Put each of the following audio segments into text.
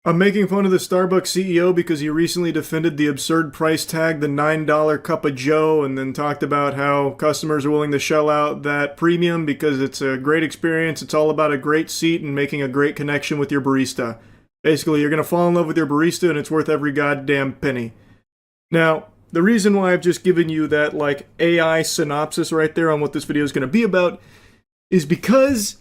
I'm making fun of the Starbucks CEO because he recently defended the absurd price tag, the $9 cup of Joe, and then talked about how customers are willing to shell out that premium because it's a great experience. It's all about a great seat and making a great connection with your barista. Basically, you're going to fall in love with your barista and it's worth every goddamn penny. Now, the reason why I've just given you that, AI synopsis right there on what this video is going to be about is because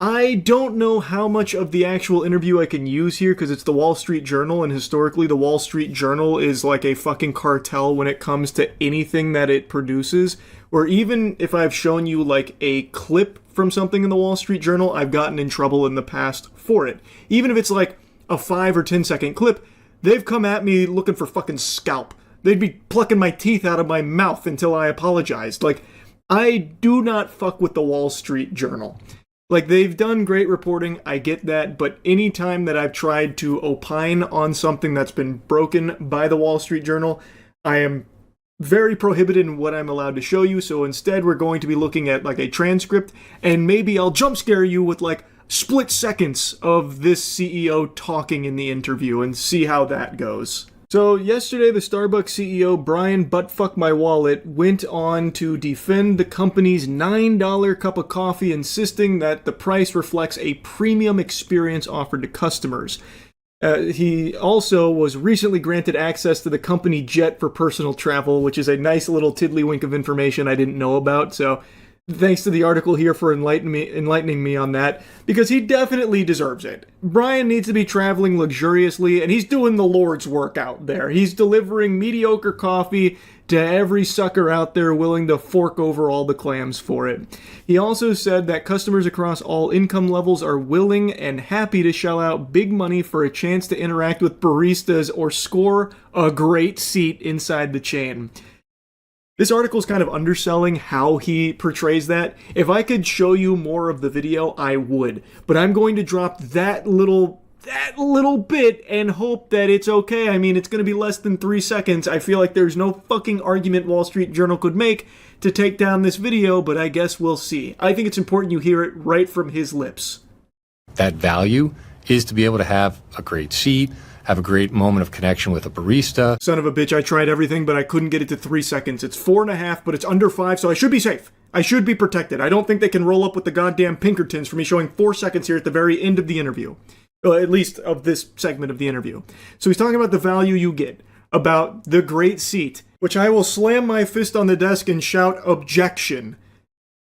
I don't know how much of the actual interview I can use here because it's the Wall Street Journal, and historically the Wall Street Journal is like a fucking cartel when it comes to anything that it produces. Or even if I've shown you like a clip from something in the Wall Street Journal, I've gotten in trouble in the past for it. Even if it's like a 5 or 10 second clip, they've come at me looking for fucking scalp. They'd be plucking my teeth out of my mouth until I apologized. I do not fuck with the Wall Street Journal. They've done great reporting, I get that, but any time that I've tried to opine on something that's been broken by the Wall Street Journal, I am very prohibited in what I'm allowed to show you, so instead we're going to be looking at a transcript, and maybe I'll jump scare you with split seconds of this CEO talking in the interview and see how that goes. So yesterday, the Starbucks CEO, Brian Buttfuck My Wallet, went on to defend the company's $9 cup of coffee, insisting that the price reflects a premium experience offered to customers. He also was recently granted access to the company jet for personal travel, which is a nice little tiddlywink of information I didn't know about, so thanks to the article here for enlightening me on that, because he definitely deserves it. Brian needs to be traveling luxuriously, and he's doing the Lord's work out there. He's delivering mediocre coffee to every sucker out there willing to fork over all the clams for it. He also said that customers across all income levels are willing and happy to shell out big money for a chance to interact with baristas or score a great seat inside the chain. This article is kind of underselling how he portrays that. If I could show you more of the video, I would. But I'm going to drop that little bit and hope that it's okay. I mean, it's going to be less than 3 seconds. I feel like there's no fucking argument Wall Street Journal could make to take down this video, but I guess we'll see. I think it's important you hear it right from his lips. That value is to be able to have a great seat, have a great moment of connection with a barista. Son of a bitch, I tried everything, but I couldn't get it to 3 seconds. It's 4.5, but it's under 5, so I should be safe. I should be protected. I don't think they can roll up with the goddamn Pinkertons for me showing 4 seconds here at the very end of the interview. Well, at least of this segment of the interview. So he's talking about the value you get, about the great seat, which I will slam my fist on the desk and shout, objection.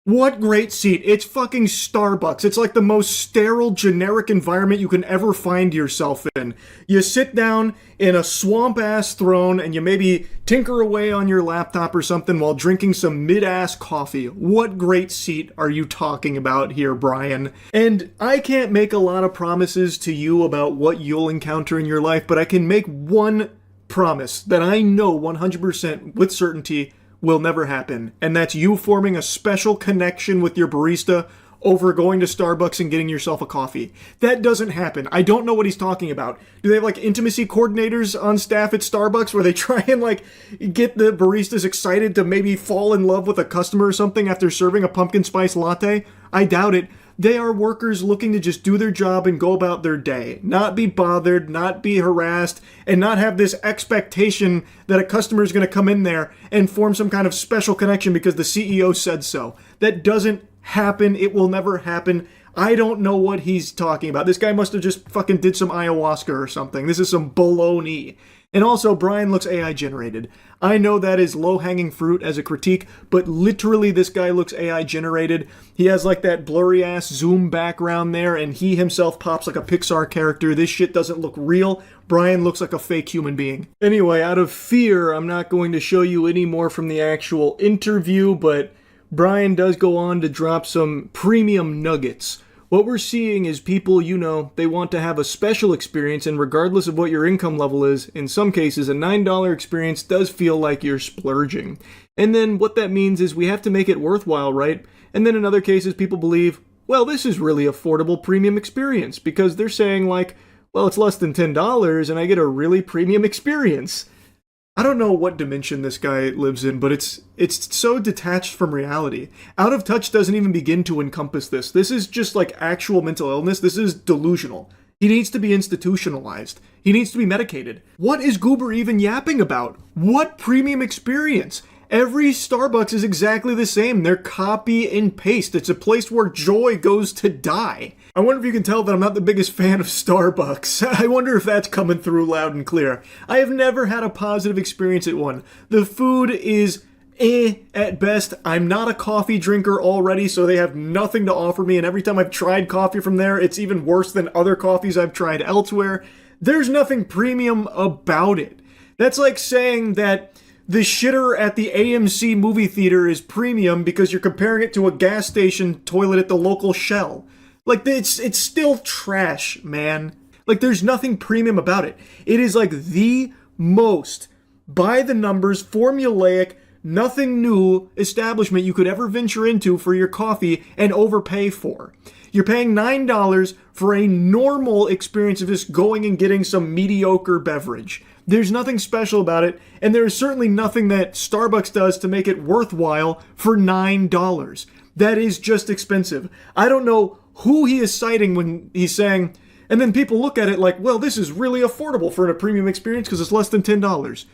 What great seat. It's fucking Starbucks. It's like the most sterile, generic environment you can ever find yourself in. You sit down in a swamp-ass throne and you maybe tinker away on your laptop or something while drinking some mid-ass coffee. What great seat are you talking about here, Brian? And I can't make a lot of promises to you about what you'll encounter in your life, but I can make one promise that I know 100% with certainty will never happen, and that's you forming a special connection with your barista over going to Starbucks and getting yourself a coffee. That doesn't happen. I don't know what he's talking about. Do they have intimacy coordinators on staff at Starbucks where they try and get the baristas excited to maybe fall in love with a customer or something after serving a pumpkin spice latte? I doubt it. They are workers looking to just do their job and go about their day. Not be bothered, not be harassed, and not have this expectation that a customer is going to come in there and form some kind of special connection because the CEO said so. That doesn't happen. It will never happen. I don't know what he's talking about. This guy must have just fucking did some ayahuasca or something. This is some baloney. And also, Brian looks AI generated. I know that is low-hanging fruit as a critique, but literally this guy looks AI generated. He has that blurry-ass zoom background there, and he himself pops like a Pixar character. This shit doesn't look real. Brian looks like a fake human being. Anyway, out of fear, I'm not going to show you any more from the actual interview, but Brian does go on to drop some premium nuggets. What we're seeing is people, they want to have a special experience, and regardless of what your income level is, in some cases, a $9 experience does feel like you're splurging. And then what that means is we have to make it worthwhile, right? And then in other cases, people believe, well, this is really affordable premium experience, because they're saying well, it's less than $10 and I get a really premium experience. I don't know what dimension this guy lives in, but it's so detached from reality. Out of touch doesn't even begin to encompass this. This is just actual mental illness. This is delusional. He needs to be institutionalized. He needs to be medicated. What is Goober even yapping about? What premium experience? Every Starbucks is exactly the same. They're copy and paste. It's a place where joy goes to die. I wonder if you can tell that I'm not the biggest fan of Starbucks. I wonder if that's coming through loud and clear. I have never had a positive experience at one. The food is at best. I'm not a coffee drinker already, so they have nothing to offer me, and every time I've tried coffee from there, it's even worse than other coffees I've tried elsewhere. There's nothing premium about it. That's like saying that the shitter at the AMC movie theater is premium because you're comparing it to a gas station toilet at the local Shell. Like, it's still trash, man. Like, there's nothing premium about it. It is like the most by the numbers, formulaic, nothing new establishment you could ever venture into for your coffee and overpay for. You're paying $9 for a normal experience of just going and getting some mediocre beverage. There's nothing special about it, and there is certainly nothing that Starbucks does to make it worthwhile for $9. That is just expensive. I don't know who he is citing when he's saying, and then people look at it like, well, this is really affordable for a premium experience because it's less than $10.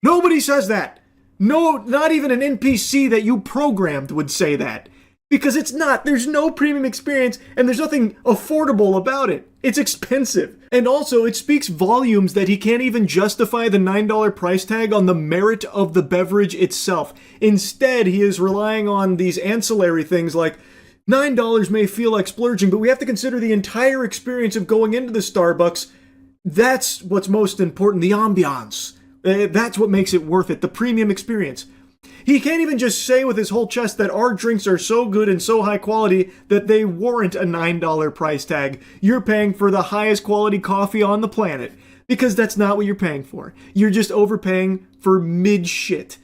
Nobody says that. No, not even an NPC that you programmed would say that. Because it's not. There's no premium experience, and there's nothing affordable about it. It's expensive. And also, it speaks volumes that he can't even justify the $9 price tag on the merit of the beverage itself. Instead, he is relying on these ancillary things like, $9 may feel like splurging, but we have to consider the entire experience of going into the Starbucks. That's what's most important, the ambiance. That's what makes it worth it, the premium experience. He can't even just say with his whole chest that our drinks are so good and so high quality that they warrant a $9 price tag. You're paying for the highest quality coffee on the planet. Because that's not what you're paying for. You're just overpaying for mid-shit.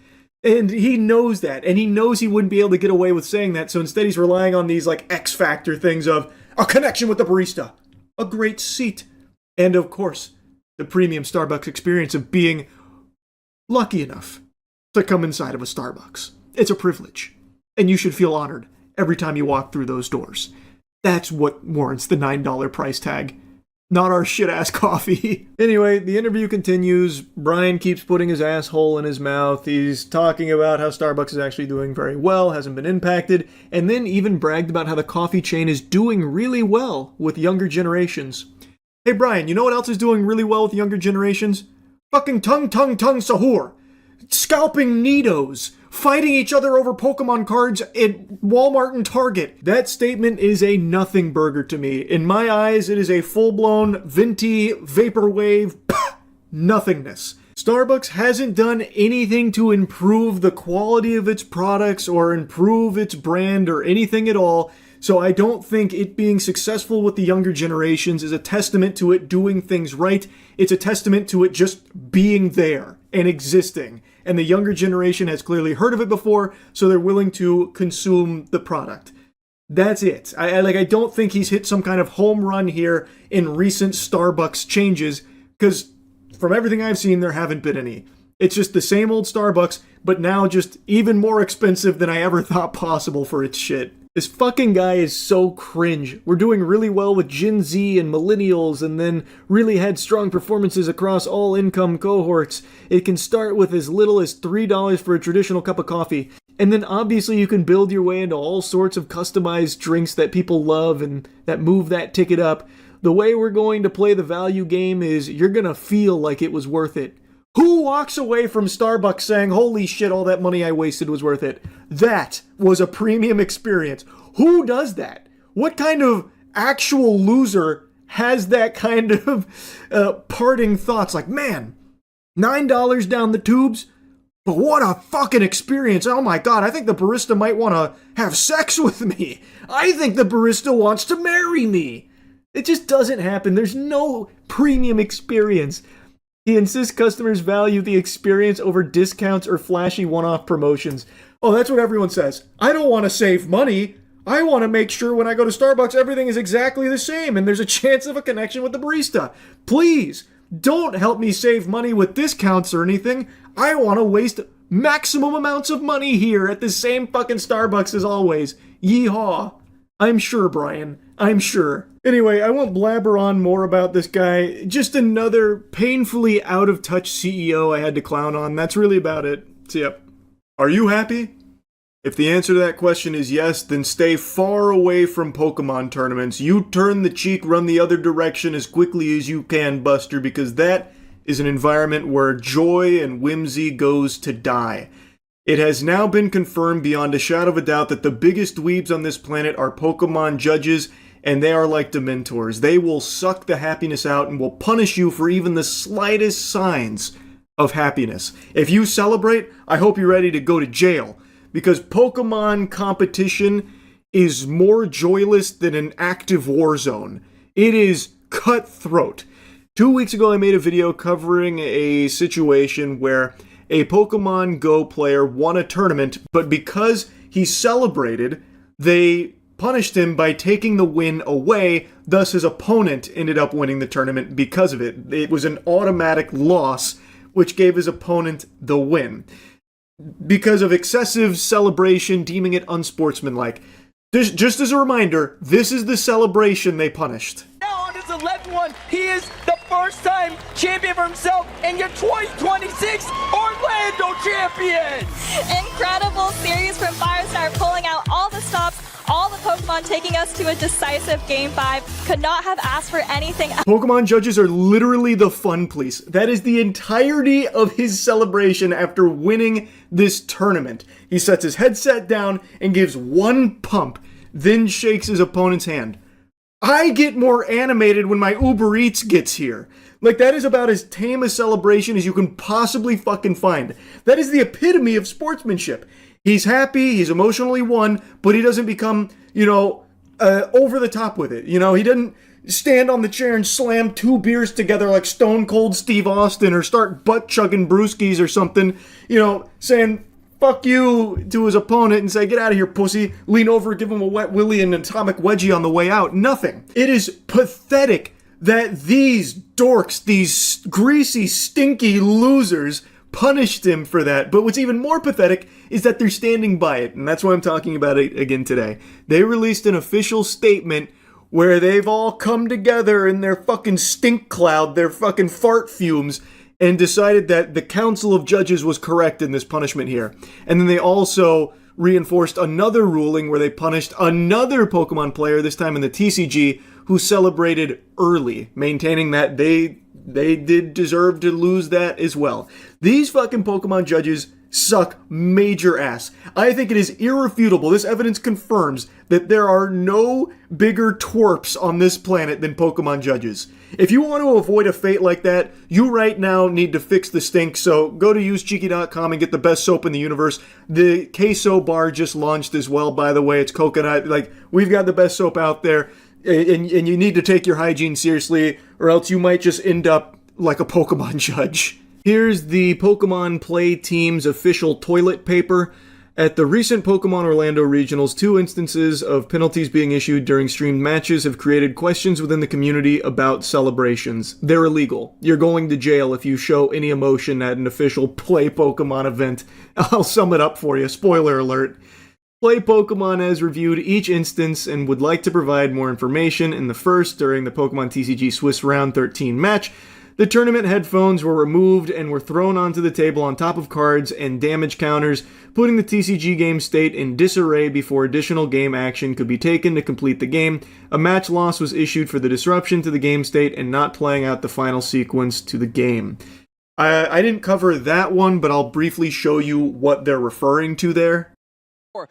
And he knows that, and he knows he wouldn't be able to get away with saying that, so instead he's relying on these like X factor things of a connection with the barista, a great seat, and of course, the premium Starbucks experience of being lucky enough to come inside of a Starbucks. It's a privilege, and you should feel honored every time you walk through those doors. That's what warrants the $9 price tag. Not our shit-ass coffee. Anyway, the interview continues. Brian keeps putting his asshole in his mouth. He's talking about how Starbucks is actually doing very well, hasn't been impacted, and then even bragged about how the coffee chain is doing really well with younger generations. Hey Brian, you know what else is doing really well with younger generations? Fucking tongue sahur. Scalping Nidos. Fighting each other over Pokemon cards at Walmart and Target. That statement is a nothing burger to me. In my eyes, it is a full-blown, venti, vaporwave, nothingness. Starbucks hasn't done anything to improve the quality of its products or improve its brand or anything at all, so I don't think it being successful with the younger generations is a testament to it doing things right. It's a testament to it just being there and existing. And the younger generation has clearly heard of it before, so they're willing to consume the product. That's it. I don't think he's hit some kind of home run here in recent Starbucks changes, because from everything I've seen, there haven't been any. It's just the same old Starbucks, but now just even more expensive than I ever thought possible for its shit. This fucking guy is so cringe. We're doing really well with Gen Z and millennials, and then really had strong performances across all income cohorts. It can start with as little as $3 for a traditional cup of coffee. And then obviously you can build your way into all sorts of customized drinks that people love and that move that ticket up. The way we're going to play the value game is you're gonna feel like it was worth it. Who walks away from Starbucks saying, holy shit, all that money I wasted was worth it? That was a premium experience. Who does that? What kind of actual loser has that kind of parting thoughts? Like, man, $9 down the tubes? But what a fucking experience. Oh my god, I think the barista might want to have sex with me. I think the barista wants to marry me. It just doesn't happen. There's no premium experience. He insists customers value the experience over discounts or flashy one-off promotions. Oh, that's what everyone says. I don't want to save money. I want to make sure when I go to Starbucks, everything is exactly the same and there's a chance of a connection with the barista. Please, don't help me save money with discounts or anything. I want to waste maximum amounts of money here at the same fucking Starbucks as always. Yeehaw. I'm sure, Brian. I'm sure. Anyway, I won't blabber on more about this guy. Just another painfully out-of-touch CEO I had to clown on. That's really about it. So, yep. Are you happy? If the answer to that question is yes, then stay far away from Pokemon tournaments. You turn the cheek, run the other direction as quickly as you can, Buster, because that is an environment where joy and whimsy goes to die. It has now been confirmed beyond a shadow of a doubt that the biggest dweebs on this planet are Pokemon judges, and they are like Dementors. They will suck the happiness out and will punish you for even the slightest signs of happiness. If you celebrate, I hope you're ready to go to jail, because Pokemon competition is more joyless than an active war zone. It is cutthroat. 2 weeks ago, I made a video covering a situation where a Pokemon Go player won a tournament, but because he celebrated, they punished him by taking the win away, thus his opponent ended up winning the tournament because of it. It was an automatic loss, which gave his opponent the win. Because of excessive celebration, deeming it unsportsmanlike. Just as a reminder, this is the celebration they punished. Now on his 11th one, he is the first-time champion for himself and your 2026 Orlando champion! Incredible series from Firestar, pulling out all the stops, all the Pokemon, taking us to a decisive Game 5. Could not have asked for anything else. Pokemon judges are literally the fun police. That is the entirety of his celebration after winning this tournament. He sets his headset down and gives one pump, then shakes his opponent's hand. I get more animated when my Uber Eats gets here. Like, that is about as tame a celebration as you can possibly fucking find. That is the epitome of sportsmanship. He's happy, he's emotionally won, but he doesn't become, over the top with it. He doesn't stand on the chair and slam 2 beers together like Stone Cold Steve Austin or start butt-chugging brewskis or something, saying fuck you to his opponent and say, get out of here, pussy, lean over, give him a wet willy and an atomic wedgie on the way out. Nothing. It is pathetic that these dorks, these greasy, stinky losers, punished him for that. But what's even more pathetic is that they're standing by it, and that's why I'm talking about it again today. They released an official statement where they've all come together in their fucking stink cloud, their fucking fart fumes, and decided that the Council of Judges was correct in this punishment here. And then they also reinforced another ruling where they punished another Pokemon player, this time in the TCG, who celebrated early, maintaining that they did deserve to lose that as well. These fucking Pokemon judges suck major ass. I think it is irrefutable. This evidence confirms that there are no bigger twerps on this planet than Pokemon judges. If you want to avoid a fate like that, you right now need to fix the stink, so go to usecheeky.com and get the best soap in the universe. The queso bar just launched as well, by the way. It's coconut. We've got the best soap out there, and you need to take your hygiene seriously, or else you might just end up like a Pokemon judge. Here's the Pokemon Play Team's official toilet paper. At the recent Pokemon Orlando Regionals, 2 instances of penalties being issued during streamed matches have created questions within the community about celebrations. They're illegal. You're going to jail if you show any emotion at an official Play Pokemon event. I'll sum it up for you. Spoiler alert. Play Pokemon has reviewed each instance and would like to provide more information. In the first, during the Pokemon TCG Swiss Round 13 match, the tournament headphones were removed and were thrown onto the table on top of cards and damage counters, putting the TCG game state in disarray before additional game action could be taken to complete the game. A match loss was issued for the disruption to the game state and not playing out the final sequence to the game. I didn't cover that one, but I'll briefly show you what they're referring to there. Wow!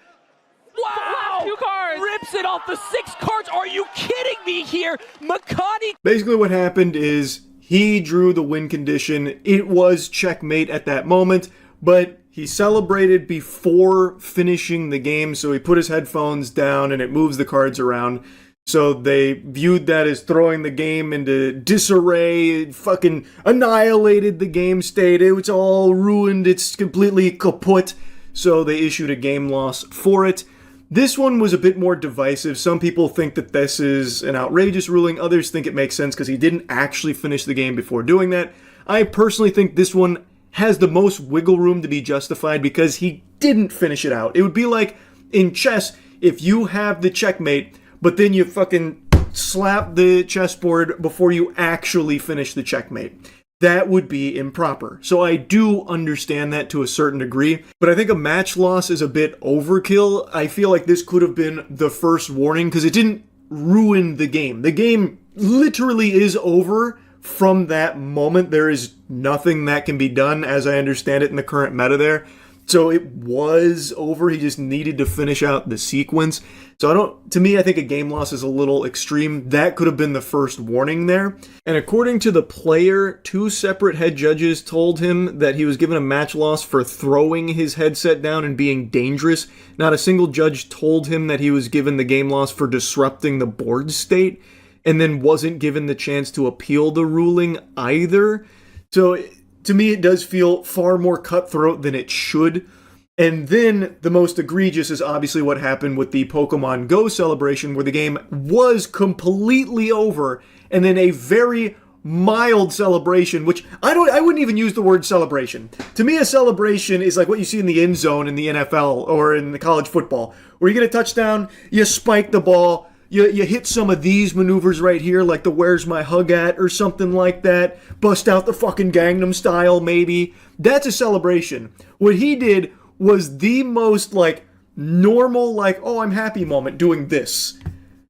2 cards! Rips it off the 6 cards! Are you kidding me here? Makani! Basically what happened is he drew the win condition. It was checkmate at that moment, but he celebrated before finishing the game, so he put his headphones down and it moves the cards around. So they viewed that as throwing the game into disarray. It fucking annihilated the game state. It was all ruined. It's completely kaput. So they issued a game loss for it. This one was a bit more divisive. Some people think that this is an outrageous ruling. Others think it makes sense because he didn't actually finish the game before doing that. I personally think this one has the most wiggle room to be justified because he didn't finish it out. It would be like in chess, if you have the checkmate, but then you fucking slap the chessboard before you actually finish the checkmate. That would be improper. So I do understand that to a certain degree, but I think a match loss is a bit overkill. I feel like this could have been the first warning because it didn't ruin the game. The game literally is over from that moment. There is nothing that can be done, as I understand it, in the current meta there. So it was over. He just needed to finish out the sequence. So to me, I think a game loss is a little extreme. That could have been the first warning there. And according to the player, 2 separate head judges told him that he was given a match loss for throwing his headset down and being dangerous. Not a single judge told him that he was given the game loss for disrupting the board state, and then wasn't given the chance to appeal the ruling either. So to me, it does feel far more cutthroat than it should. And then the most egregious is obviously what happened with the Pokemon Go celebration, where the game was completely over, and then a very mild celebration, which I wouldn't even use the word celebration. To me, a celebration is like what you see in the end zone in the NFL or in the college football, where you get a touchdown, you spike the ball, You hit some of these maneuvers right here, like the where's my hug at or something like that. Bust out the fucking Gangnam Style, maybe. That's a celebration. What he did was the most, like, normal, like, oh, I'm happy moment doing this.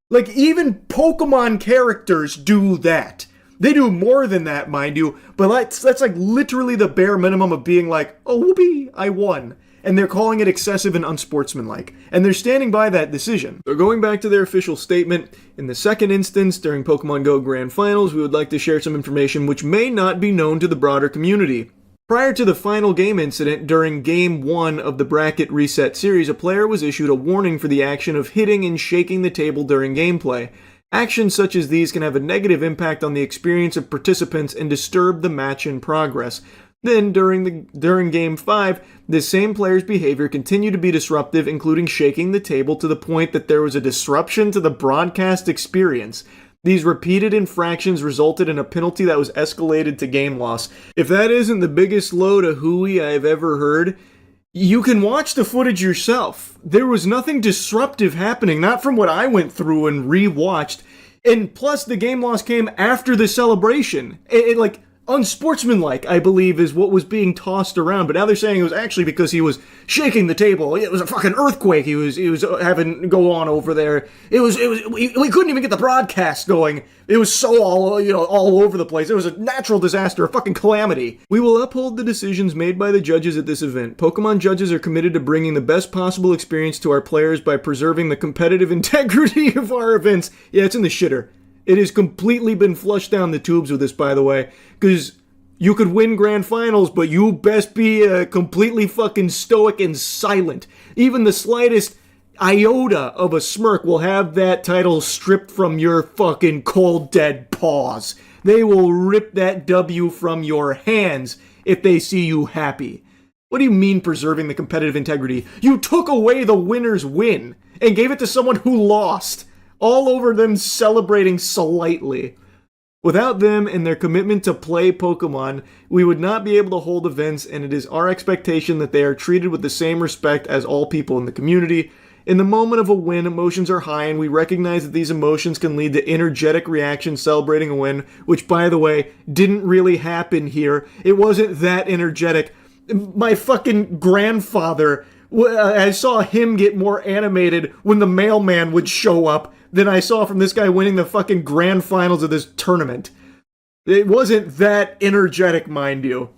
Like, even Pokemon characters do that. They do more than that, mind you, but that's like literally the bare minimum of being like, oh, whoopee, I won. And they're calling it excessive and unsportsmanlike. And they're standing by that decision. So going back to their official statement, in the second instance, during Pokemon Go Grand Finals, we would like to share some information which may not be known to the broader community. Prior to the final game incident, during Game 1 of the Bracket Reset series, a player was issued a warning for the action of hitting and shaking the table during gameplay. Actions such as these can have a negative impact on the experience of participants and disturb the match in progress. Then, during Game 5, this same player's behavior continued to be disruptive, including shaking the table to the point that there was a disruption to the broadcast experience. These repeated infractions resulted in a penalty that was escalated to game loss. If that isn't the biggest load of hooey I've ever heard, you can watch the footage yourself. There was nothing disruptive happening, not from what I went through and re-watched. And plus, the game loss came after the celebration. Unsportsmanlike, I believe, is what was being tossed around. But now they're saying it was actually because he was shaking the table. It was a fucking earthquake he was having go on over there. We couldn't even get the broadcast going. It was so all over the place. It was a natural disaster, a fucking calamity. We will uphold the decisions made by the judges at this event. Pokemon judges are committed to bringing the best possible experience to our players by preserving the competitive integrity of our events. Yeah, it's in the shitter. It has completely been flushed down the tubes with this, by the way, because you could win grand finals, but you best be completely fucking stoic and silent. Even the slightest iota of a smirk will have that title stripped from your fucking cold, dead paws. They will rip that W from your hands if they see you happy. What do you mean preserving the competitive integrity? You took away the winner's win and gave it to someone who lost. All over them celebrating slightly. Without them and their commitment to play Pokemon, we would not be able to hold events, and it is our expectation that they are treated with the same respect as all people in the community. In the moment of a win, emotions are high, and we recognize that these emotions can lead to energetic reactions celebrating a win, which, by the way, didn't really happen here. It wasn't that energetic. My fucking grandfather, I saw him get more animated when the mailman would show up than I saw from this guy winning the fucking grand finals of this tournament. It wasn't that energetic, mind you.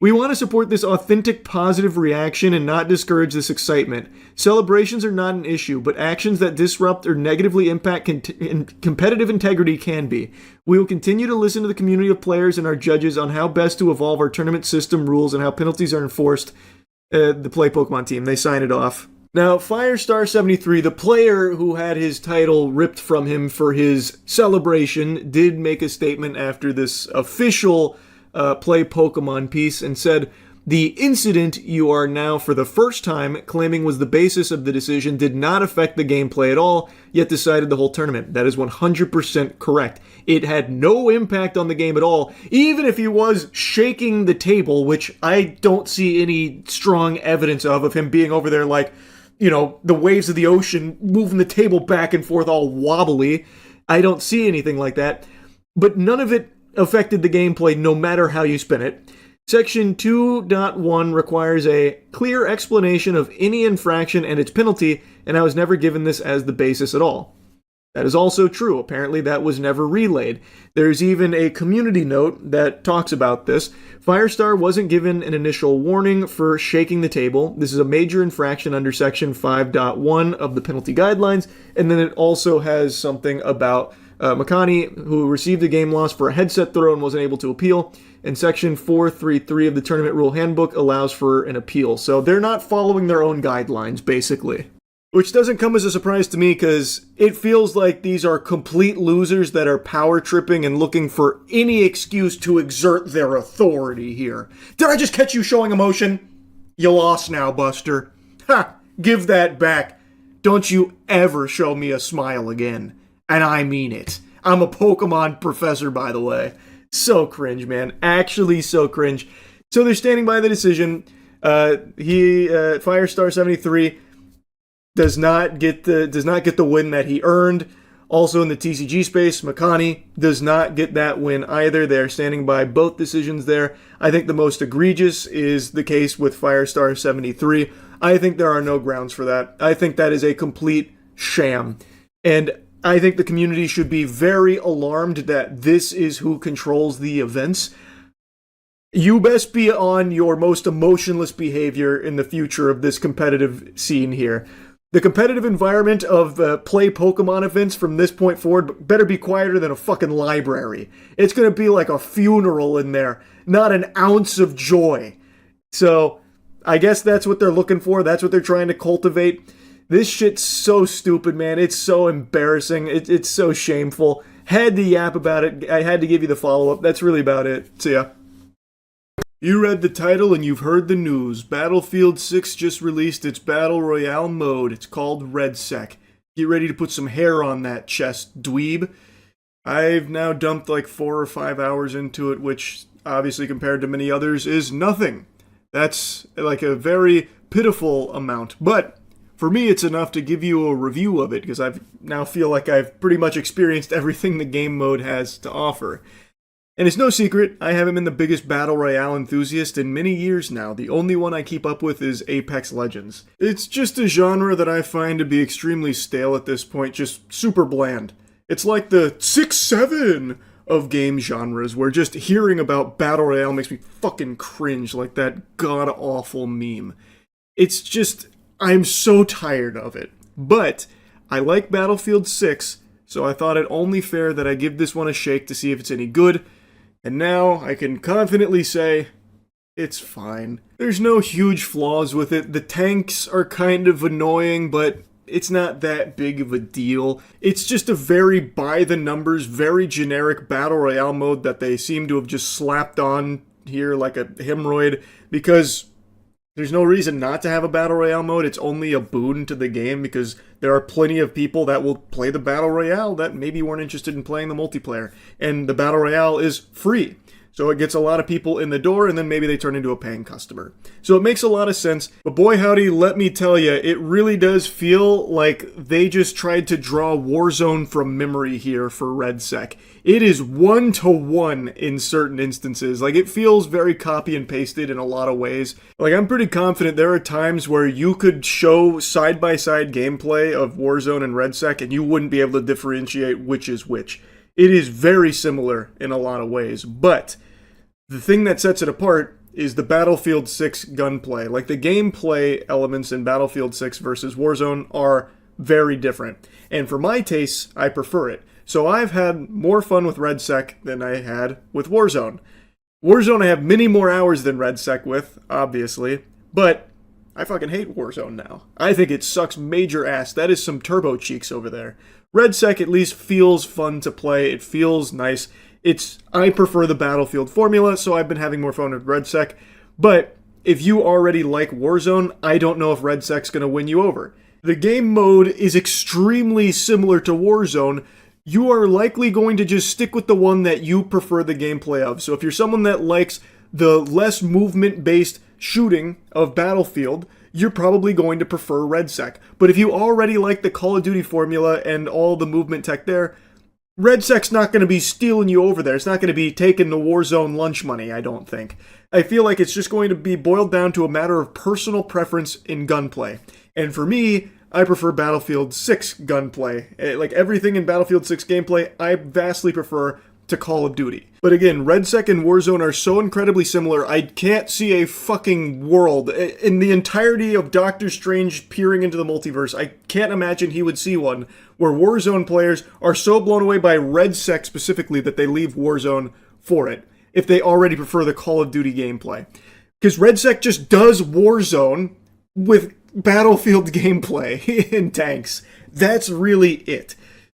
We want to support this authentic, positive reaction and not discourage this excitement. Celebrations are not an issue, but actions that disrupt or negatively impact competitive integrity can be. We will continue to listen to the community of players and our judges on how best to evolve our tournament system rules and how penalties are enforced. The Play Pokemon team, they sign it off. Now, Firestar73, the player who had his title ripped from him for his celebration, did make a statement after this official Play Pokemon piece and said, "The incident you are now for the first time claiming was the basis of the decision did not affect the gameplay at all, yet decided the whole tournament." That is 100% correct. It had no impact on the game at all, even if he was shaking the table, which I don't see any strong evidence of him being over there like, the waves of the ocean, moving the table back and forth all wobbly. I don't see anything like that. But none of it affected the gameplay no matter how you spin it. Section 2.1 requires a clear explanation of any infraction and its penalty, and I was never given this as the basis at all. That is also true. Apparently that was never relayed. There's even a community note that talks about this. Firestar wasn't given an initial warning for shaking the table. This is a major infraction under section 5.1 of the penalty guidelines, and then it also has something about Makani, who received a game loss for a headset throw and wasn't able to appeal, and section 433 of the tournament rule handbook allows for an appeal. So they're not following their own guidelines, basically. Which doesn't come as a surprise to me because it feels like these are complete losers that are power tripping and looking for any excuse to exert their authority here. Did I just catch you showing emotion? You lost now, Buster. Ha! Give that back. Don't you ever show me a smile again. And I mean it. I'm a Pokemon professor, by the way. So cringe, man. Actually so cringe. So they're standing by the decision. Firestar 73 does not get the win that he earned. Also in the TCG space, Makani does not get that win either. They're standing by both decisions there. I think the most egregious is the case with Firestar 73. I think there are no grounds for that. I think that is a complete sham. And I think the community should be very alarmed that this is who controls the events. You best be on your most emotionless behavior in the future of this competitive scene here. The competitive environment of play Pokemon events from this point forward better be quieter than a fucking library. It's going to be like a funeral in there, not an ounce of joy. So, I guess that's what they're looking for. That's what they're trying to cultivate. This shit's so stupid, man. It's so embarrassing. It's so shameful. Had to yap about it. I had to give you the follow-up. That's really about it. See ya. You read the title and you've heard the news. Battlefield 6 just released its Battle Royale mode. It's called RedSec. Get ready to put some hair on that chest, dweeb. I've now dumped like 4 or 5 hours into it, which obviously compared to many others is nothing. That's like a very pitiful amount. But for me, it's enough to give you a review of it because I now feel like I've pretty much experienced everything the game mode has to offer. And it's no secret, I haven't been the biggest Battle Royale enthusiast in many years now. The only one I keep up with is Apex Legends. It's just a genre that I find to be extremely stale at this point, just super bland. It's like the 6-7 of game genres, where just hearing about Battle Royale makes me fucking cringe like that god-awful meme. It's just, I'm so tired of it. But I like Battlefield 6, so I thought it only fair that I give this one a shake to see if it's any good. And now I can confidently say, it's fine. There's no huge flaws with it. The tanks are kind of annoying, but it's not that big of a deal. It's just a very by-the-numbers, very generic Battle Royale mode that they seem to have just slapped on here like a hemorrhoid, because there's no reason not to have a Battle Royale mode. It's only a boon to the game because there are plenty of people that will play the Battle Royale that maybe weren't interested in playing the multiplayer. And the Battle Royale is free. So it gets a lot of people in the door, and then maybe they turn into a paying customer. So it makes a lot of sense. But boy howdy, let me tell you, it really does feel like they just tried to draw Warzone from memory here for RedSec. It is 1-to-1 in certain instances. Like, it feels very copy and pasted in a lot of ways. Like, I'm pretty confident there are times where you could show side-by-side gameplay of Warzone and RedSec, and you wouldn't be able to differentiate which is which. It is very similar in a lot of ways, but the thing that sets it apart is the Battlefield 6 gunplay. Like, the gameplay elements in Battlefield 6 versus Warzone are very different. And for my tastes, I prefer it. So I've had more fun with RedSec than I had with Warzone. Warzone I have many more hours than RedSec with, obviously, but I fucking hate Warzone now. I think it sucks major ass. That is some turbo cheeks over there. RedSec at least feels fun to play. It feels nice. I prefer the Battlefield formula, so I've been having more fun with RedSec. But if you already like Warzone, I don't know if RedSec's going to win you over. The game mode is extremely similar to Warzone. You are likely going to just stick with the one that you prefer the gameplay of. So if you're someone that likes the less movement-based shooting of Battlefield, you're probably going to prefer RedSec. But if you already like the Call of Duty formula and all the movement tech there, RedSec's not going to be stealing you over there. It's not going to be taking the Warzone lunch money, I don't think. I feel like it's just going to be boiled down to a matter of personal preference in gunplay. And for me, I prefer Battlefield 6 gunplay. Like everything in Battlefield 6 gameplay, I vastly prefer to Call of Duty. But again, RedSec and Warzone are so incredibly similar, I can't see a fucking world in the entirety of Doctor Strange peering into the multiverse. I can't imagine he would see one where Warzone players are so blown away by RedSec specifically that they leave Warzone for it, if they already prefer the Call of Duty gameplay. Because RedSec just does Warzone with Battlefield gameplay in tanks. That's really it.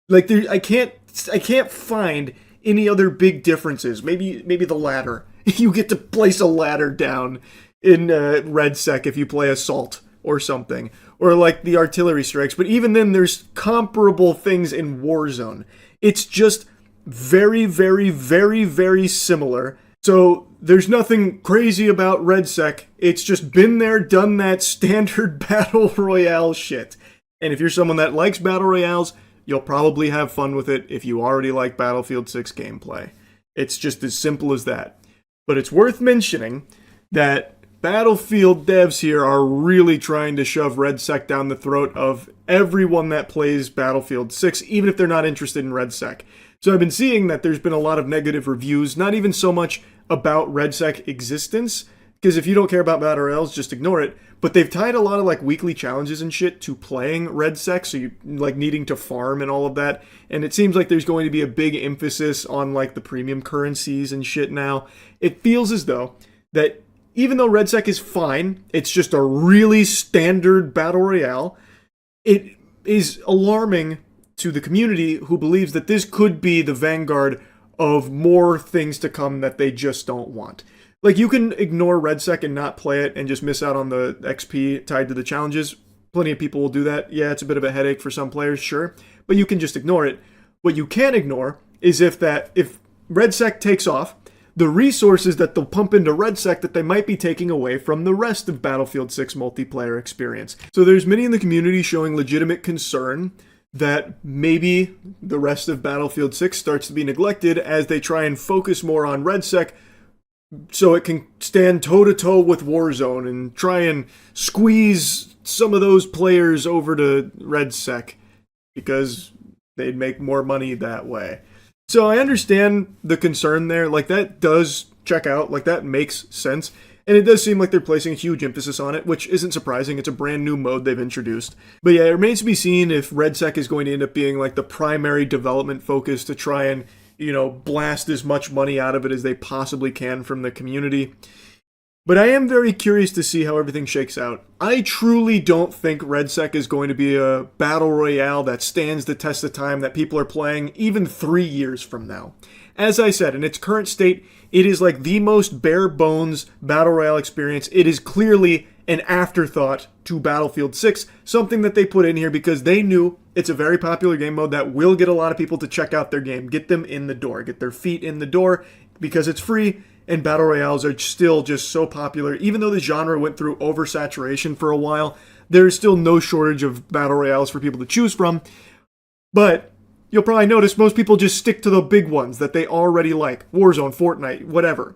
Like, I can't find any other big differences. Maybe the ladder. You get to place a ladder down in RedSec if you play Assault or something. Or like the artillery strikes. But even then, there's comparable things in Warzone. It's just very, very, very, very similar. So there's nothing crazy about RedSec. It's just been there, done that standard Battle Royale shit. And if you're someone that likes Battle Royales, you'll probably have fun with it if you already like Battlefield 6 gameplay. It's just as simple as that. But it's worth mentioning that Battlefield devs here are really trying to shove RedSec down the throat of everyone that plays Battlefield 6, even if they're not interested in RedSec. So I've been seeing that there's been a lot of negative reviews, not even so much about RedSec existence, because if you don't care about Battle Royales, just ignore it. But they've tied a lot of like weekly challenges and shit to playing RedSec, so you like needing to farm and all of that. And it seems like there's going to be a big emphasis on like the premium currencies and shit now. It feels as though that even though RedSec is fine, it's just a really standard Battle Royale, it is alarming to the community who believes that this could be the vanguard of more things to come that they just don't want. Like, you can ignore RedSec and not play it and just miss out on the XP tied to the challenges. Plenty of people will do that. Yeah, it's a bit of a headache for some players, sure, but you can just ignore it. What you can't ignore is if RedSec takes off, the resources that they'll pump into RedSec that they might be taking away from the rest of Battlefield 6 multiplayer experience. So there's many in the community showing legitimate concern that maybe the rest of Battlefield 6 starts to be neglected as they try and focus more on RedSec so it can stand toe-to-toe with Warzone and try and squeeze some of those players over to RedSec because they'd make more money that way. So I understand the concern there. Like, that does check out. Like, that makes sense. And it does seem like they're placing a huge emphasis on it, which isn't surprising. It's a brand new mode they've introduced. But yeah, it remains to be seen if RedSec is going to end up being like the primary development focus to try and, blast as much money out of it as they possibly can from the community. But I am very curious to see how everything shakes out. I truly don't think RedSec is going to be a battle royale that stands the test of time that people are playing even 3 years from now. As I said, in its current state, it is like the most bare bones battle royale experience. It is clearly an afterthought to Battlefield 6, something that they put in here because they knew it's a very popular game mode that will get a lot of people to check out their game, get them in the door, get their feet in the door because it's free. And battle royales are still just so popular. Even though the genre went through oversaturation for a while, there's still no shortage of battle royales for people to choose from. But you'll probably notice most people just stick to the big ones that they already like. Warzone, Fortnite, whatever.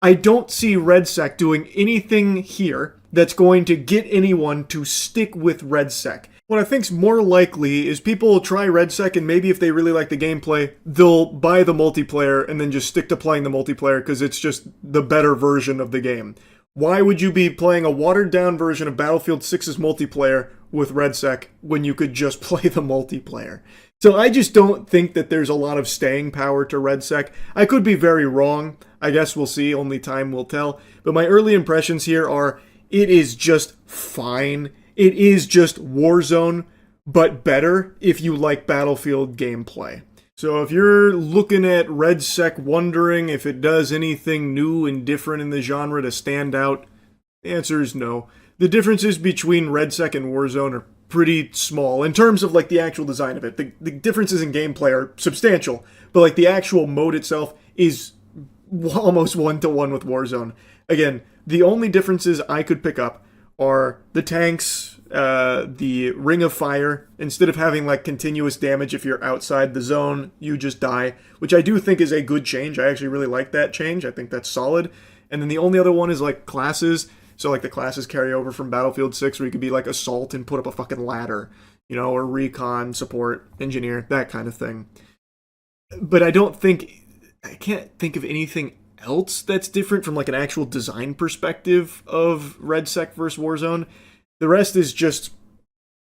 I don't see RedSec doing anything here that's going to get anyone to stick with RedSec. What I think's more likely is people will try RedSec and maybe if they really like the gameplay, they'll buy the multiplayer and then just stick to playing the multiplayer because it's just the better version of the game. Why would you be playing a watered down version of Battlefield 6's multiplayer with RedSec when you could just play the multiplayer? So I just don't think that there's a lot of staying power to RedSec. I could be very wrong. I guess we'll see. Only time will tell. But my early impressions here are it is just fine. It is just Warzone, but better if you like Battlefield gameplay. So if you're looking at RedSec wondering if it does anything new and different in the genre to stand out, the answer is no. The differences between RedSec and Warzone are pretty small in terms of like the actual design of it. The differences in gameplay are substantial, but like the actual mode itself is almost one-to-one with Warzone. Again, the only differences I could pick up are the tanks the Ring of Fire. Instead of having like continuous damage if you're outside the zone, you just die, which I do think is a good change. I actually really like that change. I think that's solid. And then the only other one is like classes. So like the classes carry over from Battlefield 6 where you could be like assault and put up a fucking ladder, you know, or recon, support, engineer, that kind of thing. But I can't think of anything else that's different from like an actual design perspective of RedSec versus Warzone. The rest is just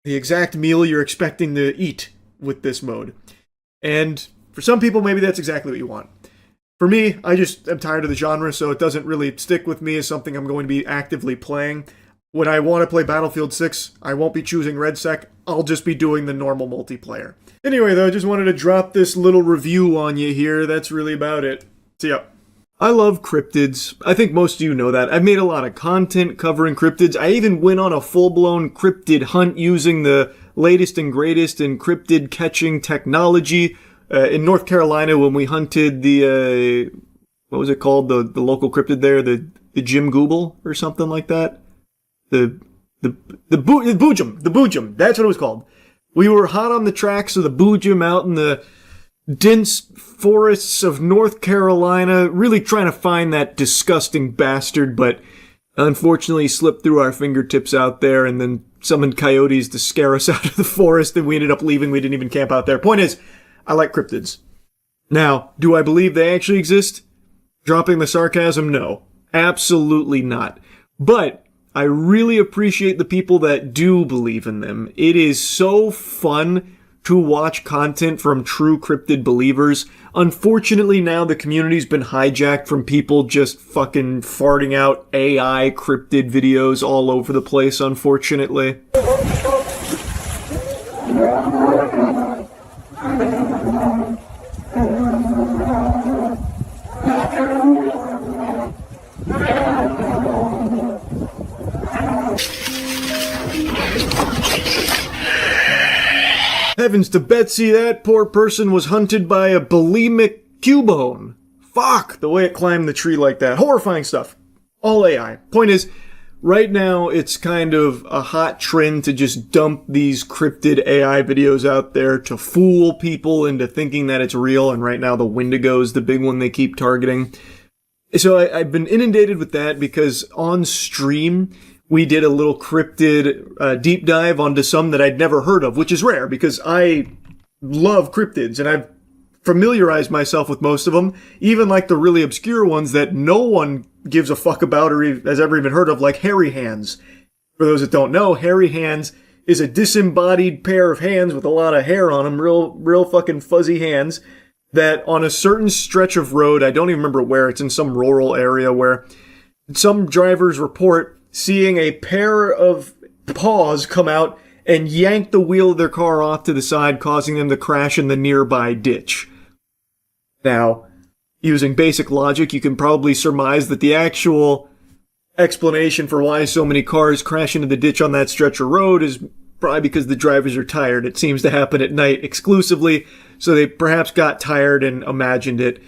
the exact meal you're expecting to eat with this mode. And for some people, maybe that's exactly what you want. For me, I just am tired of the genre, so it doesn't really stick with me as something I'm going to be actively playing. When I want to play Battlefield 6, I won't be choosing RedSec. I'll just be doing the normal multiplayer. Anyway, though, I just wanted to drop this little review on you here. That's really about it. See ya. I love cryptids. I think most of you know that. I've made a lot of content covering cryptids. I even went on a full-blown cryptid hunt using the latest and greatest in cryptid catching technology. In North Carolina, when we hunted the, what was it called? The local cryptid there, the Jim Google or something like that. The Boojum. That's what it was called. We were hot on the tracks of the Boojum out in the dense forests of North Carolina, really trying to find that disgusting bastard, but unfortunately slipped through our fingertips out there and then summoned coyotes to scare us out of the forest, and we ended up leaving. We didn't even camp out there. Point is, I like cryptids. Now, do I believe they actually exist? Dropping the sarcasm, no. Absolutely not. But I really appreciate the people that do believe in them. It is so fun to watch content from true cryptid believers. Unfortunately, now the community's been hijacked from people just fucking farting out AI cryptid videos all over the place, unfortunately. Heavens to Betsy, that poor person was hunted by a bulimic cubone. Fuck, the way it climbed the tree like that. Horrifying stuff. All AI. Point is, right now it's kind of a hot trend to just dump these cryptid AI videos out there to fool people into thinking that it's real, and right now the Wendigo is the big one they keep targeting. So I've been inundated with that because on stream we did a little cryptid deep dive onto some that I'd never heard of, which is rare because I love cryptids and I've familiarized myself with most of them, even like the really obscure ones that no one gives a fuck about or has ever even heard of, like hairy hands. For those that don't know, hairy hands is a disembodied pair of hands with a lot of hair on them, real fucking fuzzy hands, that on a certain stretch of road, I don't even remember where, it's in some rural area where some drivers report seeing a pair of paws come out and yank the wheel of their car off to the side, causing them to crash in the nearby ditch. Now, using basic logic, you can probably surmise that the actual explanation for why so many cars crash into the ditch on that stretch of road is probably because the drivers are tired. It seems to happen at night exclusively, so they perhaps got tired and imagined it.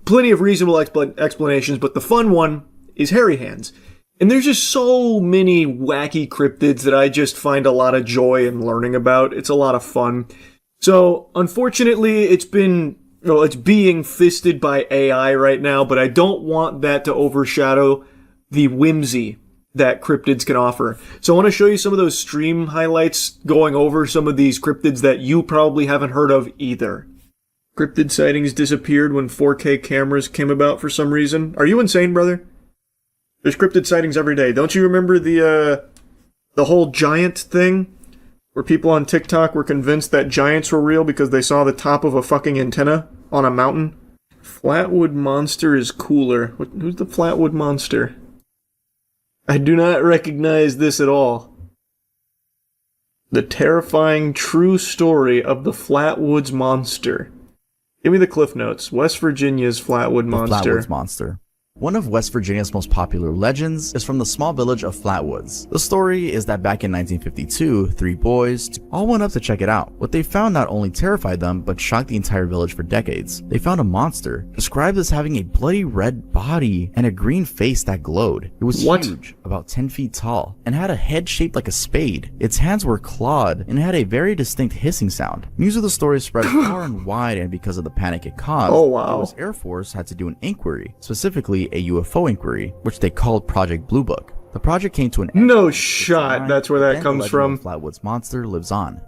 Plenty of reasonable explanations, but the fun one is hairy hands. And there's just so many wacky cryptids that I just find a lot of joy in learning about. It's a lot of fun. So, unfortunately, it's being fisted by AI right now, but I don't want that to overshadow the whimsy that cryptids can offer. So I want to show you some of those stream highlights going over some of these cryptids that you probably haven't heard of either. Cryptid sightings disappeared when 4K cameras came about for some reason. Are you insane, brother? There's cryptid sightings every day. Don't you remember the whole giant thing? Where people on TikTok were convinced that giants were real because they saw the top of a fucking antenna on a mountain? Flatwood Monster is cooler. Who's the Flatwood Monster? I do not recognize this at all. The terrifying true story of the Flatwoods Monster. Give me the cliff notes. West Virginia's Flatwood Monster. Flatwoods Monster. One of West Virginia's most popular legends is from the small village of Flatwoods. The story is that back in 1952, 3 boys all went up to check it out. What they found not only terrified them, but shocked the entire village for decades. They found a monster, described as having a bloody red body and a green face that glowed. It was huge, about 10 feet tall, and had a head shaped like a spade. Its hands were clawed and had a very distinct hissing sound. News of the story spread far and wide, and because of the panic it caused, the US Air Force had to do an inquiry, specifically a UFO inquiry, which they called Project Blue Book. The project came to an end. No shot, that's where that comes from. Flatwoods monster lives on.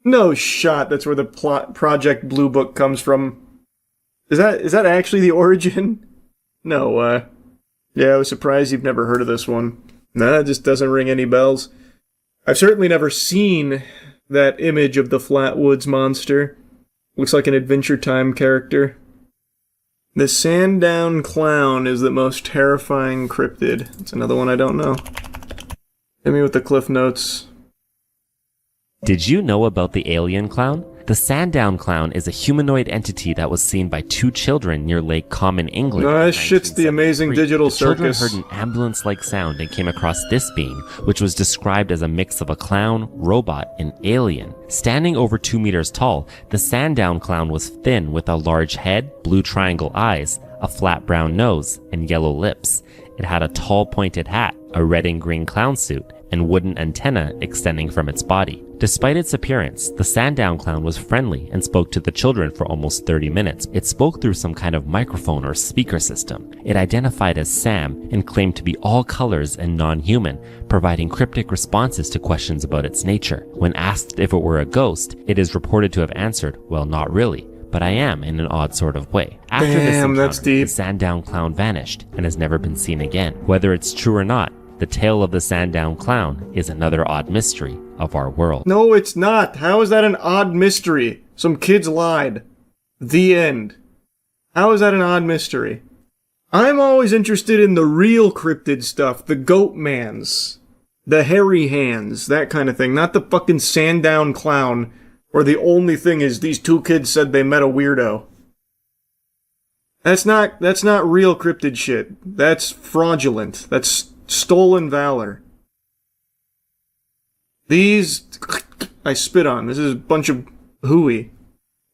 No shot, that's where the Project Blue Book comes from. Is that actually the origin? No, yeah, I was surprised you've never heard of this one. Nah, it just doesn't ring any bells. I've certainly never seen that image of the Flatwoods monster. Looks like an Adventure Time character. The Sandown Clown is the most terrifying cryptid. It's another one I don't know. Hit me with the cliff notes. Did you know about the alien clown? The Sandown Clown is a humanoid entity that was seen by 2 children near Lake Common, England. That shit's the amazing digital circus. The children heard an ambulance-like sound and came across this being, which was described as a mix of a clown, robot, and alien. Standing over 2 meters tall, the Sandown Clown was thin with a large head, blue triangle eyes, a flat brown nose, and yellow lips. It had a tall pointed hat, a red and green clown suit, and wooden antenna extending from its body. Despite its appearance, the Sandown Clown was friendly and spoke to the children for almost 30 minutes. It spoke through some kind of microphone or speaker system. It identified as Sam and claimed to be all colors and non-human, providing cryptic responses to questions about its nature. When asked if it were a ghost, it is reported to have answered, "Well, not really, but I am in an odd sort of way." After this encounter, that's deep. the Sandown Clown vanished and has never been seen again. Whether it's true or not, the tale of the Sandown Clown is another odd mystery of our world. No, it's not. How is that an odd mystery? Some kids lied. The end. How is that an odd mystery? I'm always interested in the real cryptid stuff. The goat mans. The hairy hands. That kind of thing. Not the fucking Sandown Clown where the only thing is these 2 kids said they met a weirdo. That's not real cryptid shit. That's fraudulent. That's stolen valor. These I spit on. This is a bunch of hooey.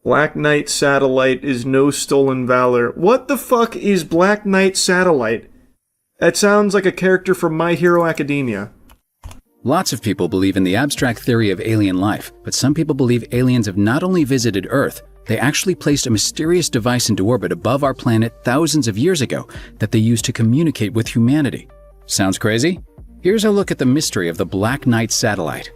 Black Knight Satellite is no stolen valor. What the fuck is Black Knight Satellite? That sounds like a character from My Hero Academia. Lots of people believe in the abstract theory of alien life, but some people believe aliens have not only visited Earth, they actually placed a mysterious device into orbit above our planet thousands of years ago that they used to communicate with humanity. Sounds crazy? Here's a look at the mystery of the Black Knight satellite.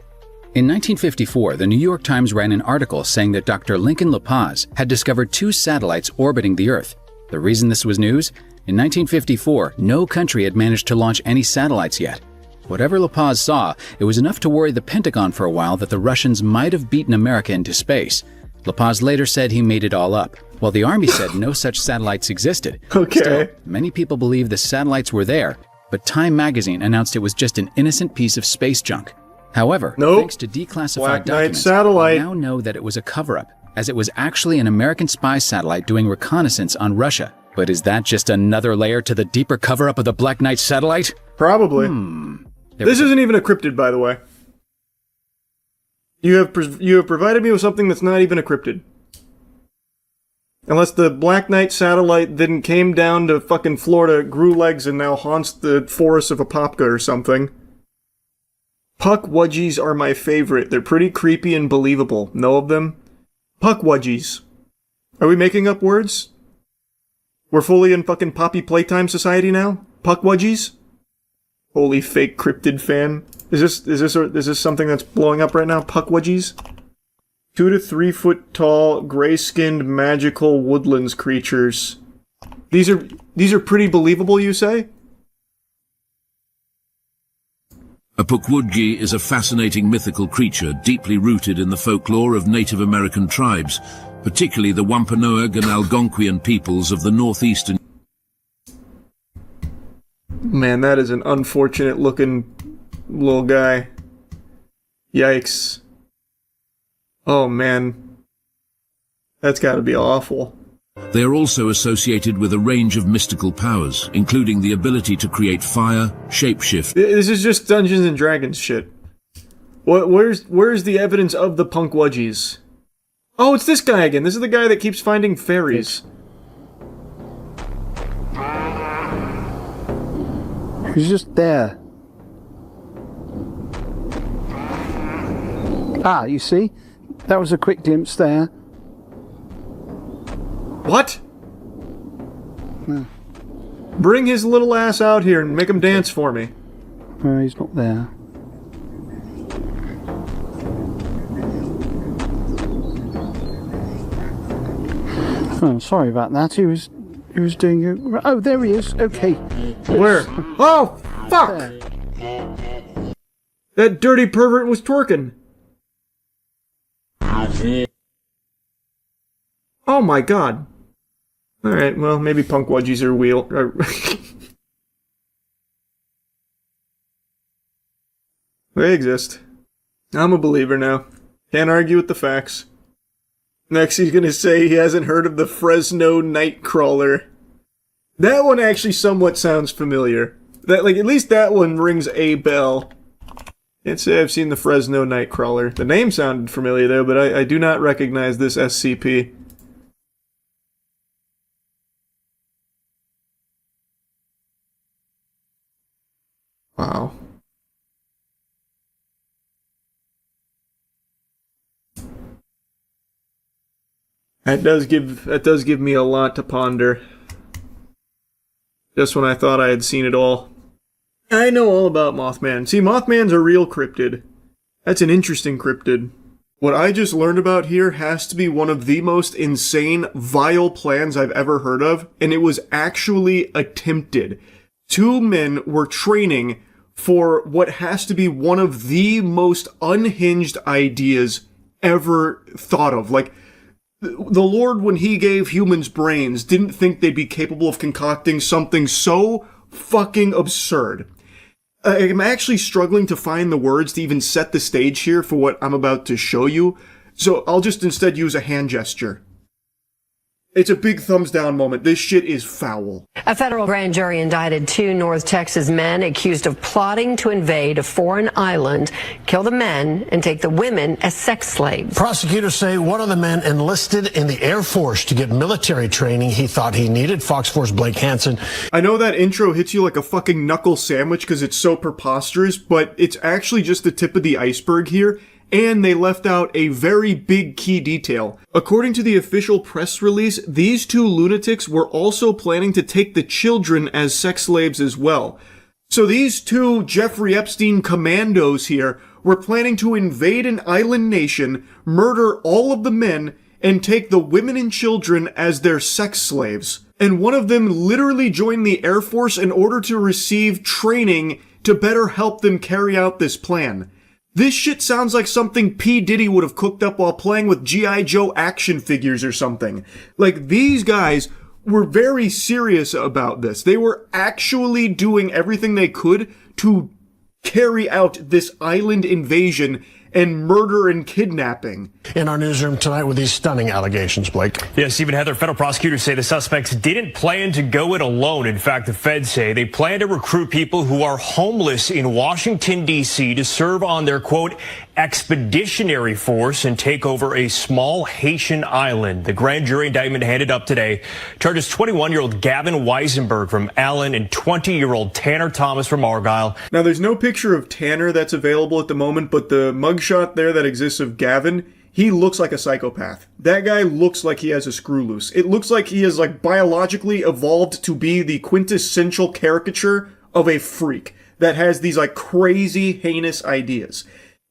In 1954, the New York Times ran an article saying that Dr. Lincoln LaPaz had discovered 2 satellites orbiting the Earth. The reason this was news? In 1954, no country had managed to launch any satellites yet. Whatever LaPaz saw, it was enough to worry the Pentagon for a while that the Russians might have beaten America into space. LaPaz later said he made it all up, while the Army said no such satellites existed. Okay. Still, many people believe the satellites were there, but Time magazine announced it was just an innocent piece of space junk. However, thanks to declassified Black Knight documents, satellite. we now know that it was a cover-up, as it was actually an American spy satellite doing reconnaissance on Russia. But is that just another layer to the deeper cover-up of the Black Knight satellite? Probably. This isn't even a cryptid, by the way. You have provided me with something that's not even a cryptid. Unless the Black Knight satellite then came down to fucking Florida, grew legs, and now haunts the forests of Apopka or something. Puckwudgies are my favorite. They're pretty creepy and believable. Know of them? Puckwudgies. Are we making up words? We're fully in fucking Poppy Playtime Society now? Puckwudgies? Holy fake cryptid fan. Is this something that's blowing up right now? Puckwudgies? 2 to 3 foot tall, gray-skinned, magical woodlands creatures. These are pretty believable, you say? A Pukwudgie is a fascinating mythical creature deeply rooted in the folklore of Native American tribes, particularly the Wampanoag and Algonquian peoples of the northeastern. Man, that is an unfortunate looking little guy. Yikes. Oh man. That's gotta be awful. They are also associated with a range of mystical powers, including the ability to create fire, shapeshift. This is just Dungeons and Dragons shit. Where's the evidence of the Punkwudgies? Oh, it's this guy again. This is the guy that keeps finding fairies. He's just there. Ah, you see? That was a quick glimpse there. What? Bring his little ass out here and make him dance for me. No, he's not there. Oh, sorry about that. He was doing a... Oh, there he is. Okay. Where? Oh, fuck! There. That dirty pervert was twerking. Oh my god. Alright, well, maybe Punkwudgies are real. They exist. I'm a believer now. Can't argue with the facts. Next he's gonna say he hasn't heard of the Fresno Nightcrawler. That one actually somewhat sounds familiar. At least that one rings a bell. Can't say I've seen the Fresno Nightcrawler. The name sounded familiar though, but I do not recognize this SCP. Wow. That does give me a lot to ponder. Just when I thought I had seen it all. I know all about Mothman. See, Mothman's a real cryptid. That's an interesting cryptid. What I just learned about here has to be one of the most insane, vile plans I've ever heard of, and it was actually attempted. Two men were training for what has to be one of the most unhinged ideas ever thought of. Like, the Lord, when he gave humans brains, didn't think they'd be capable of concocting something so fucking absurd. I'm actually struggling to find the words to even set the stage here for what I'm about to show you, so I'll just instead use a hand gesture. It's a big thumbs down moment. This shit is foul. A federal grand jury indicted 2 North Texas men accused of plotting to invade a foreign island, kill the men, and take the women as sex slaves. Prosecutors say one of the men enlisted in the Air Force to get military training he thought he needed. Fox 4's Blake Hansen. I know that intro hits you like a fucking knuckle sandwich because it's so preposterous, but it's actually just the tip of the iceberg here. And they left out a very big key detail. According to the official press release, these 2 lunatics were also planning to take the children as sex slaves as well. So these 2 Jeffrey Epstein commandos here were planning to invade an island nation, murder all of the men, and take the women and children as their sex slaves. And one of them literally joined the Air Force in order to receive training to better help them carry out this plan. This shit sounds like something P. Diddy would have cooked up while playing with G.I. Joe action figures or something. Like, these guys were very serious about this. They were actually doing everything they could to carry out this island invasion and murder and kidnapping. In our newsroom tonight with these stunning allegations, Blake. Yes, Stephen Heather, federal prosecutors say the suspects didn't plan to go it alone. In fact, the feds say they plan to recruit people who are homeless in Washington, D.C. to serve on their, quote, expeditionary force and take over a small Haitian island. The grand jury indictment handed up today charges 21-year-old Gavin Weisenberg from Allen and 20-year-old Tanner Thomas from Argyle. Now, there's no picture of Tanner that's available at the moment, but the mugshot there that exists of Gavin, he looks like a psychopath. That guy looks like he has a screw loose. It looks like he is like biologically evolved to be the quintessential caricature of a freak that has these like crazy, heinous ideas.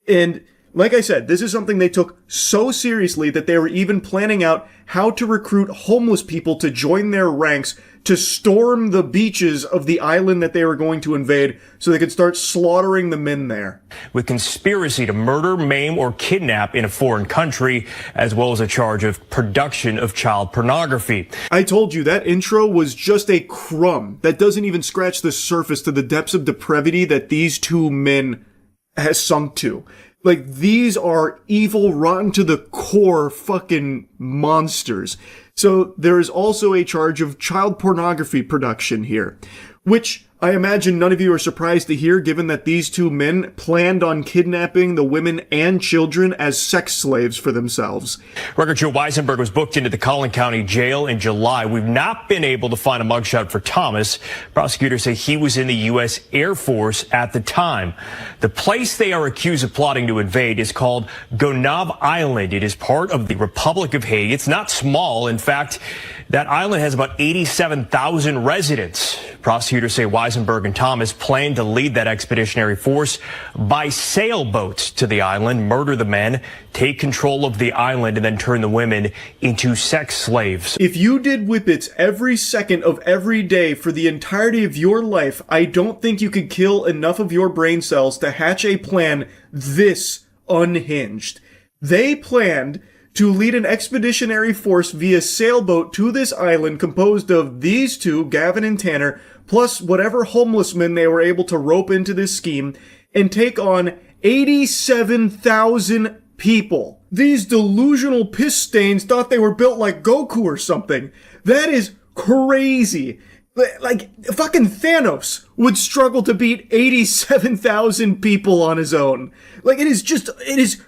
And like I said, this is something they took so seriously that they were even planning out how to recruit homeless people to join their ranks to storm the beaches of the island that they were going to invade so they could start slaughtering the men there. With conspiracy to murder, maim, or kidnap in a foreign country, as well as a charge of production of child pornography. I told you that intro was just a crumb. That doesn't even scratch the surface to the depths of depravity that these 2 men has sunk to. Like, these are evil, rotten to the core fucking monsters. So there is also a charge of child pornography production here, which I imagine none of you are surprised to hear, given that these two men planned on kidnapping the women and children as sex slaves for themselves. Record Joe Weisenberg was booked into the Collin County Jail in July. We've not been able to find a mugshot for Thomas. Prosecutors say he was in the U.S. Air Force at the time. The place they are accused of plotting to invade is called Gonave Island. It is part of the Republic of Haiti. It's not small. In fact, that island has about 87,000 residents. Prosecutors say Weisenberg and Thomas plan to lead that expeditionary force by sailboat to the island, murder the men, take control of the island, and then turn the women into sex slaves. If you did whippets every second of every day for the entirety of your life, I don't think you could kill enough of your brain cells to hatch a plan this unhinged. They planned to lead an expeditionary force via sailboat to this island composed of these two, Gavin and Tanner, plus whatever homeless men they were able to rope into this scheme, and take on 87,000 people. These delusional piss stains thought they were built like Goku or something. That is crazy. Like, fucking Thanos would struggle to beat 87,000 people on his own. Like, it is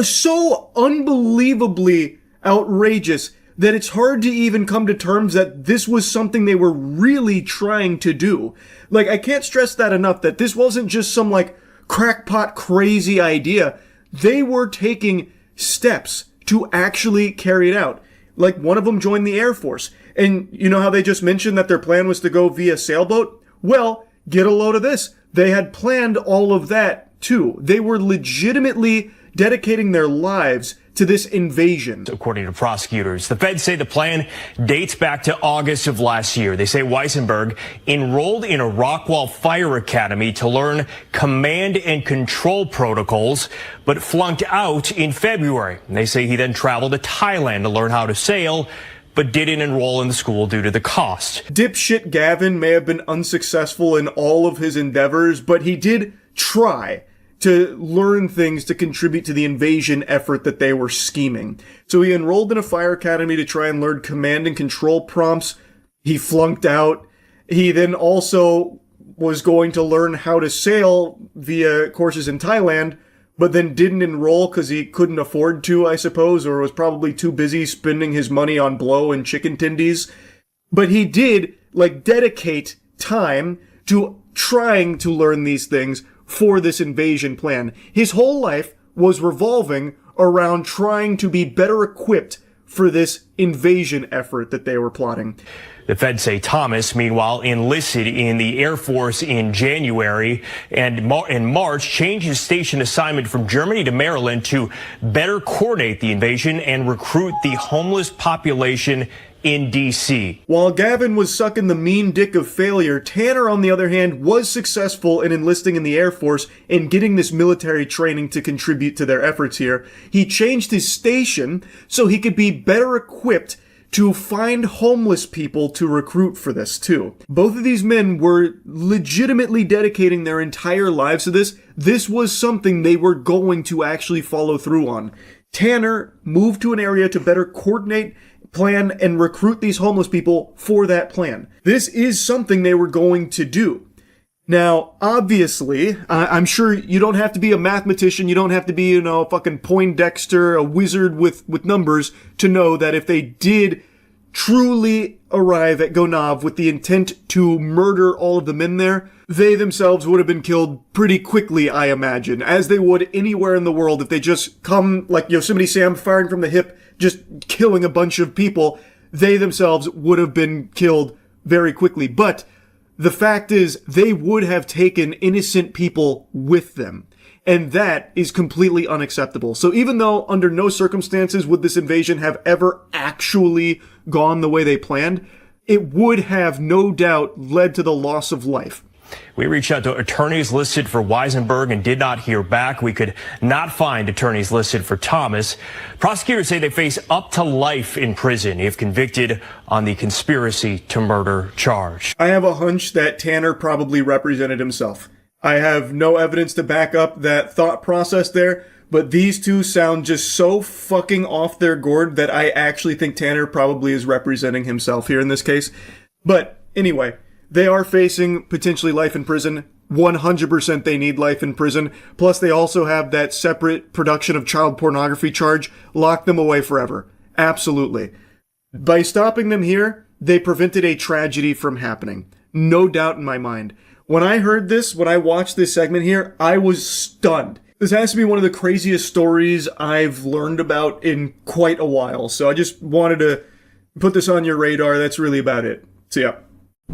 so unbelievably outrageous that it's hard to even come to terms that this was something they were really trying to do. Like, I can't stress that enough, that this wasn't just some, like, crackpot crazy idea. They were taking steps to actually carry it out. Like, one of them joined the Air Force. And you know how they just mentioned that their plan was to go via sailboat? Well, get a load of this. They had planned all of that, too. They were legitimately dedicating their lives to this invasion. According to prosecutors, the feds say the plan dates back to August of last year. They say Weisenberg enrolled in a Rockwall Fire Academy to learn command and control protocols, but flunked out in February. And they say he then traveled to Thailand to learn how to sail, but didn't enroll in the school due to the cost. Dipshit Gavin may have been unsuccessful in all of his endeavors, but he did try to learn things to contribute to the invasion effort that they were scheming. So he enrolled in a fire academy to try and learn command and control prompts. He flunked out. He then also was going to learn how to sail via courses in Thailand, but then didn't enroll because he couldn't afford to, I suppose, or was probably too busy spending his money on blow and chicken tendies. But he did, like, dedicate time to trying to learn these things for this invasion plan. His whole life was revolving around trying to be better equipped for this invasion effort that they were plotting. The feds say Thomas, meanwhile, enlisted in the Air Force in January and in March changed his station assignment from Germany to Maryland to better coordinate the invasion and recruit the homeless population in D.C. While Gavin was sucking the mean dick of failure, Tanner, on the other hand, was successful in enlisting in the Air Force and getting this military training to contribute to their efforts here. He changed his station so he could be better equipped to find homeless people to recruit for this too. Both of these men were legitimately dedicating their entire lives to this. This was something they were going to actually follow through on. Tanner moved to an area to better coordinate, plan, and recruit these homeless people for that plan. This is something they were going to do. Now, obviously, I'm sure you don't have to be a mathematician, you don't have to be, a fucking Poindexter, a wizard with numbers to know that if they did truly arrive at Gonave with the intent to murder all of the men there, they themselves would have been killed pretty quickly, I imagine, as they would anywhere in the world if they just come like Yosemite Sam firing from the hip, just killing a bunch of people. They themselves would have been killed very quickly. But the fact is, they would have taken innocent people with them. And that is completely unacceptable. So even though under no circumstances would this invasion have ever actually gone the way they planned, it would have no doubt led to the loss of life. We reached out to attorneys listed for Weisenberg and did not hear back. We could not find attorneys listed for Thomas. Prosecutors say they face up to life in prison if convicted on the conspiracy to murder charge. I have a hunch that Tanner probably represented himself. I have no evidence to back up that thought process there, but these two sound just so fucking off their gourd that I actually think Tanner probably is representing himself here in this case. But anyway, they are facing potentially life in prison. 100% they need life in prison. Plus they also have that separate production of child pornography charge. Lock them away forever. Absolutely. By stopping them here, they prevented a tragedy from happening. No doubt in my mind. When I heard this, when I watched this segment here, I was stunned. This has to be one of the craziest stories I've learned about in quite a while. So I just wanted to put this on your radar. That's really about it. So yeah.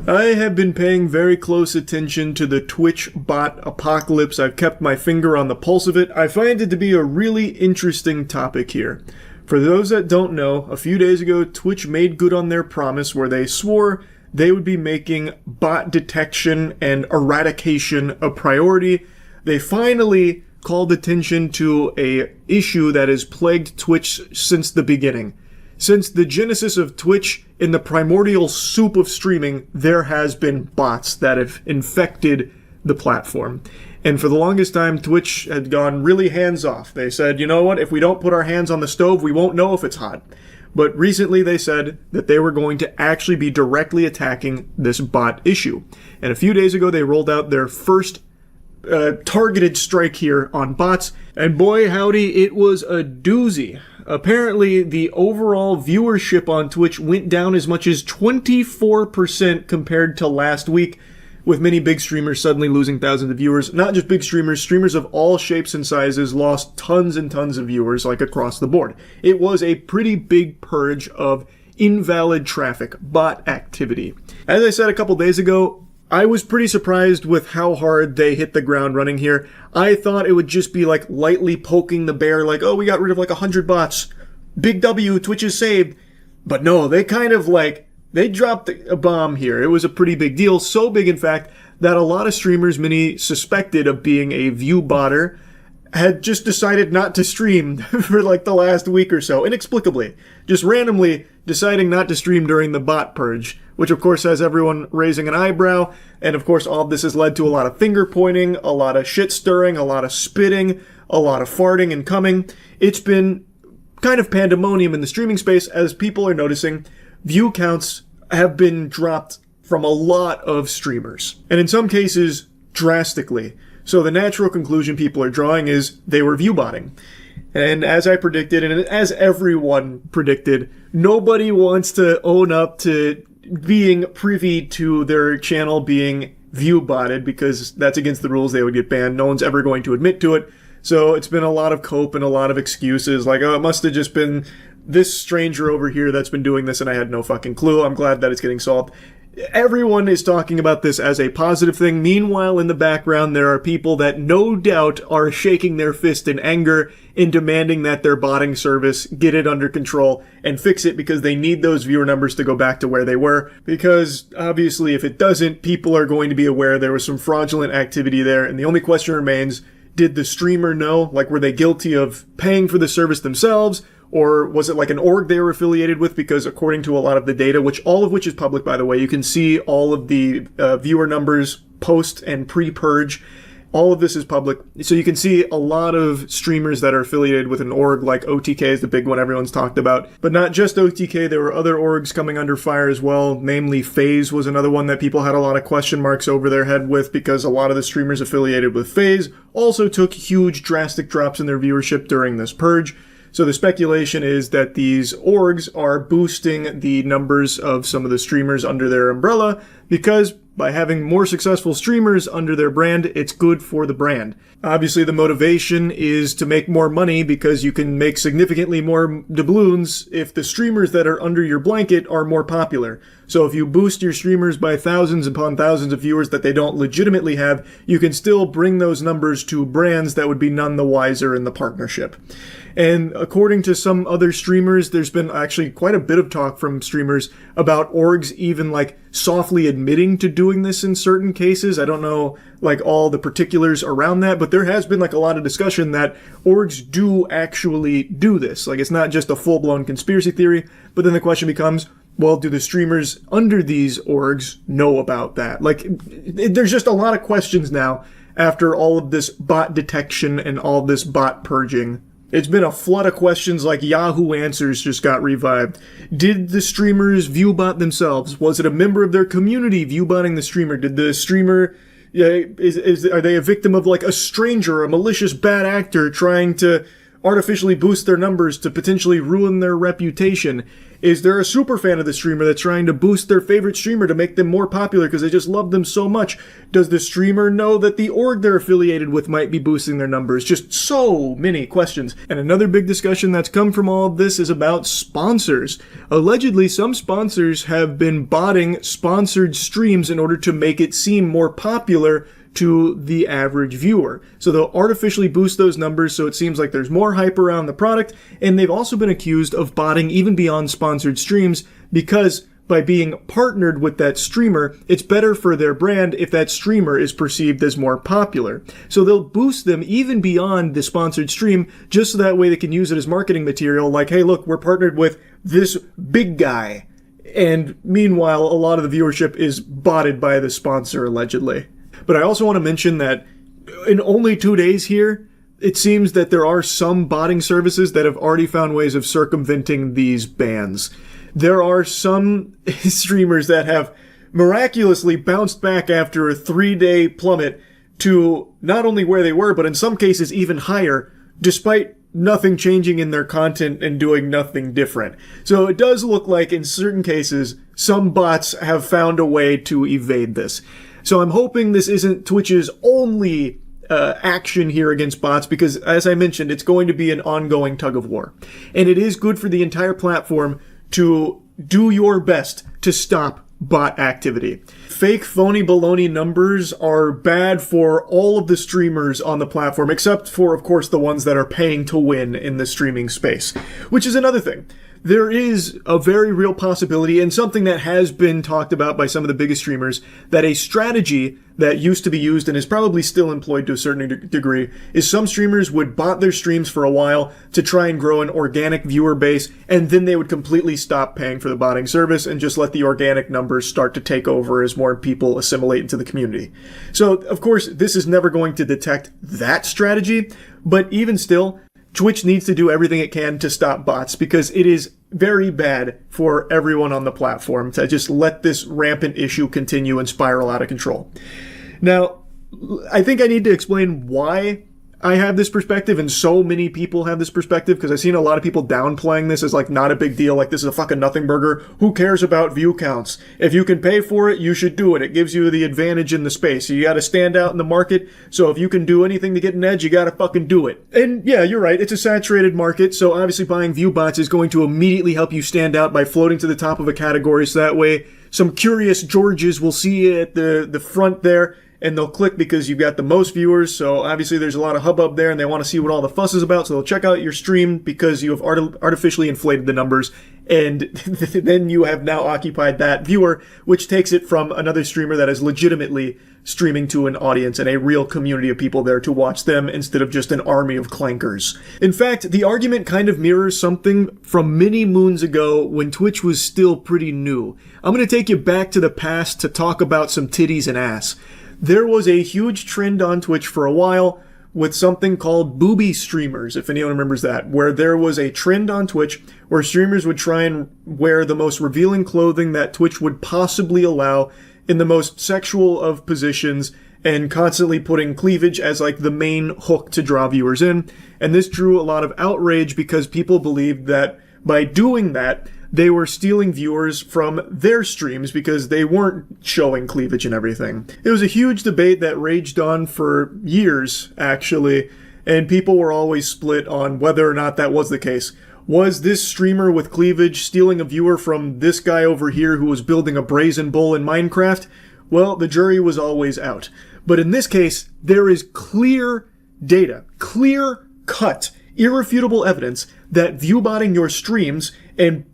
I have been paying very close attention to the Twitch bot apocalypse. I've kept my finger on the pulse of it. I find it to be a really interesting topic here. For those that don't know, a few days ago, Twitch made good on their promise where they swore they would be making bot detection and eradication a priority. They finally called attention to a issue that has plagued Twitch since the beginning. Since the genesis of Twitch, in the primordial soup of streaming, there has been bots that have infected the platform. And for the longest time, Twitch had gone really hands-off. They said, you know what, if we don't put our hands on the stove, we won't know if it's hot. But recently they said that they were going to actually be directly attacking this bot issue. And a few days ago, they rolled out their first targeted strike here on bots. And boy, howdy, it was a doozy. Apparently, the overall viewership on Twitch went down as much as 24% compared to last week, with many big streamers suddenly losing thousands of viewers. Not just big streamers, streamers of all shapes and sizes lost tons and tons of viewers, like across the board. It was a pretty big purge of invalid traffic, bot activity. As I said a couple days ago, I was pretty surprised with how hard they hit the ground running here. I thought it would just be like lightly poking the bear, like, oh, we got rid of like 100 bots. Big W, Twitch is saved. But no, they kind of like, they dropped a bomb here. It was a pretty big deal. So big, in fact, that a lot of streamers, many suspected of being a view botter, had just decided not to stream for like the last week or so, inexplicably. Just randomly deciding not to stream during the bot purge, which of course has everyone raising an eyebrow, and of course all of this has led to a lot of finger pointing, a lot of shit stirring, a lot of spitting, a lot of farting and coming. It's been kind of pandemonium in the streaming space as people are noticing view counts have been dropped from a lot of streamers, and in some cases drastically. So the natural conclusion people are drawing is they were view botting. And as I predicted, and as everyone predicted, nobody wants to own up to being privy to their channel being view botted, because that's against the rules. They would get banned. No one's ever going to admit to it. So it's been a lot of cope and a lot of excuses, like, oh, it must have just been this stranger over here that's been doing this and I had no fucking clue. I'm glad that it's getting solved. Everyone is talking about this as a positive thing. Meanwhile, in the background, there are people that no doubt are shaking their fist in anger in demanding that their botting service get it under control and fix it, because they need those viewer numbers to go back to where they were. Because obviously, if it doesn't, people are going to be aware there was some fraudulent activity there. And the only question remains, did the streamer know? Like, were they guilty of paying for the service themselves? Or was it like an org they were affiliated with? Because according to a lot of the data, all of which is public, by the way, you can see all of the viewer numbers post and pre-purge. All of this is public. So you can see a lot of streamers that are affiliated with an org, like OTK is the big one everyone's talked about. But not just OTK, there were other orgs coming under fire as well. Namely, FaZe was another one that people had a lot of question marks over their head with, because a lot of the streamers affiliated with FaZe also took huge drastic drops in their viewership during this purge. So the speculation is that these orgs are boosting the numbers of some of the streamers under their umbrella, because by having more successful streamers under their brand, it's good for the brand. Obviously, the motivation is to make more money, because you can make significantly more doubloons if the streamers that are under your blanket are more popular. So if you boost your streamers by thousands upon thousands of viewers that they don't legitimately have, you can still bring those numbers to brands that would be none the wiser in the partnership. And according to some other streamers, there's been actually quite a bit of talk from streamers about orgs even like softly admitting to doing this in certain cases. I don't know like all the particulars around that, but there has been like a lot of discussion that orgs do actually do this. Like, it's not just a full-blown conspiracy theory, but then the question becomes, well, do the streamers under these orgs know about that? Like, there's just a lot of questions now after all of this bot detection and all this bot purging. It's been a flood of questions like Yahoo Answers just got revived. Did the streamers viewbot themselves? Was it a member of their community viewbotting the streamer? Did the streamer, are they a victim of like a stranger, a malicious bad actor trying to artificially boost their numbers to potentially ruin their reputation? Is there a super fan of the streamer that's trying to boost their favorite streamer to make them more popular because they just love them so much? Does the streamer know that the org they're affiliated with might be boosting their numbers? Just so many questions. And another big discussion that's come from all of this is about sponsors. Allegedly, some sponsors have been botting sponsored streams in order to make it seem more popular to the average viewer. So they'll artificially boost those numbers so it seems like there's more hype around the product, and they've also been accused of botting even beyond sponsored streams because by being partnered with that streamer, it's better for their brand if that streamer is perceived as more popular. So they'll boost them even beyond the sponsored stream just so that way they can use it as marketing material like, hey, look, we're partnered with this big guy. And meanwhile, a lot of the viewership is botted by the sponsor, allegedly. But I also want to mention that in only 2 days here, it seems that there are some botting services that have already found ways of circumventing these bans. There are some streamers that have miraculously bounced back after a 3-day plummet to not only where they were, but in some cases even higher, despite nothing changing in their content and doing nothing different. So it does look like in certain cases, some bots have found a way to evade this. So I'm hoping this isn't Twitch's only action here against bots because, as I mentioned, it's going to be an ongoing tug of war. And it is good for the entire platform to do your best to stop bot activity. Fake, phony, baloney numbers are bad for all of the streamers on the platform, except for, of course, the ones that are paying to win in the streaming space, which is another thing. There is a very real possibility, and something that has been talked about by some of the biggest streamers, that a strategy that used to be used and is probably still employed to a certain degree is some streamers would bot their streams for a while to try and grow an organic viewer base, and then they would completely stop paying for the botting service and just let the organic numbers start to take over as more people assimilate into the community. So, of course, this is never going to detect that strategy, but even still, Twitch needs to do everything it can to stop bots because it is very bad for everyone on the platform to just let this rampant issue continue and spiral out of control. Now, I think I need to explain why I have this perspective and so many people have this perspective because I've seen a lot of people downplaying this as like not a big deal, like this is a fucking nothing burger. Who cares about view counts? If you can pay for it, you should do it. It gives you the advantage in the space. You gotta stand out in the market, so if you can do anything to get an edge, you gotta fucking do it. And yeah, you're right, it's a saturated market, so obviously buying view bots is going to immediately help you stand out by floating to the top of a category, so that way some curious Georges will see you at the front there, and they'll click because you've got the most viewers, so obviously there's a lot of hubbub there and they want to see what all the fuss is about, so they'll check out your stream because you have artificially inflated the numbers, and then you have now occupied that viewer, which takes it from another streamer that is legitimately streaming to an audience and a real community of people there to watch them instead of just an army of clankers. In fact, the argument kind of mirrors something from many moons ago when Twitch was still pretty new. I'm going to take you back to the past to talk about some titties and ass. There was a huge trend on Twitch for a while with something called booby streamers, if anyone remembers that, where there was a trend on Twitch where streamers would try and wear the most revealing clothing that Twitch would possibly allow in the most sexual of positions and constantly putting cleavage as like the main hook to draw viewers in. And this drew a lot of outrage because people believed that by doing that, they were stealing viewers from their streams because they weren't showing cleavage and everything. It was a huge debate that raged on for years, actually, and people were always split on whether or not that was the case. Was this streamer with cleavage stealing a viewer from this guy over here who was building a brazen bull in Minecraft? Well, the jury was always out. But in this case, there is clear data, clear-cut, irrefutable evidence that viewbotting your streams and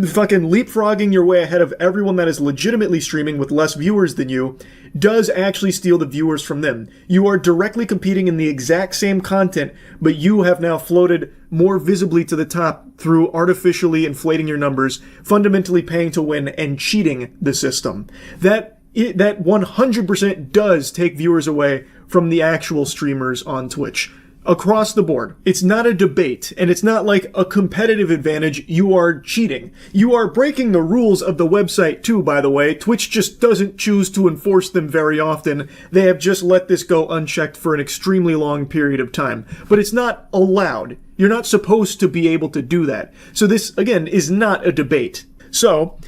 fucking leapfrogging your way ahead of everyone that is legitimately streaming with less viewers than you does actually steal the viewers from them. You are directly competing in the exact same content, but you have now floated more visibly to the top through artificially inflating your numbers, fundamentally paying to win, and cheating the system. That that 100% does take viewers away from the actual streamers on Twitch. Across the board. It's not a debate, and it's not like a competitive advantage. You are cheating. You are breaking the rules of the website too, by the way. Twitch just doesn't choose to enforce them very often. They have just let this go unchecked for an extremely long period of time. But it's not allowed. You're not supposed to be able to do that. So this, again, is not a debate. So,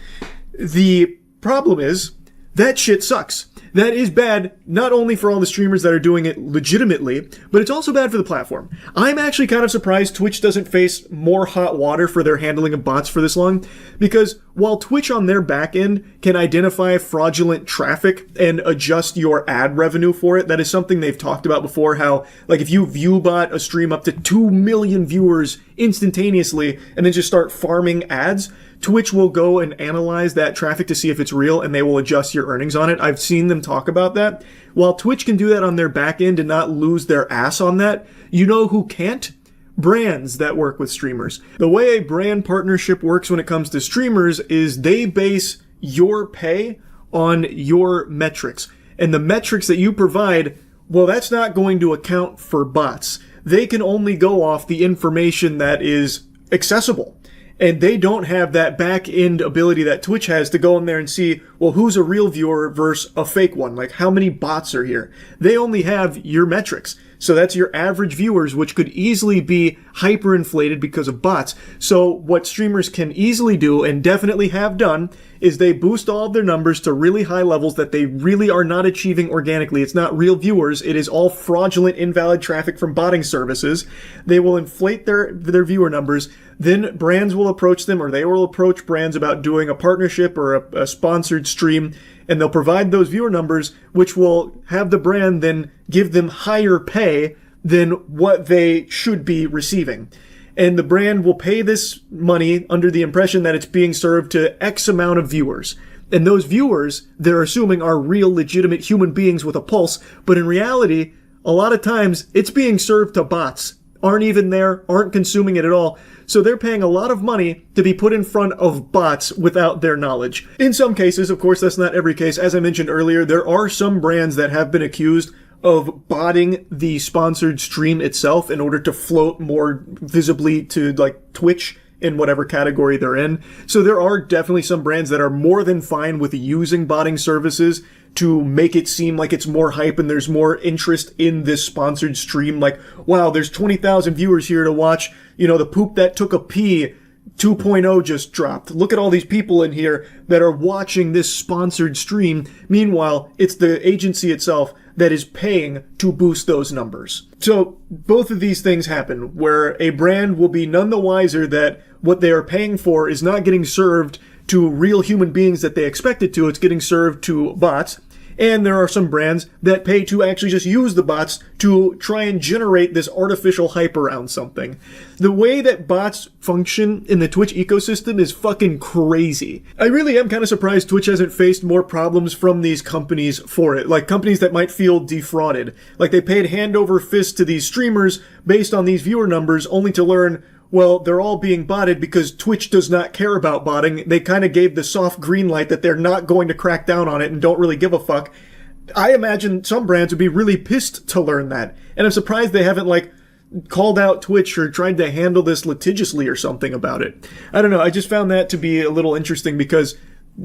the problem is, that shit sucks. That is bad, not only for all the streamers that are doing it legitimately, but it's also bad for the platform. I'm actually kind of surprised Twitch doesn't face more hot water for their handling of bots for this long, because while Twitch on their back end can identify fraudulent traffic and adjust your ad revenue for it, that is something they've talked about before, how, like, if you viewbot a stream up to 2 million viewers instantaneously and then just start farming ads, Twitch will go and analyze that traffic to see if it's real, and they will adjust your earnings on it. I've seen them talk about that. While Twitch can do that on their back end and not lose their ass on that, you know who can't? Brands that work with streamers. The way a brand partnership works when it comes to streamers is they base your pay on your metrics. And the metrics that you provide, well, that's not going to account for bots. They can only go off the information that is accessible. And they don't have that back-end ability that Twitch has to go in there and see, well, who's a real viewer versus a fake one? Like, how many bots are here? They only have your metrics. So that's your average viewers, which could easily be hyperinflated because of bots. So what streamers can easily do, and definitely have done, is they boost all of their numbers to really high levels that they really are not achieving organically. It's not real viewers. It is all fraudulent, invalid traffic from botting services. They will inflate their viewer numbers. Then brands will approach them, or they will approach brands about doing a partnership or a sponsored stream, and they'll provide those viewer numbers, which will have the brand then give them higher pay than what they should be receiving. And the brand will pay this money under the impression that it's being served to X amount of viewers. And those viewers, they're assuming, are real, legitimate human beings with a pulse, but in reality, a lot of times, it's being served to bots. Aren't even there, aren't consuming it at all. So they're paying a lot of money to be put in front of bots without their knowledge. In some cases, of course, that's not every case. As I mentioned earlier, there are some brands that have been accused of botting the sponsored stream itself in order to float more visibly to, like, Twitch in whatever category they're in. So there are definitely some brands that are more than fine with using botting services to make it seem like it's more hype and there's more interest in this sponsored stream. Like, wow, there's 20,000 viewers here to watch, you know, the poop that took a pee 2.0 just dropped. Look at all these people in here that are watching this sponsored stream. Meanwhile, it's the agency itself that is paying to boost those numbers. So both of these things happen where a brand will be none the wiser that what they are paying for is not getting served to real human beings that they expect it to. It's getting served to bots. And there are some brands that pay to actually just use the bots to try and generate this artificial hype around something. The way that bots function in the Twitch ecosystem is fucking crazy. I really am kind of surprised Twitch hasn't faced more problems from these companies for it. Like companies that might feel defrauded. Like they paid hand over fist to these streamers based on these viewer numbers only to learn, well, they're all being botted because Twitch does not care about botting. They kind of gave the soft green light that they're not going to crack down on it and don't really give a fuck. I imagine some brands would be really pissed to learn that. And I'm surprised they haven't, like, called out Twitch or tried to handle this litigiously or something about it. I don't know. I just found that to be a little interesting because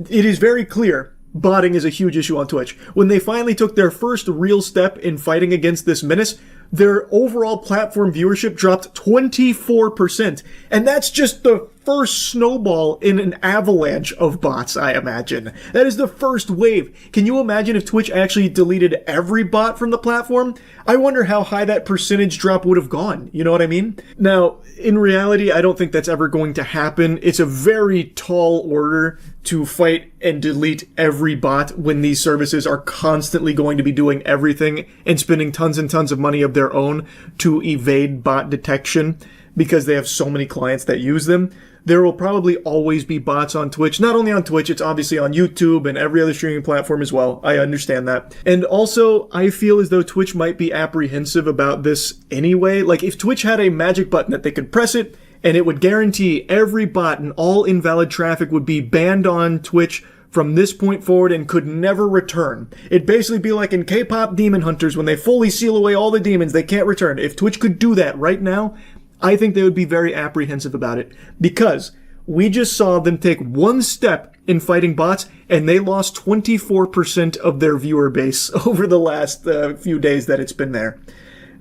it is very clear botting is a huge issue on Twitch. When they finally took their first real step in fighting against this menace, their overall platform viewership dropped 24%. And that's just the first snowball in an avalanche of bots, I imagine. That is the first wave. Can you imagine if Twitch actually deleted every bot from the platform? I wonder how high that percentage drop would have gone. You know what I mean? Now, in reality, I don't think that's ever going to happen. It's a very tall order to fight and delete every bot when these services are constantly going to be doing everything and spending tons and tons of money of their own to evade bot detection because they have so many clients that use them. There will probably always be bots on Twitch. Not only on Twitch, it's obviously on YouTube and every other streaming platform as well. I understand that. And also, I feel as though Twitch might be apprehensive about this anyway. Like, if Twitch had a magic button that they could press it, and it would guarantee every bot and all invalid traffic would be banned on Twitch from this point forward and could never return. It'd basically be like in K-pop Demon Hunters when they fully seal away all the demons, they can't return. If Twitch could do that right now, I think they would be very apprehensive about it, because we just saw them take one step in fighting bots and they lost 24% of their viewer base over the last few days that it's been there.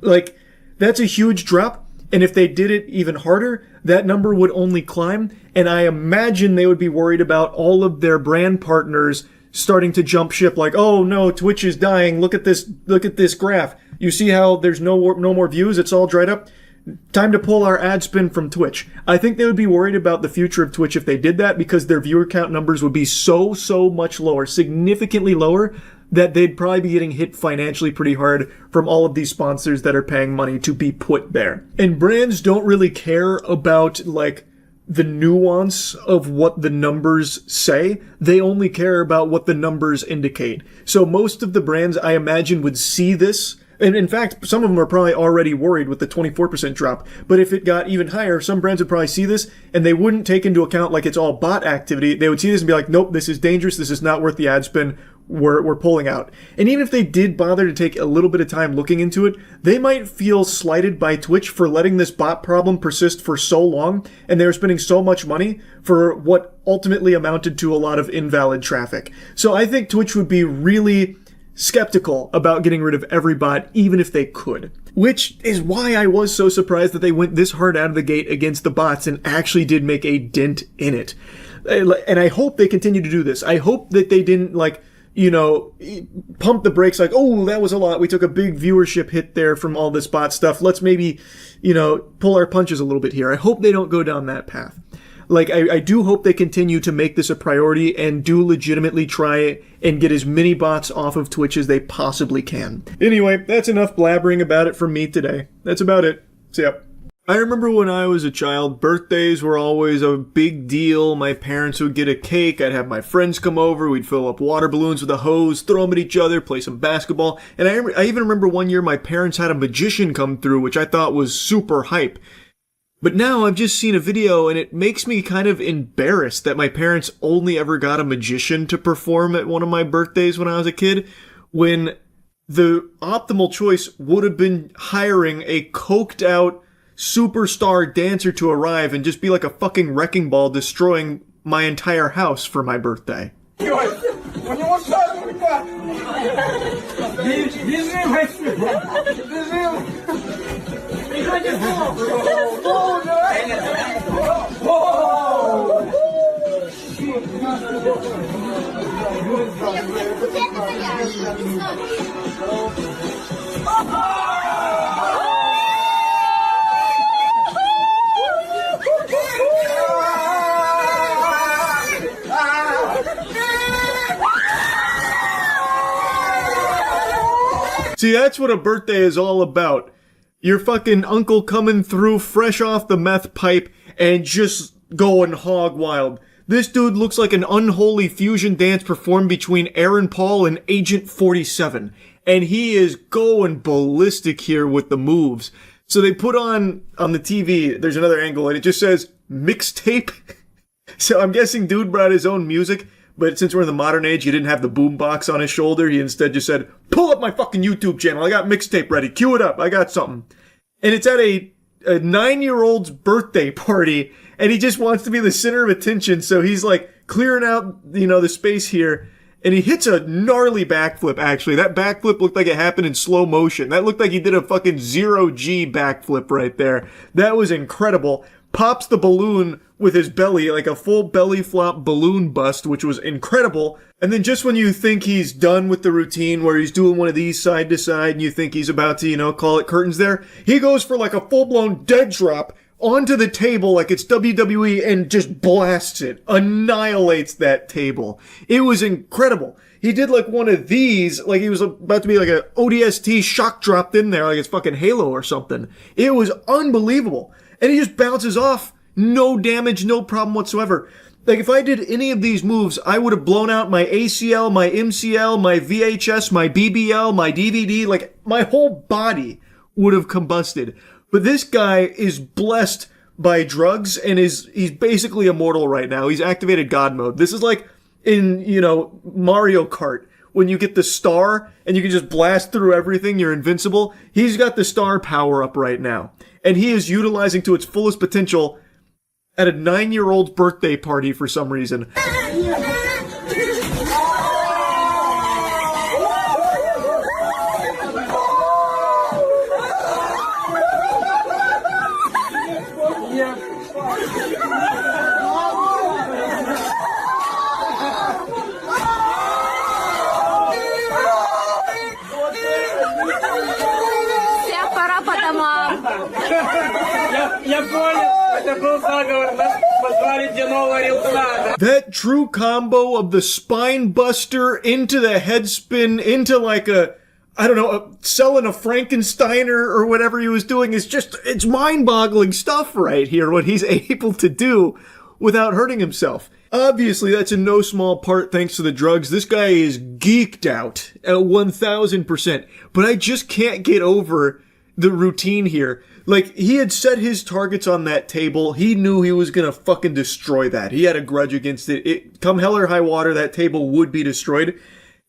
Like, that's a huge drop. And if they did it even harder, that number would only climb. And I imagine they would be worried about all of their brand partners starting to jump ship, like, oh no, Twitch is dying. Look at this graph. You see how there's no more views? It's all dried up. Time to pull our ad spend from Twitch. I think they would be worried about the future of Twitch if they did that, because their viewer count numbers would be so much lower, significantly lower, that they'd probably be getting hit financially pretty hard from all of these sponsors that are paying money to be put there. And brands don't really care about, like, the nuance of what the numbers say. They only care about what the numbers indicate. So most of the brands, I imagine, would see this. And in fact, some of them are probably already worried with the 24% drop. But if it got even higher, some brands would probably see this and they wouldn't take into account like it's all bot activity. They would see this and be like, nope, this is dangerous. This is not worth the ad spend. We're pulling out. And even if they did bother to take a little bit of time looking into it, they might feel slighted by Twitch for letting this bot problem persist for so long, and they were spending so much money for what ultimately amounted to a lot of invalid traffic. So I think Twitch would be really skeptical about getting rid of every bot, even if they could. Which is why I was so surprised that they went this hard out of the gate against the bots and actually did make a dent in it. And I hope they continue to do this. I hope that they didn't, like, you know, pump the brakes like, oh, that was a lot. We took a big viewership hit there from all this bot stuff. Let's maybe, you know, pull our punches a little bit here. I hope they don't go down that path. Like, I do hope they continue to make this a priority and do legitimately try and get as many bots off of Twitch as they possibly can. Anyway, that's enough blabbering about it from me today. That's about it. See ya. I remember when I was a child, birthdays were always a big deal. My parents would get a cake, I'd have my friends come over, we'd fill up water balloons with a hose, throw them at each other, play some basketball. And I even remember one year my parents had a magician come through, which I thought was super hype. But now I've just seen a video and it makes me kind of embarrassed that my parents only ever got a magician to perform at one of my birthdays when I was a kid, when the optimal choice would have been hiring a coked out superstar dancer to arrive and just be like a fucking wrecking ball destroying my entire house for my birthday. See, that's what a birthday is all about. Your fucking uncle coming through fresh off the meth pipe and just going hog wild. This dude looks like an unholy fusion dance performed between Aaron Paul and Agent 47. And he is going ballistic here with the moves. So they put on the TV, there's another angle, and it just says, mixtape. So I'm guessing dude brought his own music. But since we're in the modern age, he didn't have the boombox on his shoulder. He instead just said, pull up my fucking YouTube channel. I got mixtape ready. Cue it up. I got something. And it's at a 9-year-old's birthday party. And he just wants to be the center of attention. So he's like clearing out, you know, the space here. And he hits a gnarly backflip, actually. That backflip looked like it happened in slow motion. That looked like he did a fucking 0G backflip right there. That was incredible. Pops the balloon with his belly, like a full belly flop balloon bust, which was incredible. And then just when you think he's done with the routine where he's doing one of these side to side and you think he's about to, you know, call it curtains there, he goes for like a full-blown dead drop onto the table like it's WWE and just blasts it, annihilates that table. It was incredible. He did like one of these, like he was about to be like a ODST shock dropped in there like it's fucking Halo or something. It was unbelievable. And he just bounces off. No damage, no problem whatsoever. Like, if I did any of these moves, I would have blown out my ACL, my MCL, my VHS, my BBL, my DVD. Like, my whole body would have combusted. But this guy is blessed by drugs and he's basically immortal right now. He's activated God mode. This is like in, Mario Kart, when you get the star and you can just blast through everything, you're invincible. He's got the star power up right now. And he is utilizing to its fullest potential at a 9-year-old's birthday party for some reason. That true combo of the spine buster into the head spin into like selling a Frankensteiner or whatever he was doing is just, it's mind-boggling stuff right here, what he's able to do without hurting himself. Obviously, that's in no small part thanks to the drugs. This guy is geeked out at 1000%. But I just can't get over the routine here. Like, he had set his targets on that table. He knew he was gonna fucking destroy that. He had a grudge against it. Come hell or high water, that table would be destroyed.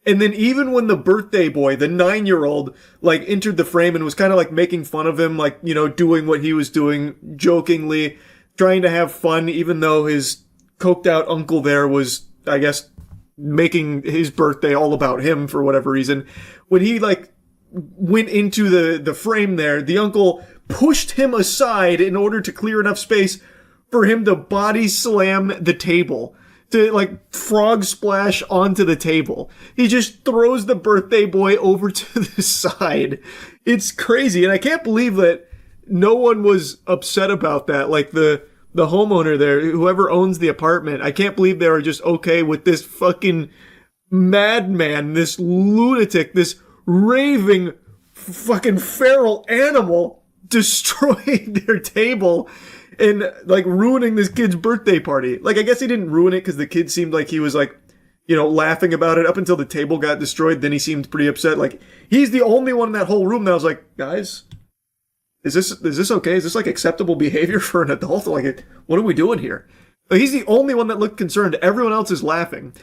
And then even when the birthday boy, the 9-year-old, like, entered the frame and was kind of like making fun of him, like, doing what he was doing, jokingly, trying to have fun, even though his coked out uncle there was, I guess, making his birthday all about him for whatever reason. When he, like, went into the frame there, the uncle pushed him aside in order to clear enough space for him to body slam the table. To, like, frog splash onto the table. He just throws the birthday boy over to the side. It's crazy, and I can't believe that no one was upset about that. Like, the homeowner there, whoever owns the apartment, I can't believe they were just okay with this fucking madman, this lunatic, this raving fucking feral animal destroying their table and, like, ruining this kid's birthday party. Like, I guess he didn't ruin it because the kid seemed like he was, like, laughing about it up until the table got destroyed. Then he seemed pretty upset. Like, he's the only one in that whole room that was like, guys, is this okay? Is this, like, acceptable behavior for an adult? Like, what are we doing here? Like, he's the only one that looked concerned. Everyone else is laughing.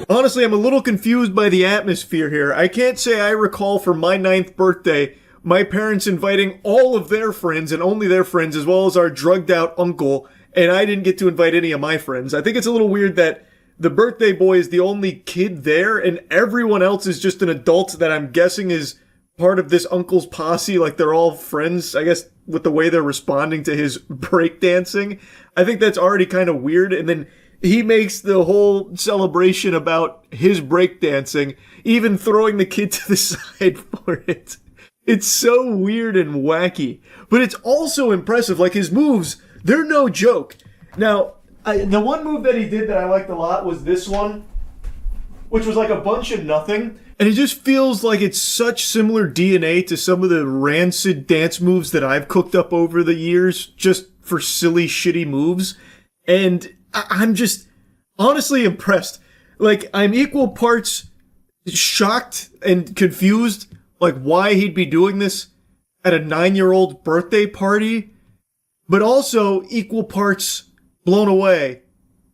Honestly, I'm a little confused by the atmosphere here. I can't say I recall for my 9th birthday my parents inviting all of their friends and only their friends, as well as our drugged out uncle, and I didn't get to invite any of my friends. I think it's a little weird that the birthday boy is the only kid there and everyone else is just an adult that I'm guessing is part of this uncle's posse. Like, they're all friends, I guess, with the way they're responding to his breakdancing. I think that's already kind of weird. And then he makes the whole celebration about his breakdancing, even throwing the kid to the side for it. It's so weird and wacky, but it's also impressive. Like, his moves, they're no joke. Now, the one move that he did that I liked a lot was this one, which was like a bunch of nothing. And it just feels like it's such similar DNA to some of the rancid dance moves that I've cooked up over the years, just for silly, shitty moves. And I'm just honestly impressed. Like, I'm equal parts shocked and confused, like, why he'd be doing this at a 9-year-old birthday party, but also equal parts blown away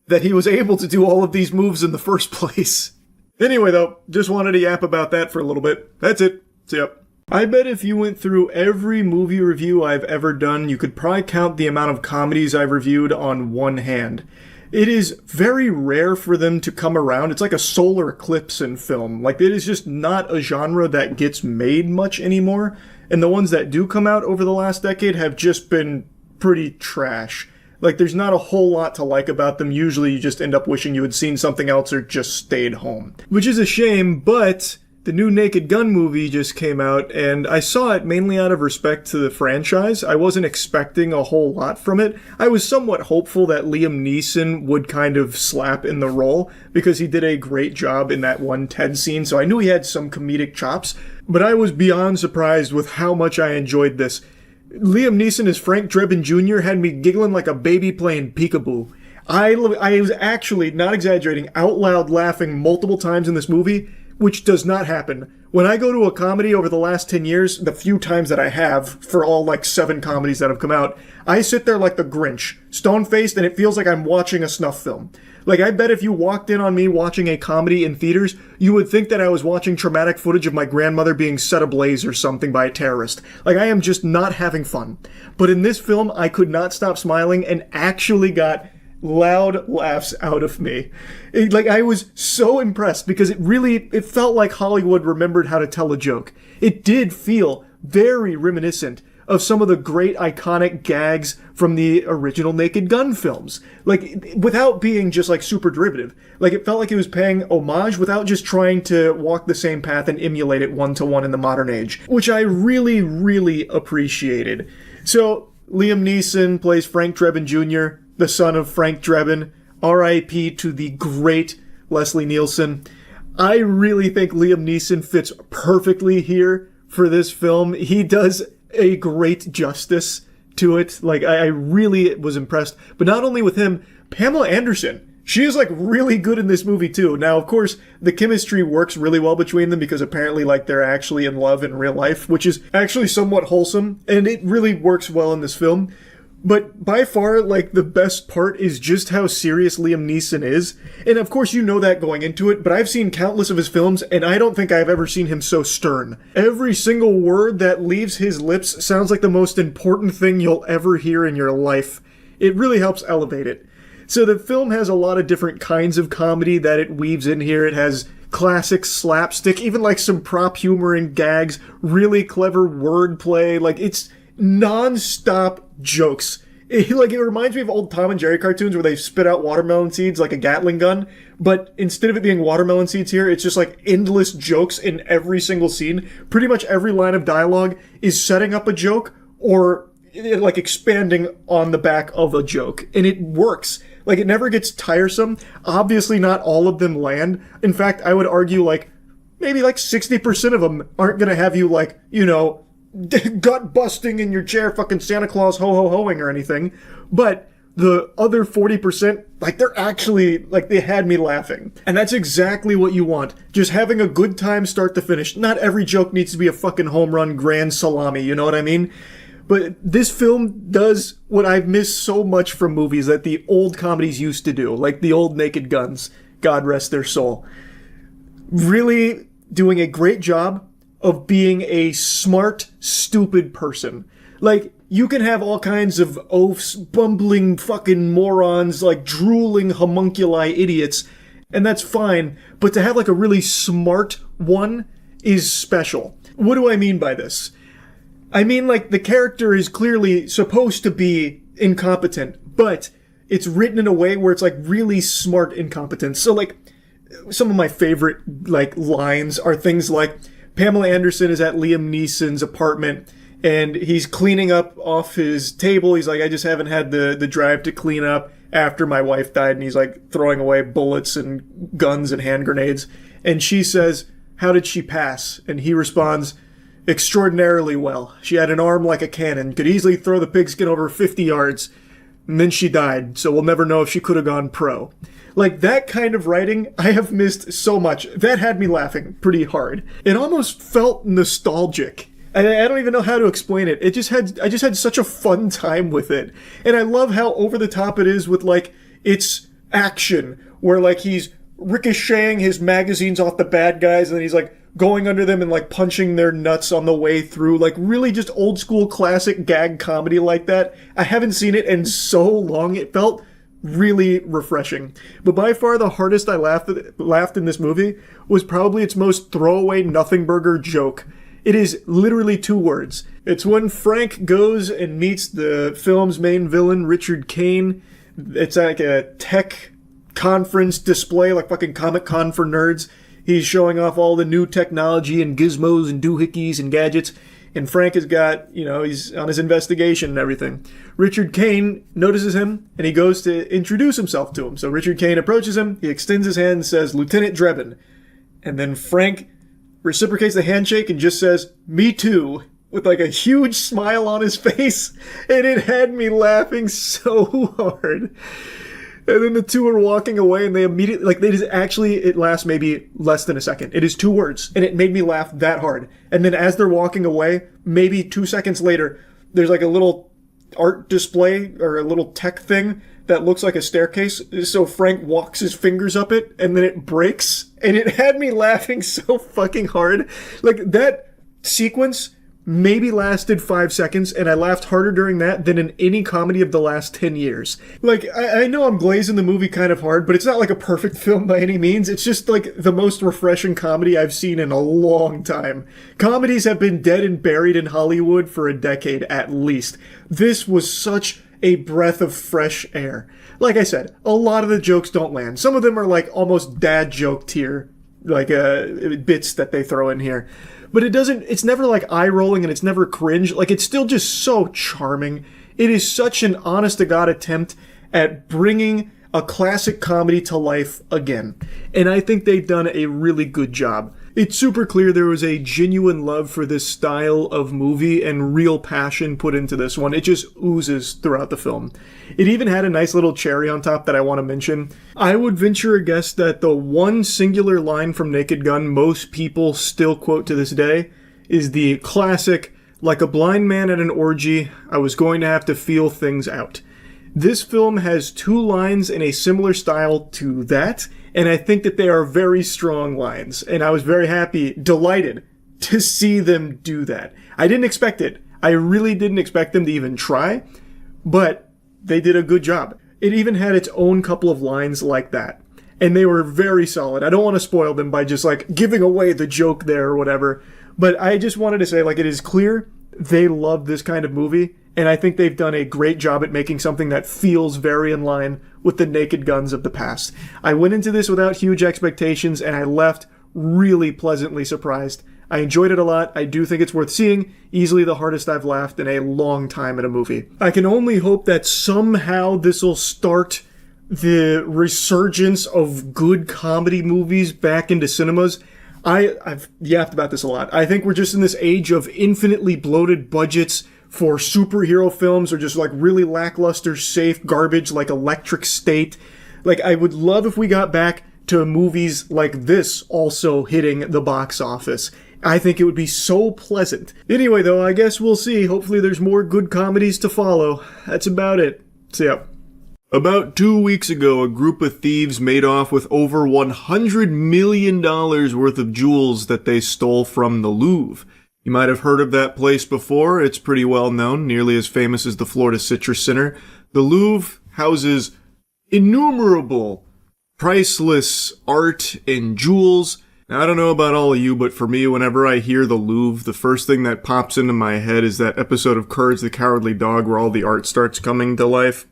that he was able to do all of these moves in the first place. Anyway, though, just wanted to yap about that for a little bit. That's it. See ya. I bet if you went through every movie review I've ever done, you could probably count the amount of comedies I've reviewed on one hand. It is very rare for them to come around. It's like a solar eclipse in film. Like, it is just not a genre that gets made much anymore. And the ones that do come out over the last decade have just been pretty trash. Like, there's not a whole lot to like about them. Usually you just end up wishing you had seen something else or just stayed home. Which is a shame, but the new Naked Gun movie just came out, and I saw it mainly out of respect to the franchise. I wasn't expecting a whole lot from it. I was somewhat hopeful that Liam Neeson would kind of slap in the role, because he did a great job in that one Ted scene, so I knew he had some comedic chops, but I was beyond surprised with how much I enjoyed this. Liam Neeson as Frank Drebin Jr. had me giggling like a baby playing peekaboo. I was actually, not exaggerating, out loud laughing multiple times in this movie, which does not happen. When I go to a comedy over the last 10 years, the few times that I have, for all like 7 comedies that have come out, I sit there like the Grinch, stone-faced, and it feels like I'm watching a snuff film. Like, I bet if you walked in on me watching a comedy in theaters, you would think that I was watching traumatic footage of my grandmother being set ablaze or something by a terrorist. Like, I am just not having fun. But in this film, I could not stop smiling and actually got loud laughs out of me. I was so impressed because it felt like Hollywood remembered how to tell a joke. It did feel very reminiscent of some of the great iconic gags from the original Naked Gun films. Like, without being just like super derivative. Like, it felt like it was paying homage without just trying to walk the same path and emulate it one-to-one in the modern age, which I really, really appreciated. So, Liam Neeson plays Frank Drebin Jr., the son of Frank Drebin. R.I.P. to the great Leslie Nielsen. I really think Liam Neeson fits perfectly here for this film. He does a great justice to it. Like, I really was impressed. But not only with him, Pamela Anderson. She is, like, really good in this movie, too. Now, of course, the chemistry works really well between them because apparently, like, they're actually in love in real life, which is actually somewhat wholesome, and it really works well in this film. But by far, like, the best part is just how serious Liam Neeson is. And of course you know that going into it, but I've seen countless of his films, and I don't think I've ever seen him so stern. Every single word that leaves his lips sounds like the most important thing you'll ever hear in your life. It really helps elevate it. So the film has a lot of different kinds of comedy that it weaves in here. It has classic slapstick, even like some prop humor and gags, really clever wordplay. Like, it's non-stop jokes. It reminds me of old Tom and Jerry cartoons where they spit out watermelon seeds like a Gatling gun, but instead of it being watermelon seeds here, it's just like endless jokes in every single scene. Pretty much every line of dialogue is setting up a joke or like expanding on the back of a joke, and it works. Like, it never gets tiresome. Obviously not all of them land. In fact, I would argue like maybe like 60% of them aren't gonna have you like, you know, gut busting in your chair, fucking Santa Claus ho-ho-hoing or anything. But the other 40%, like, they're actually, like, they had me laughing. And that's exactly what you want. Just having a good time start to finish. Not every joke needs to be a fucking home run grand salami, you know what I mean? But this film does what I've missed so much from movies that the old comedies used to do, like the old Naked Guns, God rest their soul. Really doing a great job of being a smart, stupid person. Like, you can have all kinds of oafs, bumbling fucking morons, like drooling homunculi idiots, and that's fine, but to have like a really smart one is special. What do I mean by this? I mean, like, the character is clearly supposed to be incompetent, but it's written in a way where it's like really smart incompetence. So, like, some of my favorite, like, lines are things like, Pamela Anderson is at Liam Neeson's apartment, and he's cleaning up off his table. He's like, I just haven't had the drive to clean up after my wife died, and he's like throwing away bullets and guns and hand grenades. And she says, how did she pass? And he responds, extraordinarily well. She had an arm like a cannon, could easily throw the pigskin over 50 yards, and then she died, so we'll never know if she could have gone pro. Like, that kind of writing, I have missed so much. That had me laughing pretty hard. It almost felt nostalgic. I don't even know how to explain it. I just had such a fun time with it. And I love how over the top it is with, like, its action, where, like, he's ricocheting his magazines off the bad guys, and then he's, like, going under them and, like, punching their nuts on the way through. Like, really just old school classic gag comedy like that. I haven't seen it in so long. It felt really refreshing. But by far the hardest I laughed in this movie was probably its most throwaway nothing burger joke. It is literally 2 words. It's when Frank goes and meets the film's main villain, Richard Kane. It's like a tech conference display, like fucking Comic-Con for nerds. He's showing off all the new technology and gizmos and doohickeys and gadgets. And Frank has got, you know, he's on his investigation and everything. Richard Kane notices him, and he goes to introduce himself to him. So Richard Kane approaches him, he extends his hand and says, Lieutenant Drebin. And then Frank reciprocates the handshake and just says, me too, with like a huge smile on his face. And it had me laughing so hard. And then the two are walking away and they immediately, like, they just actually, it lasts maybe less than a second. It is 2 words and it made me laugh that hard. And then as they're walking away, maybe 2 seconds later, there's like a little art display or a little tech thing that looks like a staircase. So Frank walks his fingers up it and then it breaks. And it had me laughing so fucking hard. Like, that sequence maybe lasted 5 seconds, and I laughed harder during that than in any comedy of the last 10 years. Like, I know I'm glazing the movie kind of hard, but it's not like a perfect film by any means. It's just like the most refreshing comedy I've seen in a long time. Comedies have been dead and buried in Hollywood for a decade at least. This was such a breath of fresh air. Like I said, a lot of the jokes don't land. Some of them are like almost dad joke tier, like bits that they throw in here. But it's never like eye-rolling and it's never cringe. Like, it's still just so charming. It is such an honest-to-God attempt at bringing a classic comedy to life again. And I think they've done a really good job. It's super clear there was a genuine love for this style of movie and real passion put into this one. It just oozes throughout the film. It even had a nice little cherry on top that I want to mention. I would venture a guess that the one singular line from Naked Gun most people still quote to this day is the classic, "Like a blind man at an orgy, I was going to have to feel things out." This film has 2 lines in a similar style to that, and I think that they are very strong lines, and I was very happy, delighted to see them do that. I didn't expect it. I really didn't expect them to even try, but they did a good job. It even had its own couple of lines like that, and they were very solid. I don't want to spoil them by just, like, giving away the joke there or whatever, but I just wanted to say, like, it is clear they love this kind of movie, and I think they've done a great job at making something that feels very in line with the Naked Guns of the past. I went into this without huge expectations, and I left really pleasantly surprised. I enjoyed it a lot. I do think it's worth seeing. Easily the hardest I've laughed in a long time in a movie. I can only hope that somehow this will start the resurgence of good comedy movies back into cinemas. I've yapped about this a lot. I think we're just in this age of infinitely bloated budgets for superhero films, or just like really lackluster, safe garbage like Electric State. Like, I would love if we got back to movies like this also hitting the box office. I think it would be so pleasant. Anyway, though, I guess we'll see. Hopefully there's more good comedies to follow. That's about it. See ya. About 2 weeks ago, a group of thieves made off with over $100 million worth of jewels that they stole from the Louvre. You might have heard of that place before. It's pretty well known, nearly as famous as the Florida Citrus Center. The Louvre houses innumerable, priceless art and jewels. Now, I don't know about all of you, but for me, whenever I hear the Louvre, the first thing that pops into my head is that episode of Courage the Cowardly Dog where all the art starts coming to life.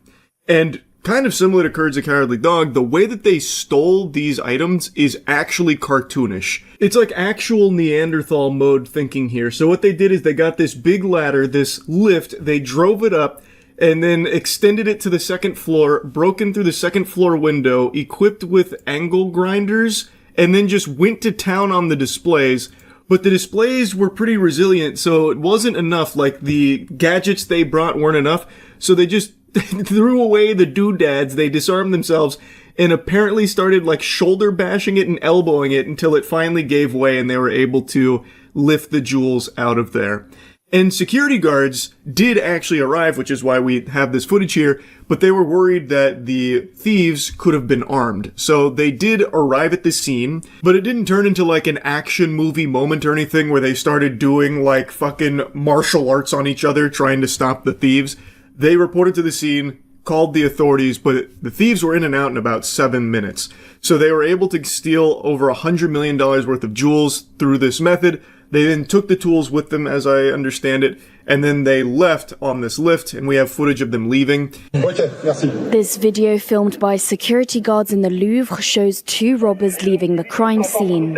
And kind of similar to Courage the Cowardly Dog, the way that they stole these items is actually cartoonish. It's like actual Neanderthal mode thinking here. So what they did is they got this big ladder, this lift, they drove it up, and then extended it to the second floor, broke in through the second floor window, equipped with angle grinders, and then just went to town on the displays. But the displays were pretty resilient, so it wasn't enough. Like, the gadgets they brought weren't enough, so they just threw away the doodads, they disarmed themselves, and apparently started like shoulder bashing it and elbowing it until it finally gave way and they were able to lift the jewels out of there. And security guards did actually arrive, which is why we have this footage here, but they were worried that the thieves could have been armed. So they did arrive at the scene, but it didn't turn into like an action movie moment or anything where they started doing like fucking martial arts on each other trying to stop the thieves. They reported to the scene, called the authorities, but the thieves were in and out in about 7 minutes. So they were able to steal over $100 million worth of jewels through this method. They then took the tools with them, as I understand it, and then they left on this lift, and we have footage of them leaving. This video filmed by security guards in the Louvre shows 2 robbers leaving the crime scene.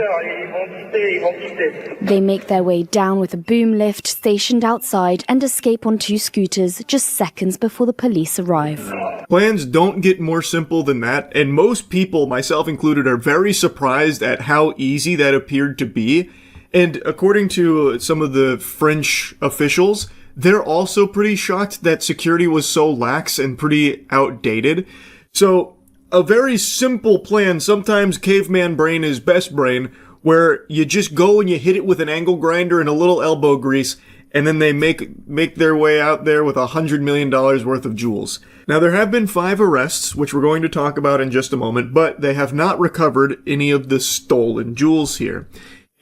They make their way down with a boom lift stationed outside and escape on 2 scooters just seconds before the police arrive. Plans don't get more simple than that, and most people, myself included, are very surprised at how easy that appeared to be. And according to some of the French officials, they're also pretty shocked that security was so lax and pretty outdated. So a very simple plan. Sometimes caveman brain is best brain, where you just go and you hit it with an angle grinder and a little elbow grease, and then they make their way out there with $100 million worth of jewels. Now, there have been 5 arrests, which we're going to talk about in just a moment, but they have not recovered any of the stolen jewels here.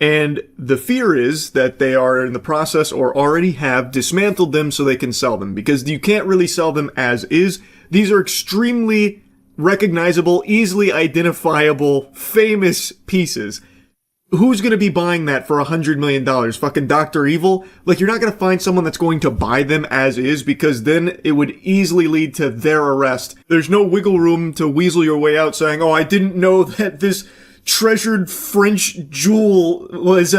And the fear is that they are in the process or already have dismantled them so they can sell them, because you can't really sell them as is. These are extremely recognizable, easily identifiable, famous pieces. Who's going to be buying that for $100 million? Fucking Dr. Evil? Like, you're not going to find someone that's going to buy them as is, because then it would easily lead to their arrest. There's no wiggle room to weasel your way out saying, oh, I didn't know that this treasured French jewel was,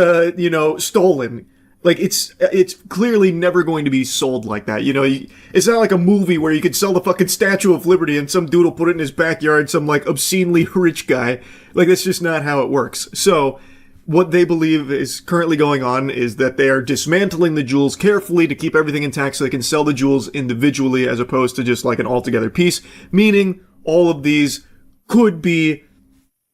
stolen. Like, it's clearly never going to be sold like that. You know, it's not like a movie where you could sell the fucking Statue of Liberty and some dude will put it in his backyard, some, like, obscenely rich guy. Like, that's just not how it works. So, what they believe is currently going on is that they are dismantling the jewels carefully to keep everything intact so they can sell the jewels individually as opposed to just like an altogether piece, meaning all of these could be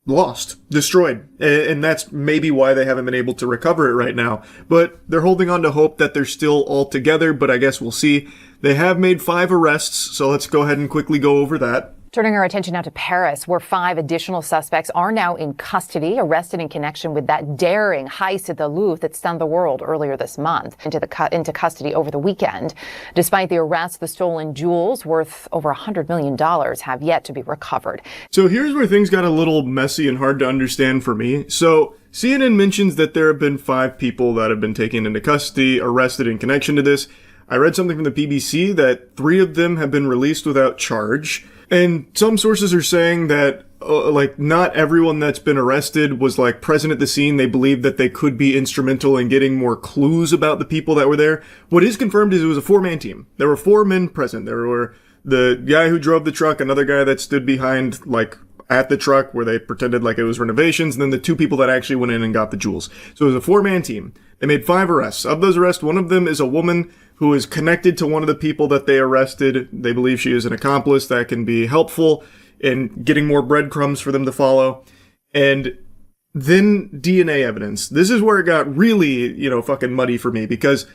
lost, destroyed. And that's maybe why they haven't been able to recover it right now. But they're holding on to hope that they're still all together, but I guess we'll see. They have made 5 arrests, so let's go ahead and quickly go over that. Turning our attention now to Paris, where 5 additional suspects are now in custody, arrested in connection with that daring heist at the Louvre that stunned the world earlier this month, into custody over the weekend. Despite the arrest, the stolen jewels, worth over $100 million, have yet to be recovered. So here's where things got a little messy and hard to understand for me. So CNN mentions that there have been 5 people that have been taken into custody, arrested in connection to this. I read something from the BBC that 3 of them have been released without charge. And some sources are saying that, not everyone that's been arrested was, present at the scene. They believe that they could be instrumental in getting more clues about the people that were there. What is confirmed is it was a 4-man team. There were 4 men present. There were the guy who drove the truck, another guy that stood behind, at the truck where they pretended like it was renovations, and then the 2 people that actually went in and got the jewels. So it was a 4-man team. They made 5 arrests. Of those arrests, one of them is a woman who is connected to one of the people that they arrested. They believe she is an accomplice that can be helpful in getting more breadcrumbs for them to follow. And then DNA evidence. This is where it got really, fucking muddy for me, because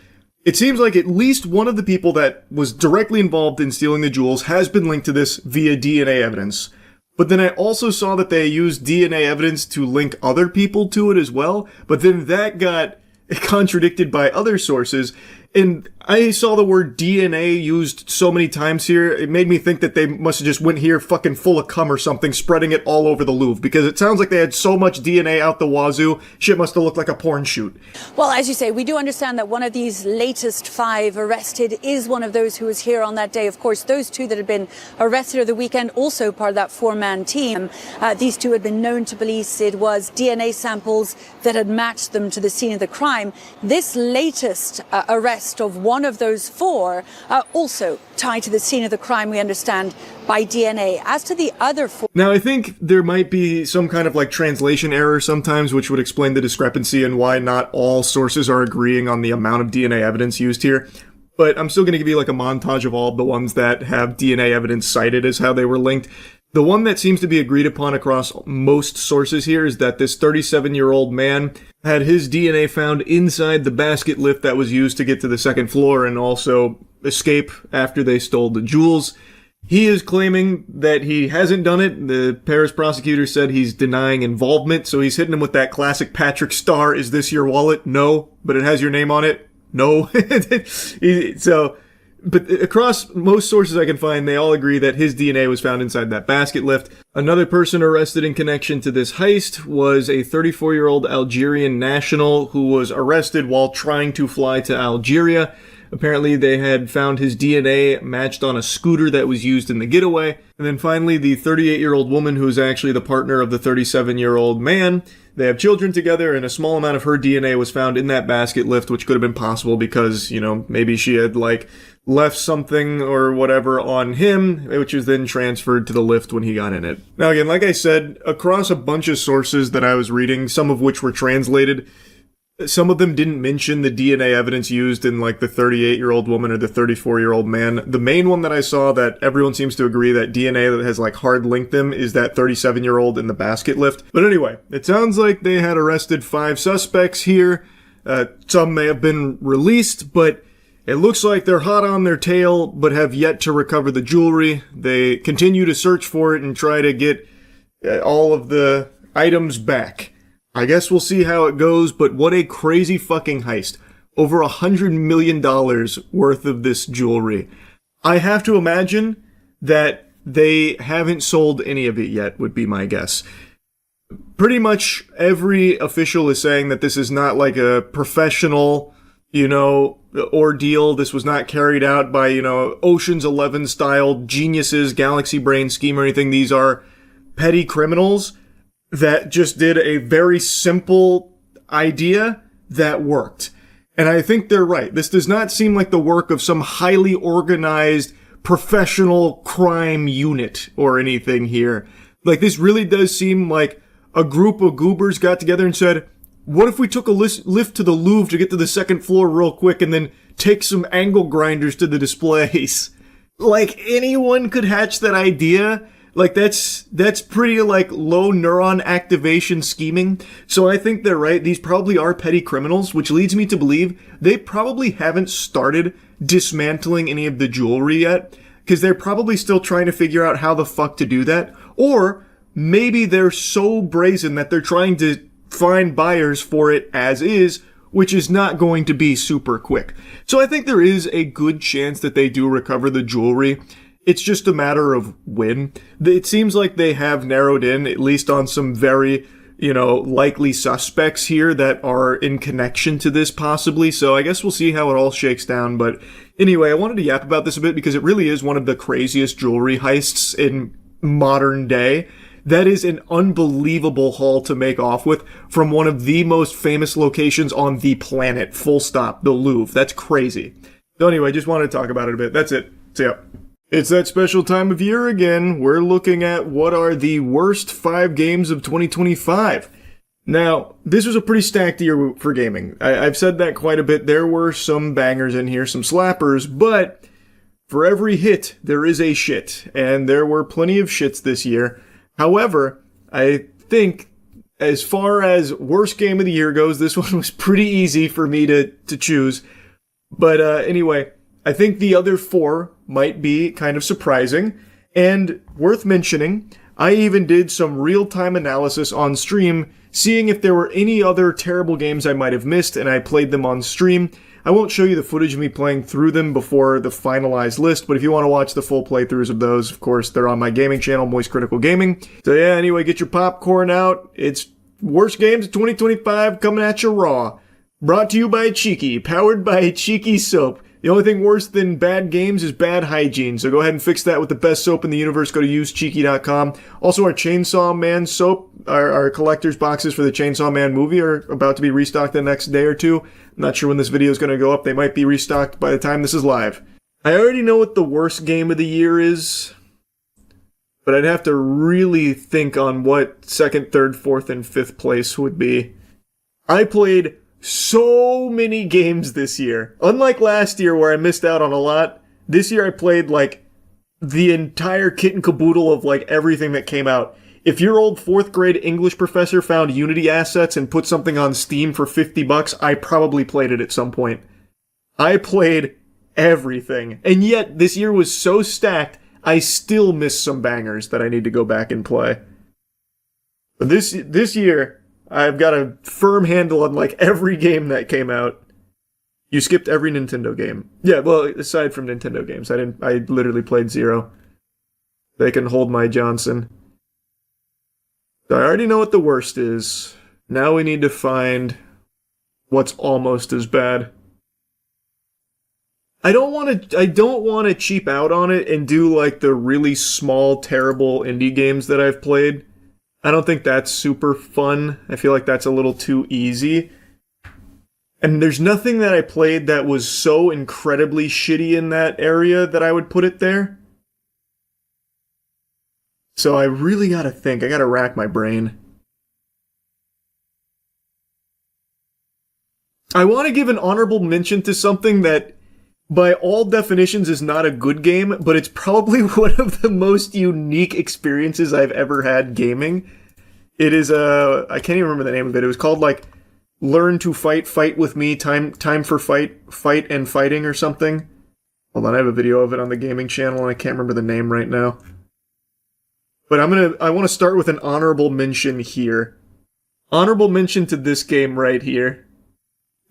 it seems like at least one of the people that was directly involved in stealing the jewels has been linked to this via DNA evidence. But then I also saw that they used DNA evidence to link other people to it as well. But then that got contradicted by other sources. And I saw the word DNA used so many times here, it made me think that they must have just went here fucking full of cum or something, spreading it all over the Louvre, because it sounds like they had so much DNA out the wazoo, shit must have looked like a porn shoot. Well, as you say, we do understand that one of these latest 5 arrested is one of those who was here on that day. Of course, those 2 that had been arrested over the weekend, also part of that 4-man team. These 2 had been known to police. It was DNA samples that had matched them to the scene of the crime. This latest arrest of one of those 4 also tied to the scene of the crime, we understand, by DNA. As to the other 4... Now, I think there might be some kind of translation error sometimes, which would explain the discrepancy and why not all sources are agreeing on the amount of DNA evidence used here. But I'm still going to give you a montage of all of the ones that have DNA evidence cited as how they were linked. The one that seems to be agreed upon across most sources here is that this 37-year-old man had his DNA found inside the basket lift that was used to get to the 2nd floor and also escape after they stole the jewels. He is claiming that he hasn't done it. The Paris prosecutor said he's denying involvement, so he's hitting him with that classic Patrick Star, is this your wallet? No. But it has your name on it? No. But across most sources I can find, they all agree that his DNA was found inside that basket lift. Another person arrested in connection to this heist was a 34-year-old Algerian national who was arrested while trying to fly to Algeria. Apparently, they had found his DNA matched on a scooter that was used in the getaway. And then finally, the 38-year-old woman who is actually the partner of the 37-year-old man. They have children together, and a small amount of her DNA was found in that basket lift, which could have been possible because, maybe she had, left something or whatever on him, which is then transferred to the lift when he got in it. Now, again, like I said, across a bunch of sources that I was reading, some of which were translated, some of them didn't mention the DNA evidence used in like the 38-year-old woman or the 34-year-old man. The main one that I saw that everyone seems to agree that DNA that has like hard linked them is that 37-year-old in the basket lift. But anyway, it sounds like they had arrested 5 suspects here. Some may have been released, but it looks like they're hot on their tail, but have yet to recover the jewelry. They continue to search for it and try to get all of the items back. I guess we'll see how it goes, but what a crazy fucking heist. Over $100 million worth of this jewelry. I have to imagine that they haven't sold any of it yet, would be my guess. Pretty much every official is saying that this is not like a professional, ordeal. This was not carried out by, Ocean's 11 style geniuses, galaxy brain scheme or anything. These are petty criminals that just did a very simple idea that worked. And I think they're right. This does not seem like the work of some highly organized professional crime unit or anything here. Like, this really does seem like a group of goobers got together and said, what if we took a lift to the Louvre to get to the second floor real quick and then take some angle grinders to the displays? Like, anyone could hatch that idea. Like, that's pretty, like, low neuron activation scheming. So I think they're right. These probably are petty criminals, which leads me to believe they probably haven't started dismantling any of the jewelry yet, because they're probably still trying to figure out how the fuck to do that. Or maybe they're so brazen that they're trying to find buyers for it as is, which is not going to be super quick. So I think there is a good chance that they do recover the jewelry. It's just a matter of when. It seems like they have narrowed in, at least on some very, likely suspects here that are in connection to this possibly. So I guess we'll see how it all shakes down. But anyway, I wanted to yap about this a bit because it really is one of the craziest jewelry heists in modern day. That is an unbelievable haul to make off with from one of the most famous locations on the planet. Full stop. The Louvre. That's crazy. So anyway, just wanted to talk about it a bit. That's it. See ya. It's that special time of year again. We're looking at what are the worst 5 games of 2025. Now, this was a pretty stacked year for gaming. I've said that quite a bit. There were some bangers in here, some slappers, but for every hit, there is a shit. And there were plenty of shits this year. However, I think as far as worst game of the year goes, this one was pretty easy for me to choose. But anyway, I think the other 4 might be kind of surprising and worth mentioning. I even did some real-time analysis on stream, seeing if there were any other terrible games I might have missed, and I played them on stream. I won't show you the footage of me playing through them before the finalized list, but if you want to watch the full playthroughs of those, of course, they're on my gaming channel, Moist Critical Gaming. So yeah, anyway, get your popcorn out. It's worst games of 2025 coming at you raw. Brought to you by Cheeky, powered by Cheeky Soap. The only thing worse than bad games is bad hygiene, so go ahead and fix that with the best soap in the universe. Go to usecheeky.com. Also, our Chainsaw Man soap, our collector's boxes for the Chainsaw Man movie are about to be restocked the next day or two. I'm not sure when this video is going to go up. They might be restocked by the time this is live. I already know what the worst game of the year is, but I'd have to really think on what 2nd, 3rd, 4th, and 5th place would be. I played so many games this year. Unlike last year where I missed out on a lot, this year I played like the entire kit and caboodle of like everything that came out. If your old 4th grade English professor found Unity assets and put something on Steam for $50, I probably played it at some point. I played everything. And yet this year was so stacked, I still missed some bangers that I need to go back and play. But this year, I've got a firm handle on like every game that came out. You skipped every Nintendo game. Yeah, well, aside from Nintendo games, I literally played 0. They can hold my Johnson. So I already know what the worst is. Now we need to find what's almost as bad. I don't want to cheap out on it and do like the really small, terrible indie games that I've played. I don't think that's super fun. I feel like that's a little too easy. And there's nothing that I played that was so incredibly shitty in that area that I would put it there. So I really gotta think. I gotta rack my brain. I want to give an honorable mention to something that, by all definitions, is not a good game, but it's probably one of the most unique experiences I've ever had gaming. It is I can't even remember the name of it. It was called like Learn to Fight, Fight with Me, Time for Fight and Fighting or something. Hold on, I have a video of it on the gaming channel and I can't remember the name right now. But I want to start with an honorable mention here. Honorable mention to this game right here.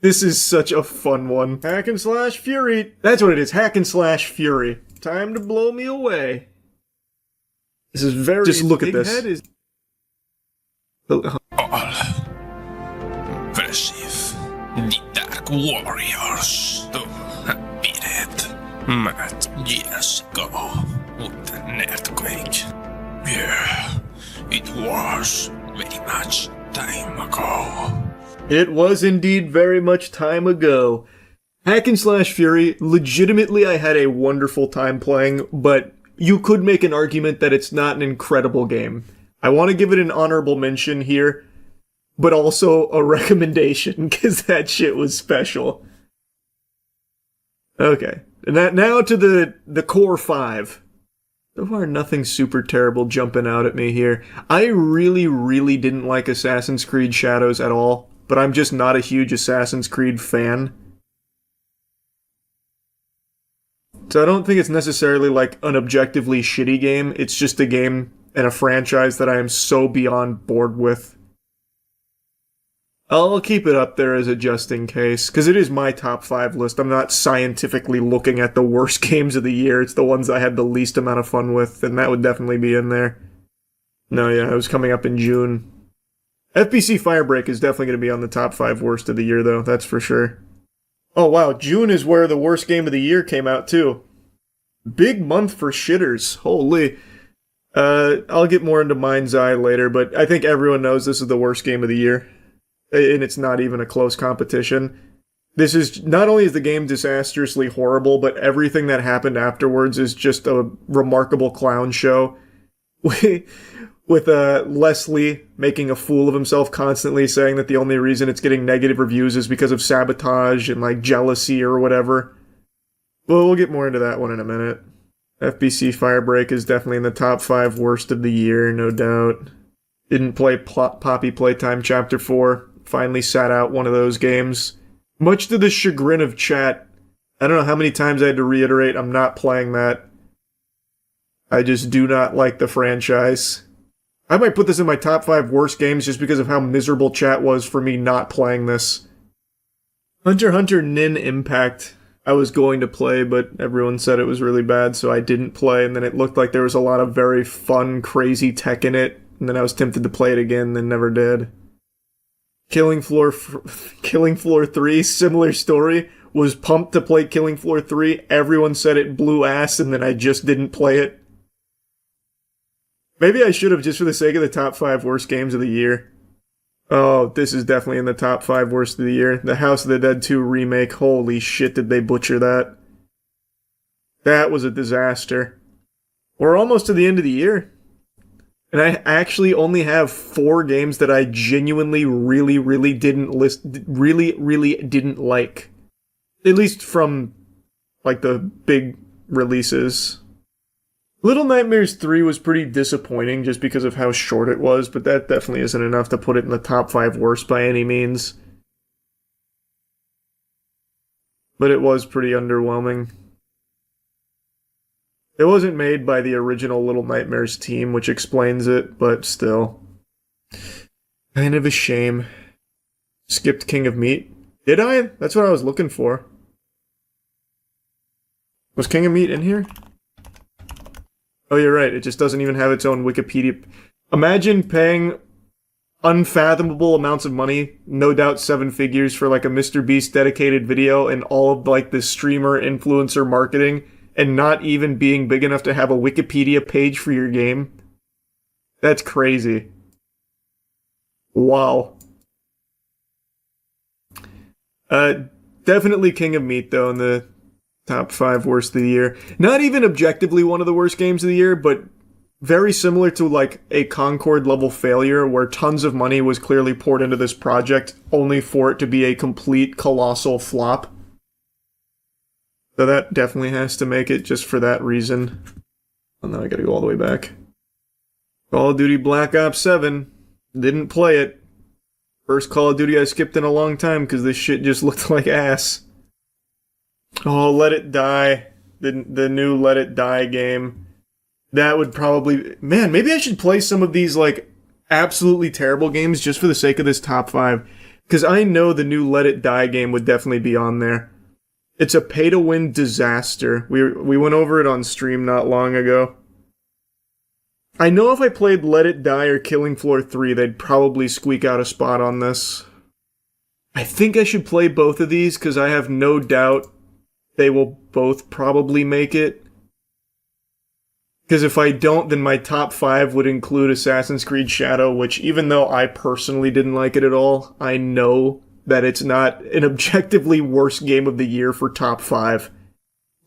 This is such a fun one. Hack and Slash Fury. That's what it is. Hack and Slash Fury. Time to blow me away. This is very... Just look at this. Impressive. The Dark Warriors. To beat it much years ago with an earthquake. Yeah, it was very much time ago. It was indeed very much time ago. Hack and Slash Fury, legitimately I had a wonderful time playing, but you could make an argument that it's not an incredible game. I want to give it an honorable mention here, but also a recommendation, because that shit was special. Okay, and now to the core 5. So far, nothing super terrible jumping out at me here. I really, really didn't like Assassin's Creed Shadows at all, but I'm just not a huge Assassin's Creed fan. So I don't think it's necessarily like an objectively shitty game. It's just a game and a franchise that I am so beyond bored with. I'll keep it up there as a just in case, because it is my top 5 list. I'm not scientifically looking at the worst games of the year. It's the ones I had the least amount of fun with, and that would definitely be in there. No, yeah, it was coming up in June. FBC Firebreak is definitely going to be on the top 5 worst of the year, though, that's for sure. Oh, wow, June is where the worst game of the year came out, too. Big month for shitters. Holy. I'll get more into Mind's Eye later, but I think everyone knows this is the worst game of the year. And it's not even a close competition. This is, not only is the game disastrously horrible, but everything that happened afterwards is just a remarkable clown show. With Leslie making a fool of himself constantly, saying that the only reason it's getting negative reviews is because of sabotage and like jealousy or whatever. Well, we'll get more into that one in a minute. FBC Firebreak is definitely in the top 5 worst of the year, no doubt. Didn't play Poppy Playtime Chapter 4. Finally sat out one of those games. Much to the chagrin of chat. I don't know how many times I had to reiterate I'm not playing that. I just do not like the franchise. I might put this in my top 5 worst games just because of how miserable chat was for me not playing this. Hunter x Hunter Nin Impact. I was going to play, but everyone said it was really bad, so I didn't play, and then it looked like there was a lot of very fun, crazy tech in it, and then I was tempted to play it again, then never did. Killing Floor 3, similar story. Was pumped to play Killing Floor 3. Everyone said it blew ass, and then I just didn't play it. Maybe I should have, just for the sake of the top 5 worst games of the year. Oh, this is definitely in the top 5 worst of the year. The House of the Dead 2 remake. Holy shit, did they butcher that. That was a disaster. We're almost to the end of the year. And I actually only have 4 games that I genuinely really didn't didn't like. At least from, like, the big releases. Little Nightmares 3 was pretty disappointing just because of how short it was, but that definitely isn't enough to put it in the top 5 worst by any means. But it was pretty underwhelming. It wasn't made by the original Little Nightmares team, which explains it, but still. Kind of a shame. Skipped King of Meat. Did I? That's what I was looking for. Was King of Meat in here? Oh, you're right. It just doesn't even have its own Wikipedia. Imagine paying unfathomable amounts of money, no doubt 7 figures, for like a Mr. Beast dedicated video and all of like the streamer influencer marketing, and not even being big enough to have a Wikipedia page for your game. That's crazy. Wow. Definitely King of Meat, though, in the top 5 worst of the year. Not even objectively one of the worst games of the year, but very similar to like a Concord level failure where tons of money was clearly poured into this project only for it to be a complete colossal flop. So that definitely has to make it just for that reason. Oh, now I gotta go all the way back. Call of Duty Black Ops 7. Didn't play it. First Call of Duty I skipped in a long time because this shit just looked like ass. Oh, Let It Die. The new Let It Die game. That would probably... Man, maybe I should play some of these, like, absolutely terrible games just for the sake of this top 5. Because I know the new Let It Die game would definitely be on there. It's a pay-to-win disaster. We went over it on stream not long ago. I know if I played Let It Die or Killing Floor 3, they'd probably squeak out a spot on this. I think I should play both of these because I have no doubt they will both probably make it. Because if I don't, then my top 5 would include Assassin's Creed Shadow, which even though I personally didn't like it at all, I know that it's not an objectively worst game of the year for top 5.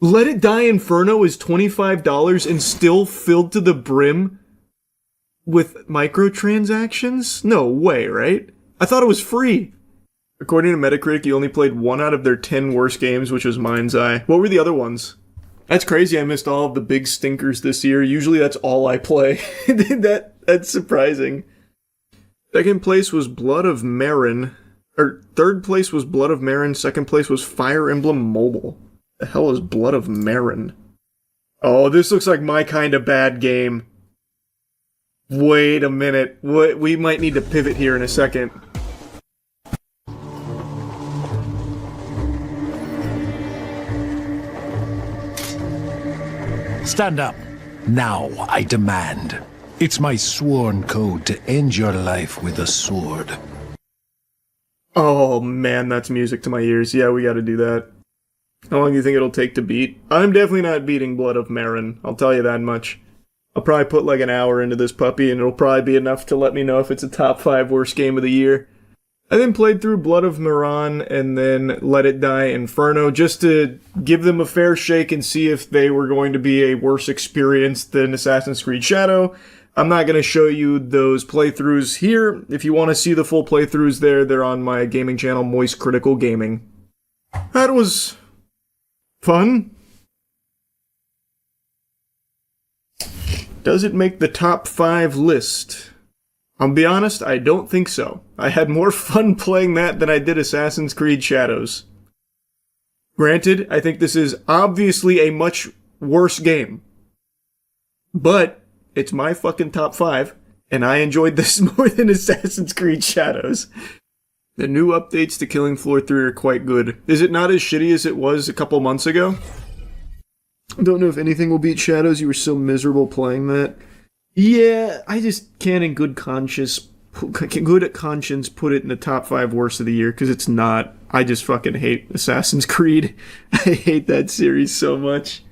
Let It Die Inferno is $25 and still filled to the brim with microtransactions? No way, right? I thought it was free. According to Metacritic, you only played 1 out of their 10 worst games, which was Mind's Eye. What were the other ones? That's crazy, I missed all of the big stinkers this year. Usually that's all I play. That's surprising. Second place was Blood of Marin. Or third place was Blood of Marin, second place was Fire Emblem Mobile. The hell is Blood of Marin? Oh, this looks like my kind of bad game. Wait a minute. We might need to pivot here in a second. Stand up. Now, I demand. It's my sworn code to end your life with a sword. Oh man, that's music to my ears. Yeah, we gotta do that. How long do you think it'll take to beat? I'm definitely not beating Blood of Marin, I'll tell you that much. I'll probably put like an hour into this puppy and it'll probably be enough to let me know if it's a top 5 worst game of the year. I then played through Blood of Marin and then Let It Die Inferno just to give them a fair shake and see if they were going to be a worse experience than Assassin's Creed Shadow. I'm not going to show you those playthroughs here. If you want to see the full playthroughs they're on my gaming channel, Moist Critical Gaming. That was fun. Does it make the top 5 list? I'll be honest, I don't think so. I had more fun playing that than I did Assassin's Creed Shadows. Granted, I think this is obviously a much worse game. But it's my fucking top 5, and I enjoyed this more than Assassin's Creed Shadows. The new updates to Killing Floor 3 are quite good. Is it not as shitty as it was a couple months ago? I don't know if anything will beat Shadows. You were so miserable playing that. Yeah, I just can't in good conscience put it in the top 5 worst of the year, because it's not. I just fucking hate Assassin's Creed. I hate that series so much.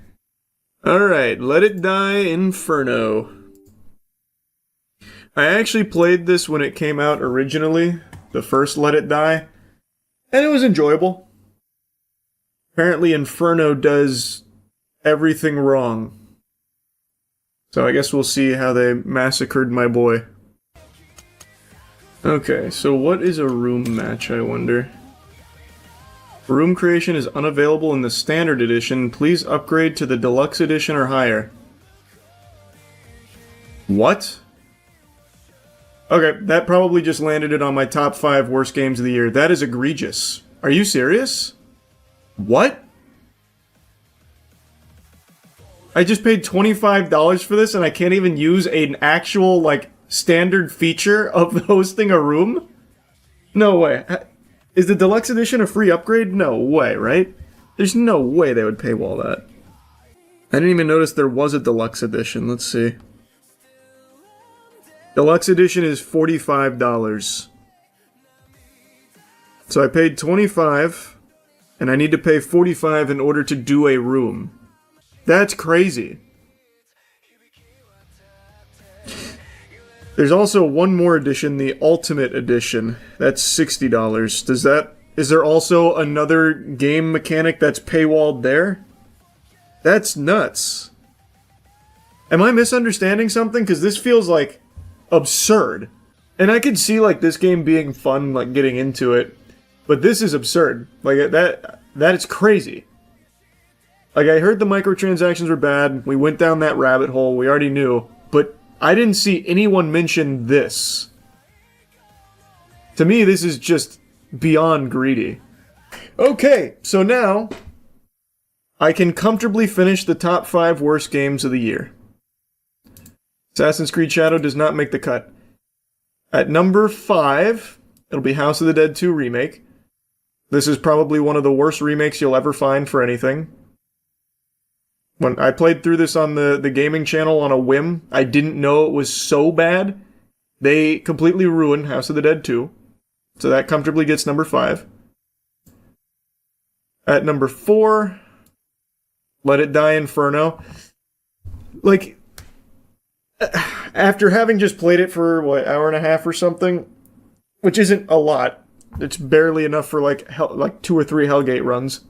Alright, Let It Die Inferno. I actually played this when it came out originally, the first Let It Die, and it was enjoyable. Apparently Inferno does everything wrong. So I guess we'll see how they massacred my boy. Okay, so what is a room match, I wonder? Room creation is unavailable in the standard edition. Please upgrade to the deluxe edition or higher. What? Okay, that probably just landed it on my top 5 worst games of the year. That is egregious. Are you serious? What? I just paid $25 for this and I can't even use an actual, like, standard feature of hosting a room? No way. Is the deluxe edition a free upgrade? No way, right? There's no way they would paywall that. I didn't even notice there was a deluxe edition. Let's see. Deluxe edition is $45. So I paid $25, and I need to pay $45 in order to do a room. That's crazy. There's also one more edition, the Ultimate Edition. That's $60. Is there also another game mechanic that's paywalled there? That's nuts. Am I misunderstanding something? Because this feels like absurd. And I could see like this game being fun, like getting into it, but this is absurd. Like that is crazy. Like I heard the microtransactions were bad. We went down that rabbit hole. We already knew, but I didn't see anyone mention this. To me, this is just beyond greedy. Okay, so now I can comfortably finish the top 5 worst games of the year. Assassin's Creed Shadow does not make the cut. At number 5, it'll be House of the Dead 2 Remake. This is probably one of the worst remakes you'll ever find for anything. When I played through this on the gaming channel on a whim, I didn't know it was so bad. They completely ruined House of the Dead 2. So that comfortably gets number 5. At number 4, Let It Die Inferno. Like, after having just played it for, what, hour and a half or something, which isn't a lot. It's barely enough for, like 2 or 3 Hellgate runs.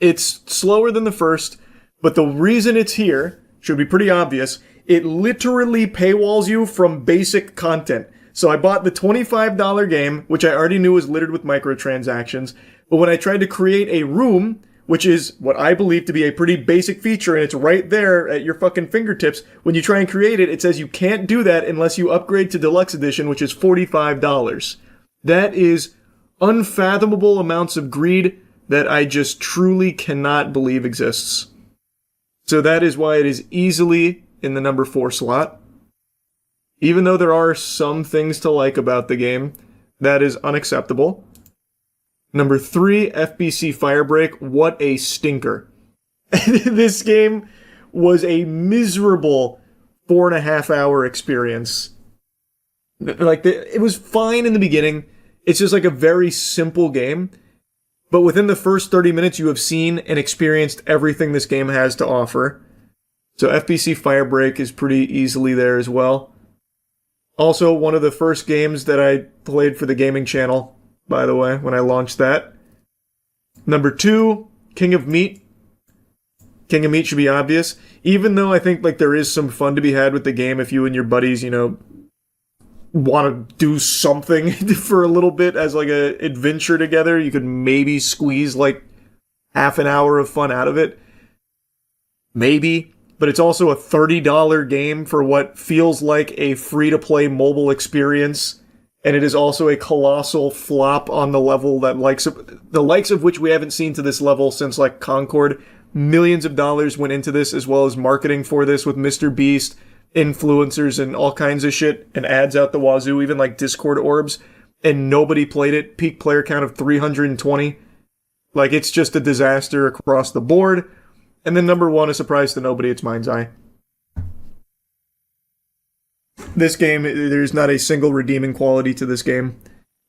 It's slower than the first, but the reason it's here should be pretty obvious. It literally paywalls you from basic content. So I bought the $25 game, which I already knew was littered with microtransactions, but when I tried to create a room, which is what I believe to be a pretty basic feature, and it's right there at your fucking fingertips, when you try and create it, it says you can't do that unless you upgrade to Deluxe Edition, which is $45. That is unfathomable amounts of greed that I just truly cannot believe exists. So that is why it is easily in the number 4 slot. Even though there are some things to like about the game, that is unacceptable. Number 3, FBC Firebreak. What a stinker. This game was a miserable 4.5 hour experience. Like, it was fine in the beginning. It's just like a very simple game. But within the first 30 minutes, you have seen and experienced everything this game has to offer. So FBC Firebreak is pretty easily there as well. Also, one of the first games that I played for the gaming channel, by the way, when I launched that. Number 2, King of Meat. King of Meat should be obvious. Even though I think like there is some fun to be had with the game if you and your buddies, want to do something for a little bit as like a adventure together, you could maybe squeeze like half an hour of fun out of it. Maybe. But it's also a $30 game for what feels like a free-to-play mobile experience. And it is also a colossal flop on the level that the likes of which we haven't seen to this level since like Concord. Millions of dollars went into this, as well as marketing for this with Mr. Beast, influencers, and all kinds of shit, and ads out the wazoo, even like Discord orbs, and nobody played it. Peak player count of 320. Like, it's just a disaster across the board. And then number 1, a surprise to nobody, it's Mind's Eye. This game, there's not a single redeeming quality to this game.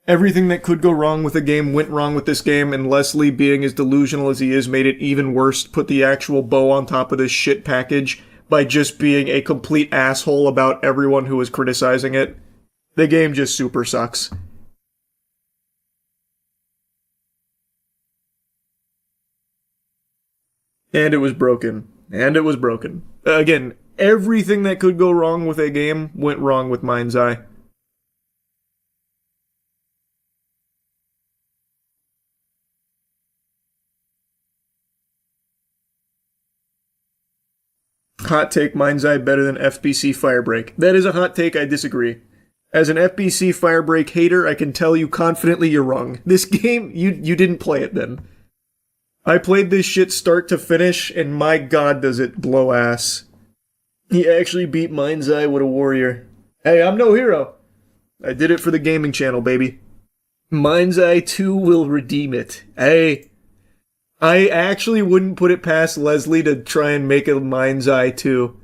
Everything that could go wrong with a game went wrong with this game, and Leslie, being as delusional as he is, made it even worse, put the actual bow on top of this shit package by just being a complete asshole about everyone who was criticizing it. The game just super sucks. And it was broken. And it was broken. Again, everything that could go wrong with a game went wrong with Mind's Eye. Hot take, Mind's Eye better than FBC Firebreak. That is a hot take, I disagree. As an FBC Firebreak hater, I can tell you confidently you're wrong. This game, you didn't play it then. I played this shit start to finish, and my god does it blow ass. He actually beat Mind's Eye with a warrior. Hey, I'm no hero. I did it for the gaming channel, baby. Mind's Eye 2 will redeem it. Hey, I actually wouldn't put it past Leslie to try and make a Mind's Eye 2.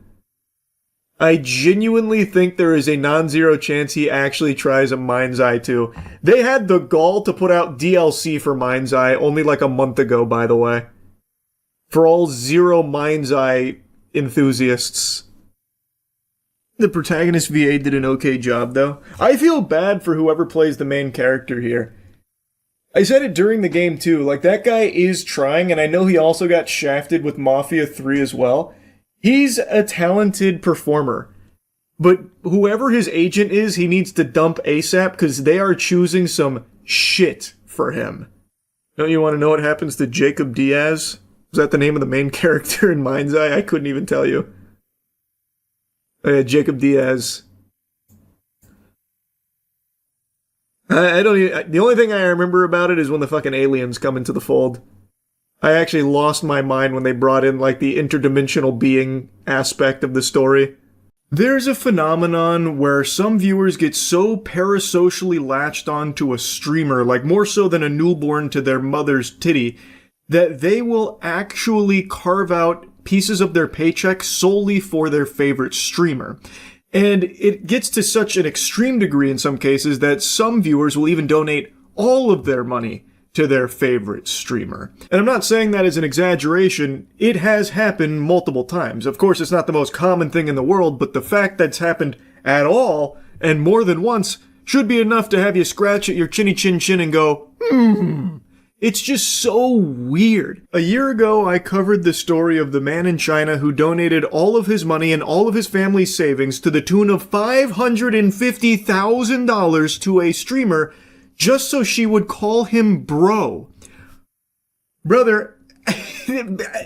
I genuinely think there is a non-zero chance he actually tries a Mind's Eye 2. They had the gall to put out DLC for Mind's Eye only like a month ago, by the way. For all zero Mind's Eye enthusiasts. The protagonist VA did an okay job, though. I feel bad for whoever plays the main character here. I said it during the game, too. Like, that guy is trying, and I know he also got shafted with Mafia 3 as well. He's a talented performer. But whoever his agent is, he needs to dump ASAP because they are choosing some shit for him. Don't you want to know what happens to Jacob Diaz? Was that the name of the main character in Mind's Eye? I couldn't even tell you. Oh yeah, Jacob Diaz. I don't even... The only thing I remember about it is when the fucking aliens come into the fold. I actually lost my mind when they brought in, like, the interdimensional being aspect of the story. There's a phenomenon where some viewers get so parasocially latched onto a streamer, like more so than a newborn to their mother's titty, that they will actually carve out pieces of their paycheck solely for their favorite streamer. And it gets to such an extreme degree in some cases that some viewers will even donate all of their money to their favorite streamer. And I'm not saying that as an exaggeration, it has happened multiple times. Of course, it's not the most common thing in the world, but the fact that it's happened at all, and more than once, should be enough to have you scratch at your chinny chin chin and go, It's just so weird. A year ago, I covered the story of the man in China who donated all of his money and all of his family's savings to the tune of $550,000 to a streamer just so she would call him bro. Brother,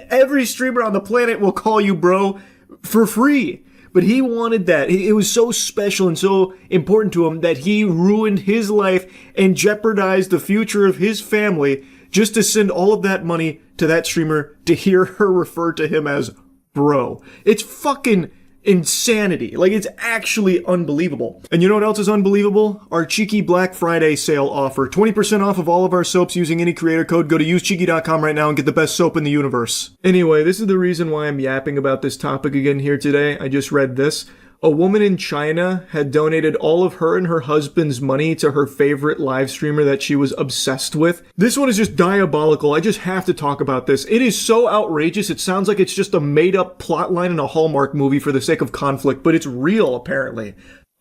every streamer on the planet will call you bro for free. But he wanted that. It was so special and so important to him that he ruined his life and jeopardized the future of his family just to send all of that money to that streamer to hear her refer to him as bro. It's fucking insanity. Like, it's actually unbelievable. And you know what else is unbelievable? Our cheeky Black Friday sale offer. 20% off of all of our soaps using any creator code. Go to usecheeky.com right now and get the best soap in the universe. Anyway, this is the reason why I'm yapping about this topic again here today. I just read this. A woman in China had donated all of her and her husband's money to her favorite live streamer that she was obsessed with. This one is just diabolical. I just have to talk about this. It is so outrageous. It sounds like it's just a made-up plotline in a Hallmark movie for the sake of conflict, but it's real, apparently.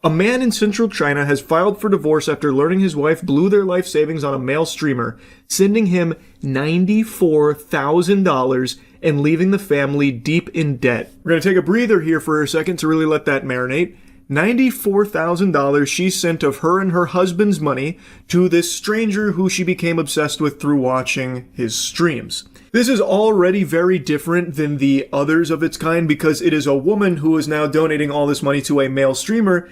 A man in central China has filed for divorce after learning his wife blew their life savings on a male streamer, sending him $94,000 and leaving the family deep in debt. We're going to take a breather here for a second to really let that marinate. $94,000 she sent of her and her husband's money to this stranger who she became obsessed with through watching his streams. This is already very different than the others of its kind because it is a woman who is now donating all this money to a male streamer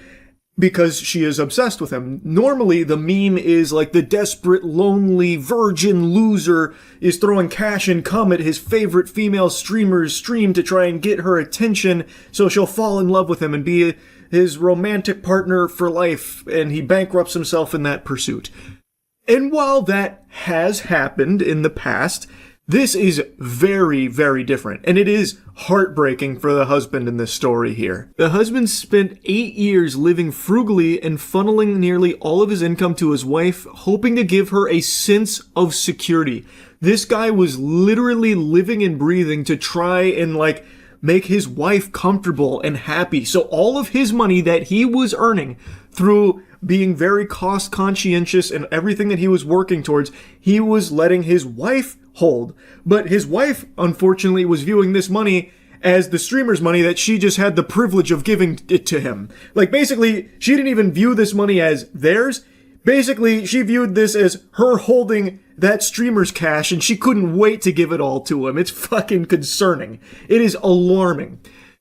because she is obsessed with him. Normally, the meme is like the desperate, lonely, virgin loser is throwing cash and cum at his favorite female streamer's stream to try and get her attention so she'll fall in love with him and be his romantic partner for life, and he bankrupts himself in that pursuit. And while that has happened in the past, this is very, very different, and it is heartbreaking for the husband in this story here. The husband spent 8 years living frugally and funneling nearly all of his income to his wife, hoping to give her a sense of security. This guy was literally living and breathing to try and, make his wife comfortable and happy. So all of his money that he was earning through being very cost conscientious and everything that he was working towards, he was letting his wife hold. But his wife, unfortunately, was viewing this money as the streamer's money that she just had the privilege of giving it to him. Basically, she didn't even view this money as theirs. Basically, she viewed this as her holding that streamer's cash, and she couldn't wait to give it all to him. It's fucking concerning. It is alarming.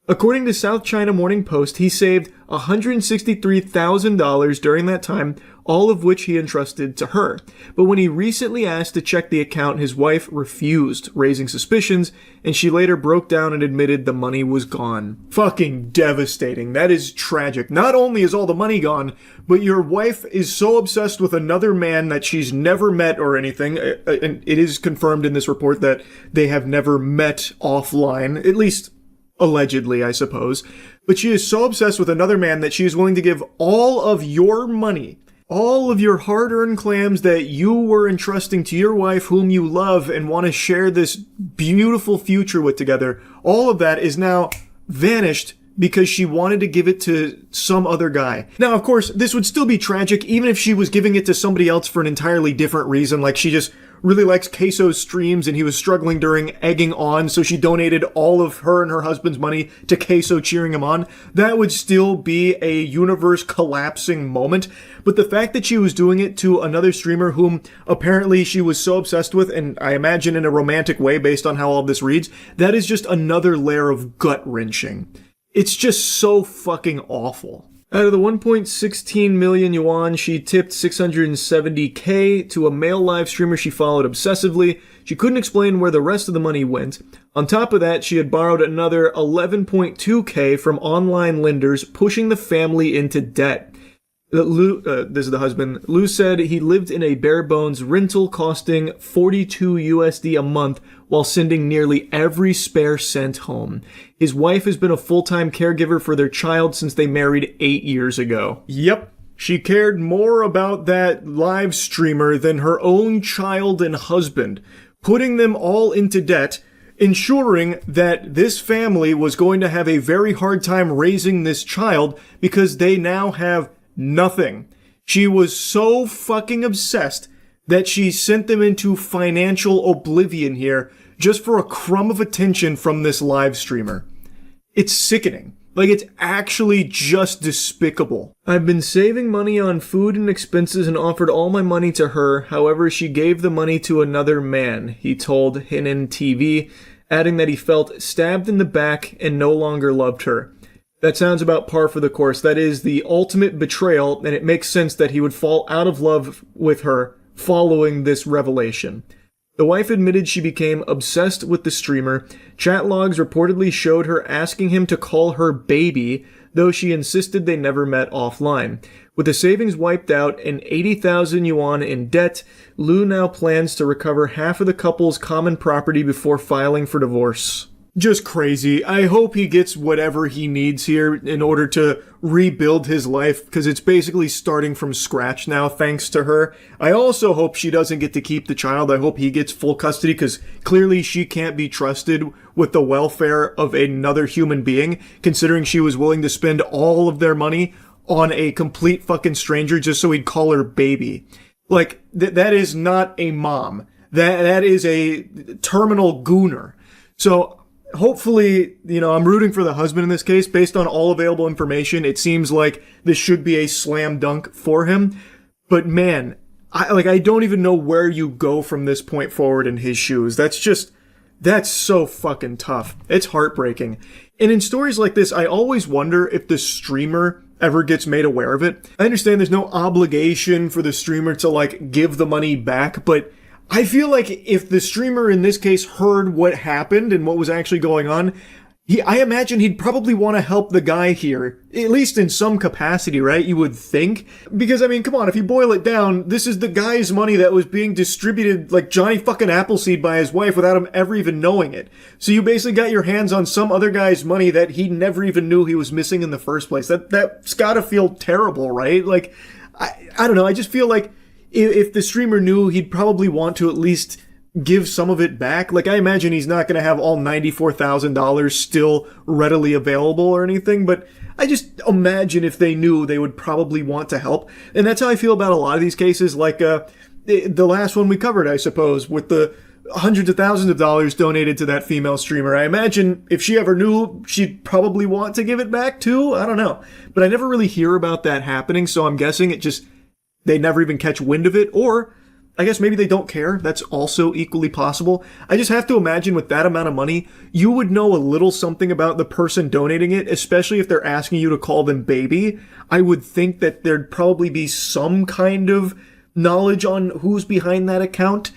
According to South China Morning Post, he saved $163,000 during that time, all of which he entrusted to her. But when he recently asked to check the account, his wife refused, raising suspicions, and she later broke down and admitted the money was gone. Fucking devastating. That is tragic. Not only is all the money gone, but your wife is so obsessed with another man that she's never met or anything, and it is confirmed in this report that they have never met offline, at least allegedly, I suppose. But she is so obsessed with another man that she is willing to give all of your money, all of your hard-earned clams that you were entrusting to your wife whom you love and want to share this beautiful future with together. All of that is now vanished because she wanted to give it to some other guy. Now, of course, this would still be tragic even if she was giving it to somebody else for an entirely different reason, like she just really likes queso's streams and he was struggling during egging on, so she donated all of her and her husband's money to queso cheering him on, that would still be a universe collapsing moment. But the fact that she was doing it to another streamer whom apparently she was so obsessed with, and I imagine in a romantic way based on how all of this reads, that is just another layer of gut-wrenching. It's just so fucking awful. Out of the 1.16 million yuan, she tipped 670k to a male live streamer she followed obsessively. She couldn't explain where the rest of the money went. On top of that, she had borrowed another 11.2k from online lenders, pushing the family into debt. Lou, this is the husband. Lou said he lived in a bare bones rental costing 42 USD a month while sending nearly every spare cent home. His wife has been a full-time caregiver for their child since they married 8 years ago. Yep. She cared more about that live streamer than her own child and husband, putting them all into debt, ensuring that this family was going to have a very hard time raising this child because they now have nothing. She was so fucking obsessed that she sent them into financial oblivion here just for a crumb of attention from this live streamer. It's sickening. Like, it's actually just despicable. I've been saving money on food and expenses and offered all my money to her. However, she gave the money to another man, he told Hinin TV, adding that he felt stabbed in the back and no longer loved her. That sounds about par for the course. That is the ultimate betrayal, and it makes sense that he would fall out of love with her following this revelation. The wife admitted she became obsessed with the streamer. Chat logs reportedly showed her asking him to call her baby, though she insisted they never met offline. With the savings wiped out and 80,000 yuan in debt, Lou now plans to recover half of the couple's common property before filing for divorce. Just crazy. I hope he gets whatever he needs here in order to rebuild his life, because it's basically starting from scratch now thanks to her. I also hope she doesn't get to keep the child. I hope he gets full custody, because clearly she can't be trusted with the welfare of another human being, considering she was willing to spend all of their money on a complete fucking stranger just so he'd call her baby. Like, that is not a mom. That is a terminal gooner. So, hopefully, I'm rooting for the husband in this case. Based on all available information, it seems like this should be a slam dunk for him. But man, I don't even know where you go from this point forward in his shoes. That's so fucking tough. It's heartbreaking. And in stories like this, I always wonder if the streamer ever gets made aware of it. I understand there's no obligation for the streamer to, give the money back, but I feel like if the streamer in this case heard what happened and what was actually going on, I imagine he'd probably want to help the guy here, at least in some capacity, right? You would think. Because, come on, if you boil it down, this is the guy's money that was being distributed like Johnny fucking Appleseed by his wife without him ever even knowing it. So you basically got your hands on some other guy's money that he never even knew he was missing in the first place. That's gotta feel terrible, right? I don't know, I just feel like if the streamer knew, he'd probably want to at least give some of it back. I imagine he's not going to have all $94,000 still readily available or anything, but I just imagine if they knew, they would probably want to help. And that's how I feel about a lot of these cases, like the last one we covered, I suppose, with the hundreds of thousands of dollars donated to that female streamer. I imagine if she ever knew, she'd probably want to give it back too. I don't know. But I never really hear about that happening, so I'm guessing they never even catch wind of it, or I guess maybe they don't care. That's also equally possible. I just have to imagine with that amount of money, you would know a little something about the person donating it, especially if they're asking you to call them baby. I would think that there'd probably be some kind of knowledge on who's behind that account.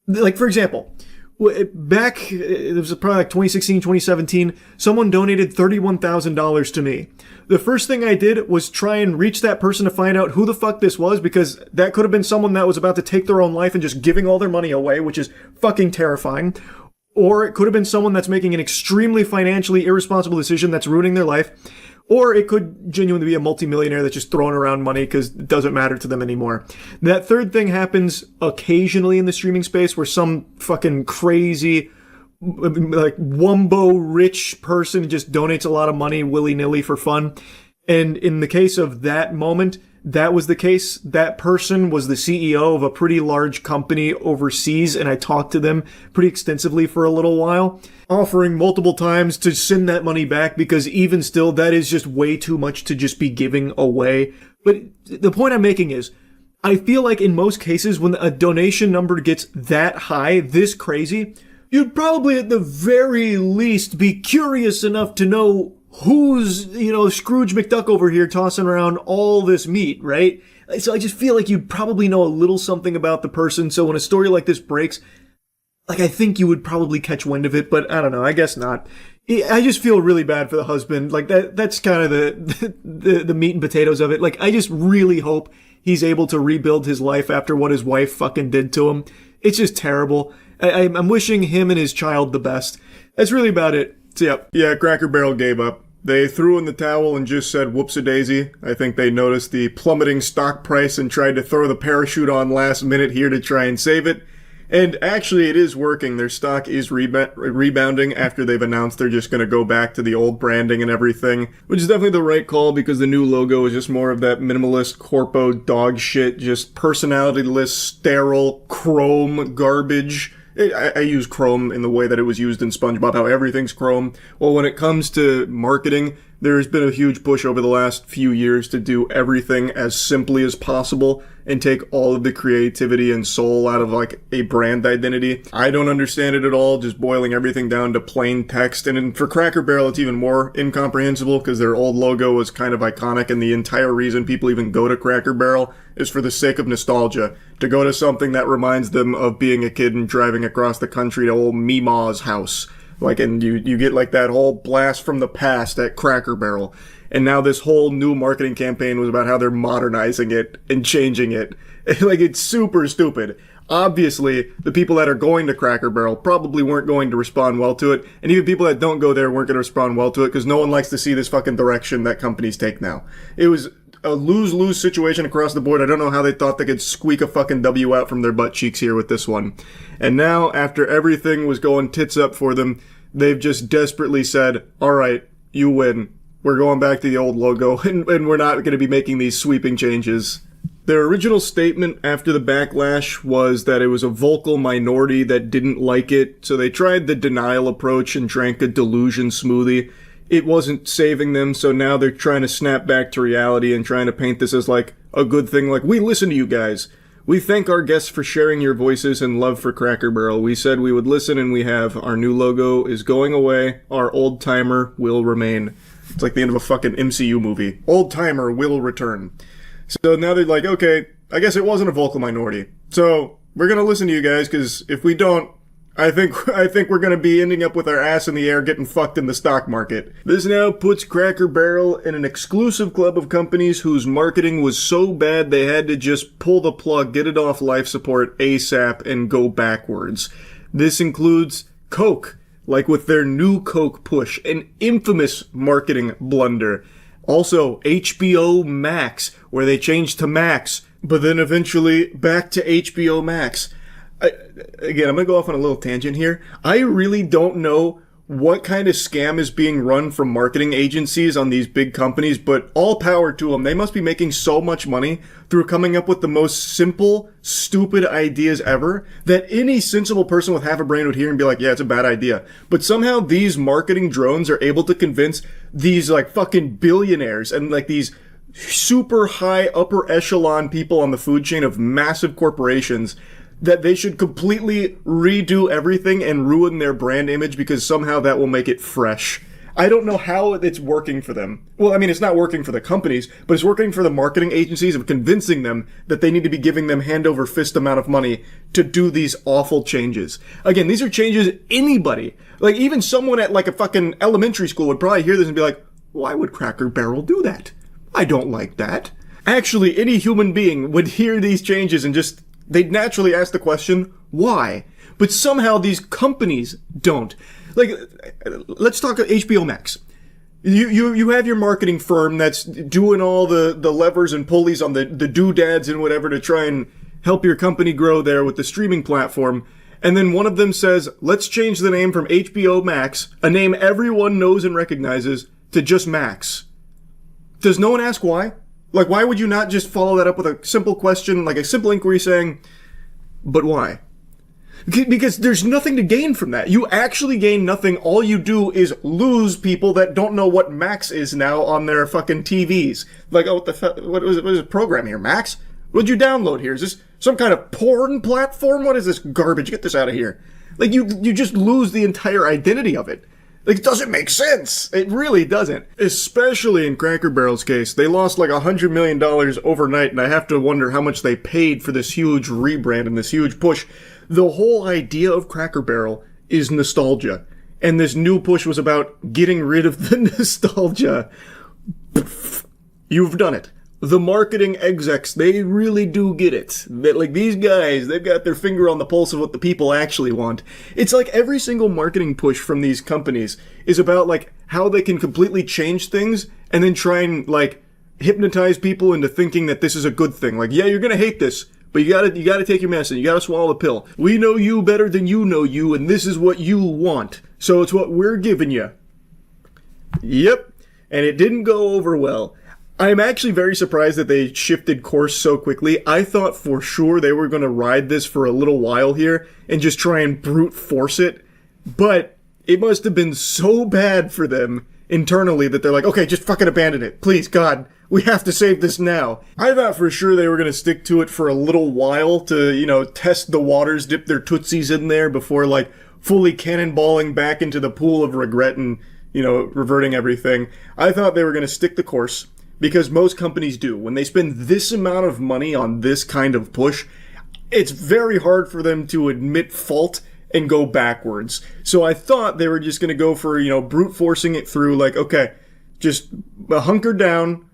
For example, back, it was probably 2016, 2017, someone donated $31,000 to me. The first thing I did was try and reach that person to find out who the fuck this was, because that could have been someone that was about to take their own life and just giving all their money away, which is fucking terrifying. Or it could have been someone that's making an extremely financially irresponsible decision that's ruining their life. Or it could genuinely be a multimillionaire that's just throwing around money because it doesn't matter to them anymore. That third thing happens occasionally in the streaming space, where some fucking crazy, wumbo rich person just donates a lot of money willy-nilly for fun. And in the case of that moment, that was the case. That person was the CEO of a pretty large company overseas, and I talked to them pretty extensively for a little while, offering multiple times to send that money back because even still, that is just way too much to just be giving away. But the point I'm making is, I feel like in most cases, when a donation number gets that high, this crazy, you'd probably at the very least be curious enough to know who's, Scrooge McDuck over here tossing around all this meat, right? So I just feel like you'd probably know a little something about the person. So when a story like this breaks, I think you would probably catch wind of it, but I don't know. I guess not. I just feel really bad for the husband. That's kind of the meat and potatoes of it. I just really hope he's able to rebuild his life after what his wife fucking did to him. It's just terrible. I'm wishing him and his child the best. That's really about it. So yeah, Cracker Barrel gave up. They threw in the towel and just said whoops-a-daisy. I think they noticed the plummeting stock price and tried to throw the parachute on last minute here to try and save it. And actually, it is working. Their stock is rebounding after they've announced they're just going to go back to the old branding and everything, which is definitely the right call because the new logo is just more of that minimalist corpo dog shit, just personality-less, sterile, chrome garbage. I use chrome in the way that it was used in SpongeBob, how everything's chrome. Well, when it comes to marketing, there's been a huge push over the last few years to do everything as simply as possible and take all of the creativity and soul out of a brand identity. I don't understand it at all, just boiling everything down to plain text. And for Cracker Barrel, it's even more incomprehensible because their old logo was kind of iconic, and the entire reason people even go to Cracker Barrel is for the sake of nostalgia, to go to something that reminds them of being a kid and driving across the country to old Meemaw's house. And you get that whole blast from the past at Cracker Barrel. And now this whole new marketing campaign was about how they're modernizing it and changing it. It's super stupid. Obviously, the people that are going to Cracker Barrel probably weren't going to respond well to it. And even people that don't go there weren't going to respond well to it because no one likes to see this fucking direction that companies take now. It was a lose-lose situation across the board. I don't know how they thought they could squeak a fucking W out from their butt cheeks here with this one. And now, after everything was going tits up for them, they've just desperately said, all right, you win. We're going back to the old logo, and we're not going to be making these sweeping changes. Their original statement after the backlash was that it was a vocal minority that didn't like it, so they tried the denial approach and drank a delusion smoothie. It wasn't saving them, so now they're trying to snap back to reality and trying to paint this as a good thing, we listen to you guys. We thank our guests for sharing your voices and love for Cracker Barrel. We said we would listen, and we have. Our new logo is going away. Our old timer will remain. It's like the end of a fucking MCU movie. Old timer will return. So now they're okay, I guess it wasn't a vocal minority. So we're going to listen to you guys, because if we don't, I think we're going to be ending up with our ass in the air getting fucked in the stock market. This now puts Cracker Barrel in an exclusive club of companies whose marketing was so bad they had to just pull the plug, get it off life support ASAP, and go backwards. This includes Coke, with their new Coke push, an infamous marketing blunder. Also, HBO Max, where they changed to Max, but then eventually back to HBO Max. Again, I'm going to go off on a little tangent here. I really don't know what kind of scam is being run from marketing agencies on these big companies, but all power to them. They must be making so much money through coming up with the most simple, stupid ideas ever that any sensible person with half a brain would hear and be like, yeah, it's a bad idea. But somehow these marketing drones are able to convince these fucking billionaires and these super high upper echelon people on the food chain of massive corporations that they should completely redo everything and ruin their brand image because somehow that will make it fresh. I don't know how it's working for them. Well, I mean, it's not working for the companies, but it's working for the marketing agencies of convincing them that they need to be giving them hand over fist amount of money to do these awful changes. Again, these are changes anybody, even someone at a fucking elementary school would probably hear this and be like, why would Cracker Barrel do that? I don't like that. Actually, any human being would hear these changes and they'd naturally ask the question, why? But somehow these companies don't. Let's talk HBO Max. You have your marketing firm that's doing all the levers and pulleys on the doodads and whatever to try and help your company grow there with the streaming platform. And then one of them says, let's change the name from HBO Max, a name everyone knows and recognizes, to just Max. Does no one ask why? Like, why would you not just follow that up with a simple question, like a simple inquiry saying, but why? Because there's nothing to gain from that. You actually gain nothing. All you do is lose people that don't know what Max is now on their fucking TVs. Like, oh, what is this program here, Max? What'd you download here? Is this some kind of porn platform? What is this garbage? Get this out of here. Like, you just lose the entire identity of it. Like, it doesn't make sense. It really doesn't. Especially in Cracker Barrel's case. They lost like $100 million overnight, and I have to wonder how much they paid for this huge rebrand and this huge push. The whole idea of Cracker Barrel is nostalgia. And this new push was about getting rid of the nostalgia. You've done it. The marketing execs, they really do get it. Like, these guys, they've got their finger on the pulse of what the people actually want. It's like every single marketing push from these companies is about, like, how they can completely change things and then try and, like, hypnotize people into thinking that this is a good thing. Like, yeah, you're gonna hate this, but you gotta take your medicine. You gotta swallow the pill. We know you better than you know you, and this is what you want. So it's what we're giving you. Yep. And it didn't go over well. I'm actually very surprised that they shifted course so quickly. I thought for sure they were going to ride this for a little while here and just try and brute force it. But it must have been so bad for them internally that they're like, okay, just fucking abandon it. Please, God, we have to save this now. I thought for sure they were going to stick to it for a little while to, test the waters, dip their tootsies in there before, like, fully cannonballing back into the pool of regret and, reverting everything. I thought they were going to stick the course. Because most companies do. When they spend this amount of money on this kind of push, it's very hard for them to admit fault and go backwards. So I thought they were just going to go for, brute forcing it through, like, okay, just hunker down,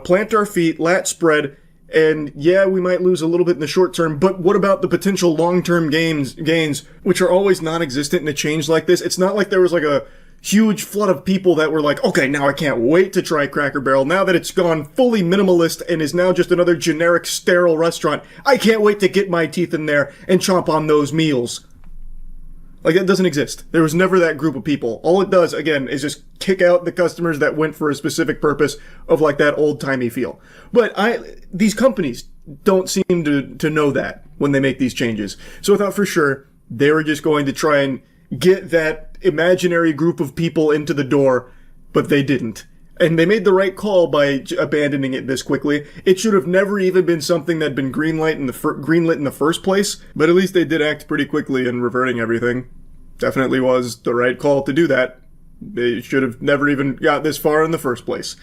plant our feet, lat spread, and yeah, we might lose a little bit in the short term, but what about the potential long-term gains, which are always non-existent in a change like this? It's not like there was like a huge flood of people that were like, okay, now I can't wait to try Cracker Barrel. Now that it's gone fully minimalist and is now just another generic sterile restaurant, I can't wait to get my teeth in there and chomp on those meals. Like, that doesn't exist. There was never that group of people. All it does, again, is just kick out the customers that went for a specific purpose of, like, that old-timey feel. But these companies don't seem to know that when they make these changes. So I thought for sure they were just going to try and get that imaginary group of people into the door, but they didn't. And they made the right call by abandoning it this quickly. It should have never even been something that had been greenlit in the first place, but at least they did act pretty quickly in reverting everything. Definitely was the right call to do that. They should have never even got this far in the first place.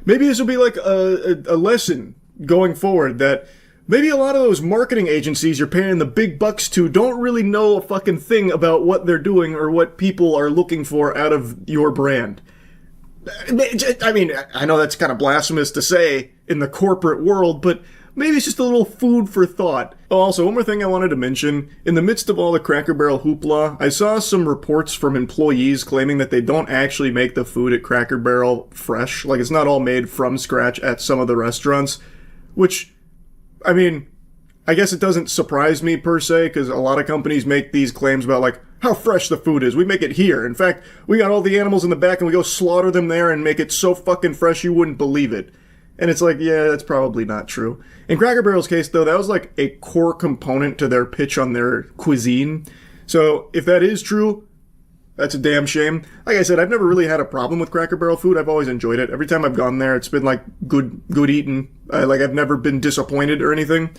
Maybe this will be like a lesson going forward that maybe a lot of those marketing agencies you're paying the big bucks to don't really know a fucking thing about what they're doing or what people are looking for out of your brand. I mean, I know that's kind of blasphemous to say in the corporate world, but maybe it's just a little food for thought. Oh, also, one more thing I wanted to mention. In the midst of all the Cracker Barrel hoopla, I saw some reports from employees claiming that they don't actually make the food at Cracker Barrel fresh. Like, it's not all made from scratch at some of the restaurants, which, I mean, I guess it doesn't surprise me per se, because a lot of companies make these claims about, like, how fresh the food is. We make it here. In fact, we got all the animals in the back and we go slaughter them there and make it so fucking fresh you wouldn't believe it. And it's like, yeah, that's probably not true. In Cracker Barrel's case, though, that was like a core component to their pitch on their cuisine. So if that is true, that's a damn shame. Like I said, I've never really had a problem with Cracker Barrel food. I've always enjoyed it. Every time I've gone there, it's been like good eating. I've never been disappointed or anything.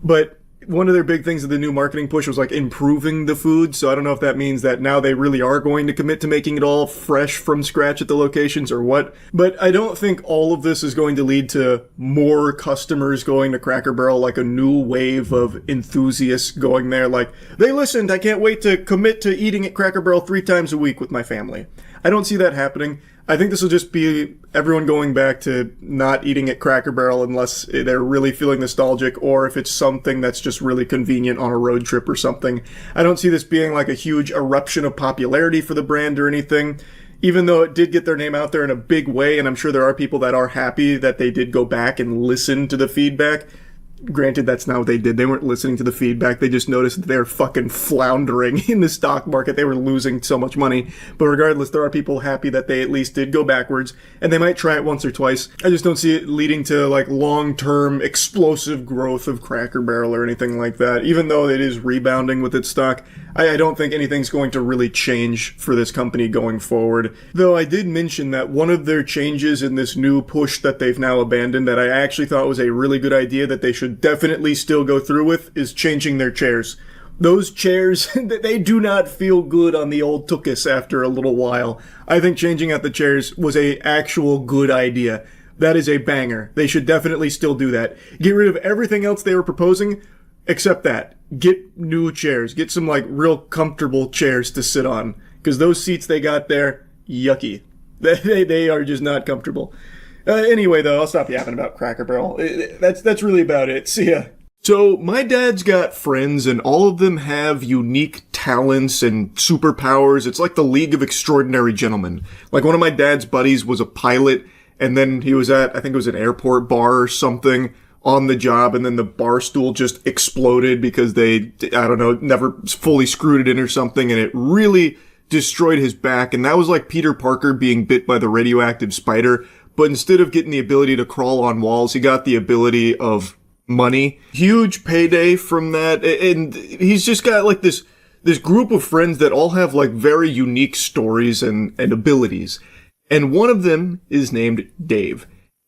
But one of their big things of the new marketing push was like improving the food. So I don't know if that means that now they really are going to commit to making it all fresh from scratch at the locations or what. But I don't think all of this is going to lead to more customers going to Cracker Barrel, like a new wave of enthusiasts going there. Like, they listened, I can't wait to commit to eating at Cracker Barrel 3 times a week with my family. I don't see that happening. I think this will just be everyone going back to not eating at Cracker Barrel unless they're really feeling nostalgic or if it's something that's just really convenient on a road trip or something. I don't see this being like a huge eruption of popularity for the brand or anything, even though it did get their name out there in a big way, and I'm sure there are people that are happy that they did go back and listen to the feedback. granted, that's not what they did. They weren't listening to the feedback. They just noticed that they were fucking floundering in the stock market. They were losing so much money. But regardless, there are people happy that they at least did go backwards, and they might try it once or twice. I just don't see it leading to like long-term explosive growth of Cracker Barrel or anything like that. Even though it is rebounding with its stock, I don't think anything's going to really change for this company going forward. Though I did mention that one of their changes in this new push that they've now abandoned that I actually thought was a really good idea that they should definitely still go through with is changing their chairs. Those chairs, they do not feel good on the old tuchus after a little while. I think changing out the chairs was a actual good idea. That is a banger. They should definitely still do that. Get rid of everything else they were proposing, except that. Get new chairs. Get some, like, real comfortable chairs to sit on. Because those seats they got there, yucky. They are just not comfortable. Anyway, though, I'll stop yapping about Cracker Barrel. That's really about it. See ya. So, my dad's got friends, and all of them have unique talents and superpowers. It's like the League of Extraordinary Gentlemen. Like, one of my dad's buddies was a pilot, and then he was at, I think it was an airport bar or something, on the job, and then the bar stool just exploded because they, I don't know, never fully screwed it in or something, and it really destroyed his back. And that was like Peter Parker being bit by the radioactive spider, but instead of getting the ability to crawl on walls, he got the ability of money. Huge payday from that, and he's just got like this group of friends that all have like very unique stories and abilities. And one of them is named Dave.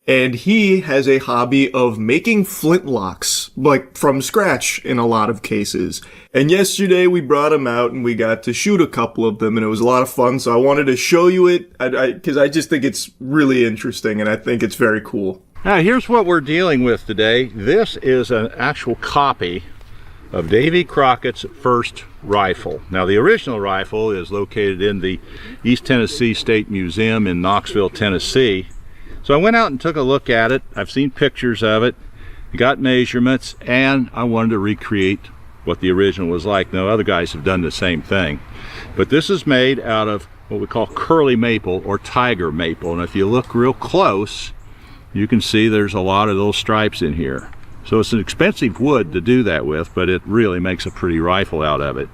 And he has a hobby of making flintlocks, like from scratch in a lot of cases. And yesterday we brought him out and we got to shoot a couple of them, and it was a lot of fun. So I wanted to show you it because I just think it's really interesting and I think it's very cool. Now here's what we're dealing with today. This is an actual copy of Davy Crockett's first rifle. Now the original rifle is located in the East Tennessee State Museum in Knoxville, Tennessee. So I went out and took a look at it. I've seen pictures of it, got measurements, and I wanted to recreate what the original was like. Now other guys have done the same thing. But this is made out of what we call curly maple or tiger maple. And if you look real close, you can see there's a lot of those stripes in here. So it's an expensive wood to do that with, but it really makes a pretty rifle out of it.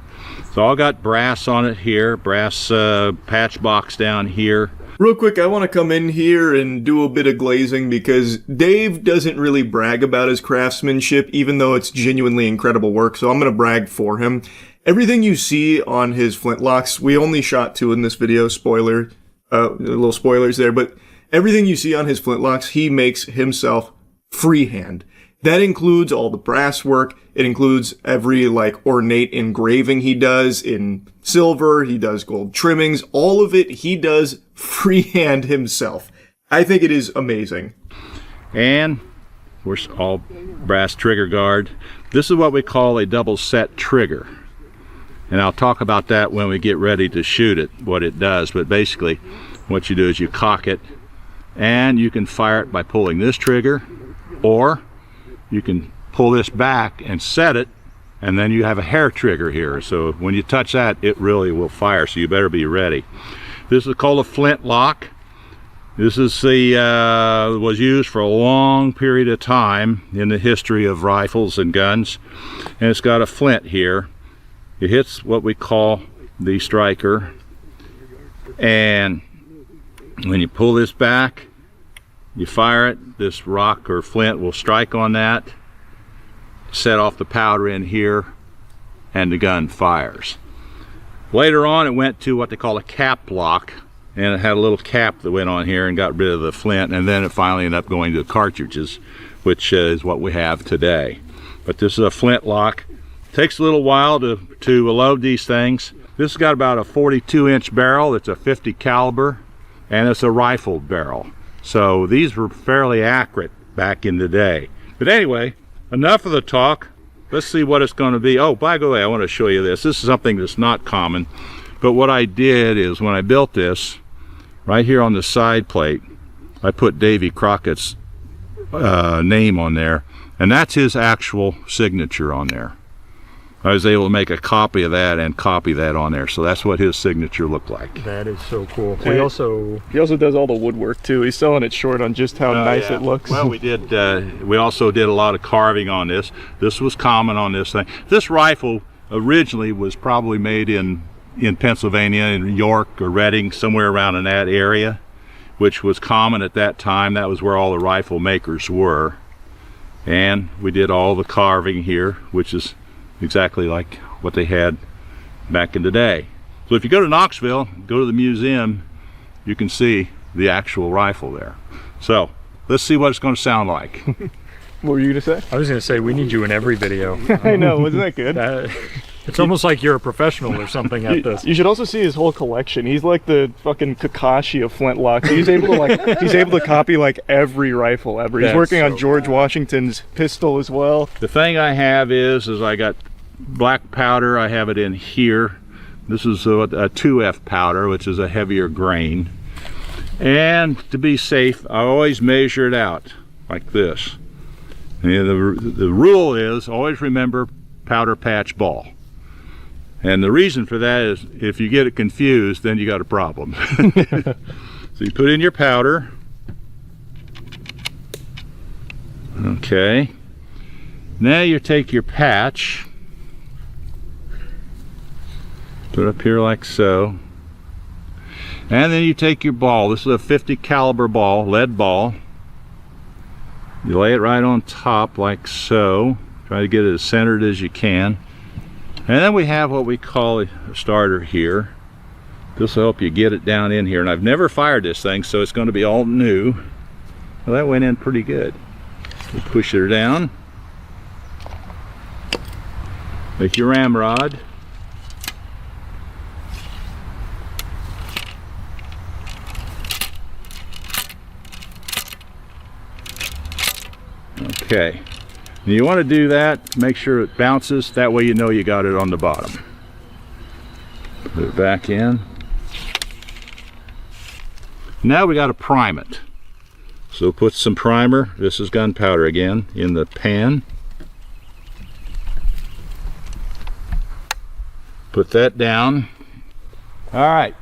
So I got brass on it here, brass patch box down here. Real quick, I want to come in here and do a bit of glazing because Dave doesn't really brag about his craftsmanship, even though it's genuinely incredible work, so I'm going to brag for him. Everything you see on his flintlocks, we only shot 2 in this video, spoiler, little spoilers there, but everything you see on his flintlocks, he makes himself freehand. That includes all the brass work. It includes every like ornate engraving he does in silver. He does gold trimmings. All of it he does freehand himself. I think it is amazing. And we're all brass trigger guard. This is what we call a double set trigger. And I'll talk about that when we get ready to shoot it, what it does. But basically what you do is you cock it and you can fire it by pulling this trigger, or you can pull this back and set it, and then you have a hair trigger here. So when you touch that, it really will fire, so you better be ready. This is called a flintlock. This is was used for a long period of time in the history of rifles and guns. And it's got a flint here. It hits what we call the striker. And when you pull this back, you fire it, this rock or flint will strike on that, set off the powder in here, and the gun fires. Later on it went to what they call a cap lock, and it had a little cap that went on here and got rid of the flint, and then it finally ended up going to the cartridges, which is what we have today. But this is a flint lock. Takes a little while to load these things. This has got about a 42-inch barrel. It's a 50 caliber, and it's a rifled barrel. So these were fairly accurate back in the day. But anyway, enough of the talk. Let's see what it's going to be. Oh, by the way, I want to show you this. This is something that's not common. But what I did is when I built this, right here on the side plate, I put Davy Crockett's name on there. And that's his actual signature on there. I was able to make a copy of that and copy that on there. So that's what his signature looked like. That is so cool. He also does all the woodwork too. He's selling it short on just how nice it looks. Well, we also did a lot of carving on this. This was common on this thing. This rifle originally was probably made in Pennsylvania, in York or Reading, somewhere around in that area, which was common at that time. That was where all the rifle makers were. And we did all the carving here, which is exactly like what they had back in the day. So if you go to Knoxville, go to the museum, you can see the actual rifle there. So let's see what it's going to sound like. What were you gonna say? I was gonna say, we need you in every video. I know, wasn't that good? It's almost like you're a professional or something at this. You should also see his whole collection. He's like the fucking Kakashi of flintlocks. He's able to he's able to copy like every rifle ever. He's working on George Washington's pistol as well. The thing I have is I got black powder. I have it in here. This is a 2F powder, which is a heavier grain. And to be safe, I always measure it out like this. And the rule is always remember powder patch ball. And the reason for that is if you get it confused, then you got a problem. So you put in your powder. Okay. Now you take your patch, put it up here like so. And then you take your ball. This is a 50 caliber ball, lead ball. You lay it right on top like so. Try to get it as centered as you can. And then we have what we call a starter here. This will help you get it down in here. And I've never fired this thing, so it's going to be all new. Well, that went in pretty good. You push her down. Make your ramrod. Okay. And you want to do that, make sure it bounces, that way you know you got it on the bottom. Put it back in. Now we got to prime it. So put some primer, this is gunpowder again, in the pan. Put that down. All right.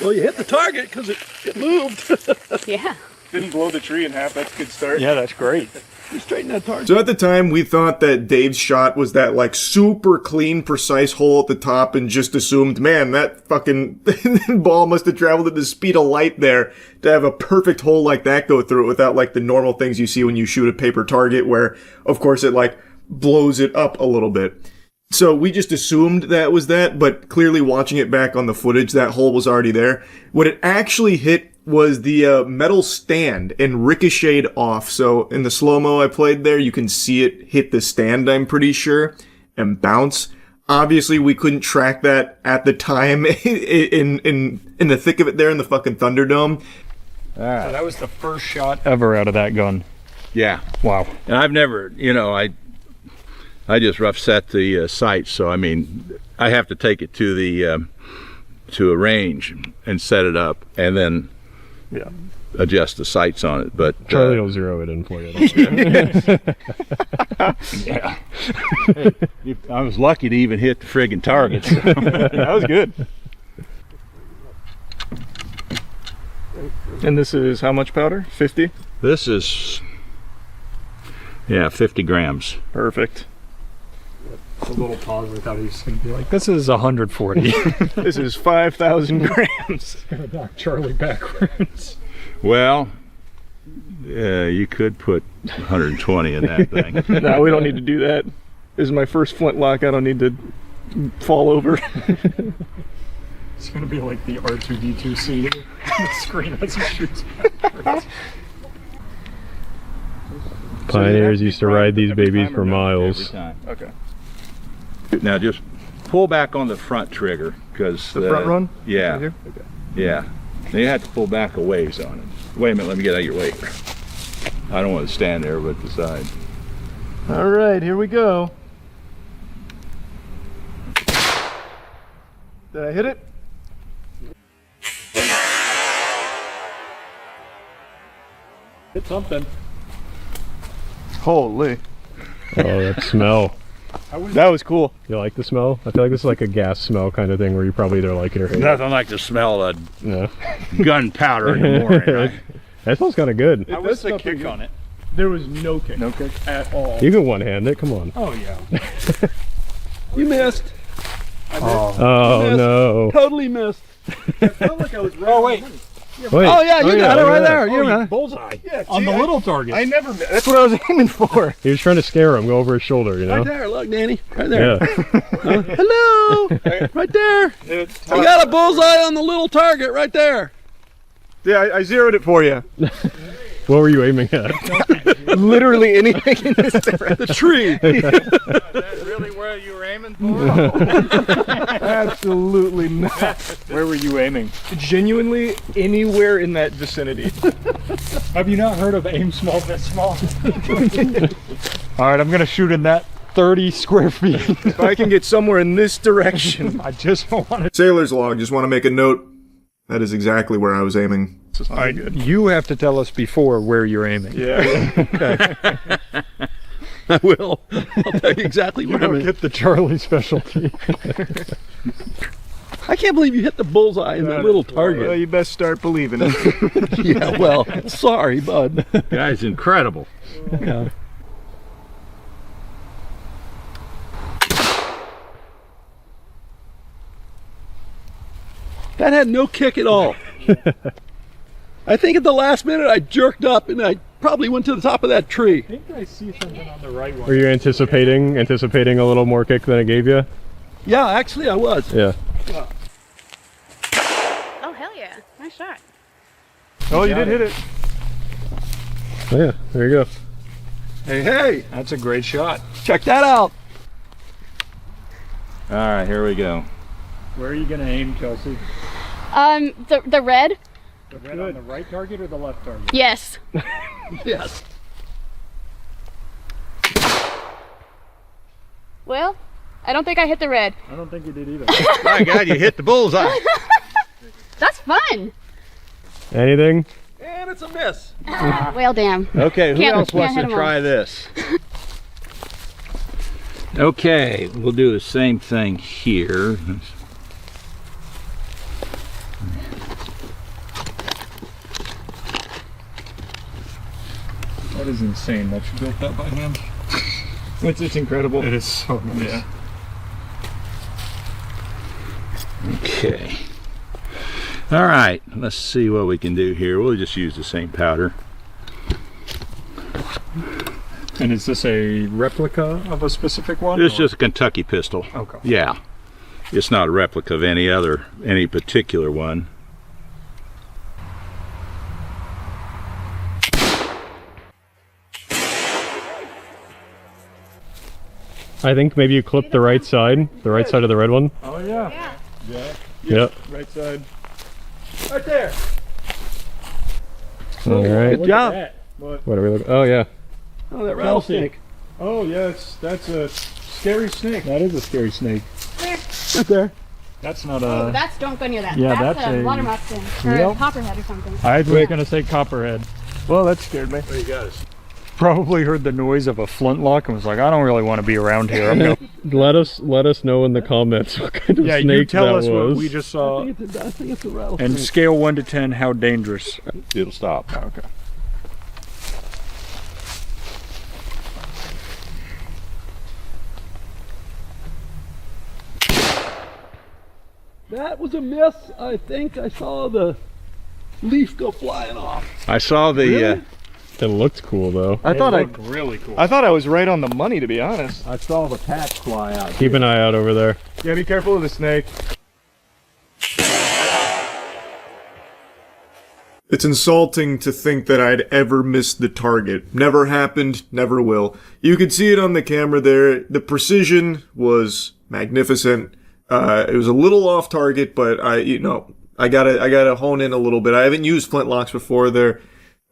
Well, you hit the target because it moved. Yeah. Didn't blow the tree in half. That's a good start. Yeah, that's great. You straighten that target. So at the time, we thought that Dave's shot was that like super clean, precise hole at the top, and just assumed, man, that fucking ball must have traveled at the speed of light there to have a perfect hole like that go through it without like the normal things you see when you shoot a paper target, where of course it like blows it up a little bit. So we just assumed that was that, but clearly watching it back on the footage, that hole was already there. What it actually hit was the metal stand and ricocheted off. So in the slow-mo I played there, you can see it hit the stand, I'm pretty sure, and bounce. Obviously, we couldn't track that at the time in the thick of it there in the fucking Thunderdome. So that was the first shot ever out of that gun. Yeah. Wow. And I've never, I just rough set the sight, so I mean, I have to take it to the to a range and set it up, and then adjust the sights on it. But Charlie will zero it in for you. Yeah, I was lucky to even hit the friggin' target. That was good. And this is how much powder? 50? This is 50 grams. Perfect. A little pause. I thought he was going to be like, this is 140. This is 5,000 grams. Gonna knock Charlie backwards. Well, you could put 120 in that thing. No, we don't need to do that. This is my first flintlock. I don't need to fall over. It's going to be like the R2-D2 scene on the screen as he shoots. Pioneers used to ride these babies for miles. Okay. Now just pull back on the front trigger, because the front run? Yeah. Right here? Okay. Yeah. Now you have to pull back a ways on it. Wait a minute, let me get out of your way. I don't want to stand there but the side. All right, here we go. Did I hit it? Hit something. Holy. Oh, that smell. That was cool. You like the smell? I feel like this is like a gas smell kind of thing where you probably either like it or hate it. Nothing like the smell of Yeah. gunpowder in the morning, right? That smells kind of good. How was the kick on it? There was no kick. No kick at all. You can one-hand it, come on. Oh, yeah. You missed. Oh, no. Totally missed. I felt like I was right. Oh, wait. Wait. Oh, yeah, you got it right there. Oh, You got it. bullseye. Yeah, On the little target. I never. That's what I was aiming for. He was trying to scare him, go over his shoulder, you know? Right there, look, Danny. Right there. Yeah. Hello. Right there. You got a bullseye on the little target right there. Yeah, I zeroed it for you. What were you aiming at? Literally anything in this direction. The tree. Is that really where you were aiming for? Absolutely not. Where were you aiming? Genuinely anywhere in that vicinity. Have you not heard of aim small, miss small? All right, I'm going to shoot in that 30 square feet. If I can get somewhere in this direction. I just want to. Sailor's log, just want to make a note. That is exactly where I was aiming. All right, you have to tell us before where you're aiming. Yeah. Okay. I will. I'll tell you exactly You where I'm don't at. get the Charlie specialty. I can't believe you hit the bullseye in that little target. Well, you best start believing it. Yeah, well, sorry, bud. Guy's incredible. Yeah. That had no kick at all. I think at the last minute I jerked up and I probably went to the top of that tree. I think I see something on the right one. Were you anticipating a little more kick than it gave you? Yeah, actually I was. Yeah. Oh, hell yeah. Nice shot. Oh, you did hit it. Oh, yeah, there you go. Hey, hey, That's a great shot. check that out. All right, here we go. Where are you going to aim, Chelsea? The red? The red on the right target or the left target? Yes. Yes. Well, I don't think I hit the red. I don't think you did either. My God, you hit the bullseye. That's fun. Anything? And it's a miss. Well, damn. Okay, who Can't- else wants can't to hit 'em try all. this? Okay, we'll do the same thing here. That is insane. That's built that by hand. It's incredible. It is so nice. Yeah. Okay. All right, let's see what we can do here. We'll just use the same powder. And is this a replica of a specific one? It's or- just a Kentucky pistol. Okay. Yeah. It's not a replica of any particular one. I think maybe you clipped the right side of the red one. Oh, yeah. Yeah. Yep. Right side. Right there. All right. Good job. What are we looking? Oh yeah. Oh, that rattlesnake. Oh, yes, that's a scary snake. That is a scary snake. Right there. That's not Oh, a... that's, don't go near that. Yeah, that's that's a a- water moccasin or Yep. a copperhead or something. I was going to say copperhead. Well, that scared me. What do you got? Probably heard the noise of a flintlock and was like, I don't really want to be around here. I'm gonna... Let us know in the comments what kind of Yeah, snake you tell that us was. what we just saw. I think it's a rattlesnake. And scale 1 to 10, how dangerous? It'll stop. Okay. That was a miss. I think I saw the leaf go flying off. I saw the Really? It looked cool though. I thought I really cool. I thought I was right on the money, to be honest. I saw the patch fly out. Keep an eye out over there. Yeah, be careful of the snake. It's insulting to think that I'd ever missed the target. Never happened, never will. You could see it on the camera there. The precision was magnificent. It was a little off target, but I gotta hone in a little bit. I haven't used flintlocks before. They're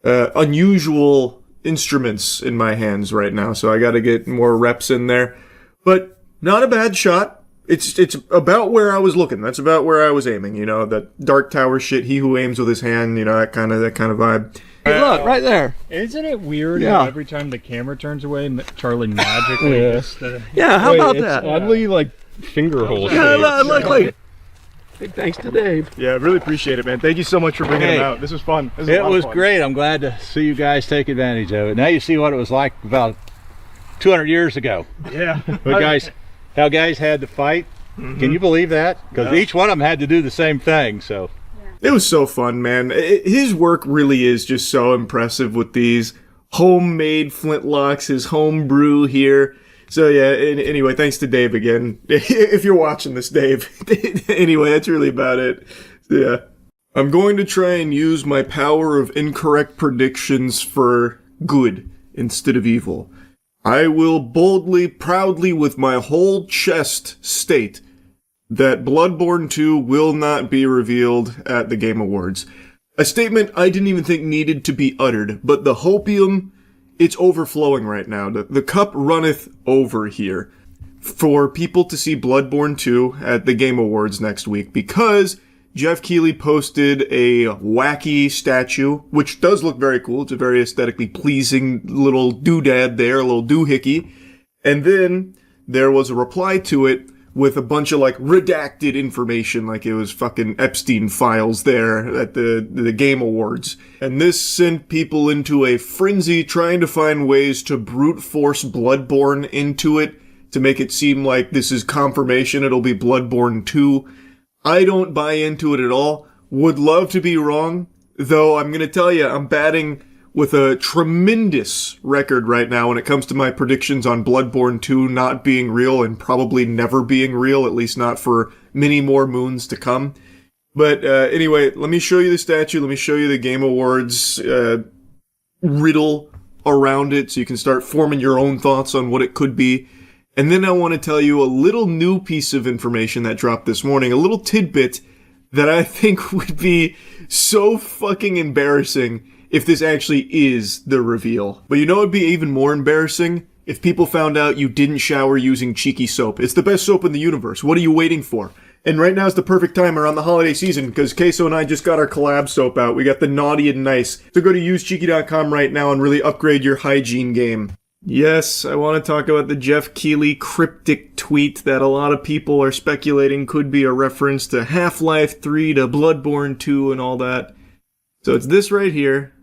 unusual instruments in my hands right now, so I gotta get more reps in there. But not a bad shot. It's about where I was looking. That's about where I was aiming, you know, that Dark Tower shit, he who aims with his hand, you know, that kind of vibe. Hey, look, right there. Isn't it weird Yeah. how every time the camera turns away, Charlie magically just... Yeah, how about it's that? oddly, like, finger hole Yeah, shaped. like, big thanks to Dave. Yeah, I really appreciate it, man. Thank you so much for bringing Hey, him out. This was fun. This It a lot was of fun. great. I'm glad to see you guys take advantage of it. Now you see what it was like about 200 years ago. Yeah. How guys had to fight. Can you believe that? Because each one of them had to do the same thing. So It was so fun, man. His work really is just so impressive with these homemade flintlocks, his home brew here. So yeah, anyway, thanks to Dave again. If you're watching this, Dave. Anyway, that's really about it. So, yeah. I'm going to try and use my power of incorrect predictions for good instead of evil. I will boldly, proudly, with my whole chest state that Bloodborne 2 will not be revealed at the Game Awards. A statement I didn't even think needed to be uttered, but the hopium, it's overflowing right now. The cup runneth over here for people to see Bloodborne 2 at the Game Awards next week, because Jeff Keighley posted a wacky statue, which does look very cool. It's a very aesthetically pleasing little doodad there, a little doohickey. And then there was a reply to it with a bunch of, like, redacted information, like it was fucking Epstein files there at the Game Awards. And this sent people into a frenzy trying to find ways to brute force Bloodborne into it to make it seem like this is confirmation it'll be Bloodborne 2. I don't buy into it at all. Would love to be wrong, though I'm gonna tell you, I'm batting with a tremendous record right now when it comes to my predictions on Bloodborne 2 not being real and probably never being real, at least not for many more moons to come. But anyway, let me show you the statue, let me show you the Game Awards riddle around it so you can start forming your own thoughts on what it could be. And then I want to tell you a little new piece of information that dropped this morning, a little tidbit that I think would be so fucking embarrassing if this actually is the reveal. But you know it'd be even more embarrassing? If people found out you didn't shower using Cheeky soap. It's the best soap in the universe. What are you waiting for? And right now is the perfect time around the holiday season because Queso and I just got our collab soap out. We got the Naughty and Nice. So go to usecheeky.com right now and really upgrade your hygiene game. Yes, I want to talk about the Jeff Keighley cryptic tweet that a lot of people are speculating could be a reference to Half-Life 3, to Bloodborne 2, and all that. So it's this right here.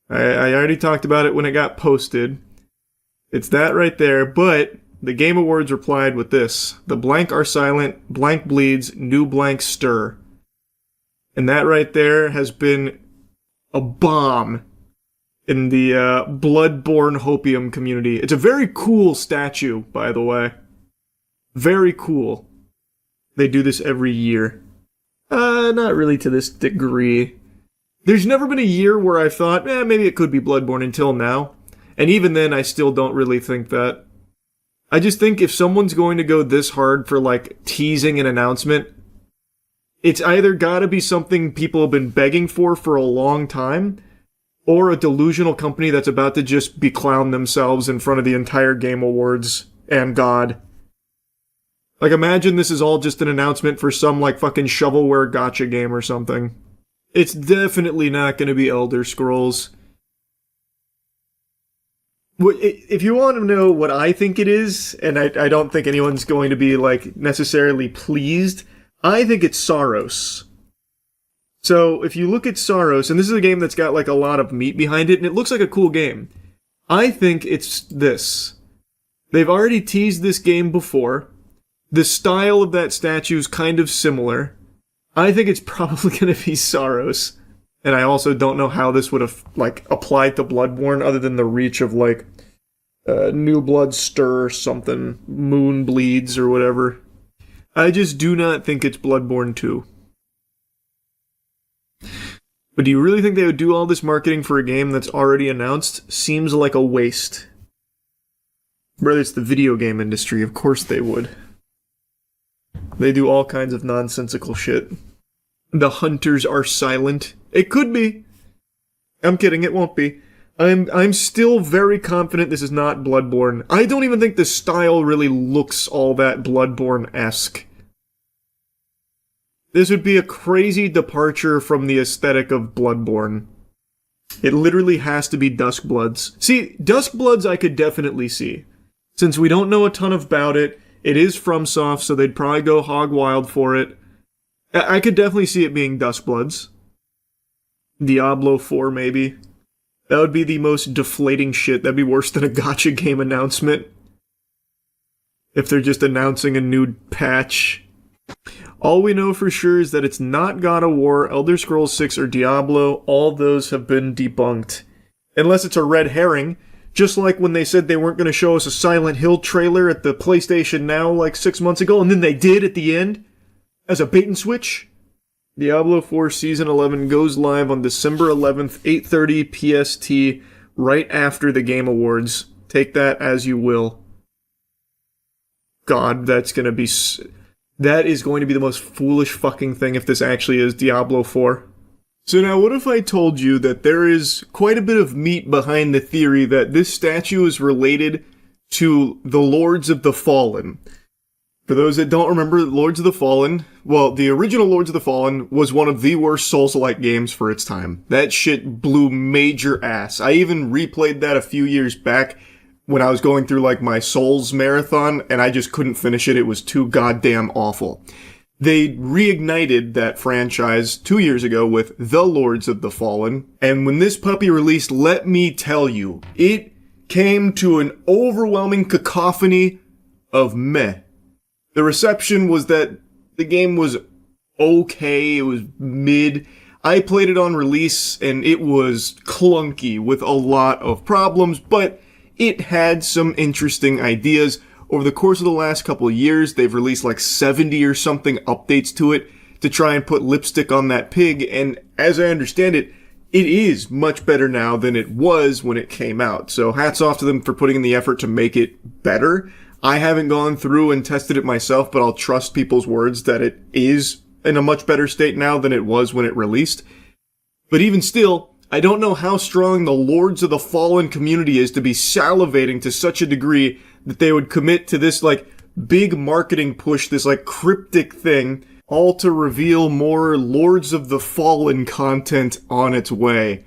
I already talked about it when it got posted. It's that right there, but the Game Awards replied with this. The blank are silent, blank bleeds, new blank stir. And that right there has been a bomb in the Bloodborne Hopium community. It's a very cool statue, by the way. Very cool. They do this every year. Not really to this degree. There's never been a year where I thought, maybe it could be Bloodborne until now. And even then, I still don't really think that. I just think if someone's going to go this hard for, like, teasing an announcement, it's either gotta be something people have been begging for a long time, or a delusional company that's about to just beclown themselves in front of the entire Game Awards and God. Like, imagine this is all just an announcement for some, like, fucking shovelware gacha game or something. It's definitely not going to be Elder Scrolls. If you want to know what I think it is, and I don't think anyone's going to be, like, necessarily pleased, I think it's Saros. So, if you look at Saros, and this is a game that's got, like, a lot of meat behind it, and it looks like a cool game. I think it's this. They've already teased this game before. The style of that statue is kind of similar. I think it's probably going to be Saros. And I also don't know how this would have, like, applied to Bloodborne other than the reach of, like, New Blood Stir or something. Moon Bleeds or whatever. I just do not think it's Bloodborne 2. But do you really think they would do all this marketing for a game that's already announced? Seems like a waste. Brother, it's the video game industry. Of course they would. They do all kinds of nonsensical shit. The hunters are silent. It could be. I'm kidding, it won't be. I'm still very confident this is not Bloodborne. I don't even think the style really looks all that Bloodborne-esque. This would be a crazy departure from the aesthetic of Bloodborne. It literally has to be Duskbloods. See, Duskbloods I could definitely see. Since we don't know a ton about it, it is FromSoft, so they'd probably go hog wild for it. I could definitely see it being Duskbloods. Diablo 4, maybe. That would be the most deflating shit. That'd be worse than a gacha game announcement. If they're just announcing a new patch. All we know for sure is that it's not God of War, Elder Scrolls 6, or Diablo. All those have been debunked. Unless it's a red herring. Just like when they said they weren't going to show us a Silent Hill trailer at the PlayStation Now like 6 months ago, and then they did at the end. As a bait and switch. Diablo 4 Season 11 goes live on December 11th, 8:30 PST, right after the Game Awards. Take that as you will. God, that is going to be the most foolish fucking thing if this actually is Diablo 4. So now, what if I told you that there is quite a bit of meat behind the theory that this statue is related to the Lords of the Fallen? For those that don't remember, Lords of the Fallen, well, the original Lords of the Fallen was one of the worst Souls-like games for its time. That shit blew major ass. I even replayed that a few years back when I was going through like my Souls marathon, and I just couldn't finish it. It was too goddamn awful. They reignited that franchise 2 years ago with The Lords of the Fallen, and when this puppy released, let me tell you, it came to an overwhelming cacophony of meh. The reception was that the game was okay, it was mid. I played it on release and it was clunky with a lot of problems, but it had some interesting ideas. Over the course of the last couple of years, they've released like 70 or something updates to it to try and put lipstick on that pig, and as I understand it, it is much better now than it was when it came out. So hats off to them for putting in the effort to make it better. I haven't gone through and tested it myself, but I'll trust people's words that it is in a much better state now than it was when it released. But even still, I don't know how strong the Lords of the Fallen community is to be salivating to such a degree that they would commit to this, like, big marketing push, this, like, cryptic thing, all to reveal more Lords of the Fallen content on its way.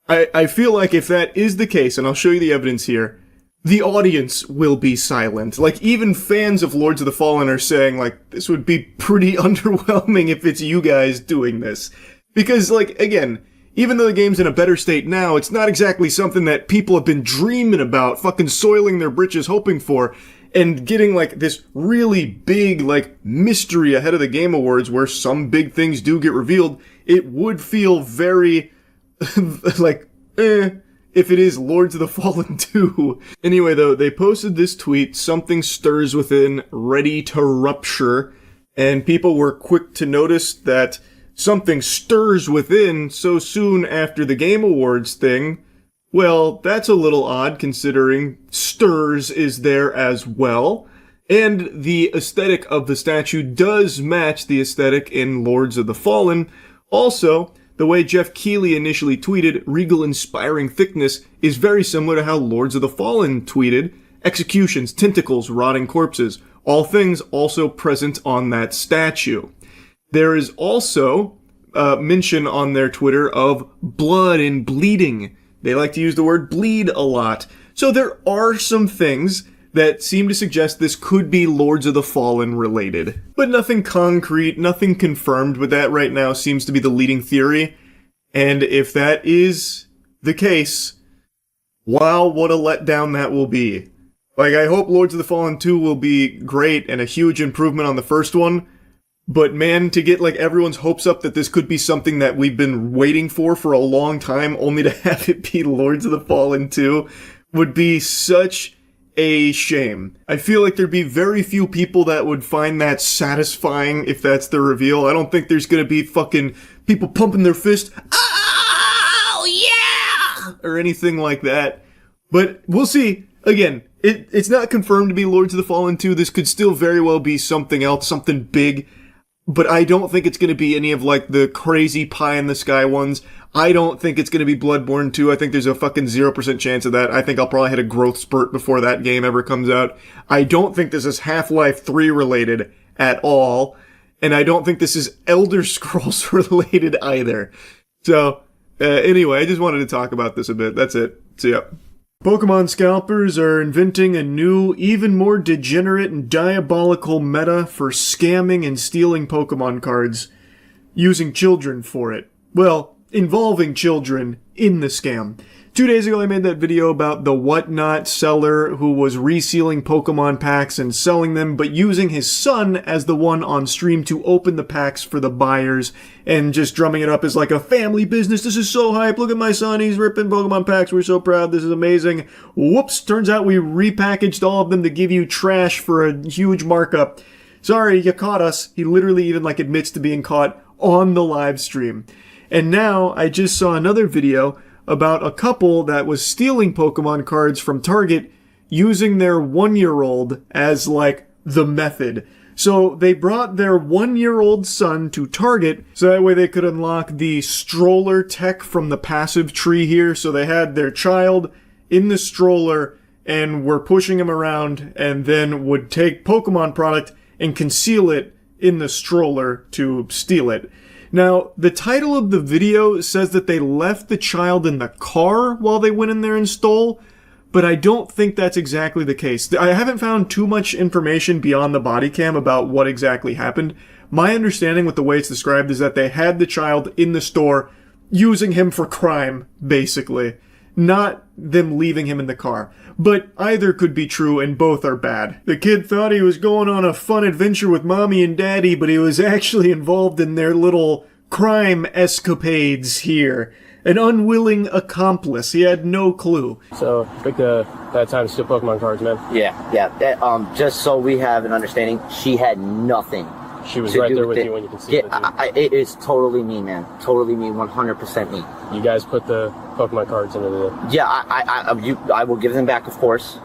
I feel like if that is the case, and I'll show you the evidence here, the audience will be silent. Like, even fans of Lords of the Fallen are saying, like, this would be pretty underwhelming if it's you guys doing this. Because, like, again, even though the game's in a better state now, it's not exactly something that people have been dreaming about, fucking soiling their britches hoping for, and getting, like, this really big, like, mystery ahead of the Game Awards where some big things do get revealed. It would feel very, like, if it is Lords of the Fallen 2. Anyway, though, they posted this tweet, "Something stirs within, ready to rupture," and people were quick to notice that something stirs within so soon after the Game Awards thing. Well, that's a little odd considering stirs is there as well. And the aesthetic of the statue does match the aesthetic in Lords of the Fallen. Also, the way Jeff Keighley initially tweeted, "Regal inspiring thickness," is very similar to how Lords of the Fallen tweeted, "Executions, tentacles, rotting corpses," all things also present on that statue. There is also mention on their Twitter of blood and bleeding. They like to use the word bleed a lot. So there are some things that seem to suggest this could be Lords of the Fallen related. But nothing concrete, nothing confirmed, but that right now seems to be the leading theory. And if that is the case, wow, what a letdown that will be. Like, I hope Lords of the Fallen 2 will be great and a huge improvement on the first one. But man, to get, like, everyone's hopes up that this could be something that we've been waiting for a long time, only to have it be Lords of the Fallen 2, would be such a shame. I feel like there'd be very few people that would find that satisfying if that's the reveal. I don't think there's gonna be fucking people pumping their fist, "Oh, yeah!" or anything like that. But we'll see. Again, it's not confirmed to be Lords of the Fallen 2. This could still very well be something else, something big. but I don't think it's going to be any of like the crazy pie in the sky ones. I don't think it's going to be Bloodborne 2. I think there's a fucking 0% chance of that. I think I'll probably hit a growth spurt before that game ever comes out. I don't think this is Half-Life 3 related at all. And I don't think this is Elder Scrolls related either. So, anyway, I just wanted to talk about this a bit. That's it. See ya. Pokemon scalpers are inventing a new, even more degenerate and diabolical meta for scamming and stealing Pokemon cards, using children for it. Well, involving children in the scam. 2 days ago I made that video about the whatnot seller who was resealing Pokemon packs and selling them, but using his son as the one on stream to open the packs for the buyers and just drumming it up as like a family business. This is so hype. Look at my son. He's ripping Pokemon packs. We're so proud. This is amazing. Whoops. Turns out we repackaged all of them to give you trash for a huge markup. Sorry, you caught us. He literally even like admits to being caught on the live stream. And now I just saw another video about a couple that was stealing Pokemon cards from Target using their 1-year-old as like the method. So they brought their 1-year-old son to Target so that way they could unlock the stroller tech from the passive tree here. So they had their child in the stroller and were pushing him around and then would take Pokemon product and conceal it in the stroller to steal it. Now, the title of the video says that they left the child in the car while they went in there and stole, but I don't think that's exactly the case. I haven't found too much information beyond the body cam about what exactly happened. My understanding with the way it's described is that they had the child in the store using him for crime, basically, not them leaving him in the car. But either could be true and both are bad. The kid thought he was going on a fun adventure with mommy and daddy, but he was actually involved in their little crime escapades here. An unwilling accomplice. He had no clue. So, pick that time to steal Pokemon cards, man. Yeah. Just so we have an understanding, she had nothing. She was right there with you when you concealed it. It is totally me, man. Totally me, 100% me. You guys put the Pokemon cards into the... Yeah, I will give them back, of course.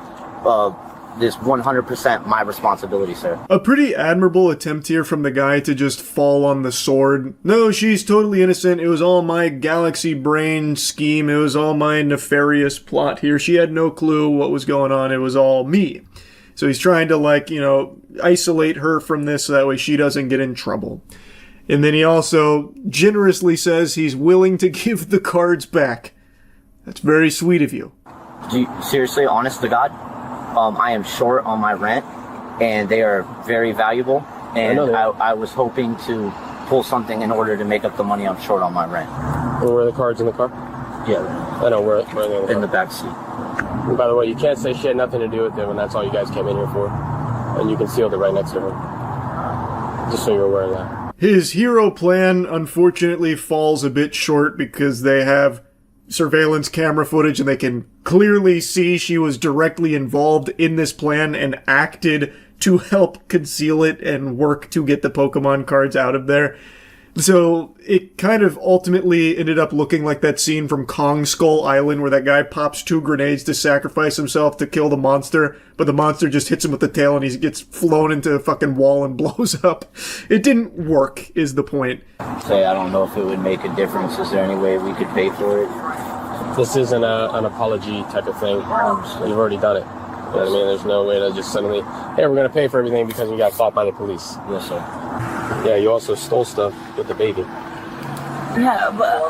This 100% my responsibility, sir. A pretty admirable attempt here from the guy to just fall on the sword. No, she's totally innocent. It was all my galaxy brain scheme. It was all my nefarious plot here. She had no clue what was going on. It was all me. So he's trying to, isolate her from this so that way she doesn't get in trouble. And then he also generously says he's willing to give the cards back. That's very sweet of you. Seriously, honest to God, I am short on my rent, and they are very valuable. And I was hoping to pull something in order to make up the money I'm short on my rent. Were the cards in the car? Yeah. I know, where are they in the car? In the back seat. And by the way, you can't say she had nothing to do with it when that's all you guys came in here for. And you concealed it right next to her. Just so you're aware of that. His hero plan, unfortunately, falls a bit short because they have surveillance camera footage and they can clearly see she was directly involved in this plan and acted to help conceal it and work to get the Pokemon cards out of there. So it kind of ultimately ended up looking like that scene from Kong Skull Island where that guy pops 2 grenades to sacrifice himself to kill the monster, but the monster just hits him with the tail and he gets flown into a fucking wall and blows up. It didn't work, is the point. Say, I don't know if it would make a difference. Is there any way we could pay for it? This isn't an apology type of thing. You've already done it. You know what I mean? There's no way to just suddenly, hey, we're going to pay for everything because you got caught by the police. Yes, sir. Yeah, you also stole stuff with the baby. Yeah, but...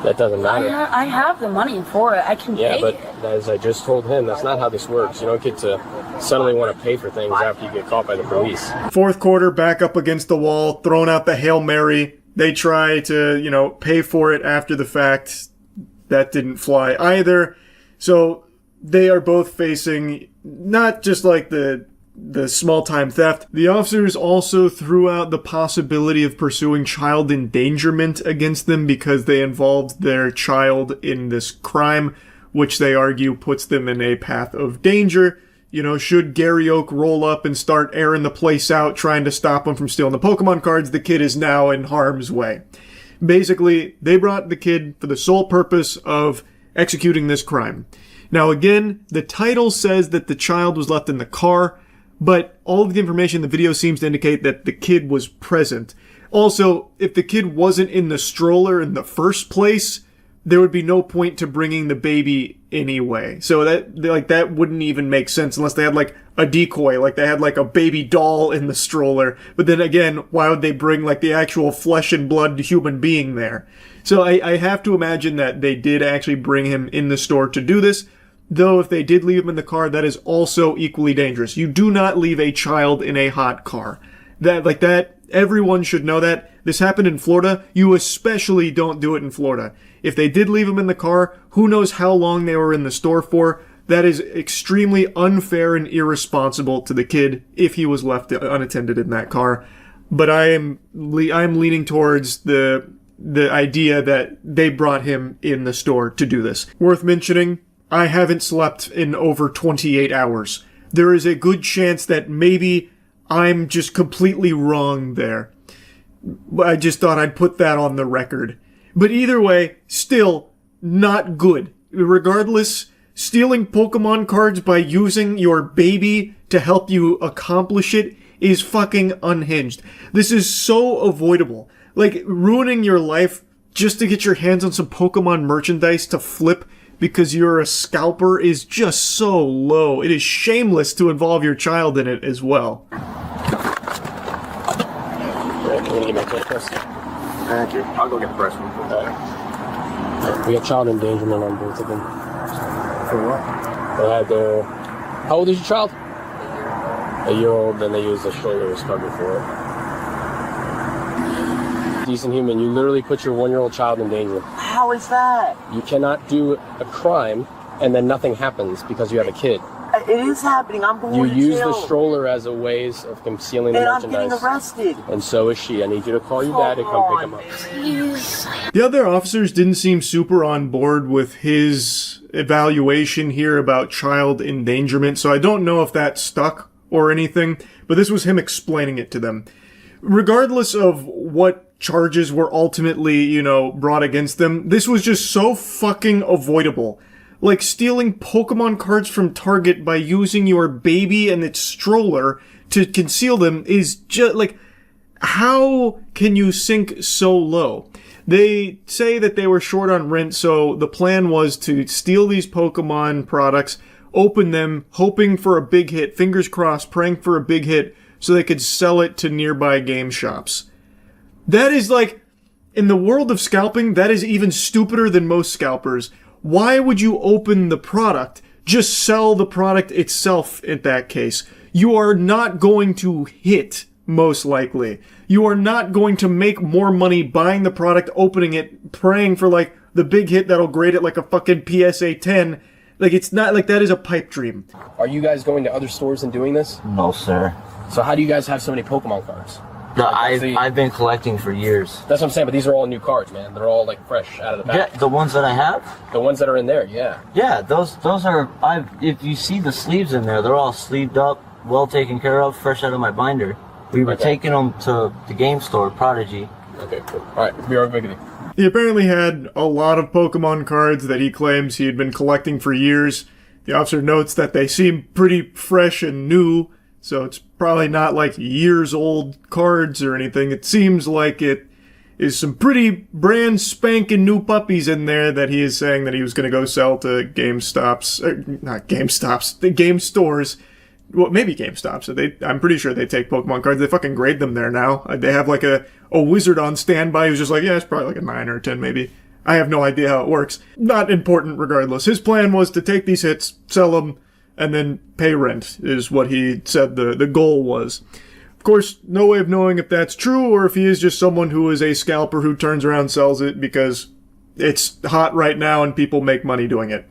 That doesn't matter. I have the money for it. I can pay Yeah, but it. as I just told him, that's not how this works. You don't get to suddenly want to pay for things after you get caught by the police. Fourth quarter, back up against the wall, throwing out the Hail Mary. They try to, pay for it after the fact. That didn't fly either. So they are both facing not just like the small-time theft. The officers also threw out the possibility of pursuing child endangerment against them because they involved their child in this crime, which they argue puts them in a path of danger. Should Gary Oak roll up and start airing the place out, trying to stop him from stealing the Pokemon cards, the kid is now in harm's way. Basically, they brought the kid for the sole purpose of executing this crime. Now again, the title says that the child was left in the car, but all of the information in the video seems to indicate that the kid was present. Also, if the kid wasn't in the stroller in the first place, there would be no point to bringing the baby anyway. So that wouldn't even make sense unless they had like a decoy, like they had like a baby doll in the stroller. But then again, why would they bring like the actual flesh and blood human being there? So I have to imagine that they did actually bring him in the store to do this. Though if they did leave him in the car, that is also equally dangerous. You do not leave a child in a hot car. Everyone should know that. This happened in Florida. You especially don't do it in Florida. If they did leave him in the car, who knows how long they were in the store for. That is extremely unfair and irresponsible to the kid if he was left unattended in that car. But I am leaning towards the idea that they brought him in the store to do this. Worth mentioning, I haven't slept in over 28 hours. There is a good chance that maybe I'm just completely wrong there. I just thought I'd put that on the record. But either way, still not good. Regardless, stealing Pokemon cards by using your baby to help you accomplish it is fucking unhinged. This is so avoidable. Like, ruining your life just to get your hands on some Pokemon merchandise to flip because you're a scalper is just so low. It is shameless to involve your child in it as well. Thank you. I'll go get the press one. We got child endangerment on both of them. For what? They had their... How old is your child? A year-old, then they used the stroller as cover for it. Decent human, you literally put your 1-year-old child in danger. How is that? You cannot do a crime and then nothing happens because you have a kid. It is happening. I'm going to jail. You use the stroller as a ways of concealing the merchandise. And I'm getting arrested. And so is she. I need you to call your dad to come pick him up. Please. The other officers didn't seem super on board with his evaluation here about child endangerment, so I don't know if that stuck or anything, but this was him explaining it to them. Regardless of what charges were ultimately, brought against them, this was just so fucking avoidable. Like stealing Pokemon cards from Target by using your baby and its stroller to conceal them is just like, how can you sink so low? They say that they were short on rent, so the plan was to steal these Pokemon products, open them, hoping for a big hit, fingers crossed, praying for a big hit, so they could sell it to nearby game shops. That is like, in the world of scalping, that is even stupider than most scalpers. Why would you open the product? Just sell the product itself in that case. You are not going to hit, most likely. You are not going to make more money buying the product, opening it, praying for like the big hit that'll grade it like a fucking PSA 10. Like, it's not like that is a pipe dream. Are you guys going to other stores and doing this? No, sir. So how do you guys have so many Pokemon cards? No, I've been collecting for years. That's what I'm saying, but these are all new cards, man. They're all like fresh out of the pack. Yeah, the ones that I have? The ones that are in there, yeah. Yeah, those are, if you see the sleeves in there, they're all sleeved up, well taken care of, fresh out of my binder. We were taking them to the game store, Prodigy. Okay, cool. Alright, be right back. He apparently had a lot of Pokemon cards that he claims he had been collecting for years. The officer notes that they seem pretty fresh and new, so it's probably not like years old cards or anything. It seems like it is some pretty brand spanking new puppies in there that he is saying that he was going to go sell to the game stores. Well, maybe GameStops. I'm pretty sure they take Pokemon cards. They fucking grade them there now. They have like a wizard on standby who's just like, yeah, it's probably like a 9 or a 10 maybe. I have no idea how it works. Not important regardless. His plan was to take these hits, sell them, and then pay rent, is what he said the goal was. Of course, no way of knowing if that's true or if he is just someone who is a scalper who turns around and sells it because it's hot right now and people make money doing it.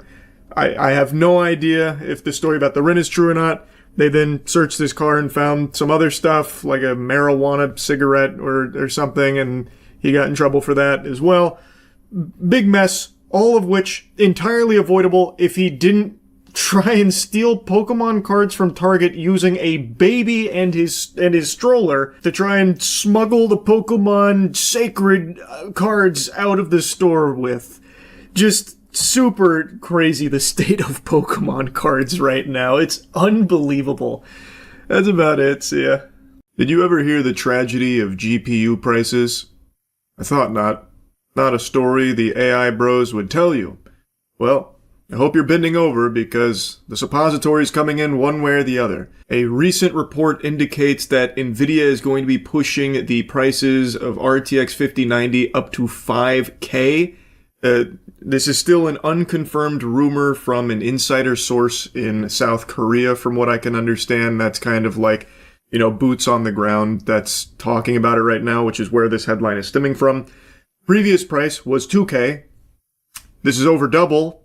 I have no idea if the story about the rent is true or not. They then searched his car and found some other stuff, like a marijuana cigarette or something, and he got in trouble for that as well. Big mess, all of which entirely avoidable if he didn't try and steal Pokemon cards from Target using a baby and his stroller to try and smuggle the Pokemon sacred cards out of the store with. Just super crazy the state of Pokemon cards right now. It's unbelievable. That's about it, see ya. Did you ever hear the tragedy of GPU prices? I thought not. Not a story the AI bros would tell you. Well, I hope you're bending over because the suppository's coming in one way or the other. A recent report indicates that Nvidia is going to be pushing the prices of RTX 5090 up to $5K. This is still an unconfirmed rumor from an insider source in South Korea, from what I can understand. That's kind of like, boots on the ground that's talking about it right now, which is where this headline is stemming from. Previous price was $2K. This is over double.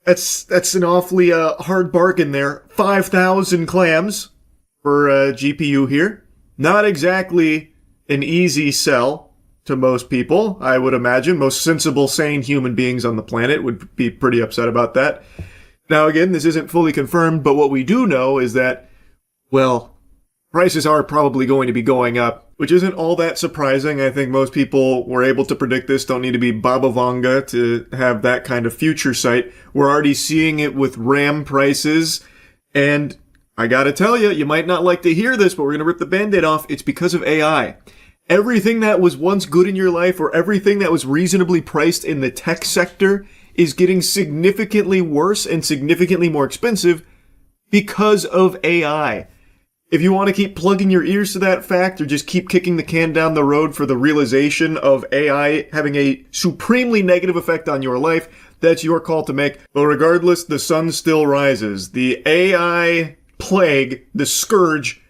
That's an awfully hard bargain there. 5,000 clams for a GPU here. Not exactly an easy sell to most people, I would imagine. Most sensible, sane human beings on the planet would be pretty upset about that. Now again, this isn't fully confirmed, but what we do know is that, well, prices are probably going to be going up, which isn't all that surprising. I think most people were able to predict this. Don't need to be Baba Vanga to have that kind of future sight. We're already seeing it with RAM prices. And I gotta tell you, you might not like to hear this, but we're gonna rip the Band-Aid off. It's because of AI. Everything that was once good in your life, or everything that was reasonably priced in the tech sector, is getting significantly worse and significantly more expensive because of AI. If you want to keep plugging your ears to that fact, or just keep kicking the can down the road for the realization of AI having a supremely negative effect on your life, that's your call to make. But regardless, the sun still rises. The AI plague, the scourge,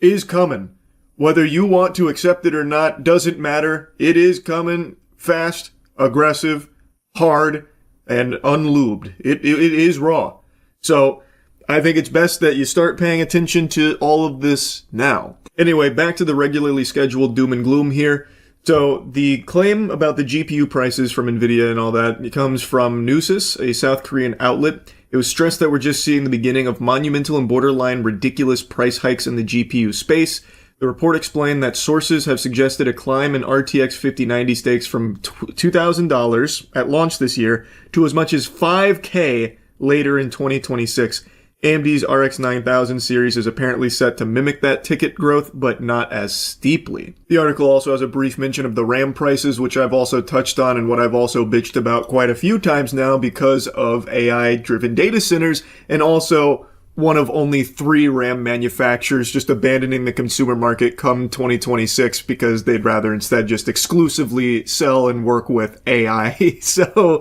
is coming. Whether you want to accept it or not doesn't matter. It is coming fast, aggressive, hard, and unlubed. It is raw. So I think it's best that you start paying attention to all of this now. Anyway, back to the regularly scheduled doom and gloom here. So the claim about the GPU prices from Nvidia and all that, it comes from Newsys, a South Korean outlet. It was stressed that we're just seeing the beginning of monumental and borderline ridiculous price hikes in the GPU space. The report explained that sources have suggested a climb in RTX 5090 stakes from $2,000 at launch this year to as much as $5K later in 2026. AMD's RX 9000 series is apparently set to mimic that ticket growth, but not as steeply. The article also has a brief mention of the RAM prices, which I've also touched on and what I've also bitched about quite a few times now because of AI-driven data centers, and also one of only 3 RAM manufacturers just abandoning the consumer market come 2026 because they'd rather instead just exclusively sell and work with AI. So,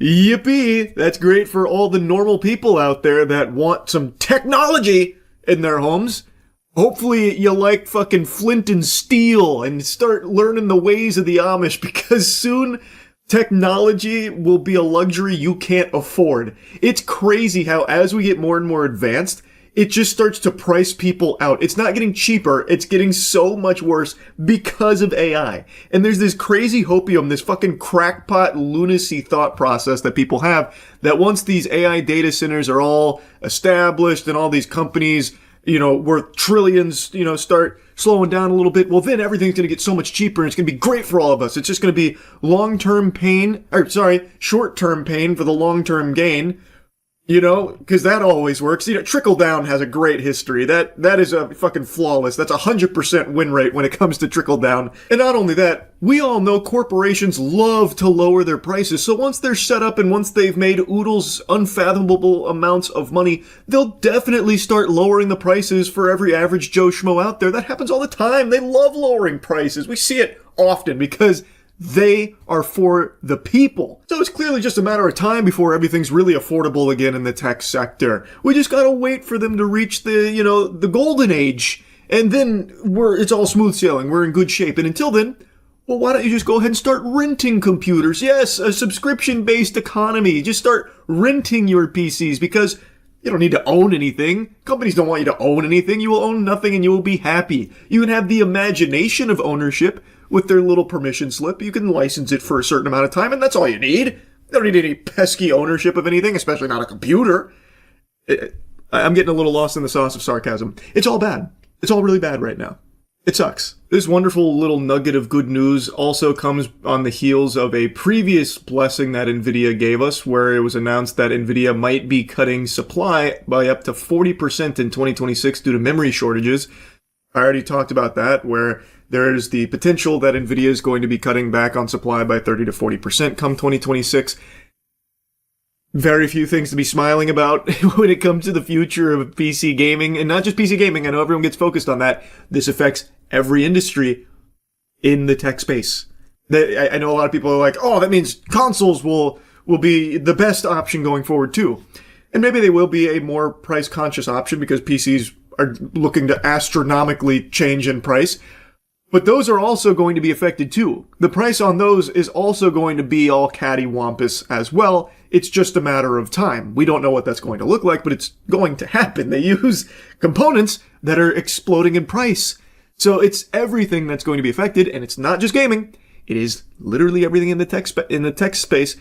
yippee! That's great for all the normal people out there that want some technology in their homes. Hopefully you like fucking flint and steel and start learning the ways of the Amish, because soon technology will be a luxury you can't afford. It's crazy how as we get more and more advanced, it just starts to price people out. It's not getting cheaper, it's getting so much worse because of AI. And there's this crazy hopium, this fucking crackpot lunacy thought process that people have, that once these AI data centers are all established and all these companies, worth trillions, start slowing down a little bit, well, then everything's going to get so much cheaper and it's going to be great for all of us. It's just going to be short-term pain for the long-term gain. Because that always works. Trickle down has a great history. That is a fucking flawless. That's 100% win rate when it comes to trickle down. And not only that, we all know corporations love to lower their prices. So once they're set up and once they've made oodles unfathomable amounts of money, they'll definitely start lowering the prices for every average Joe Schmo out there. That happens all the time. They love lowering prices. We see it often because they are for the people. So it's clearly just a matter of time before everything's really affordable again in the tech sector. We just gotta wait for them to reach the golden age. And then it's all smooth sailing. We're in good shape. And until then, well, why don't you just go ahead and start renting computers? Yes, a subscription-based economy. Just start renting your PCs because you don't need to own anything. Companies don't want you to own anything. You will own nothing and you will be happy. You can have the imagination of ownership with their little permission slip. You can license it for a certain amount of time, and that's all you need. You don't need any pesky ownership of anything, especially not a computer. I'm getting a little lost in the sauce of sarcasm. It's all bad. It's all really bad right now. It sucks. This wonderful little nugget of good news also comes on the heels of a previous blessing that NVIDIA gave us, where it was announced that NVIDIA might be cutting supply by up to 40% in 2026 due to memory shortages. I already talked about that, where there is the potential that NVIDIA is going to be cutting back on supply by 30 to 40% come 2026. Very few things to be smiling about when it comes to the future of PC gaming, and not just PC gaming. I know everyone gets focused on that. This affects every industry in the tech space. I know a lot of people are like, oh, that means consoles will be the best option going forward too. And maybe they will be a more price-conscious option because PCs are looking to astronomically change in price. But those are also going to be affected too. The price on those is also going to be all cattywampus as well. It's just a matter of time. We don't know what that's going to look like, but it's going to happen. They use components that are exploding in price. So it's everything that's going to be affected, and it's not just gaming. It is literally everything in the tech space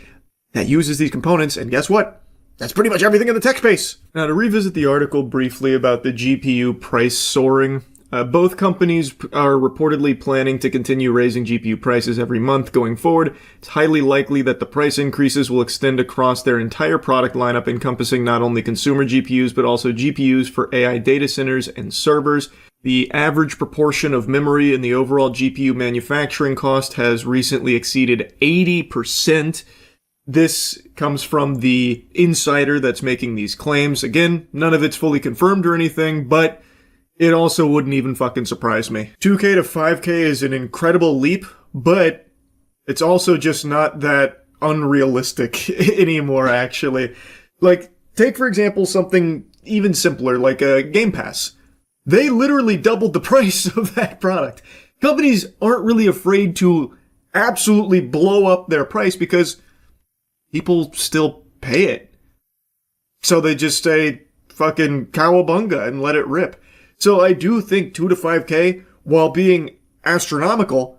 that uses these components, and guess what? That's pretty much everything in the tech space. Now, to revisit the article briefly about the GPU price soaring, both companies are reportedly planning to continue raising GPU prices every month going forward. It's highly likely that the price increases will extend across their entire product lineup, encompassing not only consumer GPUs, but also GPUs for AI data centers and servers. The average proportion of memory in the overall GPU manufacturing cost has recently exceeded 80%. This comes from the insider that's making these claims. Again, none of it's fully confirmed or anything, but it also wouldn't even fucking surprise me. 2K to 5K is an incredible leap, but it's also just not that unrealistic anymore, actually. Like, take for example something even simpler, like a Game Pass. They literally doubled the price of that product. Companies aren't really afraid to absolutely blow up their price because people still pay it. So they just say, fucking cowabunga and let it rip. So I do think 2 to 5K, while being astronomical,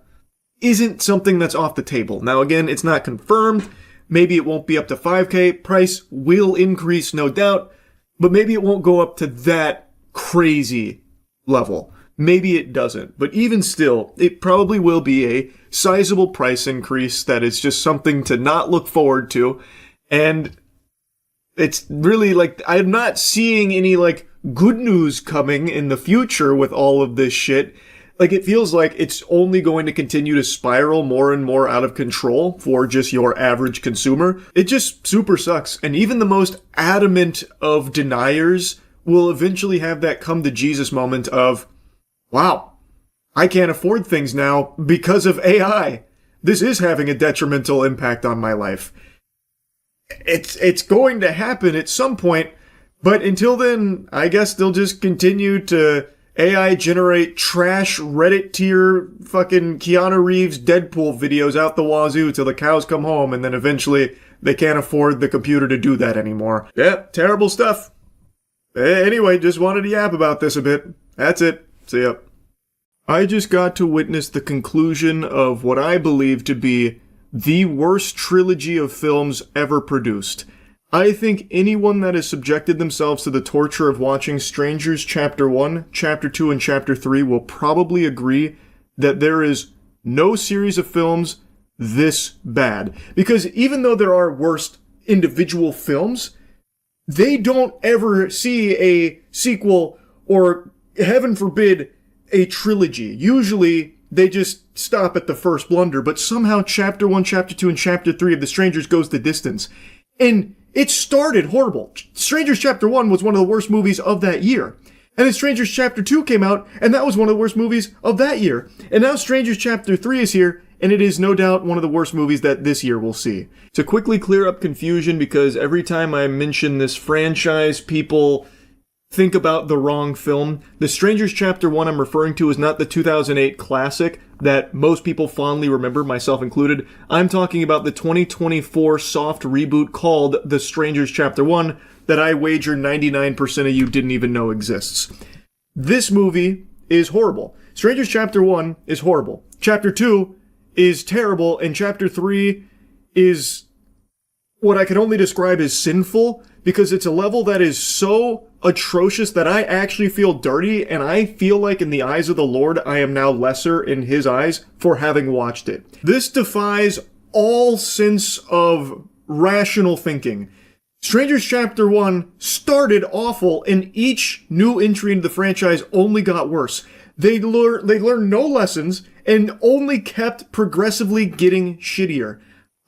isn't something that's off the table. Now again, it's not confirmed. Maybe it won't be up to 5K. Price will increase, no doubt. But maybe it won't go up to that crazy level. Maybe it doesn't. But even still, it probably will be a sizable price increase that is just something to not look forward to. And it's really like, I'm not seeing any like good news coming in the future with all of this shit. Like, it feels like it's only going to continue to spiral more and more out of control for just your average consumer. It just super sucks. And even the most adamant of deniers will eventually have that come to Jesus moment of, wow, I can't afford things now because of AI. This is having a detrimental impact on my life. It's going to happen at some point. But until then, I guess they'll just continue to AI generate trash Reddit tier fucking Keanu Reeves Deadpool videos out the wazoo till the cows come home, and then eventually they can't afford the computer to do that anymore. Yeah, terrible stuff. Anyway, just wanted to yap about this a bit. That's it. See ya. I just got to witness the conclusion of what I believe to be the worst trilogy of films ever produced. I think anyone that has subjected themselves to the torture of watching Strangers Chapter 1, Chapter 2, and Chapter 3 will probably agree that there is no series of films this bad. Because even though there are worst individual films, they don't ever see a sequel or, heaven forbid, a trilogy. Usually, they just stop at the first blunder, but somehow Chapter 1, Chapter 2, and Chapter 3 of The Strangers goes the distance. And it started horrible. Strangers Chapter 1 was one of the worst movies of that year. And then Strangers Chapter 2 came out, and that was one of the worst movies of that year. And now Strangers Chapter 3 is here, and it is no doubt one of the worst movies that this year we'll see. To quickly clear up confusion, because every time I mention this franchise, people think about the wrong film. The Strangers Chapter 1 I'm referring to is not the 2008 classic that most people fondly remember, myself included. I'm talking about the 2024 soft reboot called The Strangers Chapter 1 that I wager 99% of you didn't even know exists. This movie is horrible. Strangers Chapter 1 is horrible. Chapter 2 is terrible, and Chapter 3 is what I can only describe as sinful. because it's a level that is so atrocious that I actually feel dirty, and I feel like in the eyes of the Lord, I am now lesser in his eyes for having watched it. This defies all sense of rational thinking. Strangers Chapter 1 started awful, and each new entry into the franchise only got worse. They learned no lessons and only kept progressively getting shittier.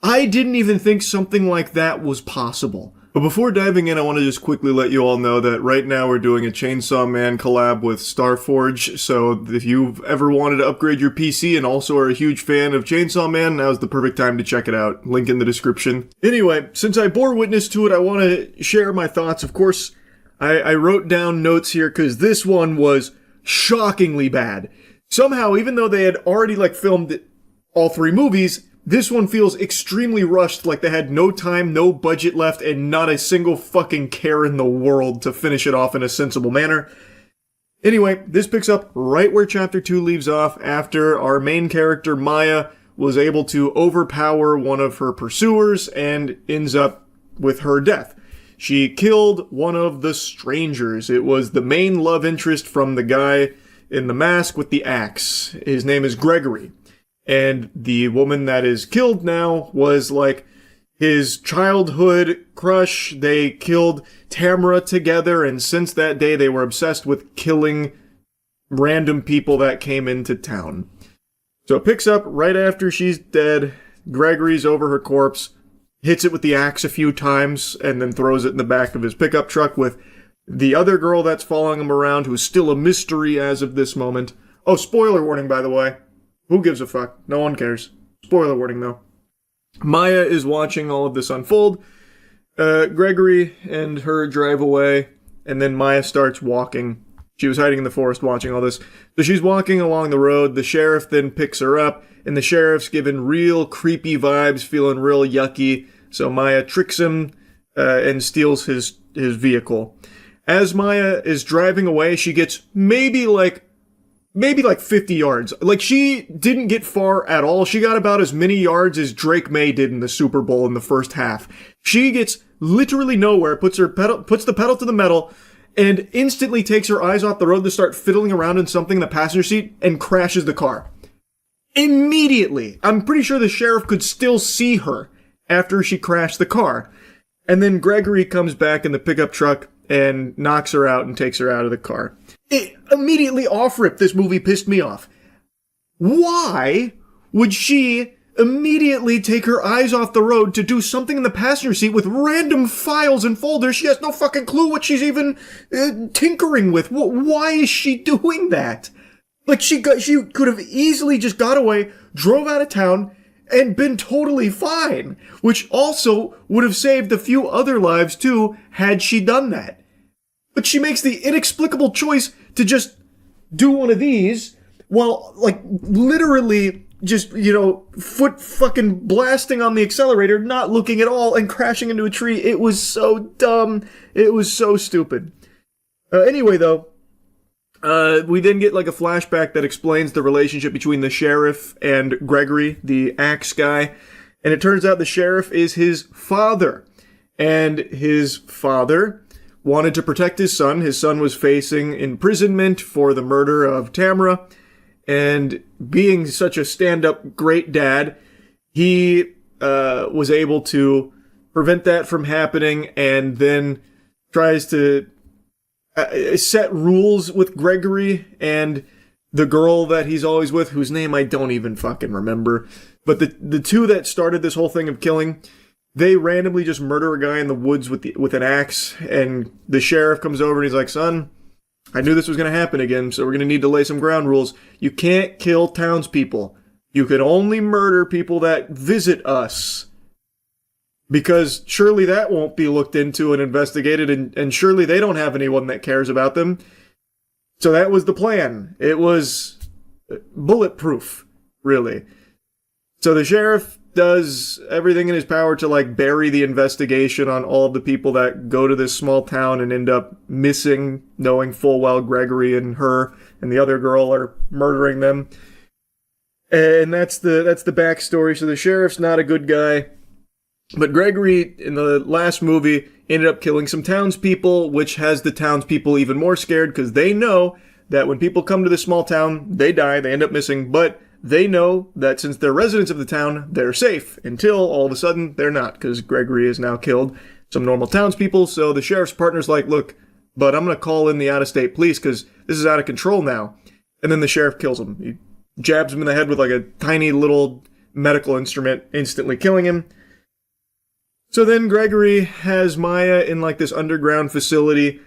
I didn't even think something like that was possible. But before diving in, I want to just quickly let you all know that right now we're doing a Chainsaw Man collab with Starforge, so if you've ever wanted to upgrade your PC and also are a huge fan of Chainsaw Man, now's the perfect time to check it out. Link in the description. Anyway, since I bore witness to it, I want to share my thoughts. Of course, I wrote down notes here because this one was shockingly bad. Somehow, even though they had already filmed all 3 movies, this one feels extremely rushed, like they had no time, no budget left, and not a single fucking care in the world to finish it off in a sensible manner. Anyway, this picks up right where Chapter 2 leaves off, after our main character, Maya, was able to overpower one of her pursuers and ends up with her death. She killed one of the strangers. It was the main love interest from the guy in the mask with the axe. His name is Gregory. And the woman that is killed now was his childhood crush. They killed Tamara together, and since that day they were obsessed with killing random people that came into town. So it picks up right after she's dead. Gregory's over her corpse, hits it with the axe a few times, and then throws it in the back of his pickup truck with the other girl that's following him around, who's still a mystery as of this moment. Oh, spoiler warning, by the way. Who gives a fuck? No one cares. Spoiler warning, though. Maya is watching all of this unfold. Gregory and her drive away, and then Maya starts walking. She was hiding in the forest watching all this. So she's walking along the road. The sheriff then picks her up, and the sheriff's giving real creepy vibes, feeling real yucky. So Maya tricks him and steals his vehicle. As Maya is driving away, she gets maybe 50 yards. She didn't get far at all. She got about as many yards as Drake May did in the Super Bowl in the first half. She gets literally nowhere, puts the pedal to the metal, and instantly takes her eyes off the road to start fiddling around in something in the passenger seat and crashes the car. Immediately. I'm pretty sure the sheriff could still see her after she crashed the car. And then Gregory comes back in the pickup truck and knocks her out and takes her out of the car. Immediately off rip, this movie pissed me off. Why would she immediately take her eyes off the road to do something in the passenger seat with random files and folders? She has no fucking clue what she's even tinkering with. Why is she doing that? She could have easily just got away, drove out of town, and been totally fine, which also would have saved a few other lives too had she done that. But she makes the inexplicable choice to just do one of these while, literally just, foot fucking blasting on the accelerator, not looking at all, and crashing into a tree. It was so dumb. It was so stupid. Anyway, though, we then get a flashback that explains the relationship between the sheriff and Gregory, the axe guy. And it turns out the sheriff is his father. And his father wanted to protect his son. His son was facing imprisonment for the murder of Tamara. And being such a stand-up great dad, he was able to prevent that from happening, and then tries to set rules with Gregory and the girl that he's always with, whose name I don't even fucking remember. But the two that started this whole thing of killing, they randomly just murder a guy in the woods with an axe, and the sheriff comes over and he's like, son, I knew this was going to happen again, so we're going to need to lay some ground rules. You can't kill townspeople. You can only murder people that visit us. Because surely that won't be looked into and investigated, and surely they don't have anyone that cares about them. So that was the plan. It was bulletproof, really. So the sheriff does everything in his power to bury the investigation on all of the people that go to this small town and end up missing, knowing full well Gregory and her and the other girl are murdering them. And that's the backstory. So the sheriff's not a good guy. But Gregory, in the last movie, ended up killing some townspeople, which has the townspeople even more scared because they know that when people come to this small town, they die, they end up missing, but they know that since they're residents of the town, they're safe until all of a sudden they're not, because Gregory has now killed some normal townspeople. So the sheriff's partner's like, look, but I'm going to call in the out-of-state police because this is out of control now. And then the sheriff kills him. He jabs him in the head with like a tiny little medical instrument, instantly killing him. So then Gregory has Maya in like this underground facility,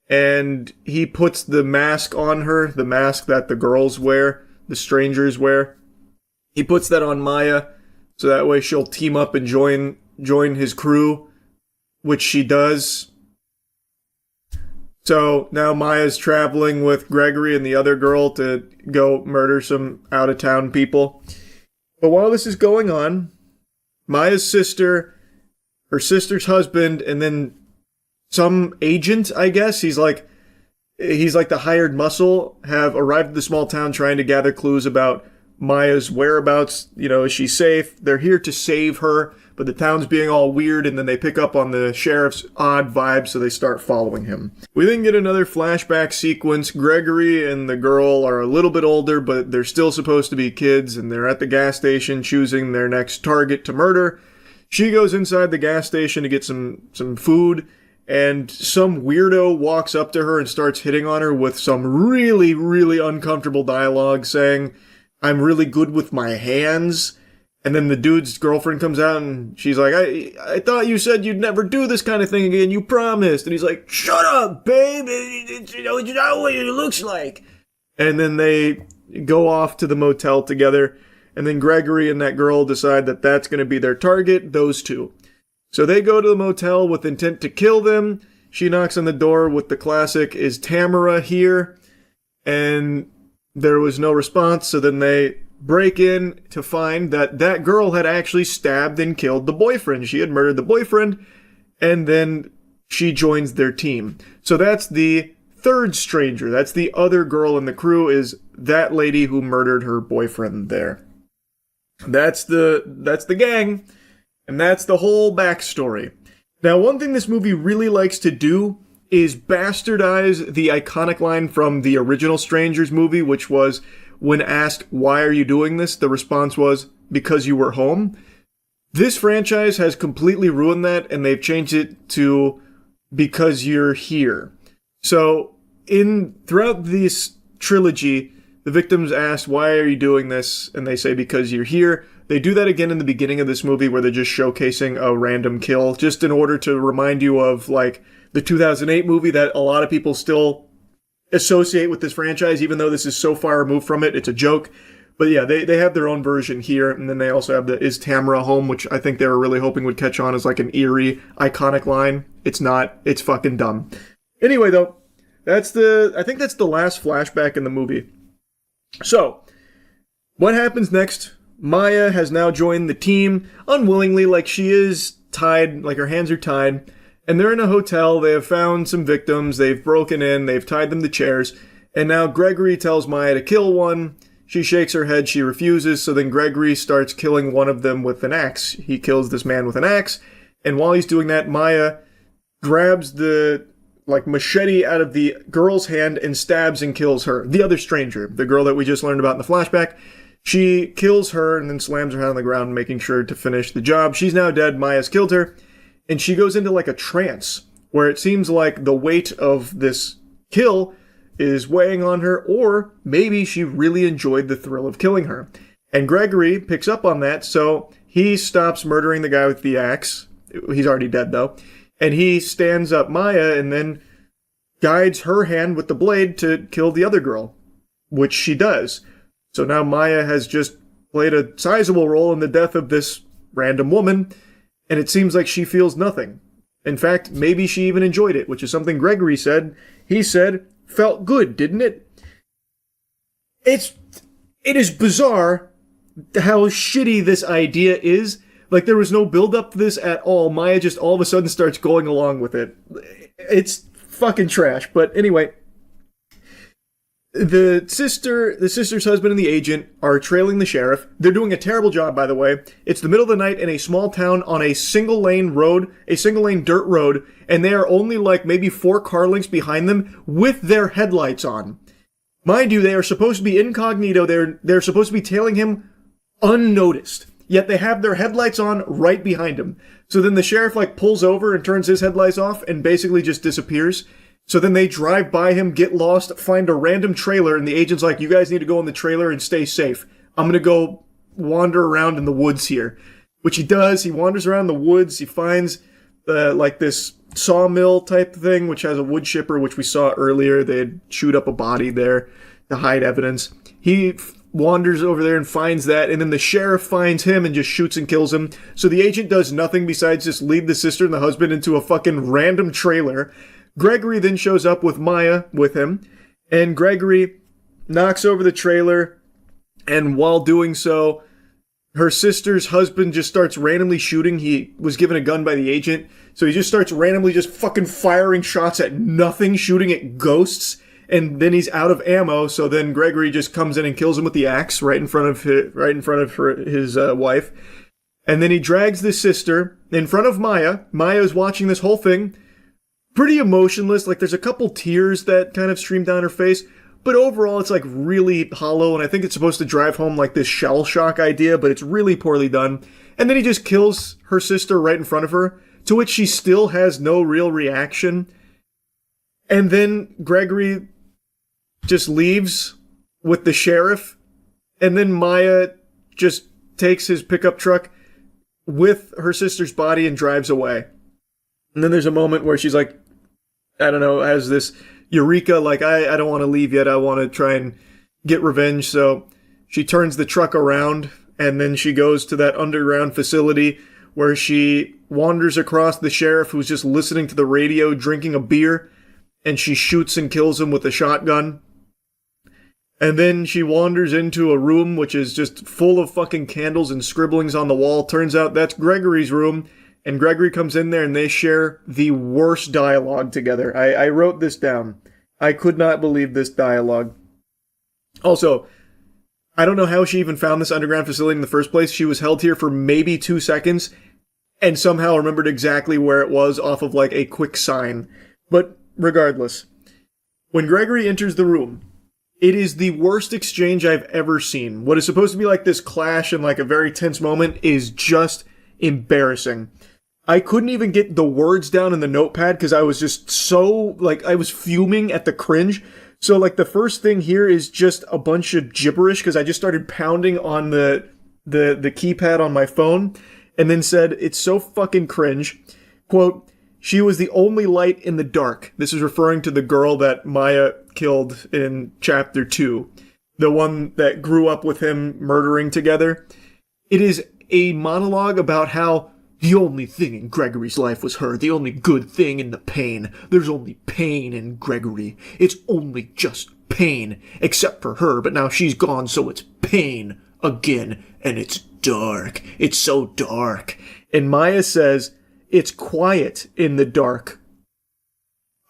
and he puts the mask on her, the mask that the girls wear, the strangers wear. He puts that on Maya, so that way she'll team up and join his crew, which she does. So now Maya's traveling with Gregory and the other girl to go murder some out-of-town people. But while this is going on, Maya's sister, her sister's husband, and then some agent, I guess, he's like the hired muscle, have arrived at the small town trying to gather clues about Maya's whereabouts. You know, is she safe? They're here to save her, but the town's being all weird, and then they pick up on the sheriff's odd vibe, so they start following him. We then get another flashback sequence. Gregory and the girl are a little bit older, but they're still supposed to be kids, and they're at the gas station choosing their next target to murder. She goes inside the gas station to get some food, and some weirdo walks up to her and starts hitting on her with some really, really uncomfortable dialogue saying, "I'm really good with my hands." And then the dude's girlfriend comes out and she's like, I thought you said you'd never do this kind of thing again. You promised. And he's like, shut up, babe. You know what it looks like. And then they go off to the motel together. And then Gregory and that girl decide that that's going to be their target, those two. So they go to the motel with intent to kill them. She knocks on the door with the classic, "Is Tamara here?" And there was no response. So then they break in to find that that girl had actually stabbed and killed the boyfriend. She had murdered the boyfriend, and then she joins their team. So that's the third stranger. That's the other girl in the crew, is that lady who murdered her boyfriend there. That's the gang, and that's the whole backstory. Now, one thing this movie really likes to do is bastardize the iconic line from the original Strangers movie, which was, when asked, "Why are you doing this?" the response was, "Because you were home." This franchise has completely ruined that, and they've changed it to "Because you're here." So, throughout this trilogy, the victims asked, "Why are you doing this?" And they say, "Because you're here." They do that again in the beginning of this movie where they're just showcasing a random kill, just in order to remind you of, like, the 2008 movie that a lot of people still associate with this franchise, even though this is so far removed from it. It's a joke. But yeah, they have their own version here, and then they also have the "Is Tamara home?" which I think they were really hoping would catch on as like an eerie, iconic line. It's not. It's fucking dumb. Anyway, though, I think that's the last flashback in the movie. So, what happens next? Maya has now joined the team, unwillingly, like she is tied, like her hands are tied, and they're in a hotel. They have found some victims, they've broken in, they've tied them to chairs, and now Gregory tells Maya to kill one. She shakes her head, she refuses, so then Gregory starts killing one of them with an axe. He kills this man with an axe, and while he's doing that, Maya grabs the machete out of the girl's hand and stabs and kills her. The other stranger, the girl that we just learned about in the flashback. She kills her and then slams her head on the ground, making sure to finish the job. She's now dead. Maya's killed her. And she goes into like a trance where it seems like the weight of this kill is weighing on her, or maybe she really enjoyed the thrill of killing her. And Gregory picks up on that, so he stops murdering the guy with the axe. He's already dead, though. And he stands up Maya and then guides her hand with the blade to kill the other girl, which she does. So now Maya has just played a sizable role in the death of this random woman, and it seems like she feels nothing. In fact, maybe she even enjoyed it, which is something Gregory said. He said, "Felt good, didn't it?" It is bizarre how shitty this idea is. Like, there was no build-up to this at all. Maya just all of a sudden starts going along with it. It's fucking trash. But anyway, The sister's husband and the agent are trailing the sheriff. They're doing a terrible job, by the way. It's the middle of the night in a small town on a single lane dirt road, and they are only like maybe 4 car lengths behind them with their headlights on. Mind you, they are supposed to be incognito. They're supposed to be tailing him unnoticed. Yet they have their headlights on right behind him. So then the sheriff like pulls over and turns his headlights off and basically just disappears. So then they drive by him, get lost, find a random trailer, and the agent's like, you guys need to go in the trailer and stay safe. I'm gonna go wander around in the woods here. Which he does. He wanders around the woods. He finds like this sawmill type thing, which has a wood chipper, which we saw earlier. They'd shoot up a body there to hide evidence. He wanders over there and finds that, and then the sheriff finds him and just shoots and kills him. So the agent does nothing besides just lead the sister and the husband into a fucking random trailer. Gregory then shows up with Maya with him, and Gregory knocks over the trailer, and while doing so, her sister's husband just starts randomly shooting. He was given a gun by the agent, so he just starts randomly just fucking firing shots at nothing, shooting at ghosts, and then he's out of ammo, so then Gregory just comes in and kills him with the axe right in front of his wife. And then he drags the sister in front of Maya. Maya is watching this whole thing, pretty emotionless. Like, there's a couple tears that kind of stream down her face, but overall it's like really hollow, and I think it's supposed to drive home like this shell shock idea, but it's really poorly done. And then he just kills her sister right in front of her, to which she still has no real reaction. And then Gregory just leaves with the sheriff, and then Maya just takes his pickup truck with her sister's body and drives away. And then there's a moment where she's like, I don't know, has this eureka, like, I don't want to leave yet, I want to try and get revenge. So she turns the truck around, and then she goes to that underground facility where she wanders across the sheriff who's just listening to the radio, drinking a beer, and she shoots and kills him with a shotgun. And then she wanders into a room which is just full of fucking candles and scribblings on the wall. Turns out that's Gregory's room. And Gregory comes in there and they share the worst dialogue together. I wrote this down. I could not believe this dialogue. Also, I don't know how she even found this underground facility in the first place. She was held here for maybe 2 seconds and somehow remembered exactly where it was off of like a quick sign. But regardless, when Gregory enters the room, it is the worst exchange I've ever seen. What is supposed to be like this clash and like a very tense moment is just embarrassing. I couldn't even get the words down in the notepad because I was just so, like, I was fuming at the cringe. So, like, the first thing here is just a bunch of gibberish because I just started pounding on the keypad on my phone and then said, it's so fucking cringe. Quote, she was the only light in the dark. This is referring to the girl that Maya killed in chapter 2. The one that grew up with him murdering together. It is a monologue about how the only thing in Gregory's life was her. The only good thing in the pain. There's only pain in Gregory. It's only just pain. Except for her, but now she's gone, so it's pain again. And it's dark. It's so dark. And Maya says, it's quiet in the dark.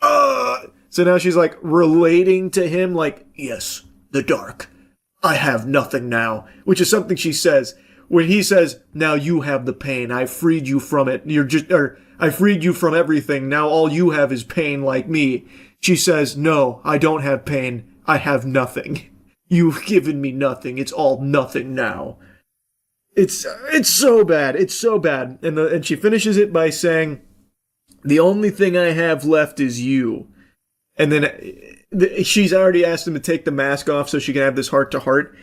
So now she's like relating to him like, yes, the dark. I have nothing now. Which is something she says. When he says, now you have the pain, I freed you from it, I freed you from everything, now all you have is pain like me. She says, no, I don't have pain, I have nothing. You've given me nothing, it's all nothing now. It's so bad, it's so bad. And she finishes it by saying, the only thing I have left is you. And then she's already asked him to take the mask off so she can have this heart-to-heart.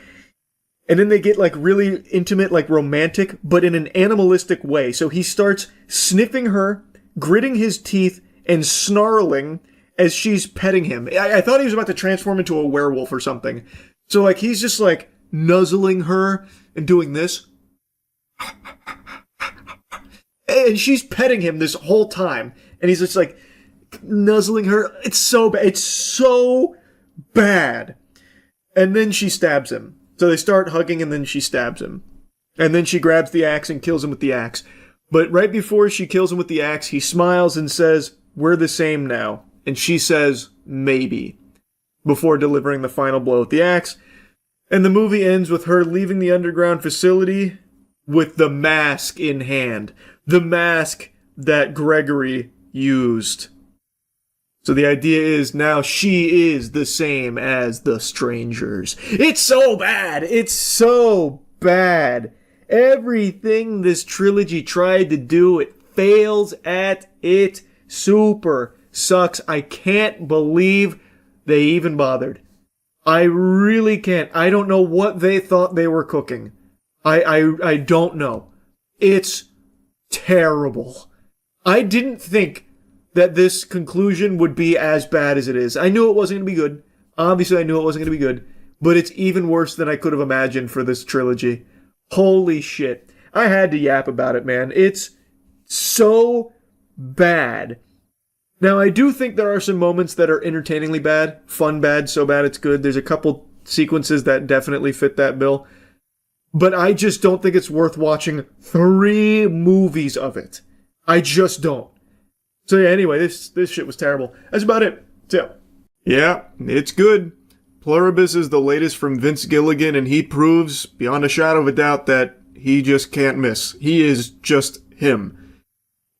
And then they get like really intimate, like romantic, but in an animalistic way. So he starts sniffing her, gritting his teeth, and snarling as she's petting him. I thought he was about to transform into a werewolf or something. So like he's just like nuzzling her and doing this. And she's petting him this whole time. And he's just like nuzzling her. It's so bad. It's so bad. And then she stabs him. So they start hugging and then she stabs him. And then she grabs the axe and kills him with the axe. But right before she kills him with the axe, he smiles and says, we're the same now. And she says, maybe. before delivering the final blow with the axe. And the movie ends with her leaving the underground facility with the mask in hand. The mask that Gregory used. So the idea is now she is the same as the strangers. It's so bad! It's so bad! Everything this trilogy tried to do, it fails at it. Super sucks. I can't believe they even bothered. I really can't. I don't know what they thought they were cooking. I don't know. It's terrible. I didn't think that this conclusion would be as bad as it is. I knew it wasn't going to be good. Obviously, I knew it wasn't going to be good. But it's even worse than I could have imagined for this trilogy. Holy shit. I had to yap about it, man. It's so bad. Now, I do think there are some moments that are entertainingly bad. Fun bad, so bad it's good. There's a couple sequences that definitely fit that bill. But I just don't think it's worth watching 3 movies of it. I just don't. So yeah, anyway, this shit was terrible. That's about it. So, yeah, it's good. Pluribus is the latest from Vince Gilligan, and he proves, beyond a shadow of a doubt, that he just can't miss. He is just him.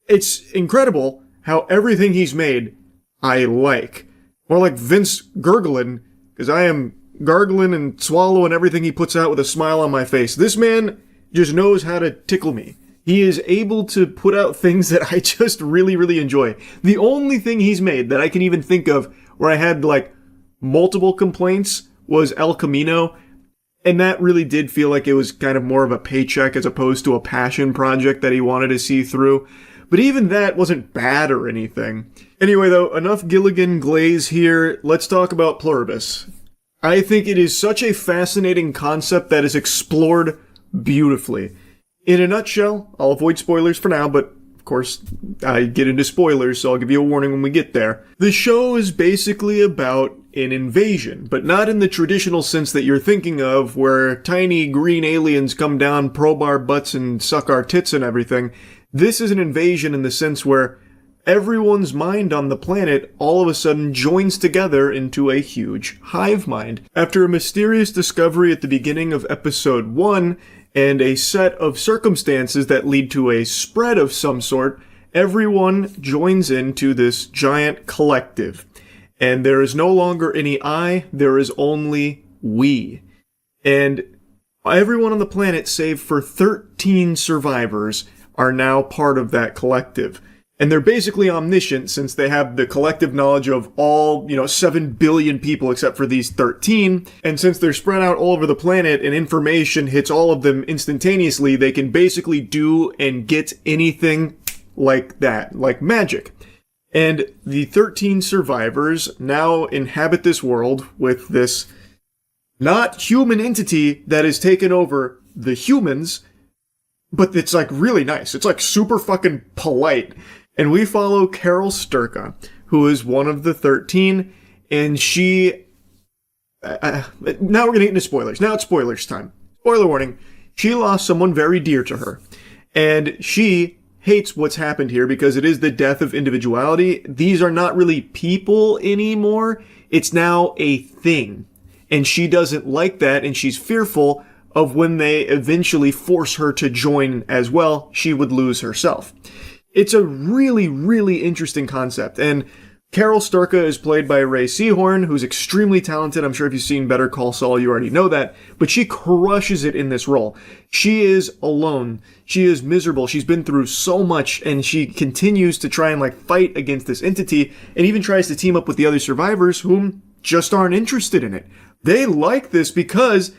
It's incredible how everything he's made, I like. More like Vince gurgling, because I am gargling and swallowing everything he puts out with a smile on my face. This man just knows how to tickle me. He is able to put out things that I just really, really enjoy. The only thing he's made that I can even think of where I had, like, multiple complaints was El Camino, and that really did feel like it was kind of more of a paycheck as opposed to a passion project that he wanted to see through. But even that wasn't bad or anything. Anyway, though, enough Gilligan glaze here. Let's talk about Pluribus. I think it is such a fascinating concept that is explored beautifully. In a nutshell, I'll avoid spoilers for now, but of course, I get into spoilers, so I'll give you a warning when we get there. The show is basically about an invasion, but not in the traditional sense that you're thinking of, where tiny green aliens come down, probe our butts, and suck our tits and everything. This is an invasion in the sense where everyone's mind on the planet all of a sudden joins together into a huge hive mind. After a mysterious discovery at the beginning of episode 1, and a set of circumstances that lead to a spread of some sort, everyone joins into this giant collective. And there is no longer any I, there is only we. And everyone on the planet, save for 13 survivors, are now part of that collective. And they're basically omniscient since they have the collective knowledge of all, 7 billion people except for these 13. And since they're spread out all over the planet and information hits all of them instantaneously, they can basically do and get anything like that, like magic. And the 13 survivors now inhabit this world with this not human entity that has taken over the humans, but it's like really nice. It's like super fucking polite. And we follow Carol Sturka, who is one of the 13, and she... now we're going to get into spoilers. Now it's spoilers time. Spoiler warning. She lost someone very dear to her. And she hates what's happened here because it is the death of individuality. These are not really people anymore. It's now a thing. And she doesn't like that, and she's fearful of when they eventually force her to join as well, she would lose herself. It's a really, really interesting concept, and Carol Sturka is played by Ray Seahorn, who's extremely talented. I'm sure if you've seen Better Call Saul, you already know that, but she crushes it in this role. She is alone. She is miserable. She's been through so much, and she continues to try and fight against this entity, and even tries to team up with the other survivors whom just aren't interested in it. They like this because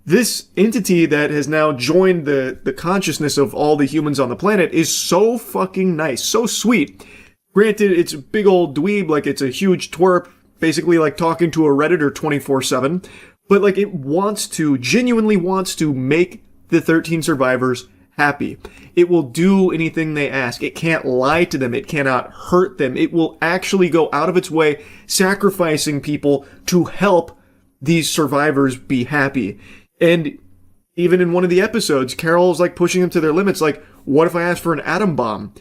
this entity that has now joined the consciousness of all the humans on the planet is so fucking nice, so sweet. Granted, it's a big old dweeb, it's a huge twerp, basically talking to a Redditor 24/7, but it genuinely wants to make the 13 survivors happy. It will do anything they ask. It can't lie to them. It cannot hurt them. It will actually go out of its way, sacrificing people to help these survivors be happy. And even in one of the episodes, Carol's pushing them to their limits. What if I asked for an atom bomb?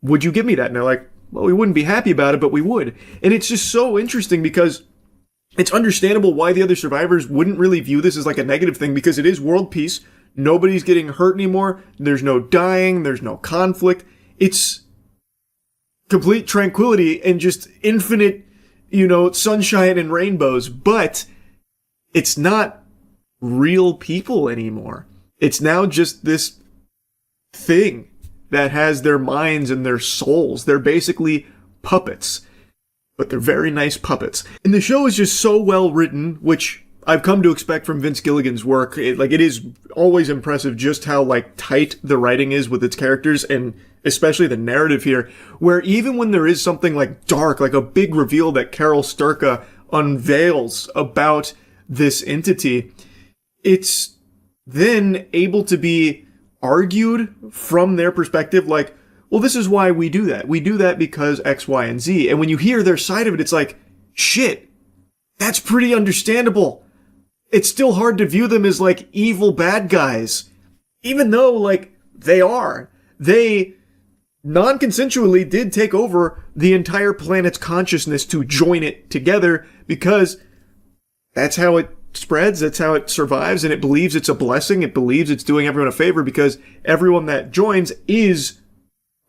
Would you give me that? And they're like, well, we wouldn't be happy about it, but we would. And it's just so interesting because it's understandable why the other survivors wouldn't really view this as like a negative thing, because it is world peace. Nobody's getting hurt anymore. There's no dying. There's no conflict. It's complete tranquility and just infinite, sunshine and rainbows. But it's not real people anymore. It's now just this thing that has their minds and their souls. They're basically puppets, but they're very nice puppets. And the show is just so well written, which I've come to expect from Vince Gilligan's work. It is always impressive just how tight the writing is with its characters, and especially the narrative here, where even when there is something dark, like a big reveal that Carol Sturka unveils about this entity, it's then able to be argued from their perspective, well, this is why we do that. We do that because X, Y, and Z. And when you hear their side of it, it's shit, that's pretty understandable. It's still hard to view them as evil bad guys, even though they are. They non-consensually did take over the entire planet's consciousness to join it together, because that's how it spreads, that's how it survives, and it believes it's a blessing. It believes it's doing everyone a favor, because everyone that joins is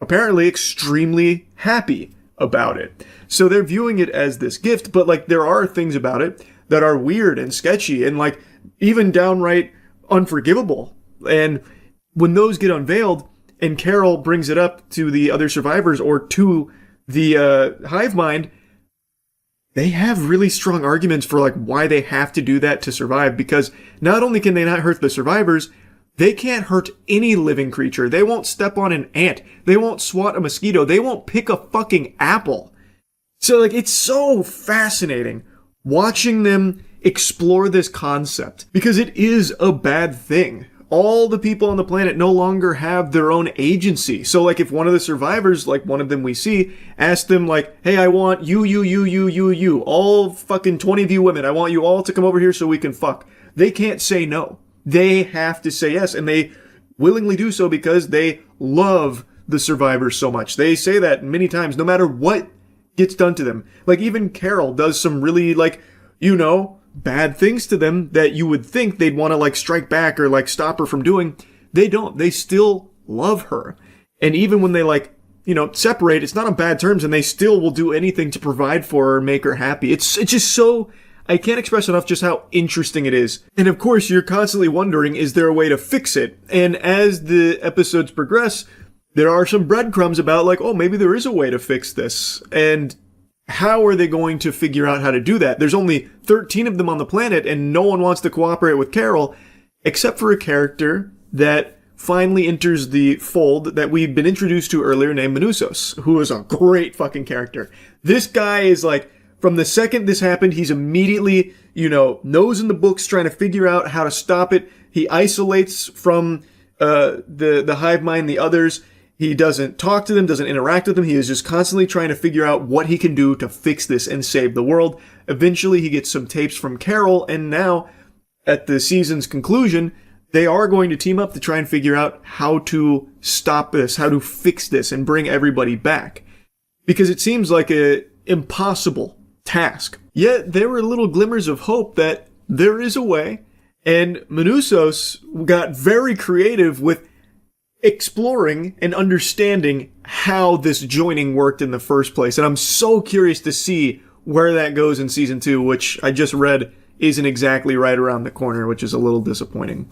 apparently extremely happy about it. So they're viewing it as this gift, but there are things about it that are weird and sketchy and even downright unforgivable. And when those get unveiled and Carol brings it up to the other survivors or to the hive mind, they have really strong arguments for why they have to do that to survive, because not only can they not hurt the survivors, they can't hurt any living creature. They won't step on an ant. They won't swat a mosquito. They won't pick a fucking apple. So it's so fascinating watching them explore this concept, because it is a bad thing. All the people on the planet no longer have their own agency. So if one of the survivors, one of them we see, asks them hey, I want you, all fucking 20 of you women, I want you all to come over here so we can fuck. They can't say no. They have to say yes, and they willingly do so because they love the survivors so much. They say that many times, no matter what gets done to them. Even Carol does some really, bad things to them that you would think they'd want to, strike back or, stop her from doing. They don't. They still love her. And even when they, separate, it's not on bad terms, and they still will do anything to provide for her, make her happy. It's just so... I can't express enough just how interesting it is. And of course, you're constantly wondering, is there a way to fix it? And as the episodes progress, there are some breadcrumbs about maybe there is a way to fix this. And how are they going to figure out how to do that? There's only 13 of them on the planet, and no one wants to cooperate with Carol, except for a character that finally enters the fold that we've been introduced to earlier, named Manusos, who is a great fucking character. This guy is from the second this happened, he's immediately, nose in the books trying to figure out how to stop it. He isolates from the hive mind, the others. He doesn't talk to them, doesn't interact with them. He is just constantly trying to figure out what he can do to fix this and save the world. Eventually, he gets some tapes from Carol, and now, at the season's conclusion, they are going to team up to try and figure out how to stop this, how to fix this, and bring everybody back. Because it seems like an impossible task. Yet, there were little glimmers of hope that there is a way, and Manusos got very creative with exploring and understanding how this joining worked in the first place. And I'm so curious to see where that goes in season 2, which I just read isn't exactly right around the corner, which is a little disappointing.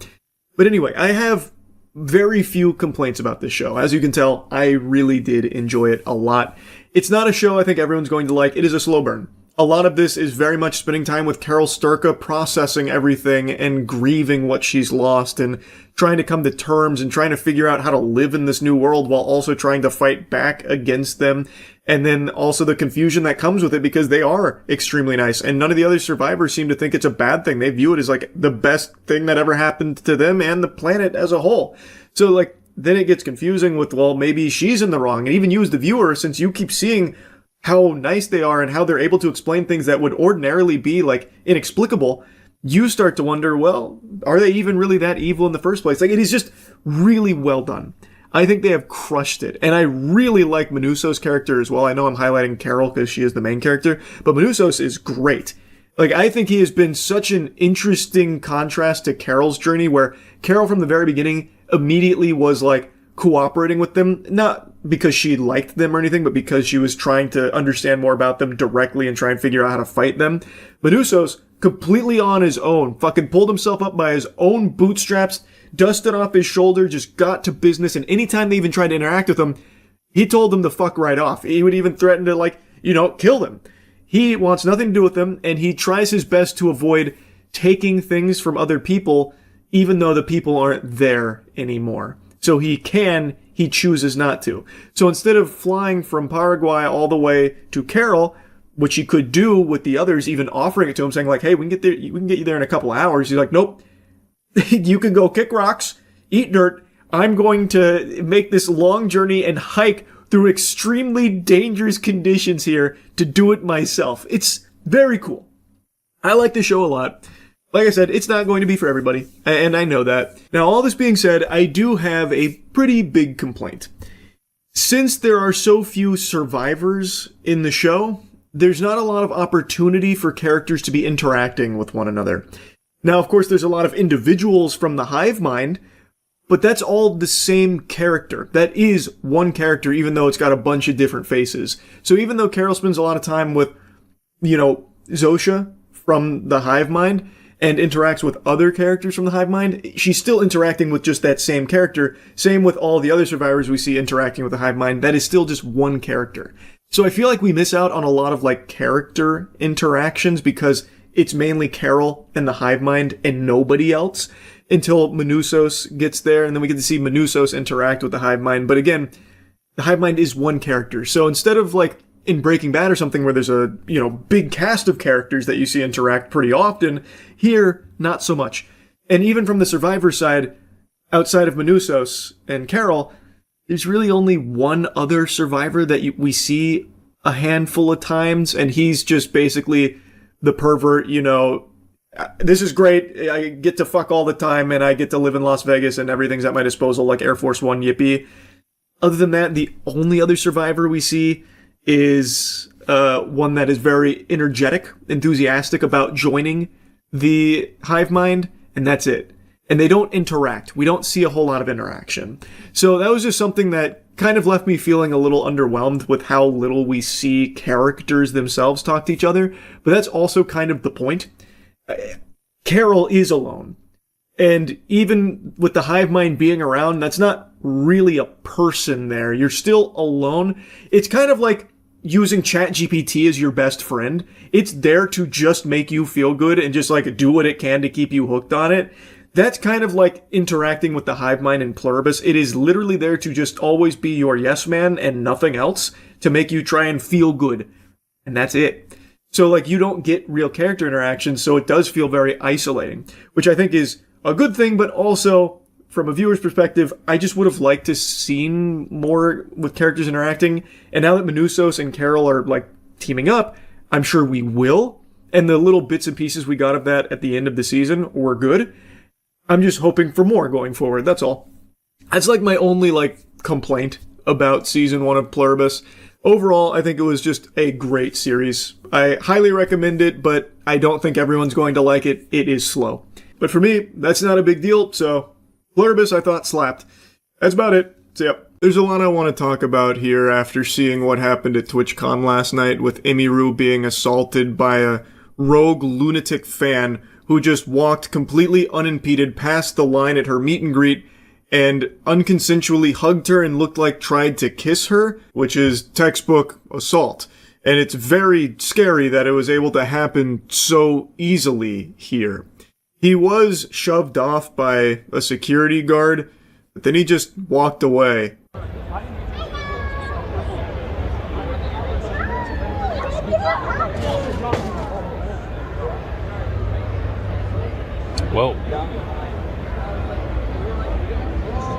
But anyway, I have very few complaints about this show. As you can tell, I really did enjoy it a lot. It's not a show I think everyone's going to like. It is a slow burn. A lot of this is very much spending time with Carol Sturka, processing everything and grieving what she's lost and trying to come to terms and trying to figure out how to live in this new world while also trying to fight back against them. And then also the confusion that comes with it, because they are extremely nice and none of the other survivors seem to think it's a bad thing. They view it as the best thing that ever happened to them and the planet as a whole. So then it gets confusing with, well, maybe she's in the wrong. And even you as the viewer, since you keep seeing how nice they are and how they're able to explain things that would ordinarily be inexplicable, you start to wonder, well, are they even really that evil in the first place? It is just really well done. I think they have crushed it. And I really like Manusos' character as well. I know I'm highlighting Carol because she is the main character, but Manusos is great. Like, I think he has been such an interesting contrast to Carol's journey, where Carol from the very beginning immediately was like cooperating with them, not because she liked them or anything, but because she was trying to understand more about them directly and try and figure out how to fight them. But Usos, completely on his own, fucking pulled himself up by his own bootstraps, dusted off his shoulder, just got to business, and anytime they even tried to interact with him, he told them to fuck right off. He would even threaten to, like, kill them. He wants nothing to do with them, and he tries his best to avoid taking things from other people, even though the people aren't there anymore. So he chooses not to. So instead of flying from Paraguay all the way to Carol, which he could do with the others, even offering it to him, saying like, hey, we can get you there in a couple of hours. He's like, nope, you can go kick rocks, eat dirt. I'm going to make this long journey and hike through extremely dangerous conditions here to do it myself. It's very cool. I like the show a lot. Like I said, it's not going to be for everybody, and I know that. Now, all this being said, I do have a pretty big complaint. Since there are so few survivors in the show, there's not a lot of opportunity for characters to be interacting with one another. Now, of course, there's a lot of individuals from the hive mind, but that's all the same character. That is one character, even though it's got a bunch of different faces. So even though Carol spends a lot of time with, Zosha from the hive mind and interacts with other characters from the hive mind, she's still interacting with just that same character. Same with all the other survivors we see interacting with the hive mind. That is still just one character. So I feel like we miss out on a lot of character interactions because it's mainly Carol and the hive mind and nobody else, until Manusos gets there, and then we get to see Manusos interact with the hive mind. But again, the hive mind is one character. So instead of in Breaking Bad or something where there's a, big cast of characters that you see interact pretty often, here, not so much. And even from the survivor side, outside of Manusos and Carol, there's really only one other survivor that we see a handful of times, and he's just basically the pervert, this is great, I get to fuck all the time, and I get to live in Las Vegas, and everything's at my disposal, like Air Force One, yippee. Other than that, the only other survivor we see is one that is very energetic, enthusiastic about joining the hive mind, and that's it. And they don't interact. We don't see a whole lot of interaction. So that was just something that kind of left me feeling a little underwhelmed with how little we see characters themselves talk to each other. But that's also kind of the point. Carol is alone. And even with the hive mind being around, that's not really a person there. You're still alone. It's kind of like using ChatGPT as your best friend. It's there to just make you feel good and just do what it can to keep you hooked on it. That's kind of like interacting with the hive mind in Pluribus. It is literally there to just always be your yes man and nothing else, to make you try and feel good. And that's it. So you don't get real character interaction, so it does feel very isolating, which I think is a good thing, but also from a viewer's perspective, I just would have liked to seen more with characters interacting. And now that Manusos and Carol are teaming up, I'm sure we will. And the little bits and pieces we got of that at the end of the season were good. I'm just hoping for more going forward, that's all. That's my only complaint about season 1 of Pluribus. Overall, I think it was just a great series. I highly recommend it, but I don't think everyone's going to like it. It is slow. But for me, that's not a big deal, so Pluribus I thought slapped. That's about it. So yep. There's a lot I want to talk about here after seeing what happened at TwitchCon last night with Emiru being assaulted by a rogue lunatic fan who just walked completely unimpeded past the line at her meet and greet and unconsensually hugged her and looked like tried to kiss her, which is textbook assault. And it's very scary that it was able to happen so easily here. He was shoved off by a security guard, but then he just walked away. Whoa.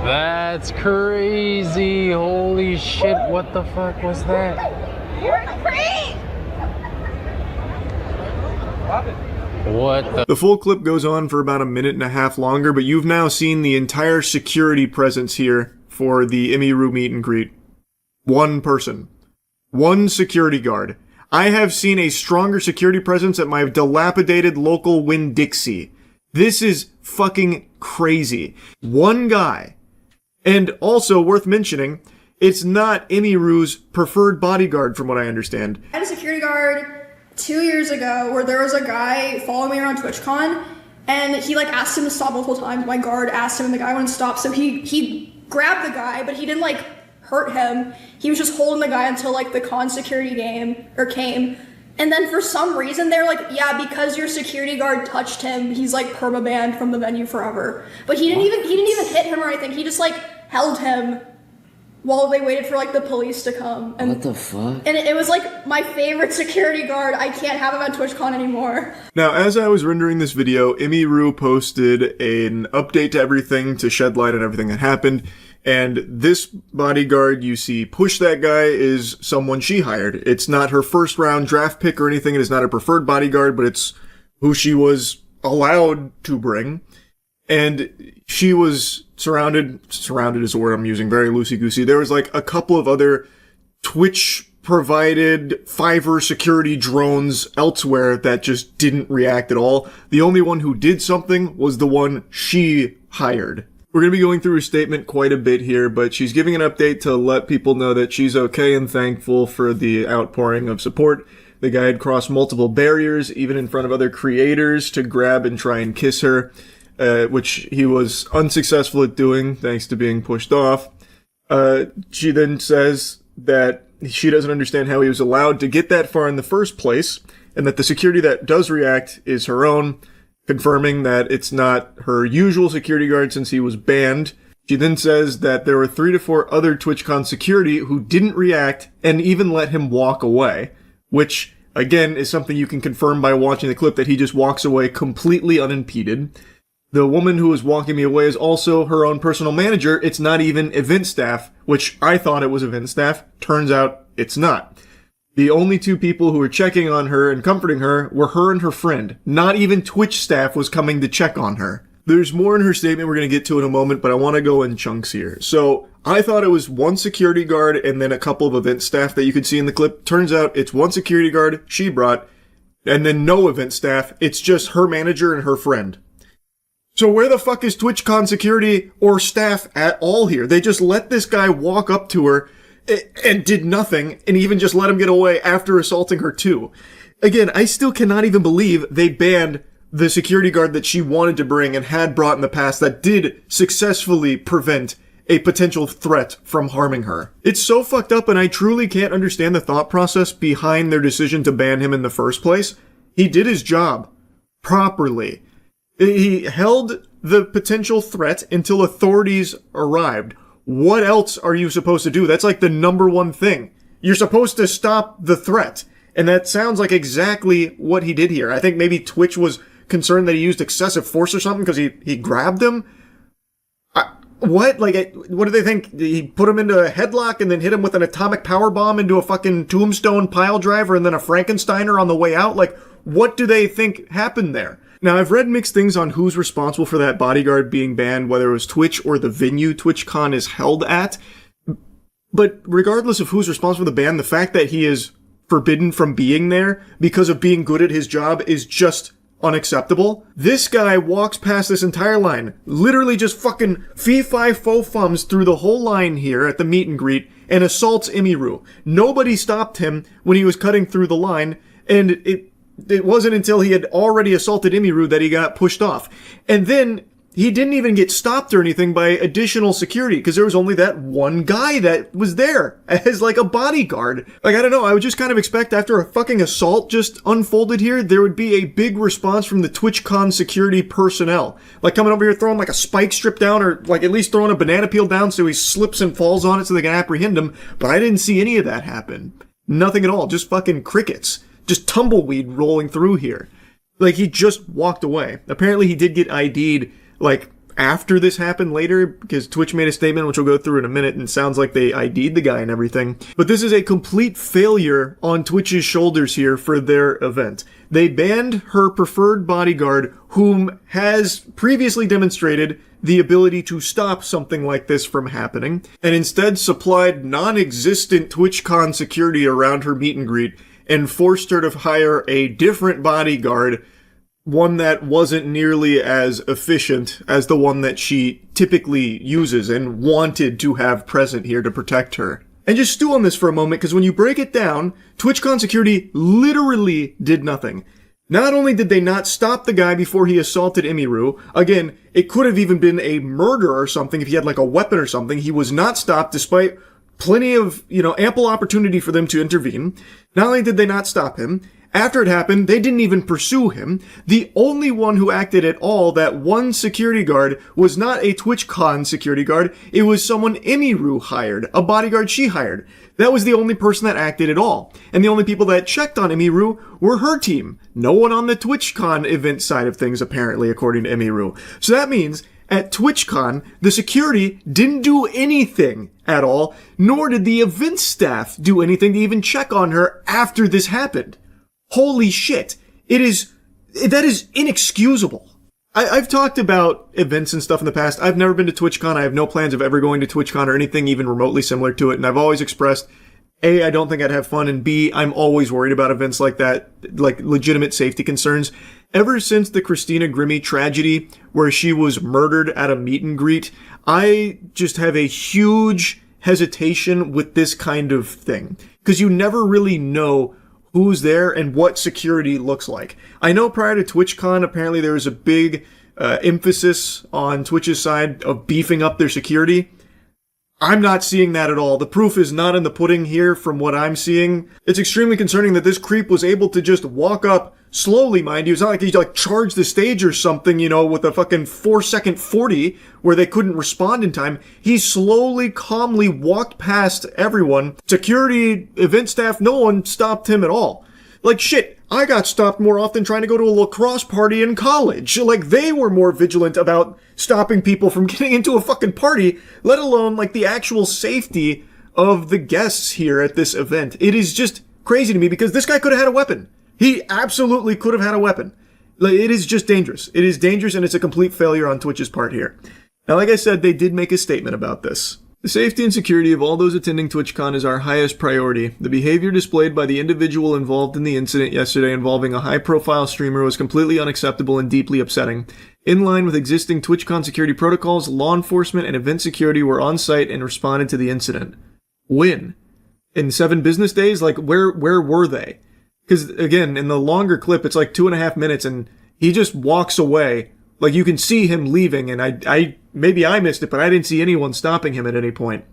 That's crazy. Holy shit, what the fuck was that? You're a creep! What The full clip goes on for about a minute and a half longer, but you've now seen the entire security presence here for the Emiru meet and greet. One person. One security guard. I have seen a stronger security presence at my dilapidated local Winn-Dixie. This is fucking crazy. One guy. And also worth mentioning, it's not Emiru's preferred bodyguard from what I understand. I had a security guard 2 years ago where there was a guy following me around TwitchCon, and he like asked him to stop multiple times. My guard asked him and the guy wouldn't stop, so he grabbed the guy, but he didn't like hurt him. He was just holding the guy until like the con security came. And then for some reason they're like, yeah, because your security guard touched him, he's like permabanned from the venue forever. But he didn't even hit him or anything. He just like held him while they waited for like the police to come. And what the fuck? And it was like my favorite security guard. I can't have him at TwitchCon anymore. Now, as I was rendering this video, Emiru posted an update to everything to shed light on everything that happened. And this bodyguard you see push that guy is someone she hired. It's not her first round draft pick or anything. It is not her preferred bodyguard, but it's who she was allowed to bring. And she was surrounded is the word I'm using, very loosey-goosey. There was like a couple of other Twitch-provided Fiverr security drones elsewhere that just didn't react at all. The only one who did something was the one she hired. We're going to be going through her statement quite a bit here, but she's giving an update to let people know that she's okay and thankful for the outpouring of support. The guy had crossed multiple barriers, even in front of other creators, to grab and try and kiss her. Which he was unsuccessful at doing, thanks to being pushed off. She then says that she doesn't understand how he was allowed to get that far in the first place, and that the security that does react is her own, confirming that it's not her usual security guard since he was banned. She then says that there were 3 to 4 other TwitchCon security who didn't react and even let him walk away, which, again, is something you can confirm by watching the clip that he just walks away completely unimpeded. The woman who was walking me away is also her own personal manager. It's not even event staff, which I thought it was event staff. Turns out it's not. The only 2 people who were checking on her and comforting her were her and her friend. Not even Twitch staff was coming to check on her. There's more in her statement we're going to get to in a moment, but I want to go in chunks here. So, I thought it was 1 security guard and then a couple of event staff that you could see in the clip. Turns out it's 1 security guard she brought, and then no event staff. It's just her manager and her friend. So where the fuck is TwitchCon security or staff at all here? They just let this guy walk up to her and did nothing, and even just let him get away after assaulting her too. Again, I still cannot even believe they banned the security guard that she wanted to bring and had brought in the past that did successfully prevent a potential threat from harming her. It's so fucked up, and I truly can't understand the thought process behind their decision to ban him in the first place. He did his job properly. He held the potential threat until authorities arrived. What else are you supposed to do? That's like the number one thing. You're supposed to stop the threat. And that sounds like exactly what he did here. I think maybe Twitch was concerned that he used excessive force or something because he grabbed him. What? Like, what do they think? He put him into a headlock and then hit him with an atomic power bomb into a fucking tombstone pile driver and then a Frankensteiner on the way out? Like, what do they think happened there? Now, I've read mixed things on who's responsible for that bodyguard being banned, whether it was Twitch or the venue TwitchCon is held at. But regardless of who's responsible for the ban, the fact that he is forbidden from being there because of being good at his job is just unacceptable. This guy walks past this entire line, literally just fucking fee-fi-fo-fums through the whole line here at the meet and greet and assaults Emiru. Nobody stopped him when he was cutting through the line, and it wasn't until he had already assaulted Emiru that he got pushed off. And then he didn't even get stopped or anything by additional security because there was only that one guy that was there as like a bodyguard. Like, I don't know. I would just kind of expect after a fucking assault just unfolded here, there would be a big response from the TwitchCon security personnel. Like coming over here throwing like a spike strip down or like at least throwing a banana peel down so he slips and falls on it so they can apprehend him. But I didn't see any of that happen. Nothing at all. Just fucking crickets. Just tumbleweed rolling through here. Like, he just walked away. Apparently he did get ID'd, like, after this happened later, because Twitch made a statement, which we'll go through in a minute, and it sounds like they ID'd the guy and everything. But this is a complete failure on Twitch's shoulders here for their event. They banned her preferred bodyguard, whom has previously demonstrated the ability to stop something like this from happening, and instead supplied non-existent TwitchCon security around her meet and greet, and forced her to hire a different bodyguard, one that wasn't nearly as efficient as the one that she typically uses and wanted to have present here to protect her. And just stew on this for a moment, because when you break it down, TwitchCon security literally did nothing. Not only did they not stop the guy before he assaulted Emiru, again, it could have even been a murder or something if he had like a weapon or something. He was not stopped despite plenty of, ample opportunity for them to intervene. Not only did they not stop him, after it happened, they didn't even pursue him. The only one who acted at all, that one security guard, was not a TwitchCon security guard. It was someone Emiru hired, a bodyguard she hired. That was the only person that acted at all. And the only people that checked on Emiru were her team. No one on the TwitchCon event side of things, apparently, according to Emiru. So that means at TwitchCon, the security didn't do anything at all, nor did the event staff do anything to even check on her after this happened. Holy shit. That is inexcusable. I've talked about events and stuff in the past. I've never been to TwitchCon. I have no plans of ever going to TwitchCon or anything even remotely similar to it. And I've always expressed, A, I don't think I'd have fun, and B, I'm always worried about events like that, like legitimate safety concerns. Ever since the Christina Grimmie tragedy, where she was murdered at a meet and greet, I just have a huge hesitation with this kind of thing. Because you never really know who's there and what security looks like. I know prior to TwitchCon, apparently there was a big emphasis on Twitch's side of beefing up their security. I'm not seeing that at all. The proof is not in the pudding here from what I'm seeing. It's extremely concerning that this creep was able to just walk up slowly, mind you. It's not like he charged the stage or something, with a fucking 4-second 40 where they couldn't respond in time. He slowly, calmly walked past everyone. Security, event staff, no one stopped him at all. Like, shit, I got stopped more often trying to go to a lacrosse party in college. Like, they were more vigilant about stopping people from getting into a fucking party, let alone, the actual safety of the guests here at this event. It is just crazy to me because this guy could have had a weapon. He absolutely could have had a weapon. It is just dangerous. It is dangerous, and it's a complete failure on Twitch's part here. Now, like I said, they did make a statement about this. The safety and security of all those attending TwitchCon is our highest priority. The behavior displayed by the individual involved in the incident yesterday involving a high-profile streamer was completely unacceptable and deeply upsetting. In line with existing TwitchCon security protocols, law enforcement and event security were on site and responded to the incident. When? In 7 business days? Where were they? Because, again, in the longer clip, it's 2.5 minutes, and he just walks away. You can see him leaving, and I maybe I missed it, but I didn't see anyone stopping him at any point.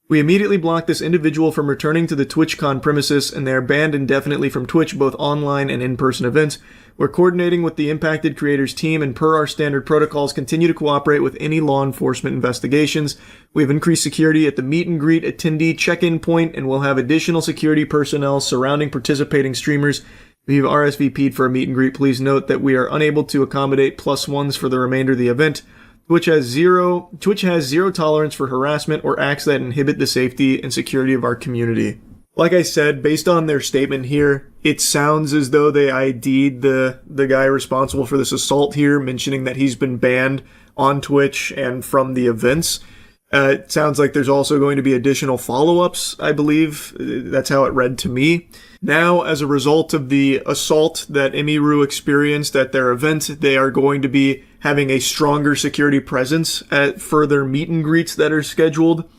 We immediately blocked this individual from returning to the TwitchCon premises, and they are banned indefinitely from Twitch, both online and in-person events. We're coordinating with the impacted creators team, and per our standard protocols, continue to cooperate with any law enforcement investigations. We have increased security at the meet and greet attendee check-in point, and we'll have additional security personnel surrounding participating streamers. If you've RSVP'd for a meet and greet, please note that we are unable to accommodate +1s for the remainder of the event. Twitch has zero tolerance for harassment or acts that inhibit the safety and security of our community. Like I said, based on their statement here, it sounds as though they ID'd the guy responsible for this assault here, mentioning that he's been banned on Twitch and from the events. It sounds like there's also going to be additional follow-ups, I believe. That's how it read to me. Now, as a result of the assault that Emiru experienced at their event, they are going to be having a stronger security presence at further meet and greets that are scheduled.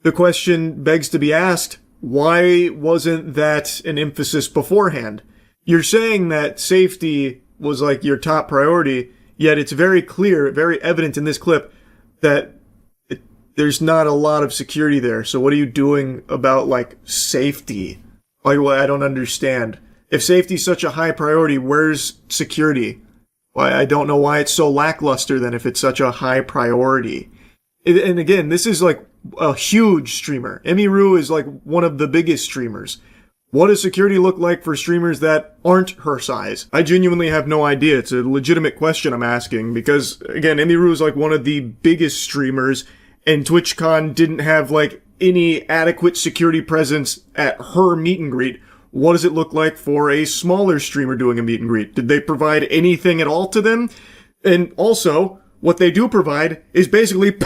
The question begs to be asked, why wasn't that an emphasis beforehand? You're saying that safety was your top priority, yet it's very clear, very evident in this clip that there's not a lot of security there. So what are you doing about safety? I don't understand. If safety's such a high priority, where's security? Why, I don't know why it's so lackluster then if it's such a high priority. And again, this is a huge streamer. Emiru is one of the biggest streamers. What does security look like for streamers that aren't her size? I genuinely have no idea. It's a legitimate question I'm asking because, again, Emiru is one of the biggest streamers, and TwitchCon didn't have any adequate security presence at her meet and greet. What does it look like for a smaller streamer doing a meet and greet? Did they provide anything at all to them? And also, what they do provide is basically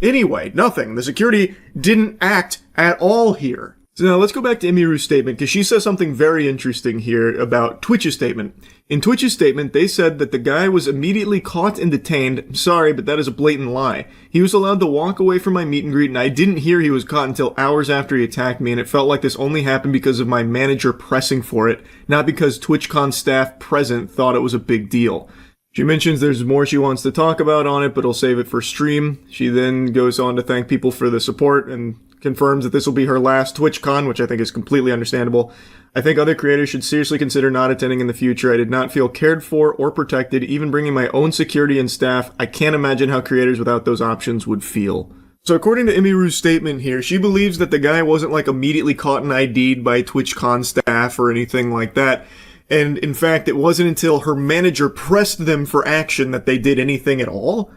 anyway, nothing. The security didn't act at all here. So now let's go back to Emiru's statement, because she says something very interesting here about Twitch's statement. In Twitch's statement, they said that the guy was immediately caught and detained. Sorry, but that is a blatant lie. He was allowed to walk away from my meet and greet, and I didn't hear he was caught until hours after he attacked me, and it felt like this only happened because of my manager pressing for it, not because TwitchCon staff present thought it was a big deal. She mentions there's more she wants to talk about on it, but I'll save it for stream. She then goes on to thank people for the support and confirms that this will be her last TwitchCon, which I think is completely understandable. I think other creators should seriously consider not attending in the future. I did not feel cared for or protected, even bringing my own security and staff. I can't imagine how creators without those options would feel. So according to Emiru's statement here, she believes that the guy wasn't like immediately caught and ID'd by TwitchCon staff or anything like that. And in fact, it wasn't until her manager pressed them for action that they did anything at all.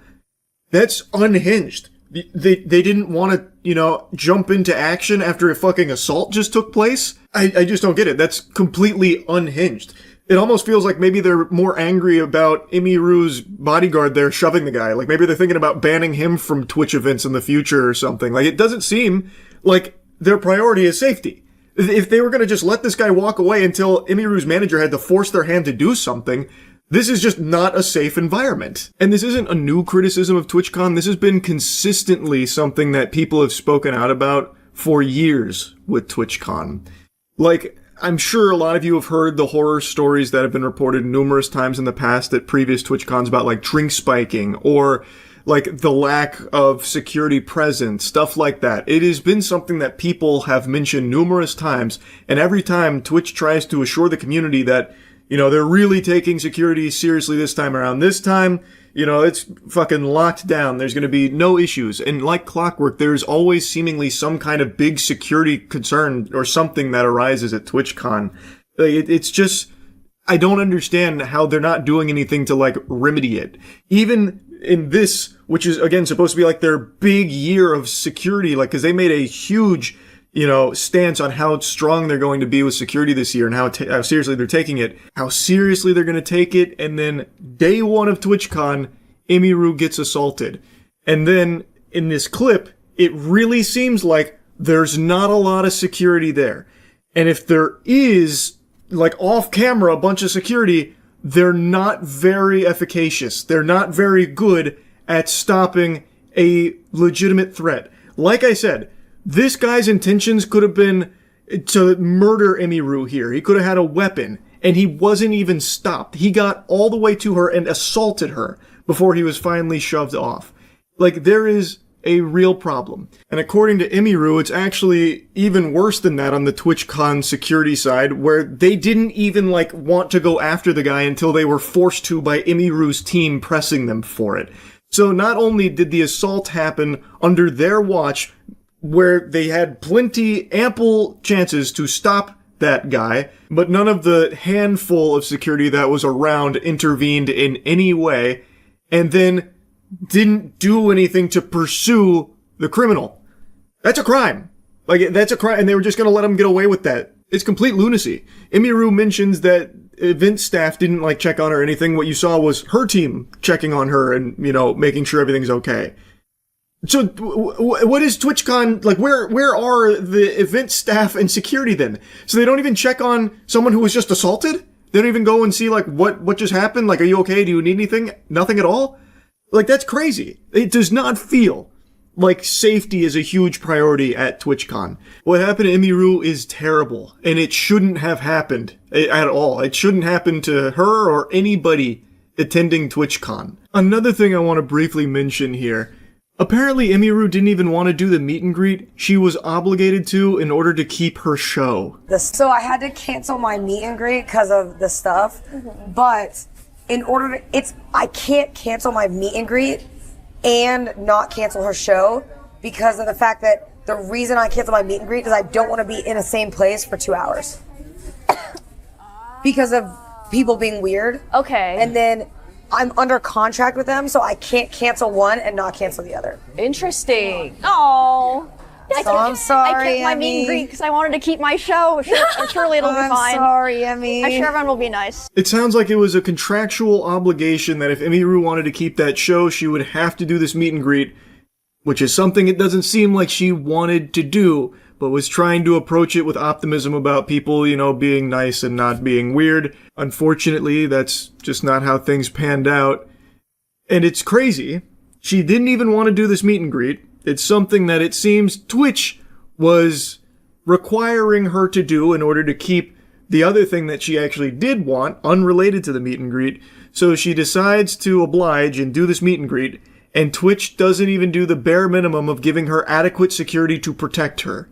That's unhinged. They didn't want to, jump into action after a fucking assault just took place? I just don't get it. That's completely unhinged. It almost feels like maybe they're more angry about Emiru's bodyguard there shoving the guy. Like maybe they're thinking about banning him from Twitch events in the future or something. Like it doesn't seem like their priority is safety. If they were going to just let this guy walk away until Emiru's manager had to force their hand to do something, this is just not a safe environment. And this isn't a new criticism of TwitchCon. This has been consistently something that people have spoken out about for years with TwitchCon. Like, I'm sure a lot of you have heard the horror stories that have been reported numerous times in the past at previous TwitchCons about like drink spiking or like the lack of security present, stuff like that. It has been something that people have mentioned numerous times, and every time Twitch tries to assure the community that they're really taking security seriously this time around. This time, it's fucking locked down. There's going to be no issues. And like clockwork, there's always seemingly some kind of big security concern or something that arises at TwitchCon. It's just, I don't understand how they're not doing anything to like remedy it. Even in this, which is again supposed to be like their big year of security, like, cause they made a huge stance on how strong they're going to be with security this year and how seriously they're taking it, how seriously they're going to take it. And then day one of TwitchCon, Emiru gets assaulted. And then in this clip, it really seems like there's not a lot of security there. And if there is, like off camera, a bunch of security, they're not very efficacious. They're not very good at stopping a legitimate threat. Like I said, this guy's intentions could have been to murder Emiru here. He could have had a weapon, and he wasn't even stopped. He got all the way to her and assaulted her before he was finally shoved off. Like, there is a real problem. And according to Emiru, it's actually even worse than that on the TwitchCon security side, where they didn't even, want to go after the guy until they were forced to by Emiru's team pressing them for it. So not only did the assault happen under their watch, where they had ample chances to stop that guy, but none of the handful of security that was around intervened in any way, and then didn't do anything to pursue the criminal. That's a crime. That's a crime, and they were just gonna let him get away with that. It's complete lunacy. Emiru mentions that event staff didn't, check on her or anything. What you saw was her team checking on her and, making sure everything's okay. So, what is TwitchCon, where are the event staff and security then? So they don't even check on someone who was just assaulted? They don't even go and see, what just happened? Are you okay? Do you need anything? Nothing at all? That's crazy. It does not feel like safety is a huge priority at TwitchCon. What happened to Emiru is terrible, and it shouldn't have happened at all. It shouldn't happen to her or anybody attending TwitchCon. Another thing I want to briefly mention here. Apparently, Emiru didn't even want to do the meet and greet. She was obligated to in order to keep her show. So I had to cancel my meet and greet because of the stuff, but in order to, I can't cancel my meet and greet and not cancel her show because of the fact that the reason I cancel my meet and greet is I don't want to be in the same place for 2 hours because of people being weird. Okay. And then I'm under contract with them, so I can't cancel one and not cancel the other. Interesting. Oh. So I'm sorry, I kept my meet and greet because I wanted to keep my show. Surely it'll be fine. I'm sorry, Emmy. I'm sure everyone will be nice. It sounds like it was a contractual obligation that if Emiru wanted to keep that show, she would have to do this meet and greet, which is something it doesn't seem like she wanted to do. but was trying to approach it with optimism about people, being nice and not being weird. Unfortunately, that's just not how things panned out. And it's crazy. She didn't even want to do this meet and greet. It's something that it seems Twitch was requiring her to do in order to keep the other thing that she actually did want unrelated to the meet and greet. So she decides to oblige and do this meet and greet, and Twitch doesn't even do the bare minimum of giving her adequate security to protect her.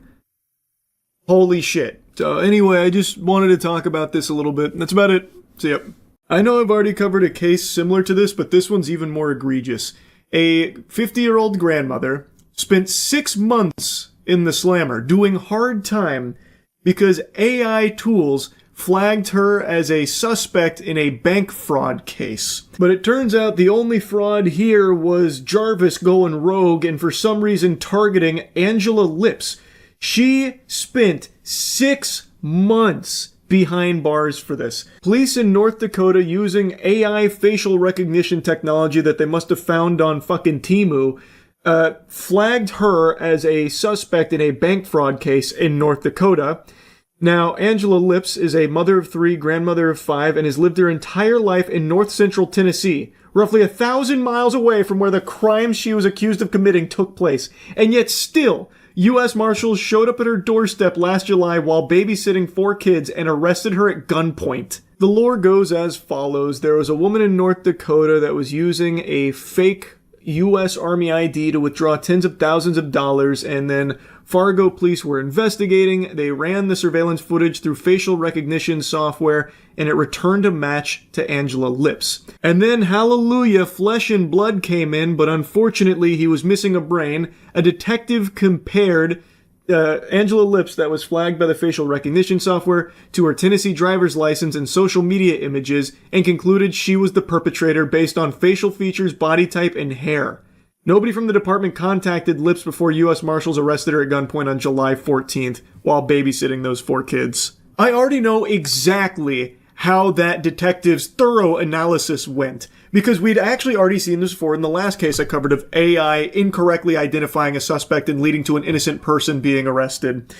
Holy shit. So anyway, I just wanted to talk about this a little bit. That's about it. So yep. I know I've already covered a case similar to this, but this one's even more egregious. A 50-year-old grandmother spent 6 months in the slammer doing hard time because AI tools flagged her as a suspect in a bank fraud case. But it turns out the only fraud here was Jarvis going rogue and for some reason targeting Angela Lips. She spent 6 months behind bars for this. Police in North Dakota, using AI facial recognition technology that they must have found on fucking Temu, flagged her as a suspect in a bank fraud case in North Dakota. Now, Angela Lips is a mother of 3, grandmother of 5, and has lived her entire life in north central Tennessee, roughly 1,000 miles away from where the crimes she was accused of committing took place. And yet still, U.S. Marshals showed up at her doorstep last July while babysitting 4 kids and arrested her at gunpoint. The lore goes as follows. There was a woman in North Dakota that was using a fake U.S. Army ID to withdraw tens of thousands of dollars, and then Fargo police were investigating. They ran the surveillance footage through facial recognition software, and it returned a match to Angela Lips. And then, hallelujah, Flesh and Blood came in, but unfortunately he was missing a brain. A detective compared Angela Lips, that was flagged by the facial recognition software, to her Tennessee driver's license and social media images, and concluded she was the perpetrator based on facial features, body type, and hair. Nobody from the department contacted Lips before U.S. Marshals arrested her at gunpoint on July 14th while babysitting those 4 kids. I already know exactly how that detective's thorough analysis went, because we'd actually already seen this before in the last case I covered of AI incorrectly identifying a suspect and leading to an innocent person being arrested.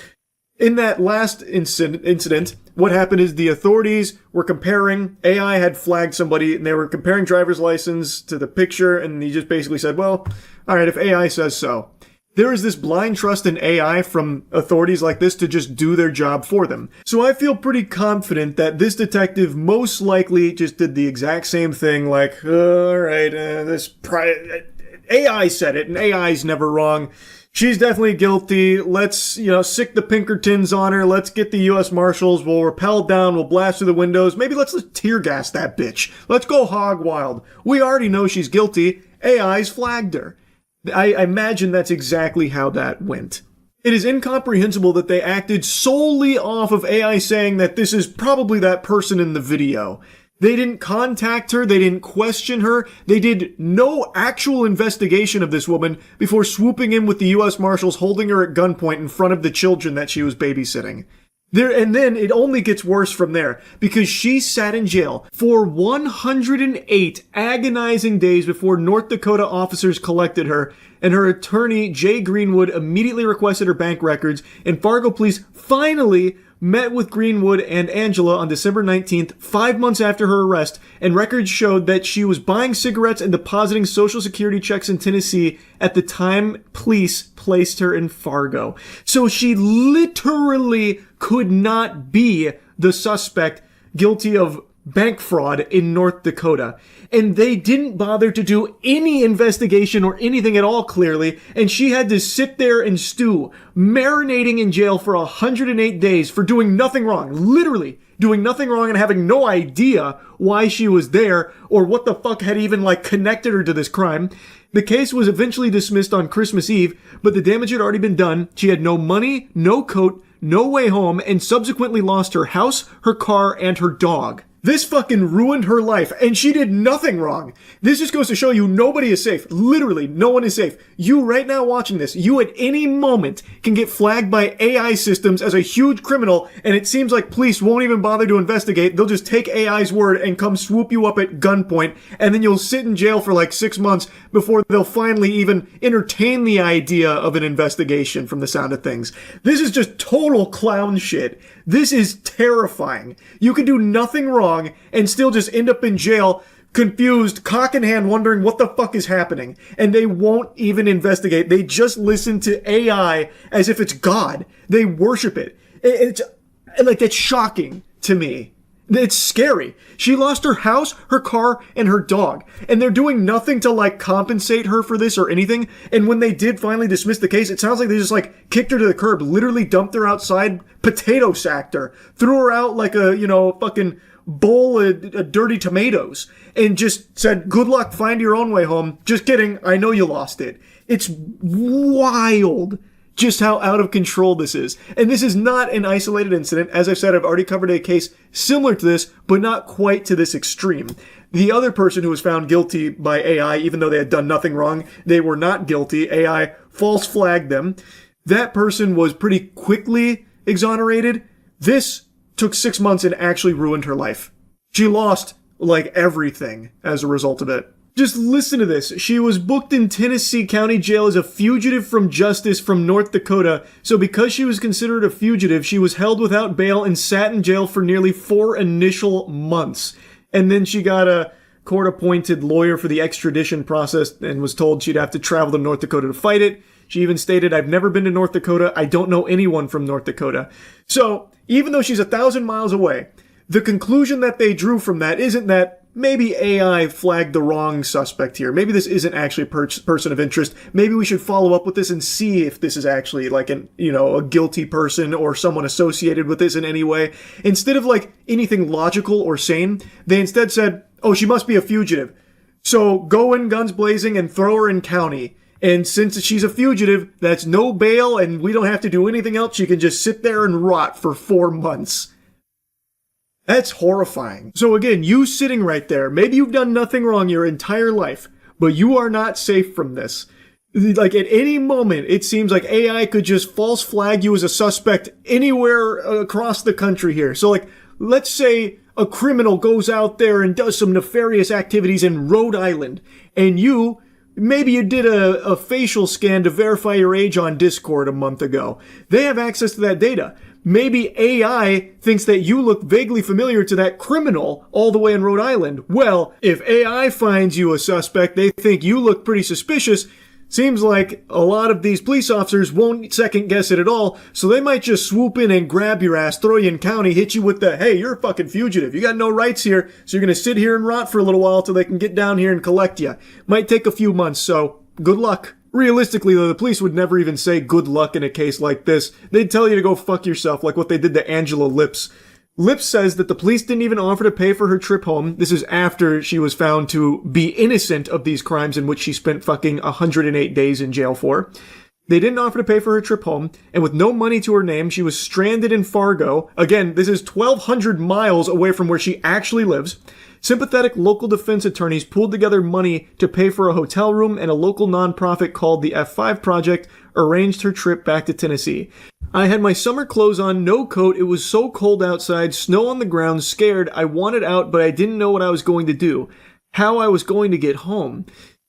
In that last incident, what happened is the authorities were comparing, AI had flagged somebody, and they were comparing driver's license to the picture, and he just basically said, well, alright, if AI says so. There is this blind trust in AI from authorities like this to just do their job for them. So I feel pretty confident that this detective most likely just did the exact same thing, like, alright, AI said it, and AI's never wrong. She's definitely guilty. Let's, sick the Pinkertons on her. Let's get the U.S. Marshals. We'll rappel down. We'll blast through the windows. Maybe let's tear gas that bitch. Let's go hog wild. We already know she's guilty. AI's flagged her. I imagine that's exactly how that went. It is incomprehensible that they acted solely off of AI saying that this is probably that person in the video. They didn't contact her, they didn't question her, they did no actual investigation of this woman before swooping in with the U.S. Marshals holding her at gunpoint in front of the children that she was babysitting. And then it only gets worse from there, because she sat in jail for 108 agonizing days before North Dakota officers collected her, and her attorney, Jay Greenwood, immediately requested her bank records, and Fargo police finally met with Greenwood and Angela on December 19th, 5 months after her arrest, and records showed that she was buying cigarettes and depositing Social Security checks in Tennessee at the time police placed her in Fargo. So she literally could not be the suspect guilty of bank fraud in North Dakota. And they didn't bother to do any investigation or anything at all, clearly, and she had to sit there and stew, marinating in jail for 108 days for doing nothing wrong, literally doing nothing wrong and having no idea why she was there or what the fuck had even connected her to this crime. The case was eventually dismissed on Christmas Eve, but the damage had already been done. She had no money, no coat, no way home, and subsequently lost her house, her car, and her dog. This fucking ruined her life, and she did nothing wrong. This just goes to show you nobody is safe. Literally, no one is safe. You right now watching this, you at any moment can get flagged by AI systems as a huge criminal, and it seems like police won't even bother to investigate. They'll just take AI's word and come swoop you up at gunpoint, and then you'll sit in jail for like 6 months before they'll finally even entertain the idea of an investigation from the sound of things. This is just total clown shit. This is terrifying. You can do nothing wrong and still just end up in jail, confused, cock in hand, wondering what the fuck is happening. And they won't even investigate. They just listen to AI as if it's God. They worship it. It's like, it's shocking to me. It's scary. She lost her house, her car, and her dog. And they're doing nothing to like compensate her for this or anything. And when they did finally dismiss the case, it sounds like they just like kicked her to the curb, literally dumped her outside, potato sacked her, threw her out like a, fucking bowl of dirty tomatoes, and just said, good luck, find your own way home. Just kidding. I know you lost it. It's wild just how out of control this is. And this is not an isolated incident. As I've said, I've already covered a case similar to this, but not quite to this extreme. The other person who was found guilty by AI, even though they had done nothing wrong, they were not guilty. AI false flagged them. That person was pretty quickly exonerated. This took 6 months and actually ruined her life. She lost, like, everything as a result of it. Just listen to this. She was booked in Tennessee County Jail as a fugitive from justice from North Dakota. So because she was considered a fugitive, she was held without bail and sat in jail for nearly 4 initial months. And then she got a court-appointed lawyer for the extradition process and was told she'd have to travel to North Dakota to fight it. She even stated, I've never been to North Dakota. I don't know anyone from North Dakota. So even though she's 1,000 miles away, the conclusion that they drew from that isn't that maybe AI flagged the wrong suspect here. Maybe this isn't actually a person of interest. Maybe we should follow up with this and see if this is actually like a guilty person or someone associated with this in any way. Instead of like anything logical or sane, they instead said, oh, she must be a fugitive. So go in guns blazing and throw her in county. And since she's a fugitive, that's no bail and we don't have to do anything else. She can just sit there and rot for 4 months. That's horrifying. So again, you sitting right there, maybe you've done nothing wrong your entire life, but you are not safe from this. Like at any moment, it seems like AI could just false flag you as a suspect anywhere across the country here. So like, let's say a criminal goes out there and does some nefarious activities in Rhode Island, and maybe you did a facial scan to verify your age on Discord a month ago. They have access to that data. Maybe AI thinks that you look vaguely familiar to that criminal all the way in Rhode Island. Well, if AI finds you a suspect, they think you look pretty suspicious. Seems like a lot of these police officers won't second guess it at all, so they might just swoop in and grab your ass, throw you in county, hit you with the, hey, you're a fucking fugitive. You got no rights here, so you're gonna sit here and rot for a little while till they can get down here and collect you. Might take a few months, so good luck. Realistically, though, the police would never even say good luck in a case like this. They'd tell you to go fuck yourself, like what they did to Angela Lips. Lips says that the police didn't even offer to pay for her trip home. This is after she was found to be innocent of these crimes in which she spent fucking 108 days in jail for. They didn't offer to pay for her trip home, and with no money to her name, she was stranded in Fargo. Again, this is 1,200 miles away from where she actually lives. Sympathetic local defense attorneys pooled together money to pay for a hotel room, and a local nonprofit called the F5 Project arranged her trip back to Tennessee. I had my summer clothes on, no coat, it was so cold outside, snow on the ground, scared, I wanted out, but I didn't know what I was going to do, how I was going to get home.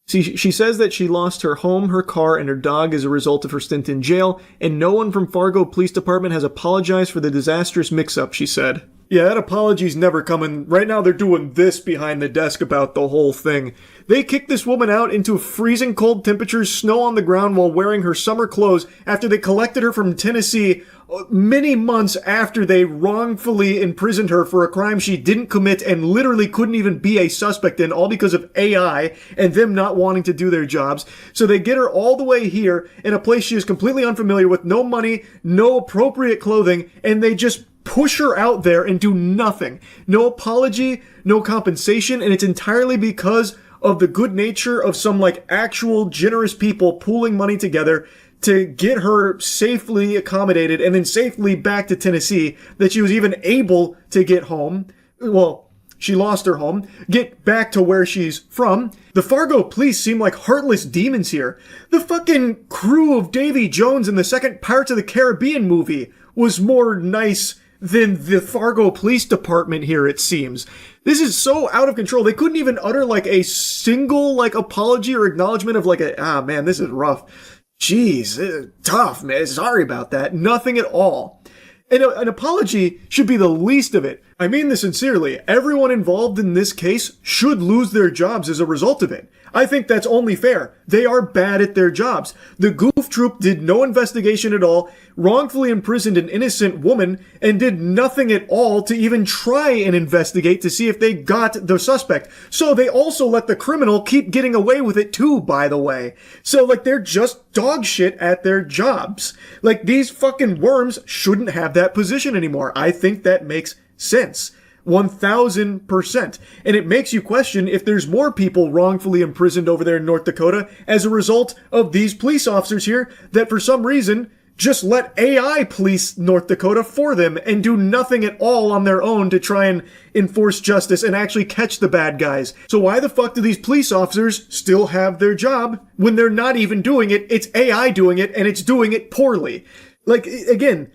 See, she says that she lost her home, her car, and her dog as a result of her stint in jail, and no one from Fargo Police Department has apologized for the disastrous mix-up, she said. Yeah, that apology's never coming. Right now they're doing this behind the desk about the whole thing. They kicked this woman out into freezing cold temperatures, snow on the ground while wearing her summer clothes after they collected her from Tennessee many months after they wrongfully imprisoned her for a crime she didn't commit and literally couldn't even be a suspect in, all because of AI and them not wanting to do their jobs. So they get her all the way here in a place she is completely unfamiliar with, no money, no appropriate clothing, and they just push her out there and do nothing. No apology, no compensation, and it's entirely because of the good nature of some like actual generous people pooling money together to get her safely accommodated and then safely back to Tennessee, that she was even able to get home. Well, she lost her home, get back to where she's from. The Fargo police seem like heartless demons here. The fucking crew of Davy Jones in the second Pirates of the Caribbean movie was more nice than the Fargo Police Department here, it seems. This is so out of control. They couldn't even utter like a single like apology or acknowledgement of like man, this is rough. Jeez, tough, man. Sorry about that. Nothing at all. And an apology should be the least of it. I mean this sincerely. Everyone involved in this case should lose their jobs as a result of it. I think that's only fair. They are bad at their jobs. The Goof Troop did no investigation at all, wrongfully imprisoned an innocent woman, and did nothing at all to even try and investigate to see if they got the suspect. So they also let the criminal keep getting away with it too, by the way. So like they're just dog shit at their jobs. Like these fucking worms shouldn't have that position anymore. I think that makes sense. 1000%. And it makes you question if there's more people wrongfully imprisoned over there in North Dakota as a result of these police officers here that for some reason just let AI police North Dakota for them and do nothing at all on their own to try and enforce justice and actually catch the bad guys. So why the fuck do these police officers still have their job when they're not even doing it? It's AI doing it and it's doing it poorly. Like, again,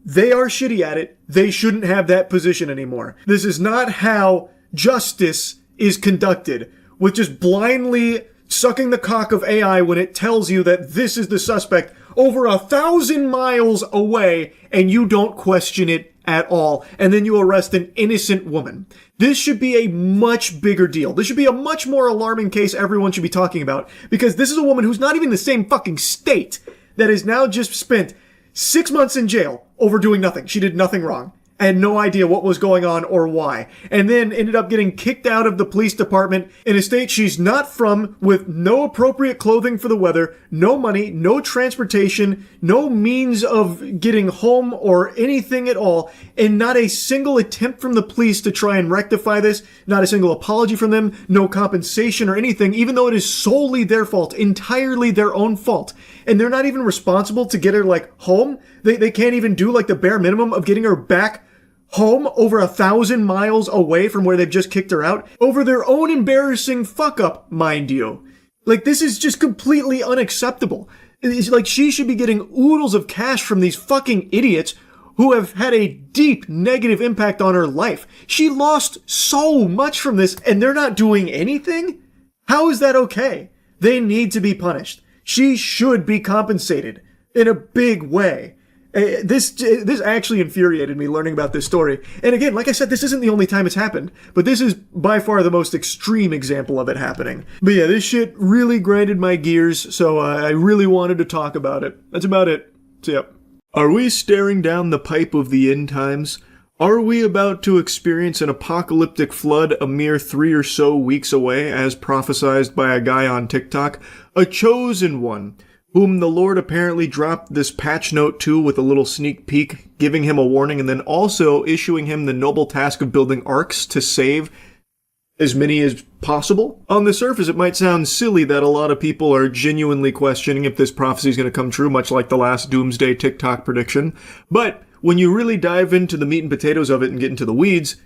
they are shitty at it. They shouldn't have that position anymore. This is not how justice is conducted, with just blindly sucking the cock of AI when it tells you that this is the suspect over 1,000 miles away and you don't question it at all. And then you arrest an innocent woman. This should be a much bigger deal. This should be a much more alarming case everyone should be talking about, because this is a woman who's not even in the same fucking state that has now just spent 6 months in jail over doing nothing. She did nothing wrong. I had no idea what was going on or why. And then ended up getting kicked out of the police department in a state she's not from, with no appropriate clothing for the weather, no money, no transportation, no means of getting home or anything at all, and not a single attempt from the police to try and rectify this, not a single apology from them, no compensation or anything, even though it is solely their fault, entirely their own fault. And they're not even responsible to get her, like, home. They can't even do, like, the bare minimum of getting her back home over 1,000 miles away from where they've just kicked her out over their own embarrassing fuck up, mind you. Like, this is just completely unacceptable. It's like she should be getting oodles of cash from these fucking idiots who have had a deep negative impact on her life. She lost so much from this and they're not doing anything? How is that okay? They need to be punished. She should be compensated in a big way. This actually infuriated me learning about this story. And again, like I said, this isn't the only time it's happened, but this is by far the most extreme example of it happening. But yeah, this shit really grinded my gears, so I really wanted to talk about it. That's about it. So yep. Are we staring down the pipe of the end times? Are we about to experience an apocalyptic flood a mere 3 or so weeks away, as prophesied by a guy on TikTok? A chosen one, whom the Lord apparently dropped this patch note to with a little sneak peek, giving him a warning and then also issuing him the noble task of building arks to save as many as possible. On the surface, it might sound silly that a lot of people are genuinely questioning if this prophecy is going to come true, much like the last doomsday TikTok prediction. But when you really dive into the meat and potatoes of it and get into the weeds,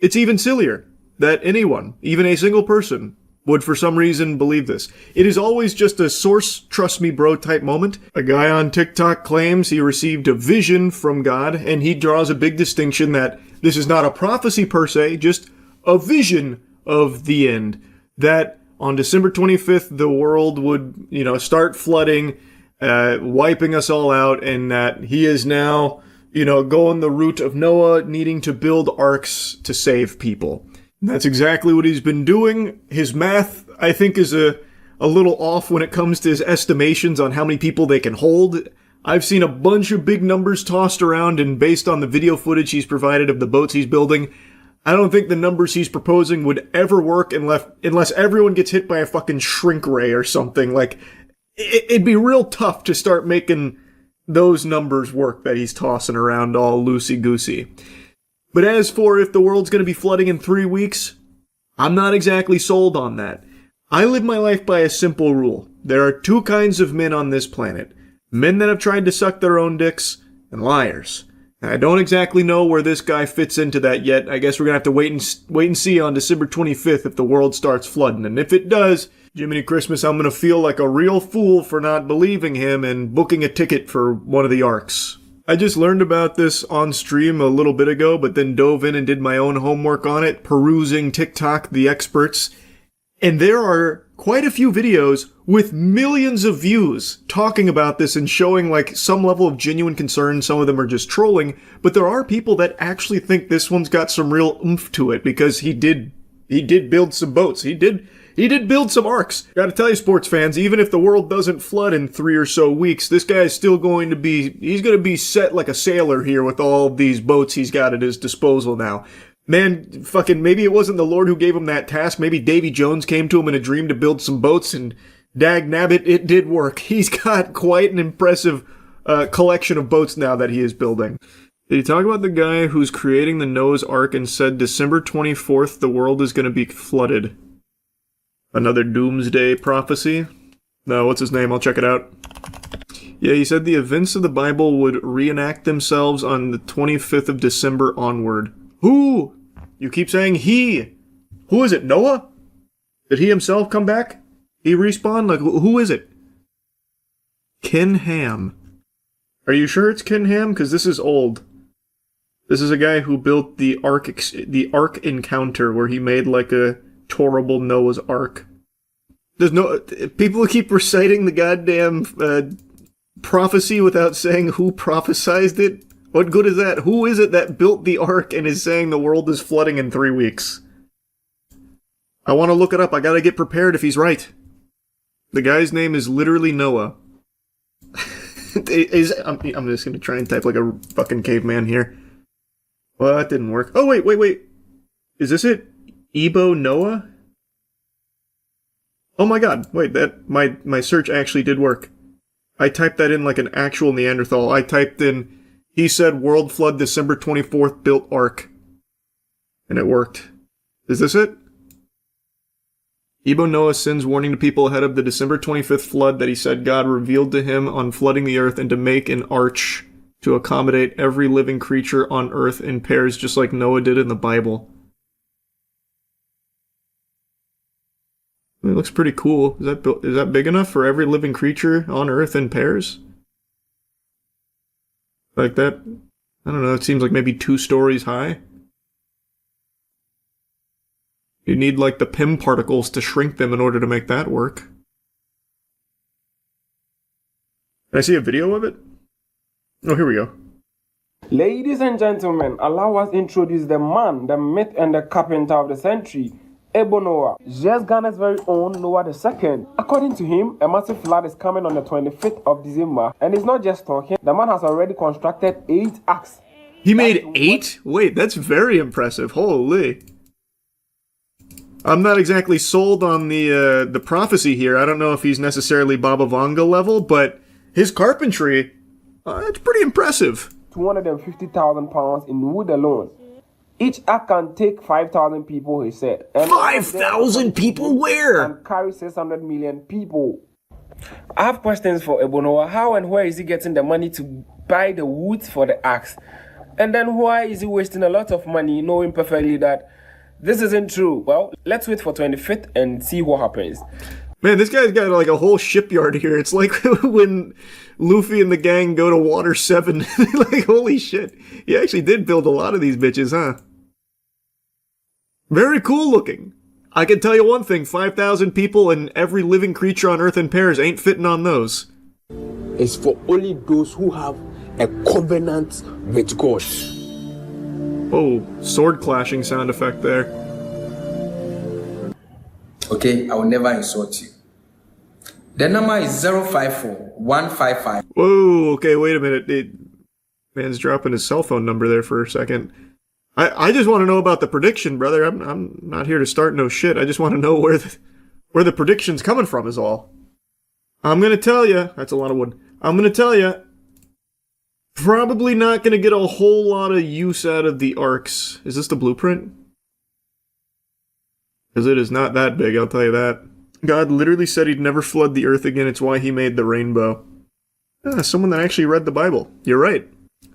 it's even sillier that anyone, even a single person, would for some reason believe this. It is always just a source, trust me bro type moment. A guy on TikTok claims he received a vision from God, and he draws a big distinction that this is not a prophecy per se, just a vision of the end. That on December 25th, the world would, start flooding, wiping us all out, and that he is now, going the route of Noah, needing to build arks to save people. That's exactly what he's been doing. His math, I think, is a little off when it comes to his estimations on how many people they can hold. I've seen a bunch of big numbers tossed around, and based on the video footage he's provided of the boats he's building, I don't think the numbers he's proposing would ever work unless everyone gets hit by a fucking shrink ray or something. Like, it'd be real tough to start making those numbers work that he's tossing around all loosey-goosey. But as for if the world's going to be flooding in 3 weeks, I'm not exactly sold on that. I live my life by a simple rule. There are two kinds of men on this planet. Men that have tried to suck their own dicks, and liars. I don't exactly know where this guy fits into that yet. I guess we're gonna have to wait and see on December 25th if the world starts flooding. And if it does, Jiminy Christmas, I'm gonna feel like a real fool for not believing him and booking a ticket for one of the arcs. I just learned about this on stream a little bit ago, but then dove in and did my own homework on it, perusing TikTok, the experts. And there are quite a few videos with millions of views talking about this and showing like some level of genuine concern. Some of them are just trolling, but there are people that actually think this one's got some real oomph to it because he did build some boats. He did build some arcs. Gotta tell you, sports fans, even if the world doesn't flood in 3 or so weeks, this guy's still going to be set like a sailor here with all these boats he's got at his disposal now. Man, fucking, maybe it wasn't the Lord who gave him that task. Maybe Davy Jones came to him in a dream to build some boats, and dag nabbit, it did work. He's got quite an impressive collection of boats now that he is building. Did he talk about the guy who's creating the Noah's Ark and said December 24th the world is going to be flooded? Another doomsday prophecy? No, what's his name? I'll check it out. Yeah, he said the events of the Bible would reenact themselves on the 25th of December onward. Who? You keep saying he. Who is it? Noah? Did he himself come back? He respawned? Like, who is it? Ken Ham. Are you sure it's Ken Ham? Because this is old. This is a guy who built the Ark Encounter, where he made like a horrible Noah's Ark. There's no... People keep reciting the goddamn prophecy without saying who prophesized it. What good is that? Who is it that built the Ark and is saying the world is flooding in 3 weeks? I want to look it up. I gotta get prepared if he's right. The guy's name is literally Noah. I'm just gonna try and type like a fucking caveman here. Well, that didn't work. Oh, wait. Is this it? Ebo Noah? Oh my god, wait, that my search actually did work. I typed that in like an actual Neanderthal. I typed in, he said world flood December 24th built Ark. And it worked. Is this it? Ebo Noah sends warning to people ahead of the December 25th flood that he said God revealed to him on flooding the earth and to make an arch to accommodate every living creature on earth in pairs just like Noah did in the Bible. It looks pretty cool. Is that big enough for every living creature on Earth in pairs? Like that? I don't know, it seems like maybe 2 stories high. You need like the PIM particles to shrink them in order to make that work. Can I see a video of it? Oh, here we go. Ladies and gentlemen, allow us introduce the man, the myth, and the carpenter of the century, Ebo Noah, just Ghana's very own Noah II. According to him, a massive flood is coming on the 25th of December, and he's not just talking, the man has already constructed 8 arks. He made 8? Wait, that's very impressive. Holy. I'm not exactly sold on the prophecy here. I don't know if he's necessarily Baba Vanga level, but his carpentry, it's pretty impressive. £250,000 in wood alone. Each ark can take 5,000 people, he said. 5,000 people where? And carry 600 million people. I have questions for Ebo Noah. How and where is he getting the money to buy the wood for the arks? And then why is he wasting a lot of money knowing perfectly that this isn't true? Well, let's wait for 25th and see what happens. Man, this guy's got like a whole shipyard here. It's like when Luffy and the gang go to Water 7. Like, holy shit. He actually did build a lot of these bitches, huh? Very cool looking. I can tell you one thing, 5,000 people and every living creature on Earth in pairs ain't fitting on those. It's for only those who have a covenant with God. Oh, sword clashing sound effect there. Okay, I will never insult you. The number is 054155. Whoa, okay, wait a minute. Man's dropping his cell phone number there for a second. I just want to know about the prediction, brother. I'm not here to start no shit. I just want to know where the prediction's coming from is all. I'm gonna tell you, that's a lot of wood. I'm gonna tell you, probably not gonna get a whole lot of use out of the arcs. Is this the blueprint? Because it is not that big, I'll tell you that. God literally said he'd never flood the earth again. It's why he made the rainbow. Ah, someone that actually read the Bible. You're right.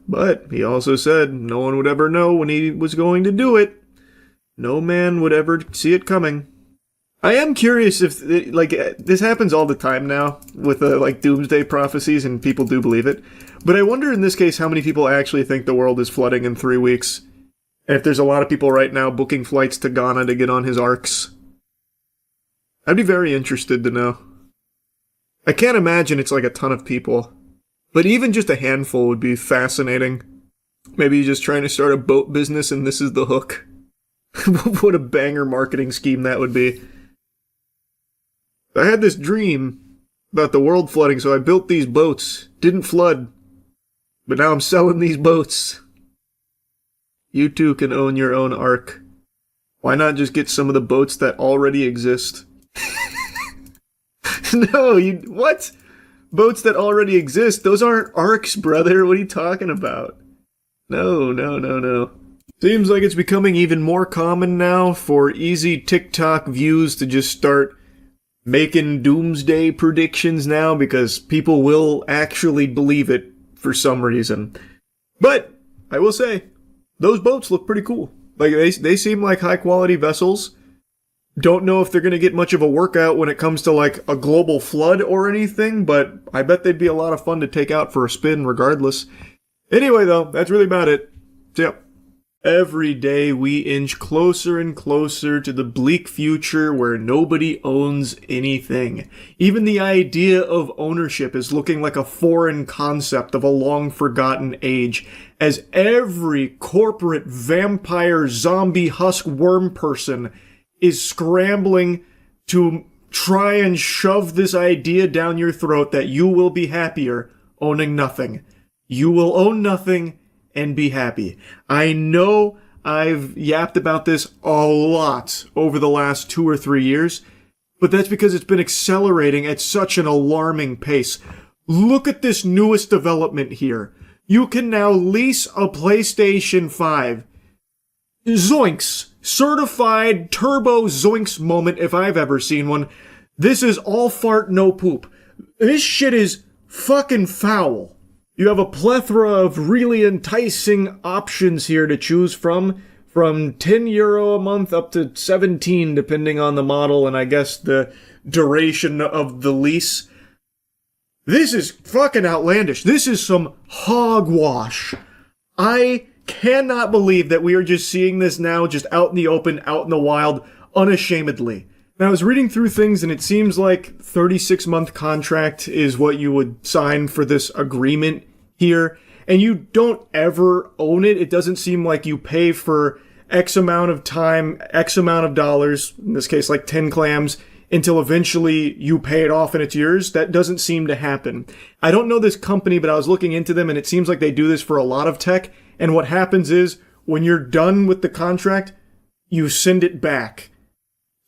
But he also said no one would ever know when he was going to do it. No man would ever see it coming. I am curious if, this happens all the time now with, doomsday prophecies, and people do believe it. But I wonder in this case how many people actually think the world is flooding in 3 weeks. And if there's a lot of people right now booking flights to Ghana to get on his arks. I'd be very interested to know. I can't imagine it's like a ton of people. But even just a handful would be fascinating. Maybe you're just trying to start a boat business and this is the hook. What a banger marketing scheme that would be. I had this dream about the world flooding, so I built these boats. Didn't flood. But now I'm selling these boats. You too can own your own ark. Why not just get some of the boats that already exist? No, what? Boats that already exist? Those aren't arks, brother. What are you talking about? No. Seems like it's becoming even more common now for easy TikTok views to just start making doomsday predictions now because people will actually believe it for some reason. But I will say, those boats look pretty cool. Like they seem like high quality vessels. Don't know if they're going to get much of a workout when it comes to like a global flood or anything, but I bet they'd be a lot of fun to take out for a spin regardless. Anyway though, that's really about it. So yeah. Every day we inch closer and closer to the bleak future where nobody owns anything. Even the idea of ownership is looking like a foreign concept of a long-forgotten age, as every corporate vampire zombie husk worm person is scrambling to try and shove this idea down your throat that you will be happier owning nothing. You will own nothing and be happy. I know I've yapped about this a lot over the last 2 or 3 years, but that's because it's been accelerating at such an alarming pace. Look at this newest development here. You can now lease a PlayStation 5. Zoinks! Certified turbo zoinks moment if I've ever seen one. This is all fart, no poop. This shit is fucking foul. You have a plethora of really enticing options here to choose from €10 a month up to 17 depending on the model and I guess the duration of the lease. This is fucking outlandish. This is some hogwash. I cannot believe that we are just seeing this now just out in the open, out in the wild, unashamedly. Now, I was reading through things, and it seems like 36-month contract is what you would sign for this agreement here, and you don't ever own it. It doesn't seem like you pay for X amount of time, X amount of dollars, in this case like 10 clams, until eventually you pay it off and it's yours. That doesn't seem to happen. I don't know this company, but I was looking into them, and it seems like they do this for a lot of tech, and what happens is, when you're done with the contract, you send it back.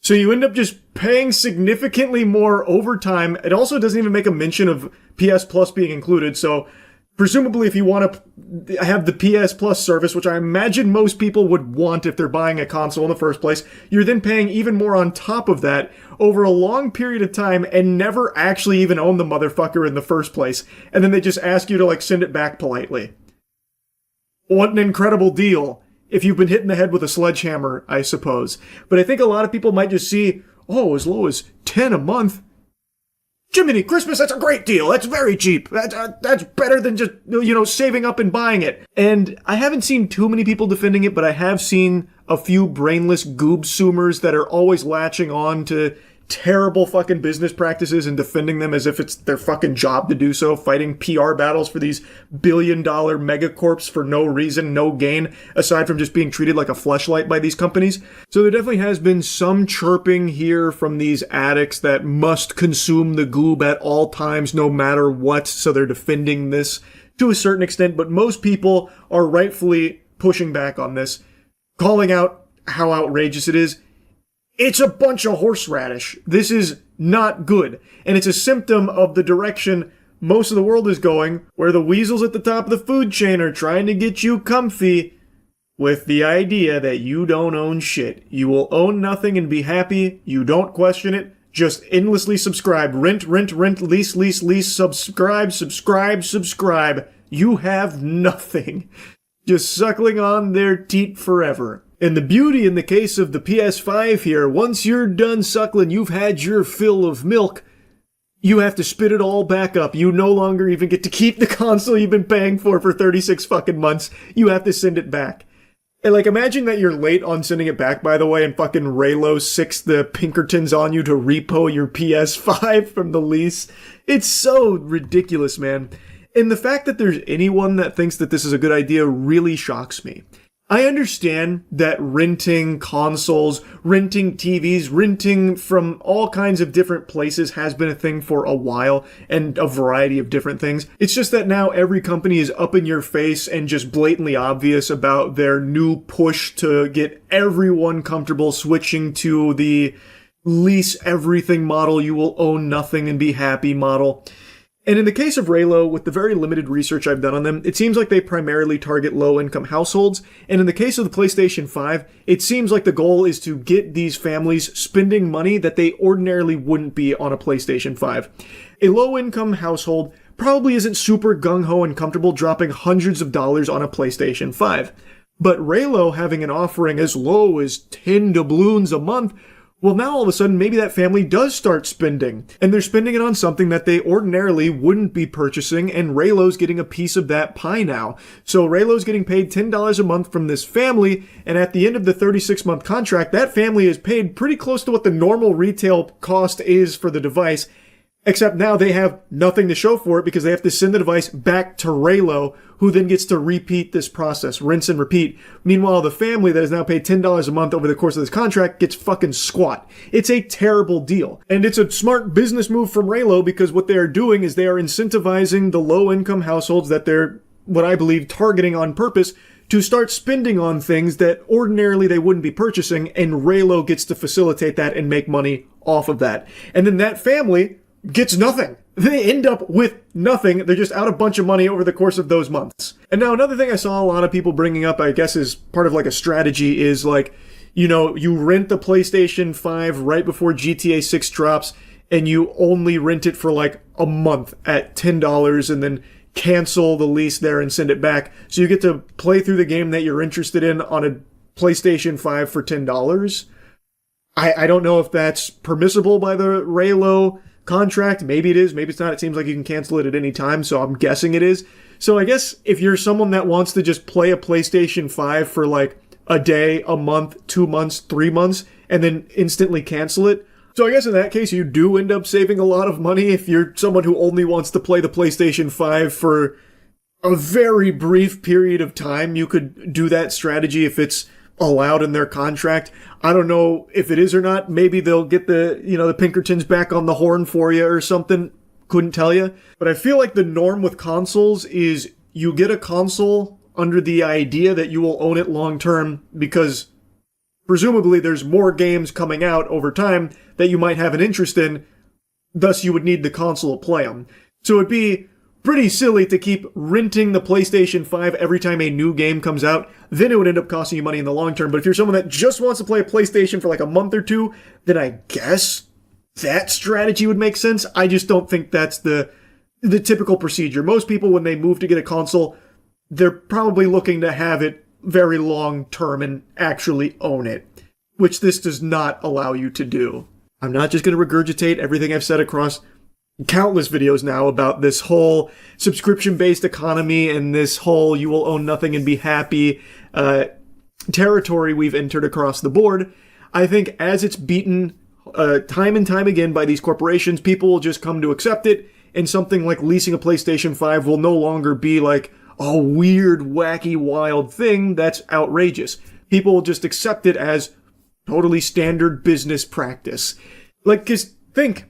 So you end up just paying significantly more overtime. It also doesn't even make a mention of PS Plus being included. So presumably if you want to have the PS Plus service, which I imagine most people would want if they're buying a console in the first place, you're then paying even more on top of that over a long period of time and never actually even own the motherfucker in the first place. And then they just ask you to like send it back politely. What an incredible deal. If you've been hit in the head with a sledgehammer, I suppose. But I think a lot of people might just see, oh, as low as 10 a month. Jiminy Christmas, that's a great deal. That's very cheap. That's better than just, saving up and buying it. And I haven't seen too many people defending it, but I have seen a few brainless goob-zoomers that are always latching on to terrible fucking business practices and defending them as if it's their fucking job to do so, fighting PR battles for these billion-dollar megacorps for no reason, no gain, aside from just being treated like a fleshlight by these companies. So there definitely has been some chirping here from these addicts that must consume the goob at all times, no matter what, so they're defending this to a certain extent, but most people are rightfully pushing back on this, calling out how outrageous it is. It's a bunch of horseradish. This is not good. And it's a symptom of the direction most of the world is going, where the weasels at the top of the food chain are trying to get you comfy with the idea that you don't own shit. You will own nothing and be happy. You don't question it. Just endlessly subscribe. Rent, lease, subscribe. you have nothing. Just suckling on their teat forever. And the beauty in the case of the PS5 here, once you're done suckling, you've had your fill of milk, you have to spit it all back up. You no longer even get to keep the console you've been paying for 36 fucking months. You have to send it back. And like, imagine that you're late on sending it back, by the way, and fucking Raylo sicks the Pinkertons on you to repo your PS5 from the lease. It's so ridiculous, man. And the fact that there's anyone that thinks that this is a good idea really shocks me. I understand that renting consoles, renting TVs, renting from all kinds of different places has been a thing for a while, and a variety of different things. It's just that now every company is up in your face and just blatantly obvious about their new push to get everyone comfortable switching to the lease everything model, you will own nothing and be happy model. And in the case of Raylo, with the very limited research I've done on them, it seems like they primarily target low-income households. And in the case of the PlayStation 5, it seems like the goal is to get these families spending money that they ordinarily wouldn't be on a PlayStation 5. A low-income household probably isn't super gung-ho and comfortable dropping hundreds of dollars on a PlayStation 5. But Raylo having an offering as low as 10 doubloons a month, well, now all of a sudden, maybe that family does start spending, and they're spending it on something that they ordinarily wouldn't be purchasing, and Raylo's getting a piece of that pie now. So Raylo's getting paid $10 a month from this family, and at the end of the 36-month contract, that family is paid pretty close to what the normal retail cost is for the device, except now they have nothing to show for it because they have to send the device back to Raylo, who then gets to repeat this process, rinse and repeat. Meanwhile, the family that is now paid $10 a month over the course of this contract gets fucking squat. It's a terrible deal. And it's a smart business move from Raylo because what they are doing is they are incentivizing the low-income households that they're, what I believe, targeting on purpose to start spending on things that ordinarily they wouldn't be purchasing, and Raylo gets to facilitate that and make money off of that. And then that family gets nothing. They end up with nothing. They're just out a bunch of money over the course of those months. And now another thing I saw a lot of people bringing up, I guess is part of like a strategy, is like, you know, you rent the PlayStation 5 right before GTA 6 drops, and you only rent it for like a month at $10 and then cancel the lease there and send it back. So you get to play through the game that you're interested in on a PlayStation 5 for $10. I don't know if that's permissible by the Raylo contract. Maybe it is, maybe it's not. It seems like you can cancel it at any time, so I'm guessing it is. So I guess if you're someone that wants to just play a PlayStation 5 for like a day, a month, 2 months, 3 months, and then instantly cancel it, so I guess in that case you do end up saving a lot of money if you're someone who only wants to play the PlayStation 5 for a very brief period of time. You could do that strategy if it's allowed in their contract. I don't know if it is or not. Maybe they'll get the Pinkertons back on the horn for you or something. Couldn't tell you. But I feel like the norm with consoles is you get a console under the idea that you will own it long term because presumably there's more games coming out over time that you might have an interest in. Thus you would need the console to play them. So it'd be pretty silly to keep renting the PlayStation 5 every time a new game comes out. Then it would end up costing you money in the long term. But if you're someone that just wants to play a PlayStation for like a month or two, then I guess that strategy would make sense. I just don't think that's the typical procedure. Most people, when they move to get a console, they're probably looking to have it very long term and actually own it, which this does not allow you to do. I'm not just going to regurgitate everything I've said across countless videos now about this whole subscription-based economy and this whole you will own nothing and be happy territory we've entered across the board. I think as it's beaten time and time again by these corporations, people will just come to accept it, and something like leasing a PlayStation 5 will no longer be like a weird, wacky, wild thing that's outrageous. People will just accept it as totally standard business practice. Like, 'cause think,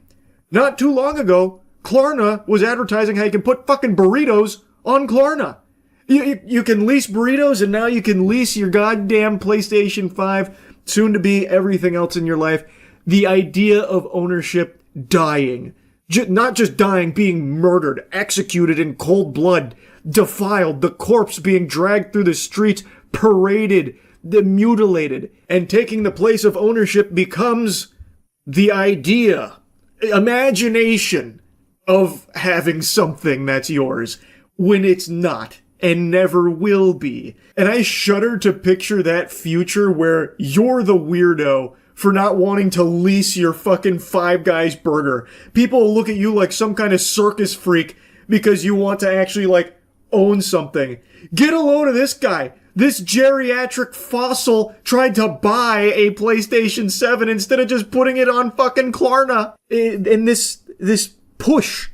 not too long ago, Klarna was advertising how you can put fucking burritos on Klarna. You can lease burritos, and now you can lease your goddamn PlayStation 5, soon to be everything else in your life. The idea of ownership dying. Not just dying, being murdered, executed in cold blood, defiled, the corpse being dragged through the streets, paraded, mutilated, and taking the place of ownership becomes the idea, imagination of having something that's yours. when it's not and never will be. And I shudder to picture that future where you're the weirdo for not wanting to lease your fucking Five Guys burger. People will look at you like some kind of circus freak because you want to actually, like, own something. Get a load of this guy. This geriatric fossil tried to buy a PlayStation 7 instead of just putting it on fucking Klarna. And this push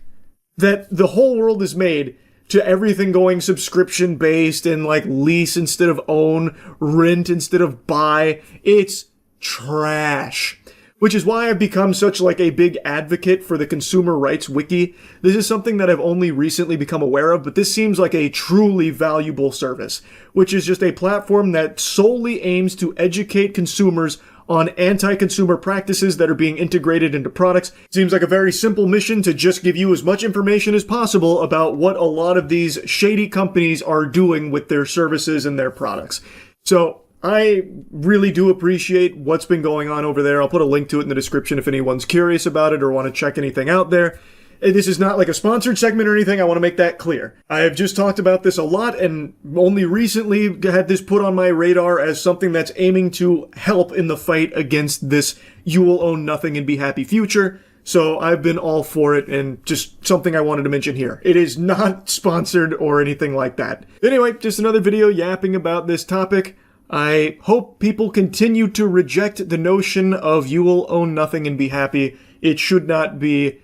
that the whole world has made to everything going subscription based and like lease instead of own, rent instead of buy, it's trash. Which is why I've become such like a big advocate for the consumer rights wiki. This is something that I've only recently become aware of, but this seems like a truly valuable service, which is just a platform that solely aims to educate consumers on anti-consumer practices that are being integrated into products. Seems like a very simple mission to just give you as much information as possible about what a lot of these shady companies are doing with their services and their products. So I really do appreciate what's been going on over there. I'll put a link to it in the description if anyone's curious about it or want to check anything out there. This is not like a sponsored segment or anything. I want to make that clear. I have just talked about this a lot and only recently had this put on my radar as something that's aiming to help in the fight against this you will own nothing and be happy future. So I've been all for it and just something I wanted to mention here. It is not sponsored or anything like that. Anyway, just another video yapping about this topic. I hope people continue to reject the notion of you will own nothing and be happy. It should not be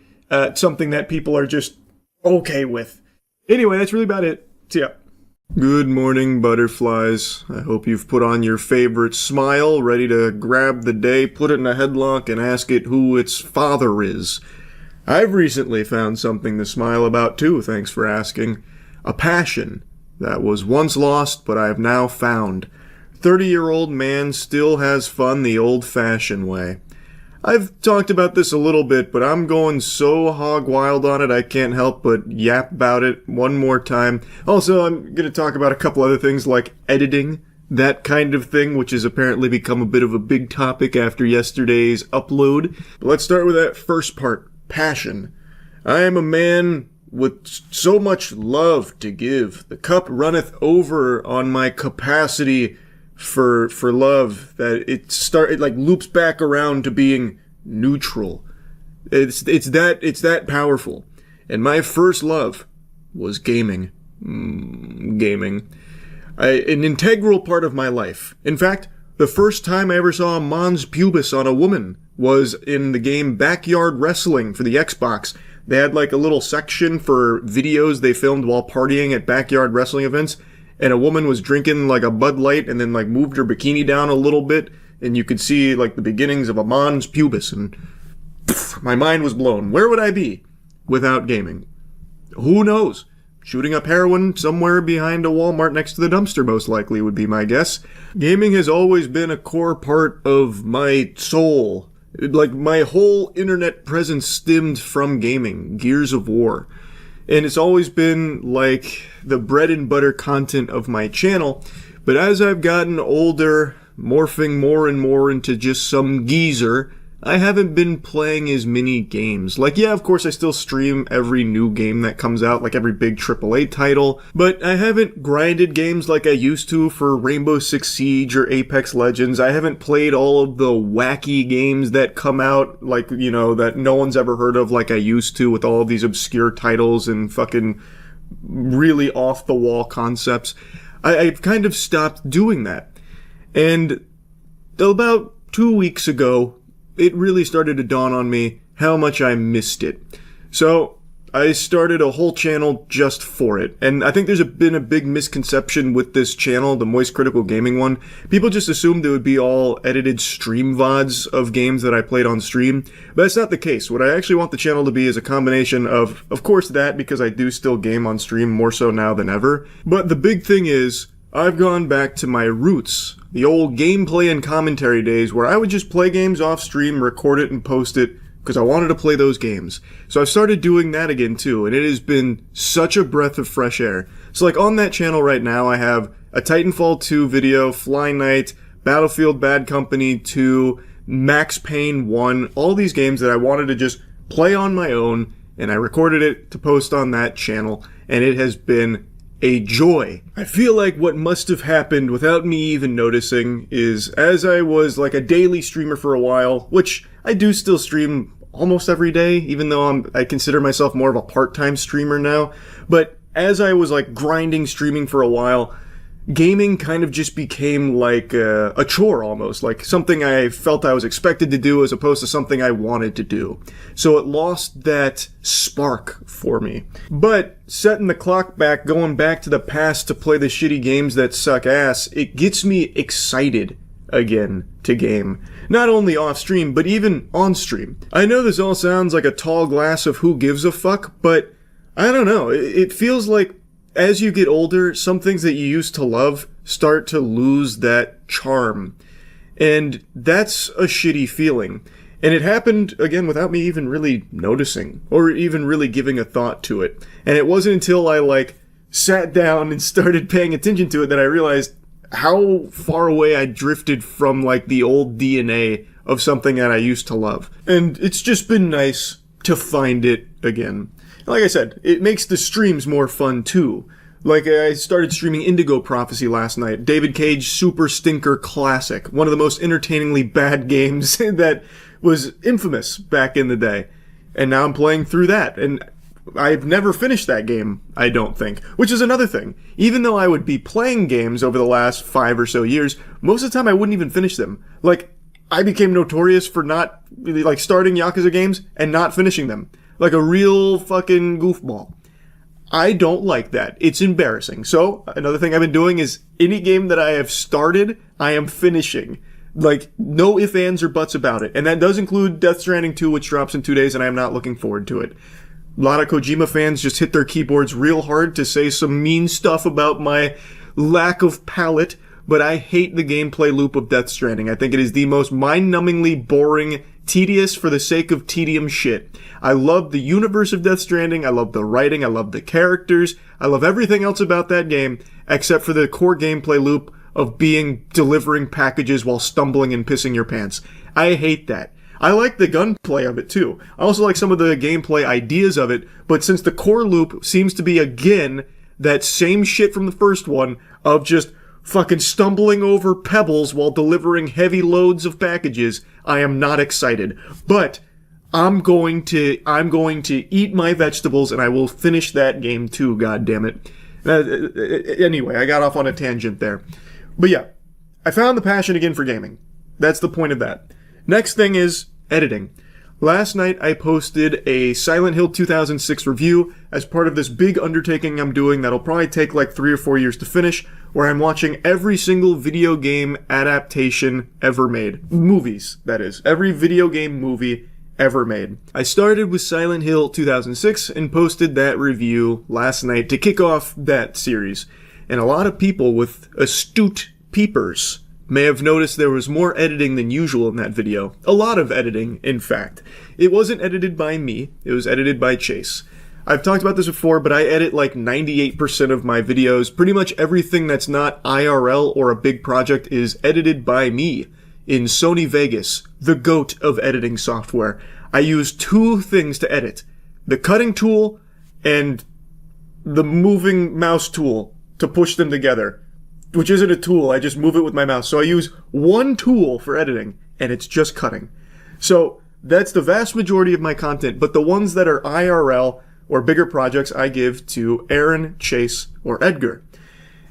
something that people are just okay with. Anyway, that's really about it. See ya. Good morning, butterflies. I hope you've put on your favorite smile, ready to grab the day, put it in a headlock, and ask it who its father is. I've recently found something to smile about too, thanks for asking. A passion that was once lost, but I have now found. 30-year-old man still has fun the old-fashioned way. I've talked about this a little bit, but I'm going so hog wild on it I can't help but yap about it one more time. Also, I'm going to talk about a couple other things like editing, that kind of thing, which has apparently become a bit of a big topic after yesterday's upload. But let's start with that first part, passion. I am a man with so much love to give. The cup runneth over on my capacity for love that it like loops back around to being neutral. It's that powerful. And my first love was gaming. Gaming. An integral part of my life. In fact, the first time I ever saw a mons pubis on a woman was in the game Backyard Wrestling for the Xbox. They had like a little section for videos they filmed while partying at backyard wrestling events. And a woman was drinking like a Bud Light and then like moved her bikini down a little bit. And you could see like the beginnings of a mons pubis. And my mind was blown. Where would I be without gaming? Who knows? Shooting up heroin somewhere behind a Walmart next to the dumpster most likely would be my guess. Gaming has always been a core part of my soul. Like my whole internet presence stemmed from gaming. Gears of War. And it's always been like the bread and butter content of my channel. But as I've gotten older, morphing more and more into just some geezer, I haven't been playing as many games. Like, yeah, of course I still stream every new game that comes out, like every big AAA title, but I haven't grinded games like I used to for Rainbow Six Siege or Apex Legends. I haven't played all of the wacky games that come out, like, you know, that no one's ever heard of like I used to with all of these obscure titles and fucking really off-the-wall concepts. I've kind of stopped doing that. And about 2 weeks ago, it really started to dawn on me how much I missed it. So I started a whole channel just for it. And I think there's been a big misconception with this channel, the Moist Critical Gaming one. People just assumed it would be all edited stream VODs of games that I played on stream. But that's not the case. What I actually want the channel to be is a combination of course that, because I do still game on stream more so now than ever. But the big thing is, I've gone back to my roots. The old gameplay and commentary days where I would just play games off stream, record it, and post it because I wanted to play those games. So I've started doing that again too, and it has been such a breath of fresh air. So like on that channel right now, I have a Titanfall 2 video, Fly Night, Battlefield Bad Company 2, Max Payne 1, all these games that I wanted to just play on my own and I recorded it to post on that channel, and it has been a joy. I feel like what must have happened without me even noticing is, as I was like a daily streamer for a while, which I do still stream almost every day, even though I consider myself more of a part-time streamer now, but as I was like grinding streaming for a while, gaming kind of just became like a chore almost, like something I felt I was expected to do as opposed to something I wanted to do. So it lost that spark for me. But setting the clock back, going back to the past to play the shitty games that suck ass, it gets me excited again to game. Not only off stream, but even on stream. I know this all sounds like a tall glass of who gives a fuck, but I don't know. It feels like as you get older, some things that you used to love start to lose that charm. And that's a shitty feeling. And it happened, again, without me even really noticing, or even really giving a thought to it. And it wasn't until I, like, sat down and started paying attention to it that I realized how far away I drifted from, like, the old DNA of something that I used to love. And it's just been nice to find it again. Like I said, it makes the streams more fun too. Like, I started streaming Indigo Prophecy last night. David Cage Super Stinker Classic. One of the most entertainingly bad games that was infamous back in the day. And now I'm playing through that. And I've never finished that game, I don't think. Which is another thing. Even though I would be playing games over the last 5 or so years, most of the time I wouldn't even finish them. Like, I became notorious for not, like, starting Yakuza games and not finishing them. Like a real fucking goofball. I don't like that. It's embarrassing. So, another thing I've been doing is any game that I have started, I am finishing. Like, no ifs, ands, or buts about it. And that does include Death Stranding 2, which drops in 2 days, and I am not looking forward to it. A lot of Kojima fans just hit their keyboards real hard to say some mean stuff about my lack of palate, but I hate the gameplay loop of Death Stranding. I think it is the most mind-numbingly boring, tedious for the sake of tedium shit. I love the universe of Death Stranding, I love the writing, I love the characters, I love everything else about that game, except for the core gameplay loop of delivering packages while stumbling and pissing your pants. I hate that. I like the gunplay of it too. I also like some of the gameplay ideas of it, but since the core loop seems to be, again, that same shit from the first one of just fucking stumbling over pebbles while delivering heavy loads of packages, I am not excited. But I'm going to eat my vegetables and I will finish that game too, goddammit. Anyway, I got off on a tangent there. But yeah, I found the passion again for gaming. That's the point of that. Next thing is editing. Last night I posted a Silent Hill 2006 review as part of this big undertaking I'm doing that'll probably take like 3 or 4 years to finish, where I'm watching every single video game adaptation ever made. Movies, that is. Every video game movie ever made. I started with Silent Hill 2006 and posted that review last night to kick off that series. And a lot of people with astute peepers may have noticed there was more editing than usual in that video. A lot of editing, in fact. It wasn't edited by me, it was edited by Chase. I've talked about this before, but I edit like 98% of my videos. Pretty much everything that's not IRL or a big project is edited by me in Sony Vegas, the GOAT of editing software. I use 2 things to edit: the cutting tool and the moving mouse tool to push them together. Which isn't a tool, I just move it with my mouse. So I use 1 tool for editing, and it's just cutting. So that's the vast majority of my content, but the ones that are IRL or bigger projects I give to Aaron, Chase, or Edgar.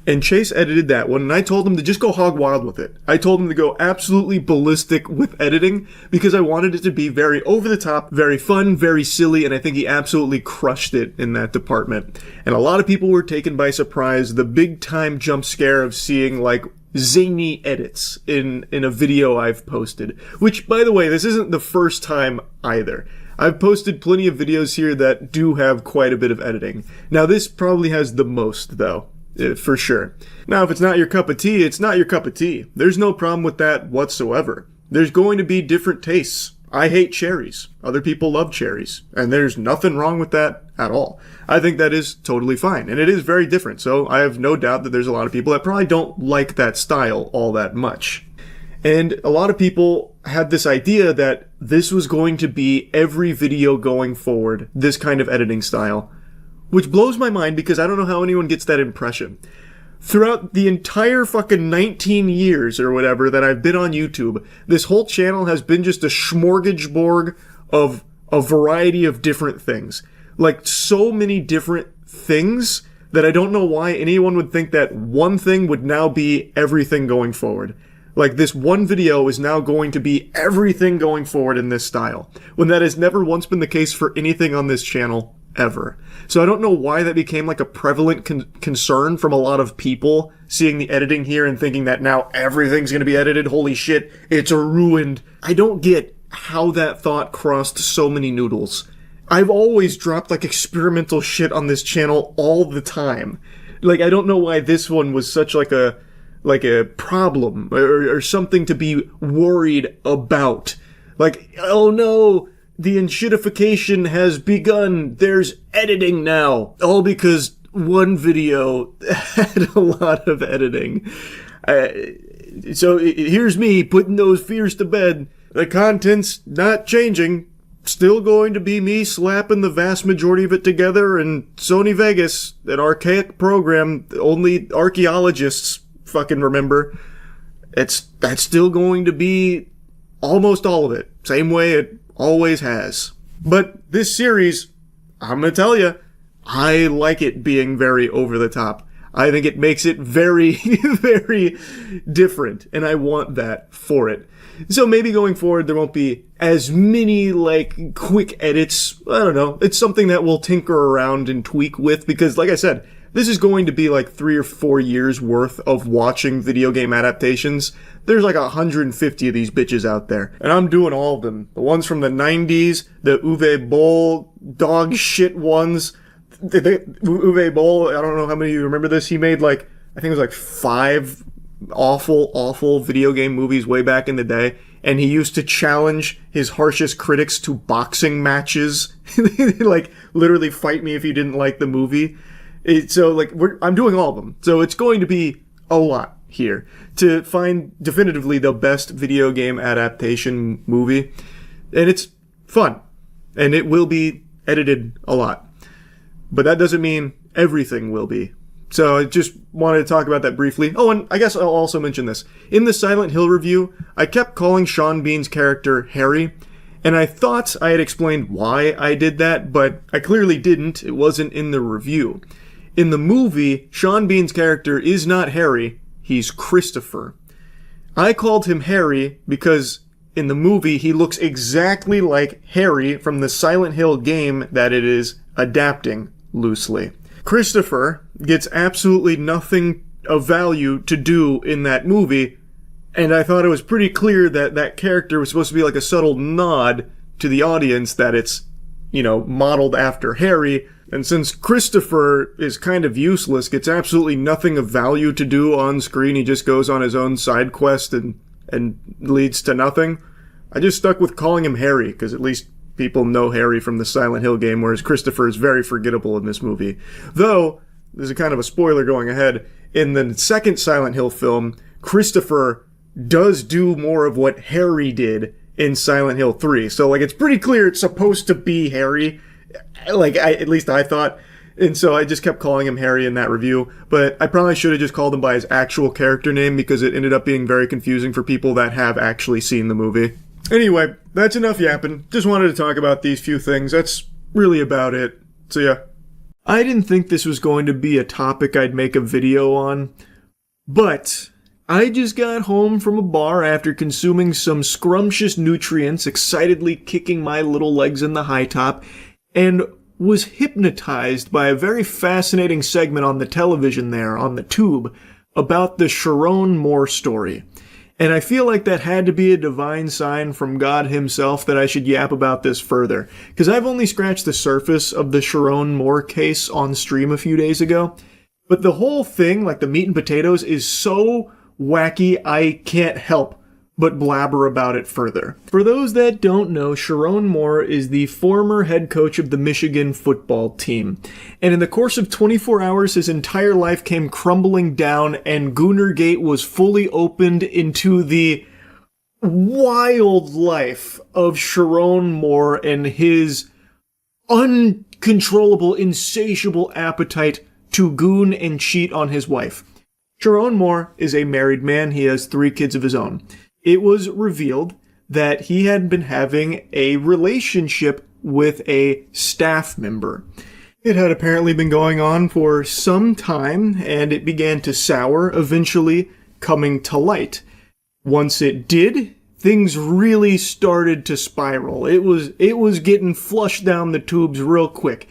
And Chase edited that one, and I told him to just go hog wild with it. I told him to go absolutely ballistic with editing, because I wanted it to be very over the top, very fun, very silly, and I think he absolutely crushed it in that department. And a lot of people were taken by surprise, the big time jump scare of seeing like zany edits in a video I've posted. Which, by the way, this isn't the first time either. I've posted plenty of videos here that do have quite a bit of editing. Now this probably has the most, though. For sure. Now, if it's not your cup of tea, it's not your cup of tea. There's no problem with that whatsoever. There's going to be different tastes. I hate cherries. Other people love cherries. And there's nothing wrong with that at all. I think that is totally fine. And it is very different. So I have no doubt that there's a lot of people that probably don't like that style all that much. And a lot of people had this idea that this was going to be every video going forward, this kind of editing style. Which blows my mind because I don't know how anyone gets that impression. Throughout the entire fucking 19 years or whatever that I've been on YouTube, this whole channel has been just a smorgasbord of a variety of different things. Like, so many different things that I don't know why anyone would think that one thing would now be everything going forward. Like, this one video is now going to be everything going forward in this style, when that has never once been the case for anything on this channel ever. So I don't know why that became like a prevalent concern from a lot of people seeing the editing here and thinking that now everything's going to be edited. Holy shit, it's ruined. I don't get how that thought crossed so many noodles. I've always dropped like experimental shit on this channel all the time. Like, I don't know why this one was such like a problem or something to be worried about. Like, oh no, the enshittification has begun. There's editing now. All because one video had a lot of editing. So here's me putting those fears to bed. The content's not changing. Still going to be me slapping the vast majority of it together in Sony Vegas, an archaic program only archaeologists fucking remember. That's still going to be almost all of it. Same way it always has. But this series, I'm gonna tell you, I like it being very over the top. I think it makes it very, very different, and I want that for it. So maybe going forward there won't be as many, like, quick edits. I don't know. It's something that we'll tinker around and tweak with, because, like I said, this is going to be like 3 or 4 years worth of watching video game adaptations. There's like 150 of these bitches out there, and I'm doing all of them. The ones from the 90s, the Uwe Boll dog shit ones. The Uwe Boll, I don't know how many of you remember this. He made like, I think it was like 5 awful video game movies way back in the day, and he used to challenge his harshest critics to boxing matches. Like, literally fight me if you didn't like the movie. So, like, I'm doing all of them. So it's going to be a lot here to find definitively the best video game adaptation movie. And it's fun. And it will be edited a lot. But that doesn't mean everything will be. So I just wanted to talk about that briefly. Oh, and I guess I'll also mention this. In the Silent Hill review, I kept calling Sean Bean's character Harry, and I thought I had explained why I did that, but I clearly didn't. It wasn't in the review. In the movie, Sean Bean's character is not Harry, he's Christopher. I called him Harry because in the movie he looks exactly like Harry from the Silent Hill game that it is adapting loosely. Christopher gets absolutely nothing of value to do in that movie, and I thought it was pretty clear that that character was supposed to be like a subtle nod to the audience that it's, you know, modeled after Harry. And since Christopher is kind of useless, gets absolutely nothing of value to do on screen, he just goes on his own side quest and leads to nothing, I just stuck with calling him Harry, because at least people know Harry from the Silent Hill game, whereas Christopher is very forgettable in this movie. Though, there's a kind of a spoiler going ahead, in the second Silent Hill film, Christopher does do more of what Harry did in Silent Hill 3. So, like, it's pretty clear it's supposed to be Harry. Like, at least I thought. And so I just kept calling him Harry in that review. But I probably should have just called him by his actual character name, because it ended up being very confusing for people that have actually seen the movie. Anyway, that's enough yapping. Just wanted to talk about these few things. That's really about it. So yeah. I didn't think this was going to be a topic I'd make a video on, but I just got home from a bar after consuming some scrumptious nutrients, excitedly kicking my little legs in the high top, and was hypnotized by a very fascinating segment on the television there, on the tube, about the Sharon Moore story. And I feel like that had to be a divine sign from God himself that I should yap about this further. Because I've only scratched the surface of the Sharon Moore case on stream a few days ago. But the whole thing, like the meat and potatoes, is so wacky I can't help but blabber about it further. For those that don't know, Sharon Moore is the former head coach of the Michigan football team. And in the course of 24 hours, his entire life came crumbling down, and Goonergate was fully opened into the wild life of Sharon Moore and his uncontrollable, insatiable appetite to goon and cheat on his wife. Sharon Moore is a married man. He has 3 kids of his own. It was revealed that he had been having a relationship with a staff member. It had apparently been going on for some time, and it began to sour, eventually coming to light. Once it did, things really started to spiral. It was getting flushed down the tubes real quick.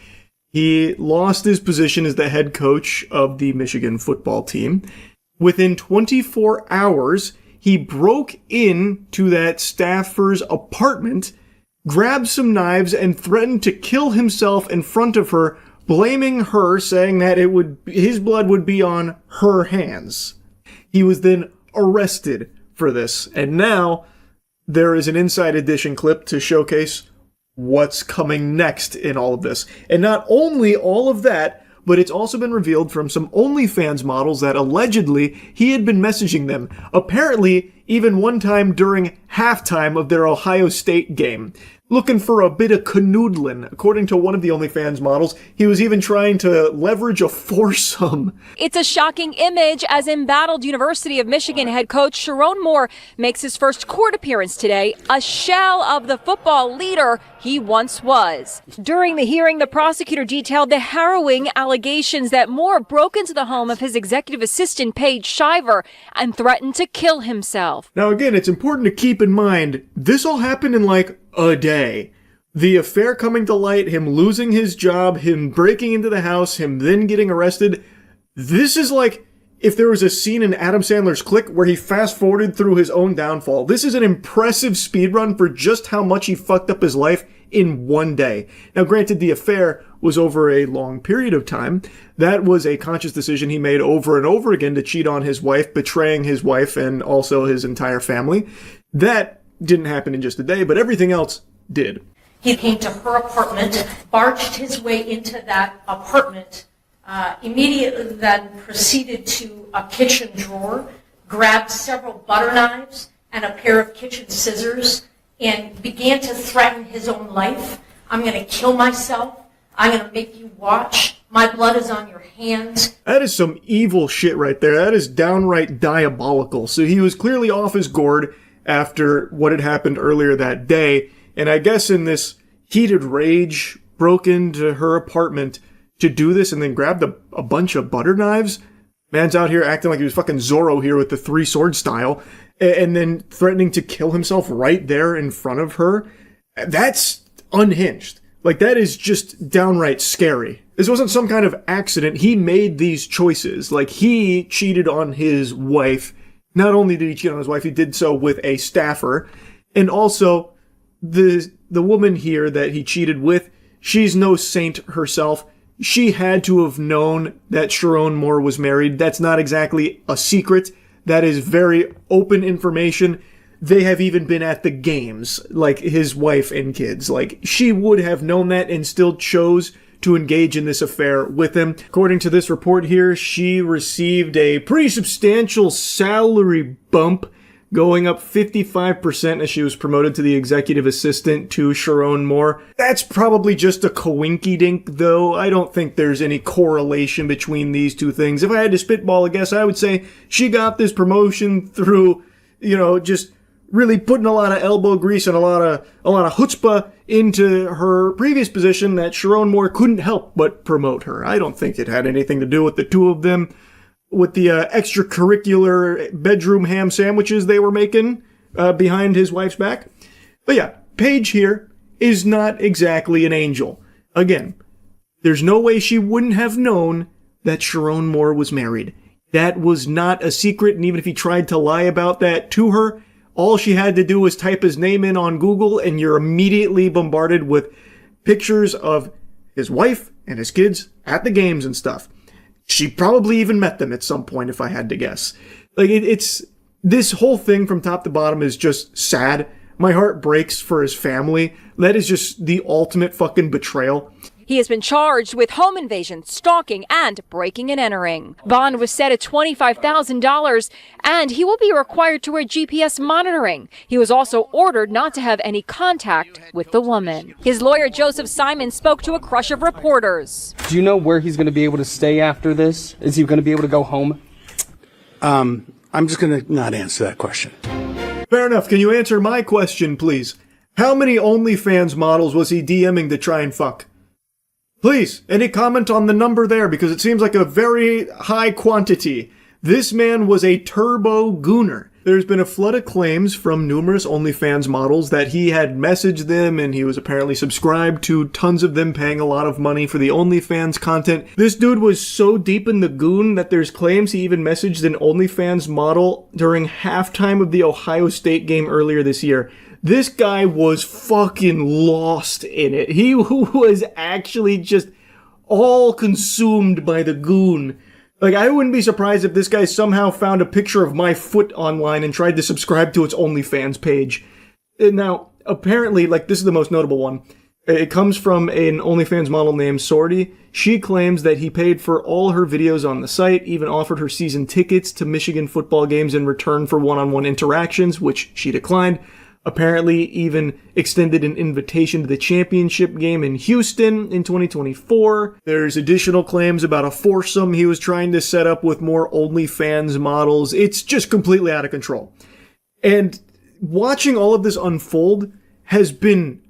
He lost his position as the head coach of the Michigan football team. Within 24 hours, he broke into that staffer's apartment, grabbed some knives, and threatened to kill himself in front of her, blaming her, saying that his blood would be on her hands. He was then arrested for this, and now there is an Inside Edition clip to showcase what's coming next in all of this. And not only all of that, but it's also been revealed from some OnlyFans models that allegedly he had been messaging them, apparently even one time during halftime of their Ohio State game, looking for a bit of canoodling. According to one of the OnlyFans models, he was even trying to leverage a foursome. It's a shocking image as embattled University of Michigan head coach Sharon Moore makes his first court appearance today, a shell of the football leader he once was. During the hearing, the prosecutor detailed the harrowing allegations that Moore broke into the home of his executive assistant, Paige Shiver, and threatened to kill himself. Now again, it's important to keep in mind, this all happened in like a day. The affair coming to light, him losing his job, him breaking into the house, him then getting arrested. This is like if there was a scene in Adam Sandler's Click where he fast-forwarded through his own downfall. This is an impressive speedrun for just how much he fucked up his life in one day. Now, granted, the affair was over a long period of time. That was a conscious decision he made over and over again to cheat on his wife, betraying his wife and also his entire family. That didn't happen in just a day, but everything else did. He came to her apartment, barged his way into that apartment, immediately then proceeded to a kitchen drawer, grabbed several butter knives and a pair of kitchen scissors, and began to threaten his own life. I'm going to kill myself. I'm going to make you watch. My blood is on your hands. That is some evil shit right there. That is downright diabolical. So he was clearly off his gourd after what had happened earlier that day, and I guess in this heated rage, broke into her apartment to do this and then grabbed a bunch of butter knives. Man's out here acting like he was fucking Zorro here with the 3-sword style, and then threatening to kill himself right there in front of her. That's unhinged. Like, that is just downright scary. This wasn't some kind of accident. He made these choices. Like, he cheated on his wife. Not only did he cheat on his wife, he did so with a staffer. And also, the woman here that he cheated with, she's no saint herself. She had to have known that Sharon Moore was married. That's not exactly a secret. That is very open information. They have even been at the games, like his wife and kids. Like, she would have known that and still chose to engage in this affair with him. According to this report here, she received a pretty substantial salary bump, going up 55% as she was promoted to the executive assistant to Sharon Moore. That's probably just a coinky-dink, though. I don't think there's any correlation between these two things. If I had to spitball a guess, I would say she got this promotion through, just really putting a lot of elbow grease and a lot of chutzpah into her previous position that Sharon Moore couldn't help but promote her. I don't think it had anything to do with the two of them, with the extracurricular bedroom ham sandwiches they were making behind his wife's back. But yeah, Paige here is not exactly an angel. Again, there's no way she wouldn't have known that Sharon Moore was married. That was not a secret, and even if he tried to lie about that to her, all she had to do was type his name in on Google, and you're immediately bombarded with pictures of his wife and his kids at the games and stuff. She probably even met them at some point, if I had to guess. Like, it's this whole thing from top to bottom is just sad. My heart breaks for his family. That is just the ultimate fucking betrayal. He has been charged with home invasion, stalking, and breaking and entering. Bond was set at $25,000, and he will be required to wear GPS monitoring. He was also ordered not to have any contact with the woman. His lawyer, Joseph Simon, spoke to a crush of reporters. Do you know where he's going to be able to stay after this? Is he going to be able to go home? I'm just going to not answer that question. Fair enough. Can you answer my question, please? How many OnlyFans models was he DMing to try and fuck? Please, any comment on the number there, because it seems like a very high quantity. This man was a turbo gooner. There's been a flood of claims from numerous OnlyFans models that he had messaged them and he was apparently subscribed to tons of them paying a lot of money for the OnlyFans content. This dude was so deep in the goon that there's claims he even messaged an OnlyFans model during halftime of the Ohio State game earlier this year. This guy was fucking lost in it. He was actually just all consumed by the goon. Like, I wouldn't be surprised if this guy somehow found a picture of my foot online and tried to subscribe to its OnlyFans page. Now, apparently, like, this is the most notable one. It comes from an OnlyFans model named Sorty. She claims that he paid for all her videos on the site, even offered her season tickets to Michigan football games in return for one-on-one interactions, which she declined. Apparently even extended an invitation to the championship game in Houston in 2024. There's additional claims about a foursome he was trying to set up with more OnlyFans models. It's just completely out of control. And watching all of this unfold has been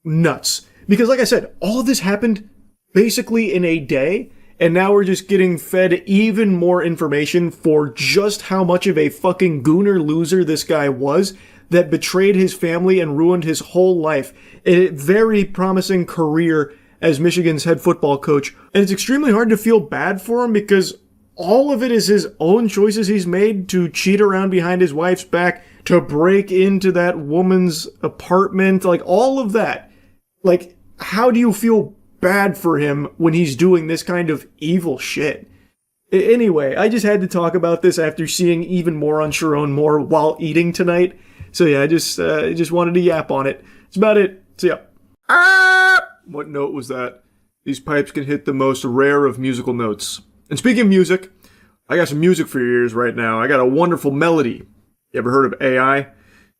nuts. Because like I said, all of this happened basically in a day. And now we're just getting fed even more information for just how much of a fucking gooner loser this guy was, that betrayed his family and ruined his whole life. A very promising career as Michigan's head football coach. And it's extremely hard to feel bad for him because all of it is his own choices he's made to cheat around behind his wife's back, to break into that woman's apartment, like all of that. Like, how do you feel bad for him when he's doing this kind of evil shit? Anyway, I just had to talk about this after seeing even more on Sharon Moore while eating tonight. So yeah, I just wanted to yap on it. That's about it. See ya. What note was that? These pipes can hit the most rare of musical notes. And speaking of music, I got some music for your ears right now. I got a wonderful melody. You ever heard of AI?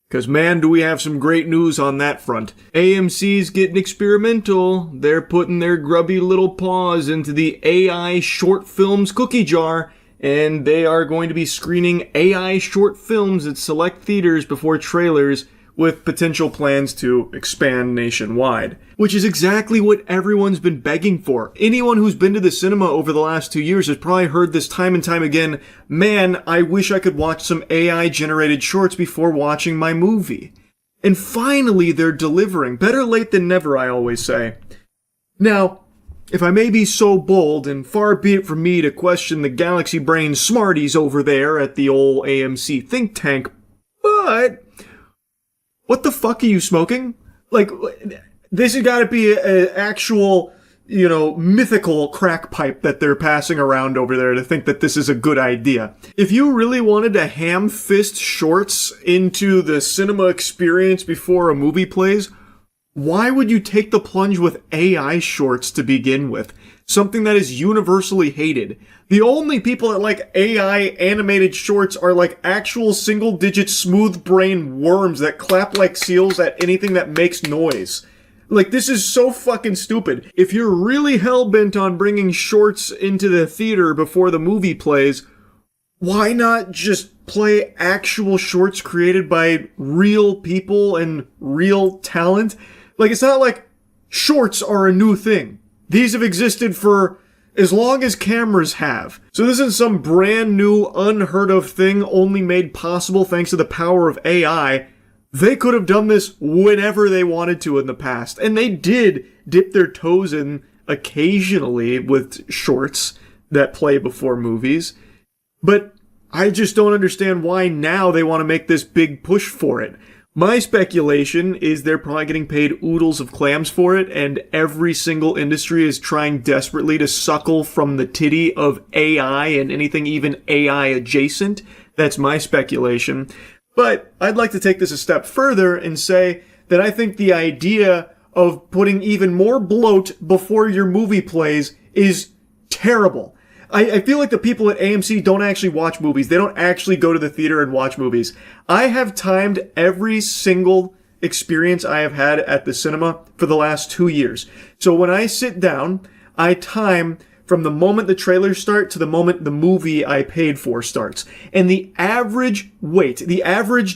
Because man, do we have some great news on that front. AMC's getting experimental. They're putting their grubby little paws into the AI short films cookie jar. And they are going to be screening AI short films at select theaters before trailers, with potential plans to expand nationwide. Which is exactly what everyone's been begging for. Anyone who's been to the cinema over the last 2 years has probably heard this time and time again. Man, I wish I could watch some AI-generated shorts before watching my movie. And finally, they're delivering. Better late than never, I always say. Now, if I may be so bold, and far be it from me to question the galaxy brain smarties over there at the old AMC think tank, but what the fuck are you smoking? Like, this has got to be an actual, mythical crack pipe that they're passing around over there to think that this is a good idea. If you really wanted to ham fist shorts into the cinema experience before a movie plays, why would you take the plunge with AI shorts to begin with? Something that is universally hated. The only people that like AI animated shorts are like actual single-digit smooth-brain worms that clap like seals at anything that makes noise. Like, this is so fucking stupid. If you're really hell-bent on bringing shorts into the theater before the movie plays, why not just play actual shorts created by real people and real talent? Like, it's not like shorts are a new thing. These have existed for as long as cameras have. So this isn't some brand new, unheard of thing only made possible thanks to the power of AI. They could have done this whenever they wanted to in the past. And they did dip their toes in occasionally with shorts that play before movies. But I just don't understand why now they want to make this big push for it. My speculation is they're probably getting paid oodles of clams for it, and every single industry is trying desperately to suckle from the titty of AI and anything even AI adjacent. That's my speculation. But I'd like to take this a step further and say that I think the idea of putting even more bloat before your movie plays is terrible. I feel like the people at AMC don't actually watch movies. They don't actually go to the theater and watch movies. I have timed every single experience I have had at the cinema for the last 2 years. So when I sit down, I time from the moment the trailers start to the moment the movie I paid for starts. And the average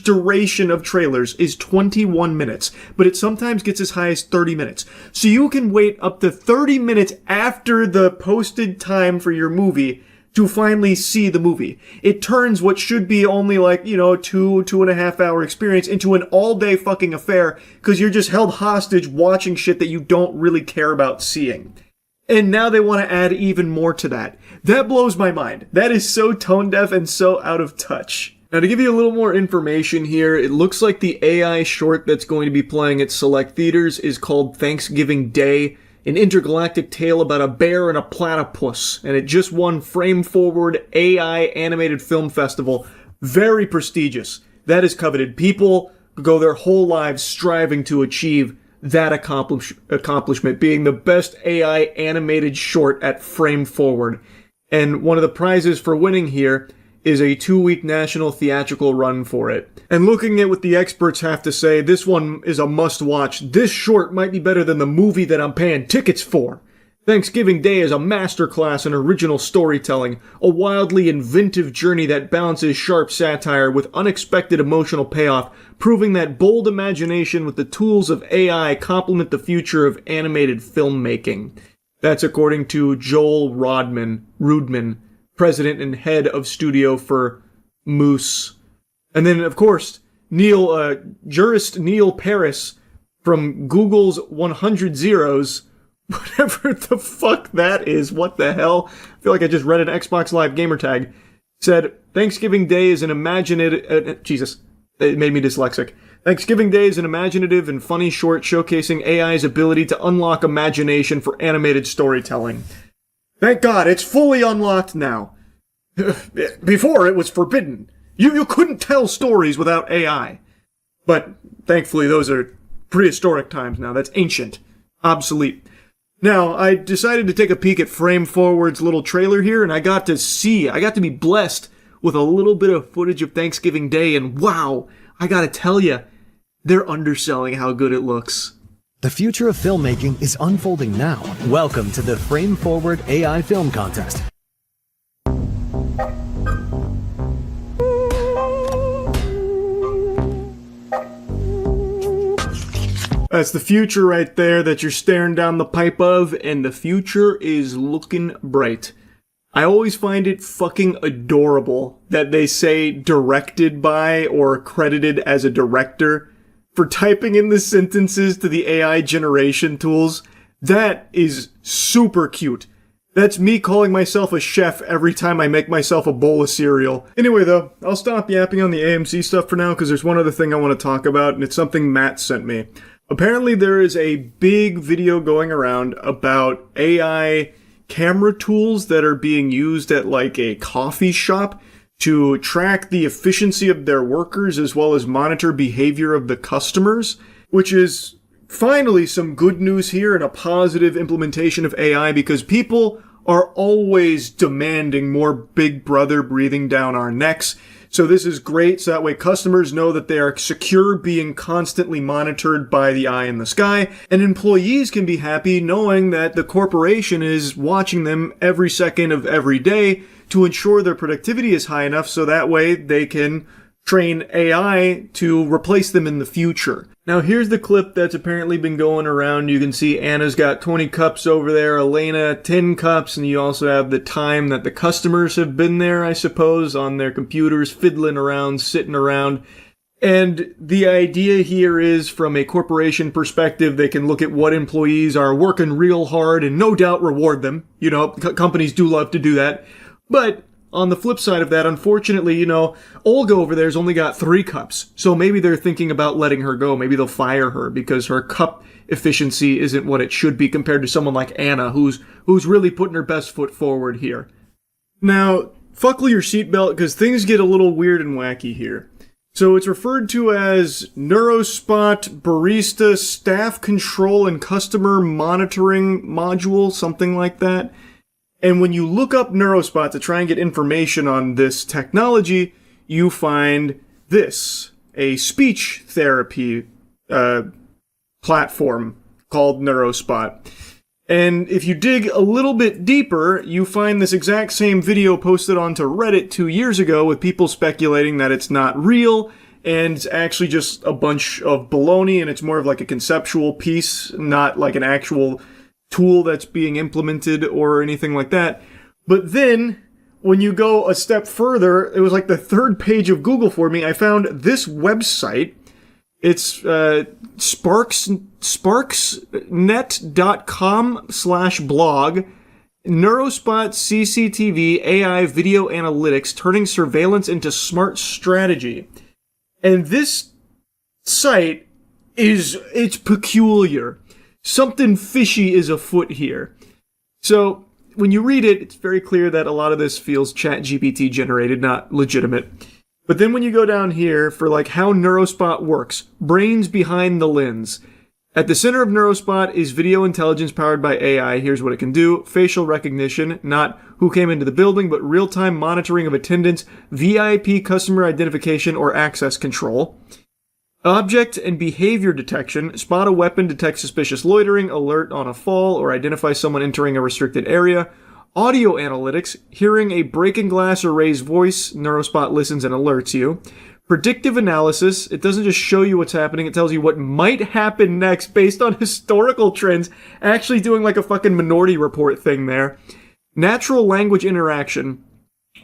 duration of trailers is 21 minutes, but it sometimes gets as high as 30 minutes. So you can wait up to 30 minutes after the posted time for your movie to finally see the movie. It turns what should be only like, 2.5 hour experience into an all-day fucking affair because you're just held hostage watching shit that you don't really care about seeing. And now they want to add even more to that. That blows my mind. That is so tone deaf and so out of touch. Now to give you a little more information here, it looks like the AI short that's going to be playing at select theaters is called Thanksgiving Day, an intergalactic tale about a bear and a platypus. And it just won Frame Forward AI Animated Film Festival. Very prestigious. That is coveted. People go their whole lives striving to achieve that accomplishment, being the best AI animated short at Frame Forward. And one of the prizes for winning here is a 2-week national theatrical run for it. And looking at what the experts have to say, this one is a must-watch. This short might be better than the movie that I'm paying tickets for. Thanksgiving Day is a masterclass in original storytelling, a wildly inventive journey that balances sharp satire with unexpected emotional payoff, proving that bold imagination with the tools of AI complement the future of animated filmmaking. That's according to Joel Rudman, president and head of studio for Moose. And then, of course, jurist Neil Paris from Google's 100 Zeros, whatever the fuck that is, what the hell? I feel like I just read an Xbox Live gamertag. Said, Thanksgiving Day is an imaginative... Jesus, it made me dyslexic. Thanksgiving Day is an imaginative and funny short showcasing AI's ability to unlock imagination for animated storytelling. Thank God, it's fully unlocked now. Before, it was forbidden. You couldn't tell stories without AI. But, thankfully, those are prehistoric times now. That's ancient. Obsolete. Now, I decided to take a peek at Frame Forward's little trailer here, and I got to be blessed with a little bit of footage of Thanksgiving Day, and wow, I gotta tell you, they're underselling how good it looks. The future of filmmaking is unfolding now. Welcome to the Frame Forward AI Film Contest. That's the future right there that you're staring down the pipe of, and the future is looking bright. I always find it fucking adorable that they say directed by or credited as a director for typing in the sentences to the AI generation tools. That is super cute. That's me calling myself a chef every time I make myself a bowl of cereal. Anyway though, I'll stop yapping on the AMC stuff for now because there's one other thing I want to talk about, and it's something Matt sent me. Apparently there is a big video going around about AI camera tools that are being used at like a coffee shop to track the efficiency of their workers as well as monitor behavior of the customers, which is finally some good news here and a positive implementation of AI because people are always demanding more Big Brother breathing down our necks. So this is great, so that way customers know that they are secure being constantly monitored by the eye in the sky, and employees can be happy knowing that the corporation is watching them every second of every day to ensure their productivity is high enough so that way they can train AI to replace them in the future. Now here's the clip that's apparently been going around. You can see Anna's got 20 cups over there, Elena 10 cups, and you also have the time that the customers have been there, I suppose, on their computers, fiddling around, sitting around. And the idea here is, from a corporation perspective, they can look at what employees are working real hard and no doubt reward them. You know, companies do love to do that. But on the flip side of that, unfortunately, you know, Olga over there's only got 3 cups. So maybe they're thinking about letting her go. Maybe they'll fire her because her cup efficiency isn't what it should be compared to someone like Anna, who's really putting her best foot forward here. Now, buckle your seatbelt because things get a little weird and wacky here. So it's referred to as NeuroSpot Barista Staff Control and Customer Monitoring Module, something like that. And when you look up NeuroSpot to try and get information on this technology, you find this, a speech therapy platform called NeuroSpot. And if you dig a little bit deeper, you find this exact same video posted onto Reddit 2 years ago with people speculating that it's not real and it's actually just a bunch of baloney and it's more of like a conceptual piece, not like an actual tool that's being implemented or anything like that. But then, when you go a step further, it was like the third page of Google for me, I found this website. It's sparksnet.com/blog, NeuroSpot CCTV AI video analytics, turning surveillance into smart strategy. And this site it's peculiar. Something fishy is afoot here. So, when you read it, it's very clear that a lot of this feels ChatGPT generated, not legitimate. But then when you go down here for like how NeuroSpot works, brains behind the lens. At the center of NeuroSpot is video intelligence powered by AI. Here's what it can do. Facial recognition, not who came into the building, but real-time monitoring of attendance, VIP customer identification, or access control. Object and behavior detection, spot a weapon, detect suspicious loitering, alert on a fall, or identify someone entering a restricted area. Audio analytics, hearing a breaking glass or raised voice, NeuroSpot listens and alerts you. Predictive analysis, it doesn't just show you what's happening, it tells you what might happen next based on historical trends, actually doing like a fucking Minority Report thing there. Natural language interaction,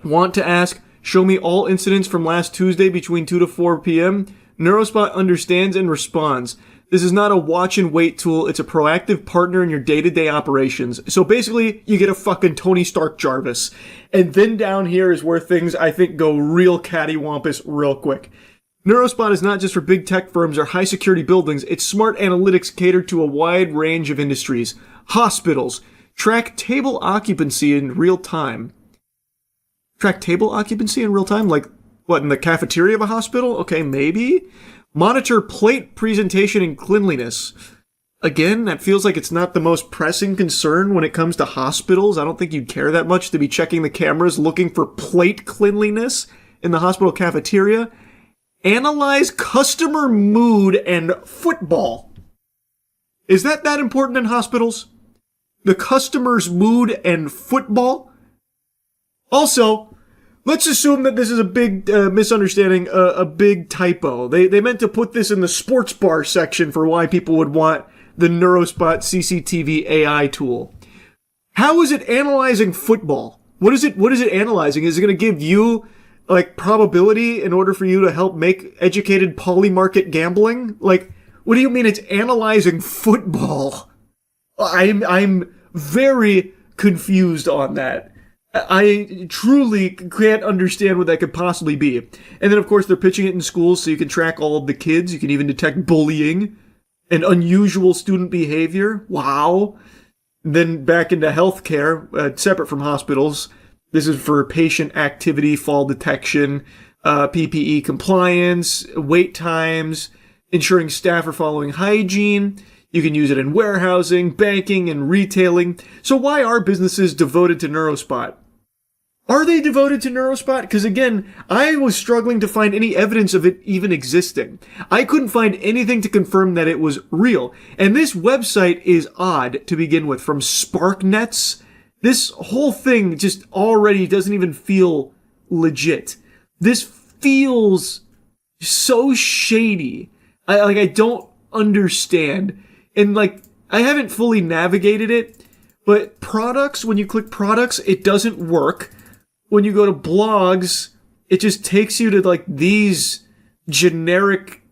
want to ask, show me all incidents from last Tuesday between 2 to 4 p.m.? NeuroSpot understands and responds. This is not a watch and wait tool, it's a proactive partner in your day-to-day operations. So basically, you get a fucking Tony Stark Jarvis. And then down here is where things, I think, go real cattywampus real quick. NeuroSpot is not just for big tech firms or high-security buildings, it's smart analytics catered to a wide range of industries. Hospitals. Track table occupancy in real time. Track table occupancy in real time? Like, what, in the cafeteria of a hospital? Okay, maybe. Monitor plate presentation and cleanliness. Again, that feels like it's not the most pressing concern when it comes to hospitals. I don't think you'd care that much to be checking the cameras looking for plate cleanliness in the hospital cafeteria. Analyze customer mood and football. Is that important in hospitals? The customer's mood and football? Also, let's assume that this is a big misunderstanding, a big typo. They meant to put this in the sports bar section for why people would want the NeuroSpot CCTV AI tool. How is it analyzing football? What is it analyzing? Is it going to give you like probability in order for you to help make educated polymarket gambling? Like, what do you mean it's analyzing football? I'm very confused on that. I truly can't understand what that could possibly be. And then, of course, they're pitching it in schools so you can track all of the kids. You can even detect bullying and unusual student behavior. Wow. And then back into healthcare, separate from hospitals. This is for patient activity, fall detection, PPE compliance, wait times, ensuring staff are following hygiene. You can use it in warehousing, banking, and retailing. So why are businesses devoted to NeuroSpot? Are they devoted to NeuroSpot? Because again, I was struggling to find any evidence of it even existing. I couldn't find anything to confirm that it was real. And this website is odd to begin with. From SparkNets, this whole thing just already doesn't even feel legit. This feels so shady. I don't understand. And like, I haven't fully navigated it, but products, when you click products, it doesn't work. When you go to blogs, it just takes you to like these generic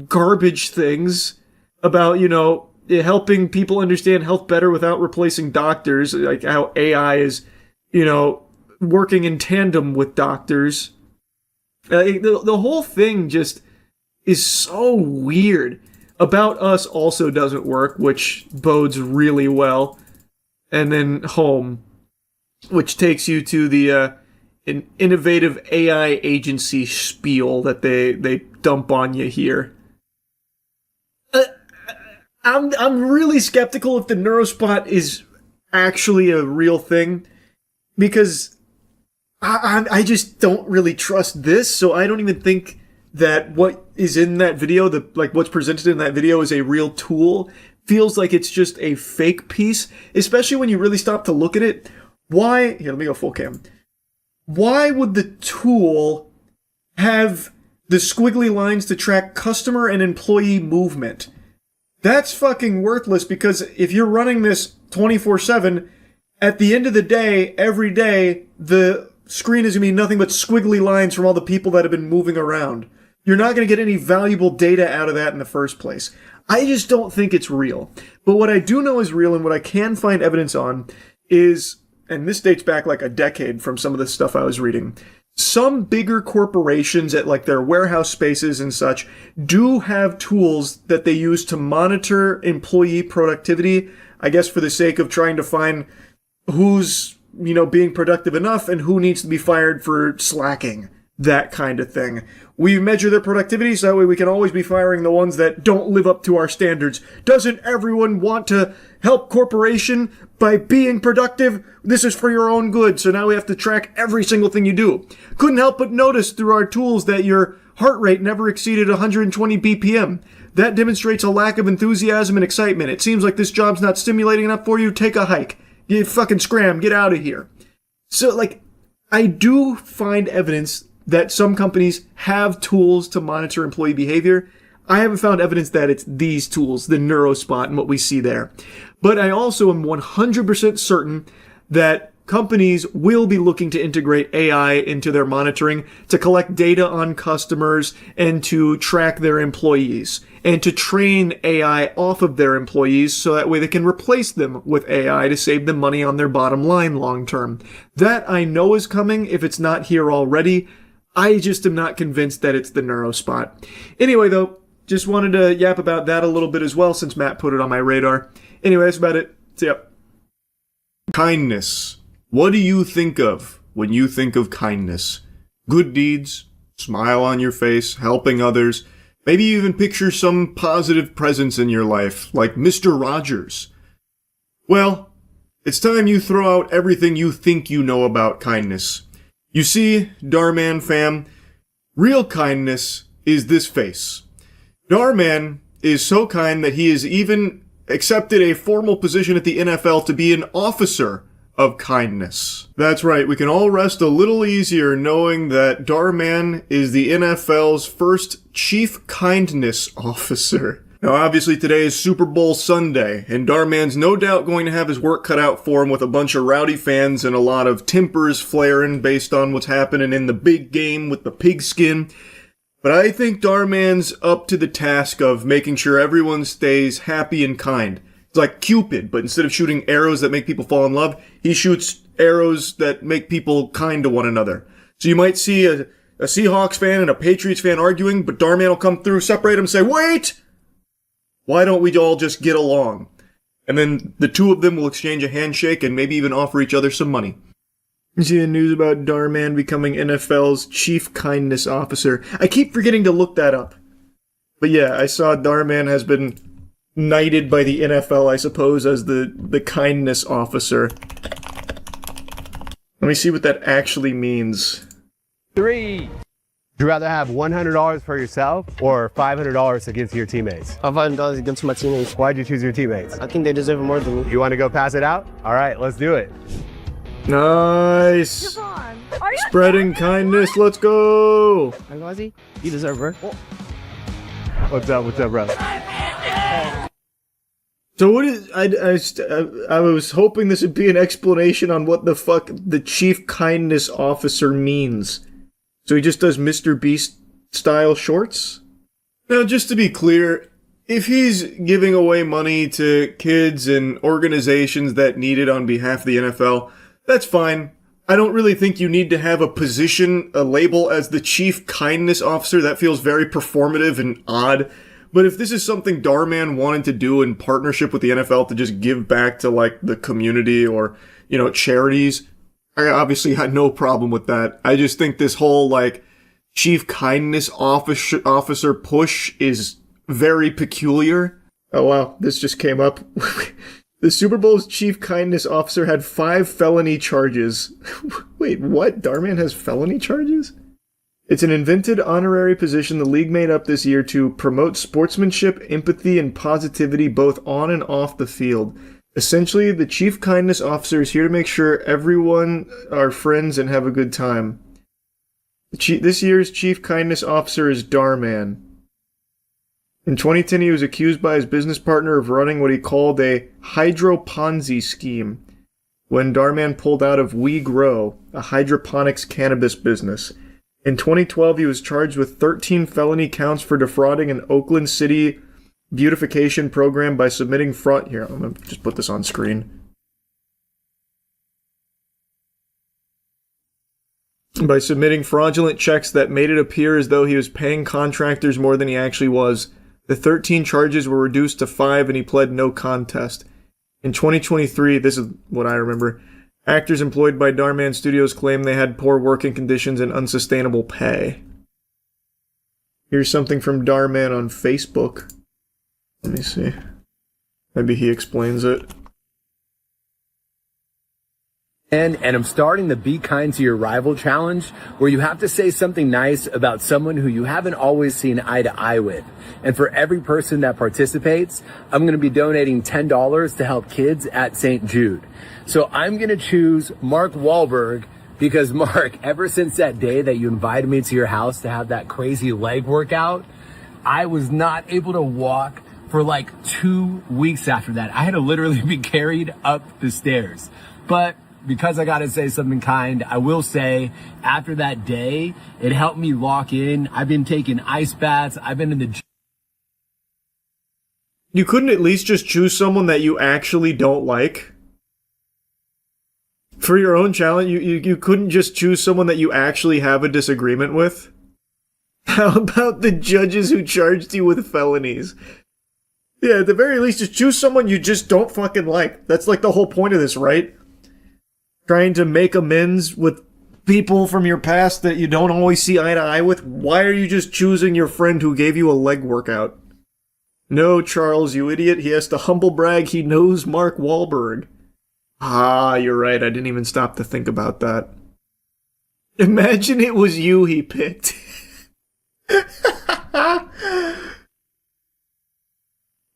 garbage things about, helping people understand health better without replacing doctors, like how AI is, working in tandem with doctors. The whole thing just is so weird. About Us also doesn't work, which bodes really well. And then Home, which takes you to the an innovative AI agency spiel that they dump on you here. I'm really skeptical if the NeuroSpot is actually a real thing, because I just don't really trust this, so I don't even think that what is in that video, what's presented in that video, is a real tool. Feels like it's just a fake piece, especially when you really stop to look at it. Why? Here, let me go full cam. Why would the tool have the squiggly lines to track customer and employee movement? That's fucking worthless, because if you're running this 24/7, at the end of the day, every day, the screen is going to be nothing but squiggly lines from all the people that have been moving around. You're not going to get any valuable data out of that in the first place. I just don't think it's real. But what I do know is real, and what I can find evidence on is, and this dates back like a decade from some of the stuff I was reading, some bigger corporations at like their warehouse spaces and such do have tools that they use to monitor employee productivity, I guess for the sake of trying to find who's, being productive enough and who needs to be fired for slacking, that kind of thing. We measure their productivity so that way we can always be firing the ones that don't live up to our standards. Doesn't everyone want to help corporation by being productive? This is for your own good, so now we have to track every single thing you do. Couldn't help but notice through our tools that your heart rate never exceeded 120 BPM. That demonstrates a lack of enthusiasm and excitement. It seems like this job's not stimulating enough for you. Take a hike. You fucking scram. Get out of here. So, I do find evidence that some companies have tools to monitor employee behavior. I haven't found evidence that it's these tools, the NeuroSpot and what we see there. But I also am 100% certain that companies will be looking to integrate AI into their monitoring to collect data on customers and to track their employees and to train AI off of their employees so that way they can replace them with AI to save them money on their bottom line long term. That I know is coming if it's not here already. I just am not convinced that it's the NeuroSpot. Anyway, though, just wanted to yap about that a little bit as well since Matt put it on my radar. Anyway, that's about it. See ya. Kindness. What do you think of when you think of kindness? Good deeds, smile on your face, helping others. Maybe you even picture some positive presence in your life, like Mr. Rogers. Well, it's time you throw out everything you think you know about kindness. You see, Darman fam, real kindness is this face. Darman is so kind that he has even accepted a formal position at the NFL to be an officer of kindness. That's right, we can all rest a little easier knowing that Darman is the NFL's first Chief Kindness Officer. Now obviously today is Super Bowl Sunday, and Darman's no doubt going to have his work cut out for him with a bunch of rowdy fans and a lot of tempers flaring based on what's happening in the big game with the pigskin. But I think Darman's up to the task of making sure everyone stays happy and kind. It's like Cupid, but instead of shooting arrows that make people fall in love, he shoots arrows that make people kind to one another. So you might see a Seahawks fan and a Patriots fan arguing, but Darman will come through, separate them, and say, "Wait! Why don't we all just get along?" And then the two of them will exchange a handshake and maybe even offer each other some money. You see the news about Darman becoming NFL's Chief Kindness Officer. I keep forgetting to look that up. But yeah, I saw Darman has been knighted by the NFL, I suppose, as the kindness officer. Let me see what that actually means. 3. Would you rather have $100 for yourself or $500 against your teammates? $500 against my teammates. Why'd you choose your teammates? I think they deserve it more than me. You want to go pass it out? All right, let's do it. Nice. Spreading kindness. Let's go. You deserve it. What's up, brother? So what is I was hoping this would be an explanation on what the fuck the Chief Kindness Officer means. So he just does Mr. Beast style shorts? Now, just to be clear, if he's giving away money to kids and organizations that need it on behalf of the NFL, that's fine. I don't really think you need to have a position, a label as the Chief Kindness Officer. That feels very performative and odd. But if this is something Darman wanted to do in partnership with the NFL to just give back to, like, the community or, charities, I obviously had no problem with that. I just think this whole, like, chief kindness officer push is very peculiar. Oh wow, this just came up. The Super Bowl's chief kindness officer had 5 felony charges. Wait, what? Darman has felony charges? It's an invented honorary position the league made up this year to promote sportsmanship, empathy, and positivity both on and off the field. Essentially, the chief kindness officer is here to make sure everyone are friends and have a good time. This year's chief kindness officer is Darman. In 2010, he was accused by his business partner of running what he called a hydro-Ponzi scheme when Darman pulled out of We Grow, a hydroponics cannabis business. In 2012, he was charged with 13 felony counts for defrauding an Oakland City beautification program by submitting fraud. Here, I'm going to just put this on screen. By submitting fraudulent checks that made it appear as though he was paying contractors more than he actually was. The 13 charges were reduced to 5 and he pled no contest. In 2023, this is what I remember, actors employed by Darman Studios claimed they had poor working conditions and unsustainable pay. Here's something from Darman on Facebook. Let me see. Maybe he explains it. And I'm starting the Be Kind to Your Rival challenge, where you have to say something nice about someone who you haven't always seen eye to eye with. And for every person that participates, I'm going to be donating $10 to help kids at St. Jude. So I'm going to choose Mark Wahlberg because, Mark, ever since that day that you invited me to your house to have that crazy leg workout, I was not able to walk for like 2 weeks after that. I had to literally be carried up the stairs. But because I got to say something kind, I will say after that day, it helped me lock in. I've been taking ice baths. I've been in the gym. You couldn't at least just choose someone that you actually don't like? For your own challenge, you couldn't just choose someone that you actually have a disagreement with? How about the judges who charged you with felonies? Yeah, at the very least, just choose someone you just don't fucking like. That's like the whole point of this, right? Trying to make amends with people from your past that you don't always see eye to eye with? Why are you just choosing your friend who gave you a leg workout? No, Charles, you idiot. He has to humble brag he knows Mark Wahlberg. Ah, you're right. I didn't even stop to think about that. Imagine it was you he picked.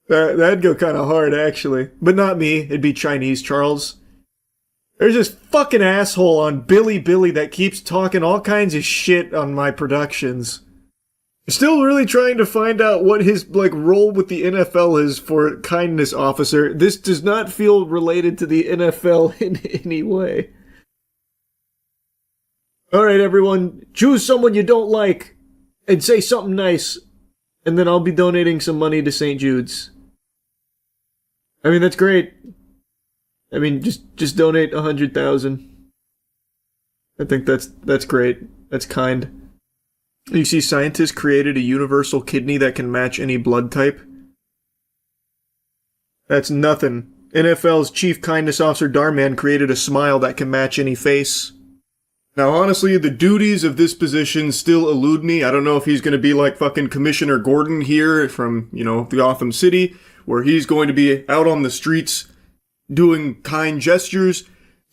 That'd go kind of hard, actually. But not me. It'd be Chinese Charles. There's this fucking asshole on Billy that keeps talking all kinds of shit on my productions. Still really trying to find out what his, role with the NFL is for kindness officer. This does not feel related to the NFL in any way. Alright, everyone. Choose someone you don't like and say something nice. And then I'll be donating some money to St. Jude's. I mean, that's great. I mean, just donate 100,000. I think that's great. That's kind. You see, scientists created a universal kidney that can match any blood type. That's nothing. NFL's chief kindness officer Darman created a smile that can match any face. Now, honestly, the duties of this position still elude me. I don't know if he's going to be like fucking Commissioner Gordon here from, the Gotham City, where he's going to be out on the streets doing kind gestures.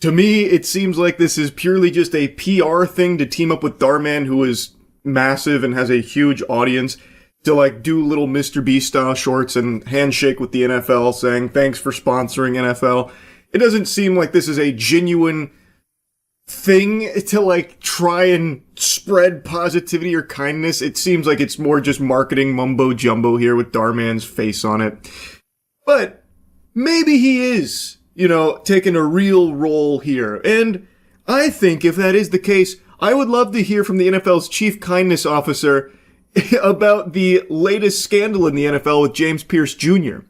To me, it seems like this is purely just a PR thing to team up with Darman, who is massive and has a huge audience, to do little Mr. Beast style shorts and handshake with the NFL saying thanks for sponsoring NFL. It doesn't seem like this is a genuine thing to try and spread positivity or kindness. It seems like it's more just marketing mumbo jumbo here with Darman's face on it. But maybe he is, taking a real role here. And I think if that is the case, I would love to hear from the NFL's chief kindness officer about the latest scandal in the NFL with James Pierce Jr.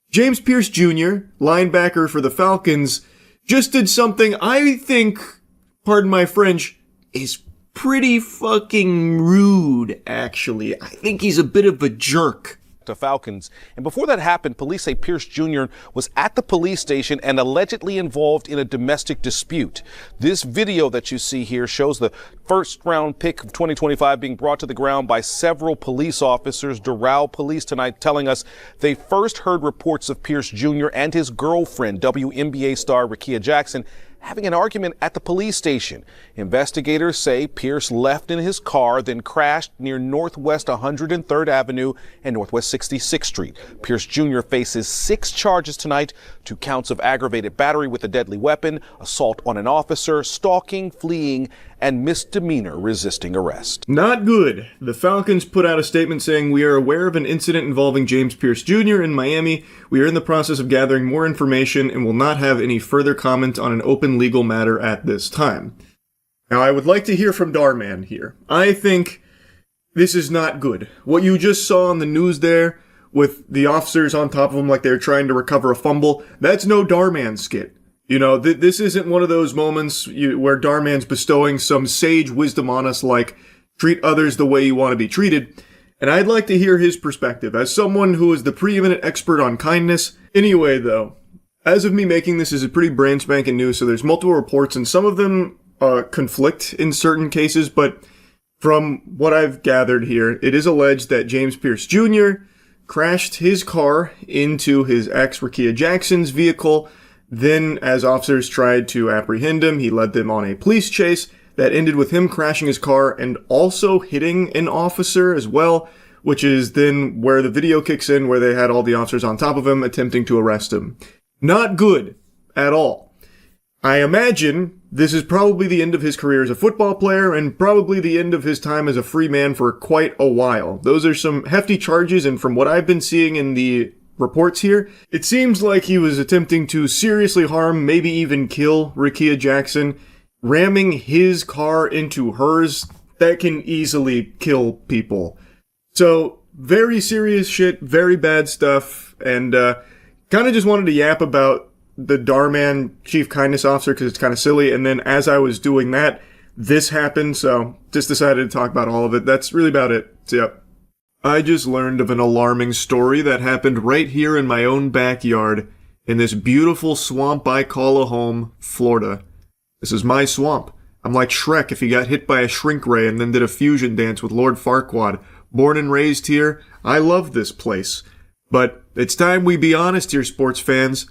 James Pierce Jr., linebacker for the Falcons, just did something I think, pardon my French, is pretty fucking rude, actually. I think he's a bit of a jerk. to Falcons. And before that happened, police say Pierce Jr. was at the police station and allegedly involved in a domestic dispute. This video that you see here shows the first round pick of 2025 being brought to the ground by several police officers. Doral Police tonight telling us they first heard reports of Pierce Jr. and his girlfriend, WNBA star Rickea Jackson, having an argument at the police station. Investigators say Pierce left in his car, then crashed near Northwest 103rd Avenue and Northwest 66th Street. Pierce Jr. faces 6 charges tonight, 2 counts of aggravated battery with a deadly weapon, assault on an officer, stalking, fleeing, and misdemeanor resisting arrest. Not good. The Falcons put out a statement saying, "We are aware of an incident involving James Pierce Jr. in Miami. We are in the process of gathering more information and will not have any further comment on an open legal matter at this time." Now, I would like to hear from Darman here. I think this is not good. What you just saw on the news there with the officers on top of him like they were trying to recover a fumble, that's no Darman skit. You know, this isn't one of those moments where Darman's bestowing some sage wisdom on us like, treat others the way you want to be treated. And I'd like to hear his perspective as someone who is the preeminent expert on kindness. Anyway, though, as of me making this, is pretty brand spanking new, so there's multiple reports, and some of them conflict in certain cases, but from what I've gathered here, it is alleged that James Pierce Jr. crashed his car into his ex, Rickea Jackson's vehicle. Then, as officers tried to apprehend him, he led them on a police chase that ended with him crashing his car and also hitting an officer as well, which is then where the video kicks in, where they had all the officers on top of him attempting to arrest him. Not good at all. I imagine this is probably the end of his career as a football player and probably the end of his time as a free man for quite a while. Those are some hefty charges, and from what I've been seeing in the reports here, it seems like he was attempting to seriously harm, maybe even kill Rickea Jackson. Ramming his car into hers, that can easily kill people. So, very serious shit, very bad stuff, and kind of just wanted to yap about the Darman Chief Kindness Officer because it's kind of silly, and then as I was doing that, this happened, so just decided to talk about all of it. That's really about it. So, yep. I just learned of an alarming story that happened right here in my own backyard in this beautiful swamp I call a home, Florida. This is my swamp. I'm like Shrek if he got hit by a shrink ray and then did a fusion dance with Lord Farquaad. Born and raised here, I love this place. But it's time we be honest here, sports fans.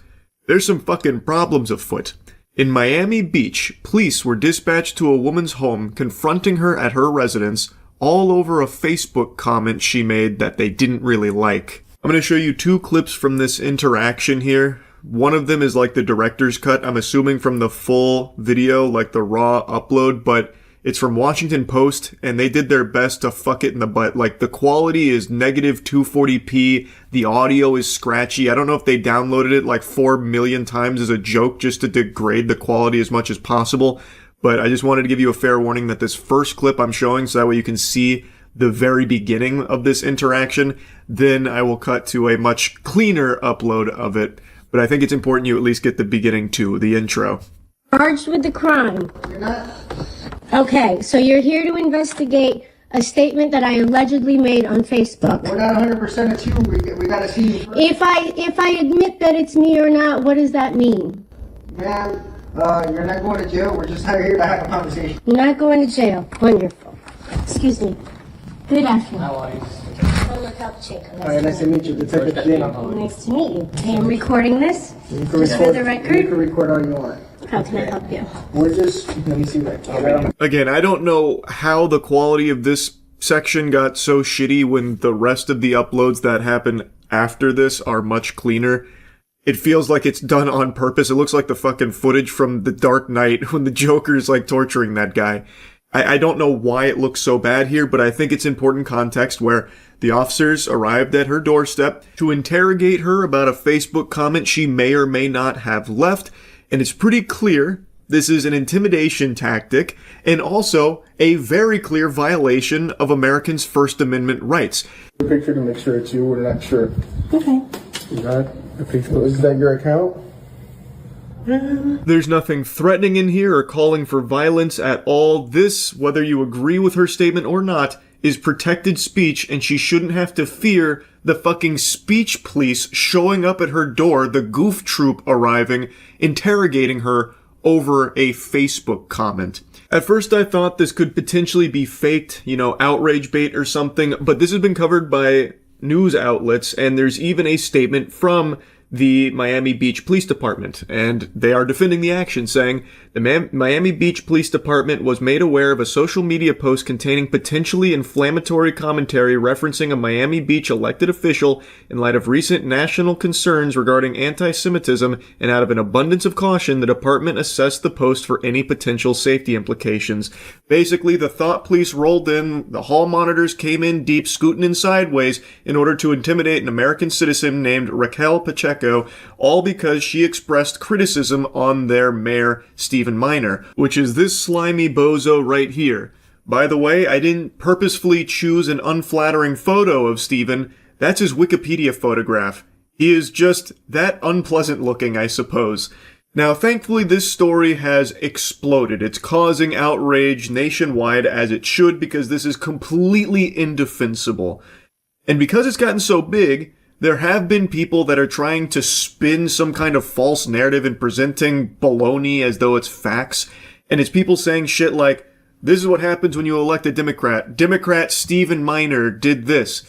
There's some fucking problems afoot. In Miami Beach, police were dispatched to a woman's home confronting her at her residence all over a Facebook comment she made that they didn't really like. I'm going to show you 2 clips from this interaction here. One of them is like the director's cut, I'm assuming from the full video, like the raw upload, but it's from Washington Post, and they did their best to fuck it in the butt. Like, the quality is negative 240p, the audio is scratchy. I don't know if they downloaded it like 4 million times as a joke just to degrade the quality as much as possible. But I just wanted to give you a fair warning that this first clip I'm showing, so that way you can see the very beginning of this interaction. Then I will cut to a much cleaner upload of it. But I think it's important you at least get the beginning too, the intro. Charged with the crime. You're not. Okay, so you're here to investigate a statement that I allegedly made on Facebook. We're not 100% it's you. We gotta see you first. If I admit that it's me or not, what does that mean? Man, you're not going to jail. We're just here to have a conversation. You're not going to jail. Wonderful. Excuse me. Good afternoon. How are you? All right, nice to meet you. Detective Gina. Nice to meet you. I am recording this. You can just record, for the record. You can record all you want. How can I help you? We're just, let me see right. Again, I don't know how the quality of this section got so shitty when the rest of the uploads that happen after this are much cleaner. It feels like it's done on purpose. It looks like the fucking footage from The Dark Knight when the Joker's like torturing that guy. I don't know why it looks so bad here, but I think it's important context where the officers arrived at her doorstep to interrogate her about a Facebook comment she may or may not have left, and it's pretty clear this is an intimidation tactic and also a very clear violation of Americans' First Amendment rights. A picture to make sure it's you. We're not sure. Okay. You got a picture? Is that your account? There's nothing threatening in here or calling for violence at all. This, whether you agree with her statement or not, is protected speech, and she shouldn't have to fear the fucking speech police showing up at her door, the goof troop arriving, interrogating her over a Facebook comment. At first I thought this could potentially be faked, outrage bait or something, but this has been covered by news outlets, and there's even a statement from the Miami Beach Police Department, and they are defending the action, saying the Miami Beach Police Department was made aware of a social media post containing potentially inflammatory commentary referencing a Miami Beach elected official in light of recent national concerns regarding anti-Semitism, and out of an abundance of caution, the department assessed the post for any potential safety implications. Basically, the thought police rolled in, the hall monitors came in deep, scooting in sideways, in order to intimidate an American citizen named Raquel Pacheco, all because she expressed criticism on their mayor, Stephen Miner, which is this slimy bozo right here. By the way, I didn't purposefully choose an unflattering photo of Stephen. That's his Wikipedia photograph. He is just that unpleasant looking, I suppose. Now, thankfully, this story has exploded. It's causing outrage nationwide, as it should, because this is completely indefensible. And because it's gotten so big, there have been people that are trying to spin some kind of false narrative and presenting baloney as though it's facts. And it's people saying shit like, this is what happens when you elect a Democrat. Democrat Stephen Miner did this.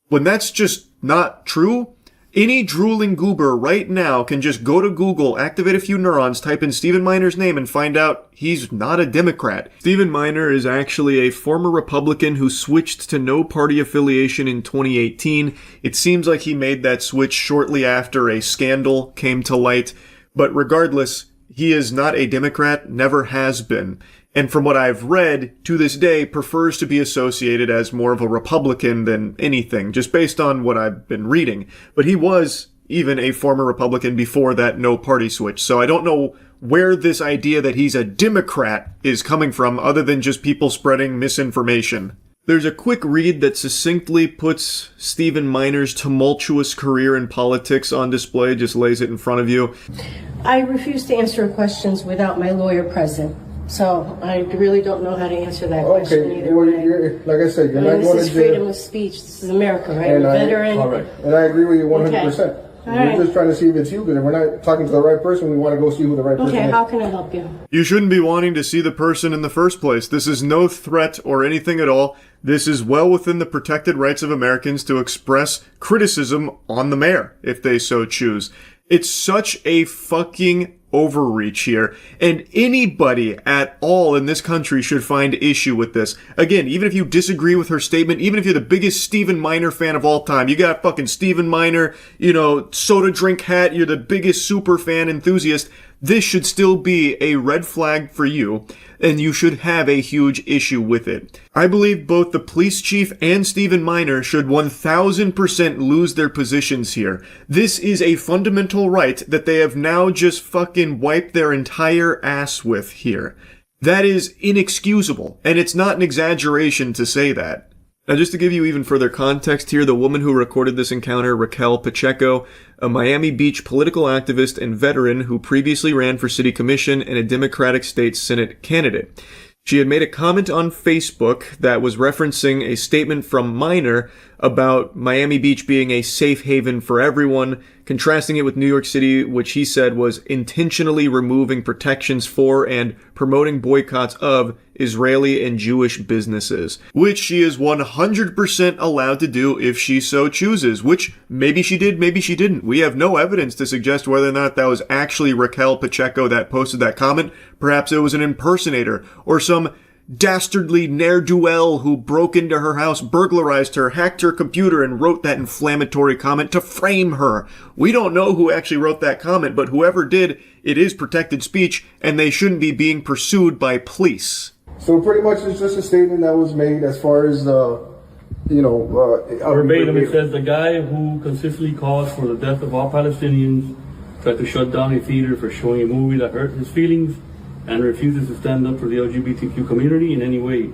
When that's just not true, any drooling goober right now can just go to Google, activate a few neurons, type in Stephen Miner's name, and find out he's not a Democrat. Stephen Miner is actually a former Republican who switched to no party affiliation in 2018. It seems like he made that switch shortly after a scandal came to light. But regardless, he is not a Democrat, never has been. And from what I've read, to this day, prefers to be associated as more of a Republican than anything, just based on what I've been reading. But he was even a former Republican before that no-party switch, so I don't know where this idea that he's a Democrat is coming from, other than just people spreading misinformation. There's a quick read that succinctly puts Stephen Miner's tumultuous career in politics on display, just lays it in front of you. I refuse to answer questions without my lawyer present. So I really don't know how to answer that question either. Well, like I said, you're not going to jail. This is freedom of speech. This is America, right? And Veteran. And I agree with you 100%. Okay. We're just trying to see if it's you, because if we're not talking to the right person, we want to go see who the right person is. Okay, how can I help you? You shouldn't be wanting to see the person in the first place. This is no threat or anything at all. This is well within the protected rights of Americans to express criticism on the mayor, if they so choose. It's such a fucking overreach here, and anybody at all in this country should find issue with this. Again, even if you disagree with her statement, even if you're the biggest Stephen Miner fan of all time, you got fucking Stephen Miner, soda drink hat, you're the biggest super fan enthusiast, this should still be a red flag for you, and you should have a huge issue with it. I believe both the police chief and Stephen Miner should 1000% lose their positions here. This is a fundamental right that they have now just fucking wiped their entire ass with here. That is inexcusable, and it's not an exaggeration to say that. Now, just to give you even further context here, the woman who recorded this encounter, Raquel Pacheco, a Miami Beach political activist and veteran who previously ran for city commission and a Democratic state Senate candidate. She had made a comment on Facebook that was referencing a statement from Miner about Miami Beach being a safe haven for everyone, contrasting it with New York City, which he said was intentionally removing protections for and promoting boycotts of Israeli and Jewish businesses, which she is 100% allowed to do if she so chooses, which maybe she did, maybe she didn't. We have no evidence to suggest whether or not that was actually Raquel Pacheco that posted that comment. Perhaps it was an impersonator or some dastardly ne'er-do-well who broke into her house, burglarized her, hacked her computer, and wrote that inflammatory comment to frame her. We don't know who actually wrote that comment, but whoever did, it is protected speech, and they shouldn't be being pursued by police. So pretty much it's just a statement that was made as far as verbatim, it says the guy who consistently calls for the death of all Palestinians tried to shut down a theater for showing a movie that hurt his feelings and refuses to stand up for the LGBTQ community in any way.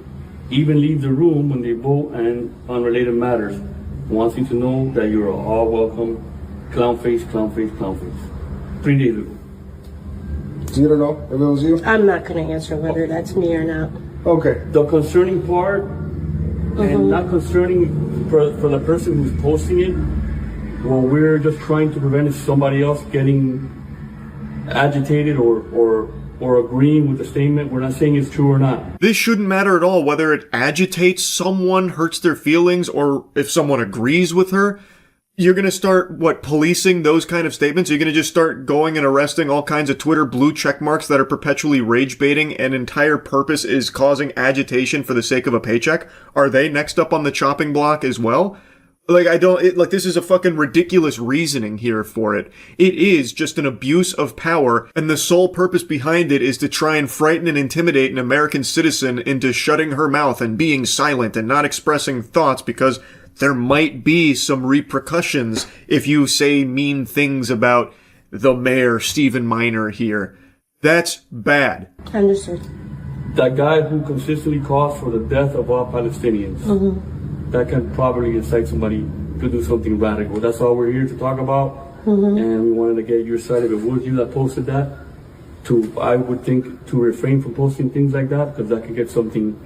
Even leaves the room when they vote and on related matters. Wants you to know that you are all welcome. Clown face, clown face, clown face. 3 days ago. So you don't know if it was you? I'm not going to answer whether that's me or not. Okay. The concerning part and not concerning for the person who's posting it. What we're just trying to prevent is somebody else getting agitated or agreeing with the statement. We're not saying it's true or not. This shouldn't matter at all whether it agitates someone, hurts their feelings, or if someone agrees with her. You're going to start, policing those kind of statements? You're going to just start going and arresting all kinds of Twitter blue check marks that are perpetually rage baiting and entire purpose is causing agitation for the sake of a paycheck? Are they next up on the chopping block as well? This is a fucking ridiculous reasoning here for it. It is just an abuse of power, and the sole purpose behind it is to try and frighten and intimidate an American citizen into shutting her mouth and being silent and not expressing thoughts because there might be some repercussions if you say mean things about the mayor, Stephen Minor, here. That's bad. Understood. That guy who consistently calls for the death of all Palestinians. That can probably incite somebody to do something radical. That's all we're here to talk about. And we wanted to get your side of it. Was you that posted that? I would think to refrain from posting things like that because that could get something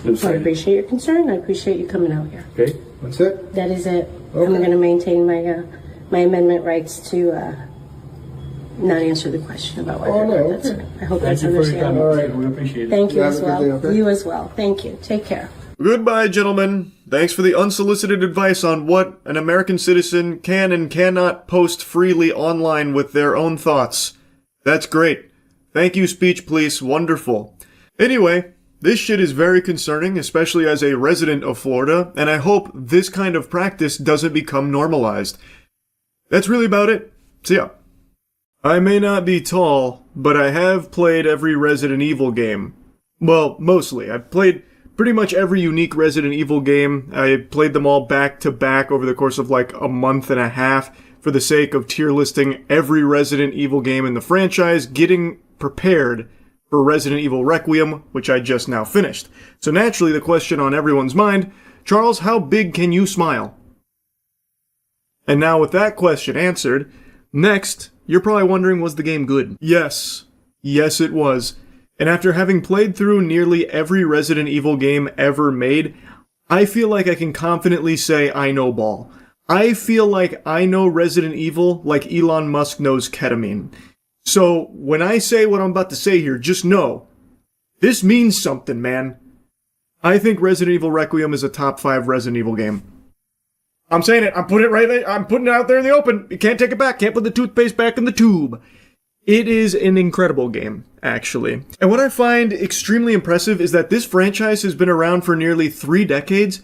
incited. I appreciate your concern. I appreciate you coming out here. Okay. That's it? That is it. Okay. I'm going to maintain my amendment rights to not answer the question about whether or not that's it. I hope that's understandable. All right. We appreciate it. Thank you as well. Okay? You as well. Thank you. Take care. Goodbye, gentlemen. Thanks for the unsolicited advice on what an American citizen can and cannot post freely online with their own thoughts. That's great. Thank you, Speech Police. Wonderful. Anyway, this shit is very concerning, especially as a resident of Florida, and I hope this kind of practice doesn't become normalized. That's really about it. See ya. I may not be tall, but I have played every Resident Evil game. Well, mostly. I've played pretty much every unique Resident Evil game. I played them all back to back over the course of like a month and a half for the sake of tier listing every Resident Evil game in the franchise, getting prepared for Resident Evil Requiem, which I just now finished. So naturally the question on everyone's mind, Charles, how big can you smile? And now with that question answered, next, you're probably wondering, was the game good? Yes. Yes, it was. And after having played through nearly every Resident Evil game ever made, I feel like I can confidently say I know ball. I feel like I know Resident Evil like Elon Musk knows ketamine. So when I say what I'm about to say here, just know, this means something, man. I think Resident Evil Requiem is a top 5 Resident Evil game. I'm saying it. I'm putting it right there. I'm putting it out there in the open. You can't take it back. Can't put the toothpaste back in the tube. It is an incredible game, actually. And what I find extremely impressive is that this franchise has been around for nearly 3 decades,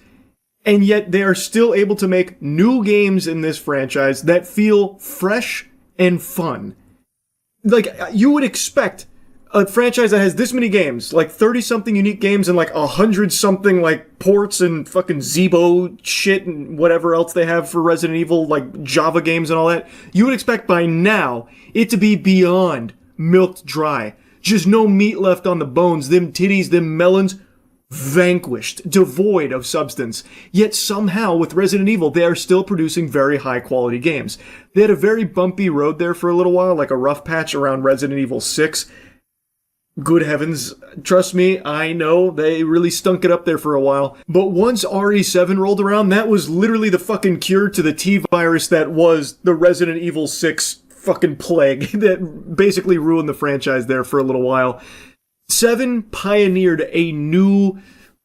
and yet they are still able to make new games in this franchise that feel fresh and fun. Like, you would expect a franchise that has this many games, like 30-something unique games and like 100-something like ports and fucking Zeebo shit and whatever else they have for Resident Evil, like Java games and all that, you would expect by now it to be beyond milked dry. Just no meat left on the bones, them titties, them melons, vanquished, devoid of substance. Yet somehow, with Resident Evil, they are still producing very high-quality games. They had a very bumpy road there for a little while, like a rough patch around Resident Evil 6. Good heavens, trust me, I know, they really stunk it up there for a while. But once RE7 rolled around, that was literally the fucking cure to the T-virus that was the Resident Evil 6 fucking plague that basically ruined the franchise there for a little while. 7 pioneered a new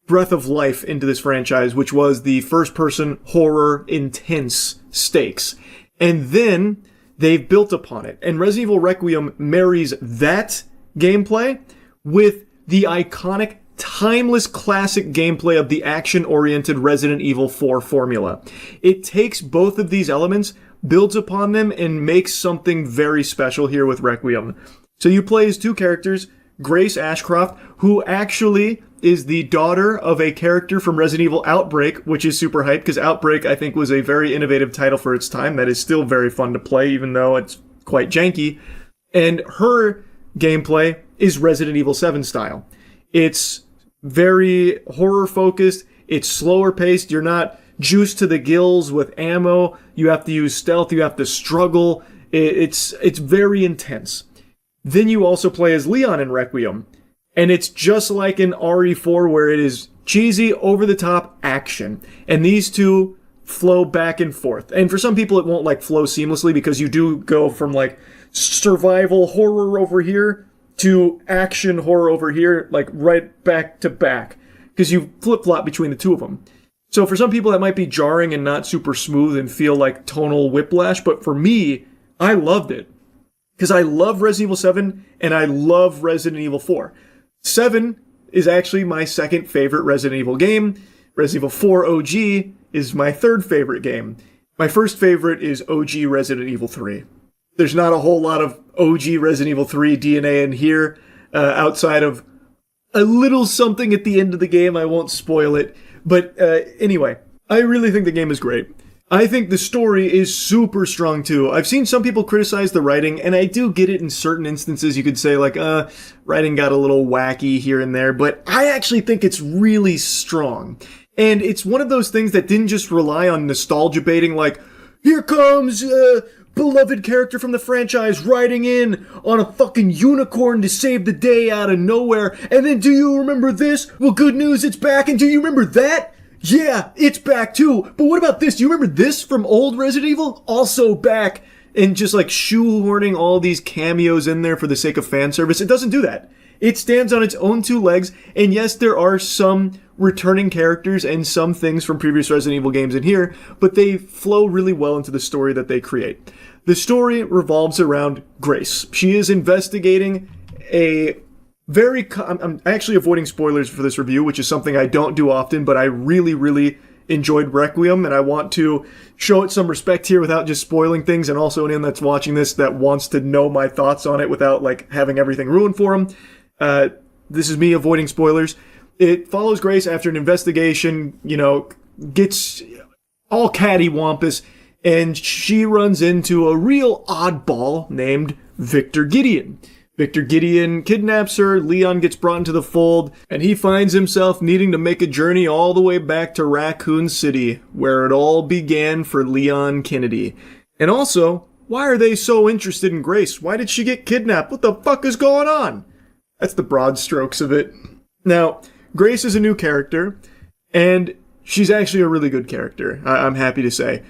breath of life into this franchise, which was the first-person horror intense stakes. And then they've built upon it. And Resident Evil Requiem marries that gameplay with the iconic, timeless classic gameplay of the action-oriented Resident Evil 4 formula. It takes both of these elements, builds upon them, and makes something very special here with Requiem. So you play as 2 characters, Grace Ashcroft, who actually is the daughter of a character from Resident Evil Outbreak, which is super hyped, because Outbreak, I think, was a very innovative title for its time that is still very fun to play, even though it's quite janky. And her gameplay is Resident Evil 7 style. It's very horror-focused, it's slower paced, you're not juiced to the gills with ammo, you have to use stealth, you have to struggle, it's very intense. Then you also play as Leon in Requiem, and it's just like in RE4 where it is cheesy, over-the-top action. And these two flow back and forth. And for some people, it won't like flow seamlessly because you do go from like survival horror over here to action horror over here, like right back to back, because you flip-flop between the two of them. So for some people, that might be jarring and not super smooth and feel like tonal whiplash, but for me, I loved it. Because I love Resident Evil 7 and I love Resident Evil 4. 7 is actually my second favorite Resident Evil game. Resident Evil 4 OG is my third favorite game. My first favorite is OG Resident Evil 3. There's not a whole lot of OG Resident Evil 3 DNA in here, outside of a little something at the end of the game. I won't spoil it. But anyway, I really think the game is great. I think the story is super strong too. I've seen some people criticize the writing, and I do get it in certain instances. You could say like, writing got a little wacky here and there, but I actually think it's really strong. And it's one of those things that didn't just rely on nostalgia baiting, like, here comes beloved character from the franchise riding in on a fucking unicorn to save the day out of nowhere. And then, do you remember this? Well, good news, it's back. And do you remember that? Yeah, it's back too. But what about this? Do you remember this from old Resident Evil? Also back. And just like shoehorning all these cameos in there for the sake of fan service. It doesn't do that. It stands on its own two legs. And yes, there are some returning characters and some things from previous Resident Evil games in here, but they flow really well into the story that they create. The story revolves around Grace. She is investigating a very... I'm actually avoiding spoilers for this review, which is something I don't do often, but I really, really enjoyed Requiem, and I want to show it some respect here without just spoiling things, and also anyone that's watching this that wants to know my thoughts on it without like having everything ruined for them. This is me avoiding spoilers. It follows Grace after an investigation, gets all cattywampus, and she runs into a real oddball named Victor Gideon. Victor Gideon kidnaps her, Leon gets brought into the fold, and he finds himself needing to make a journey all the way back to Raccoon City, where it all began for Leon Kennedy. And also, why are they so interested in Grace? Why did she get kidnapped? What the fuck is going on? That's the broad strokes of it. Now, Grace is a new character, and she's actually a really good character, I'm happy to say.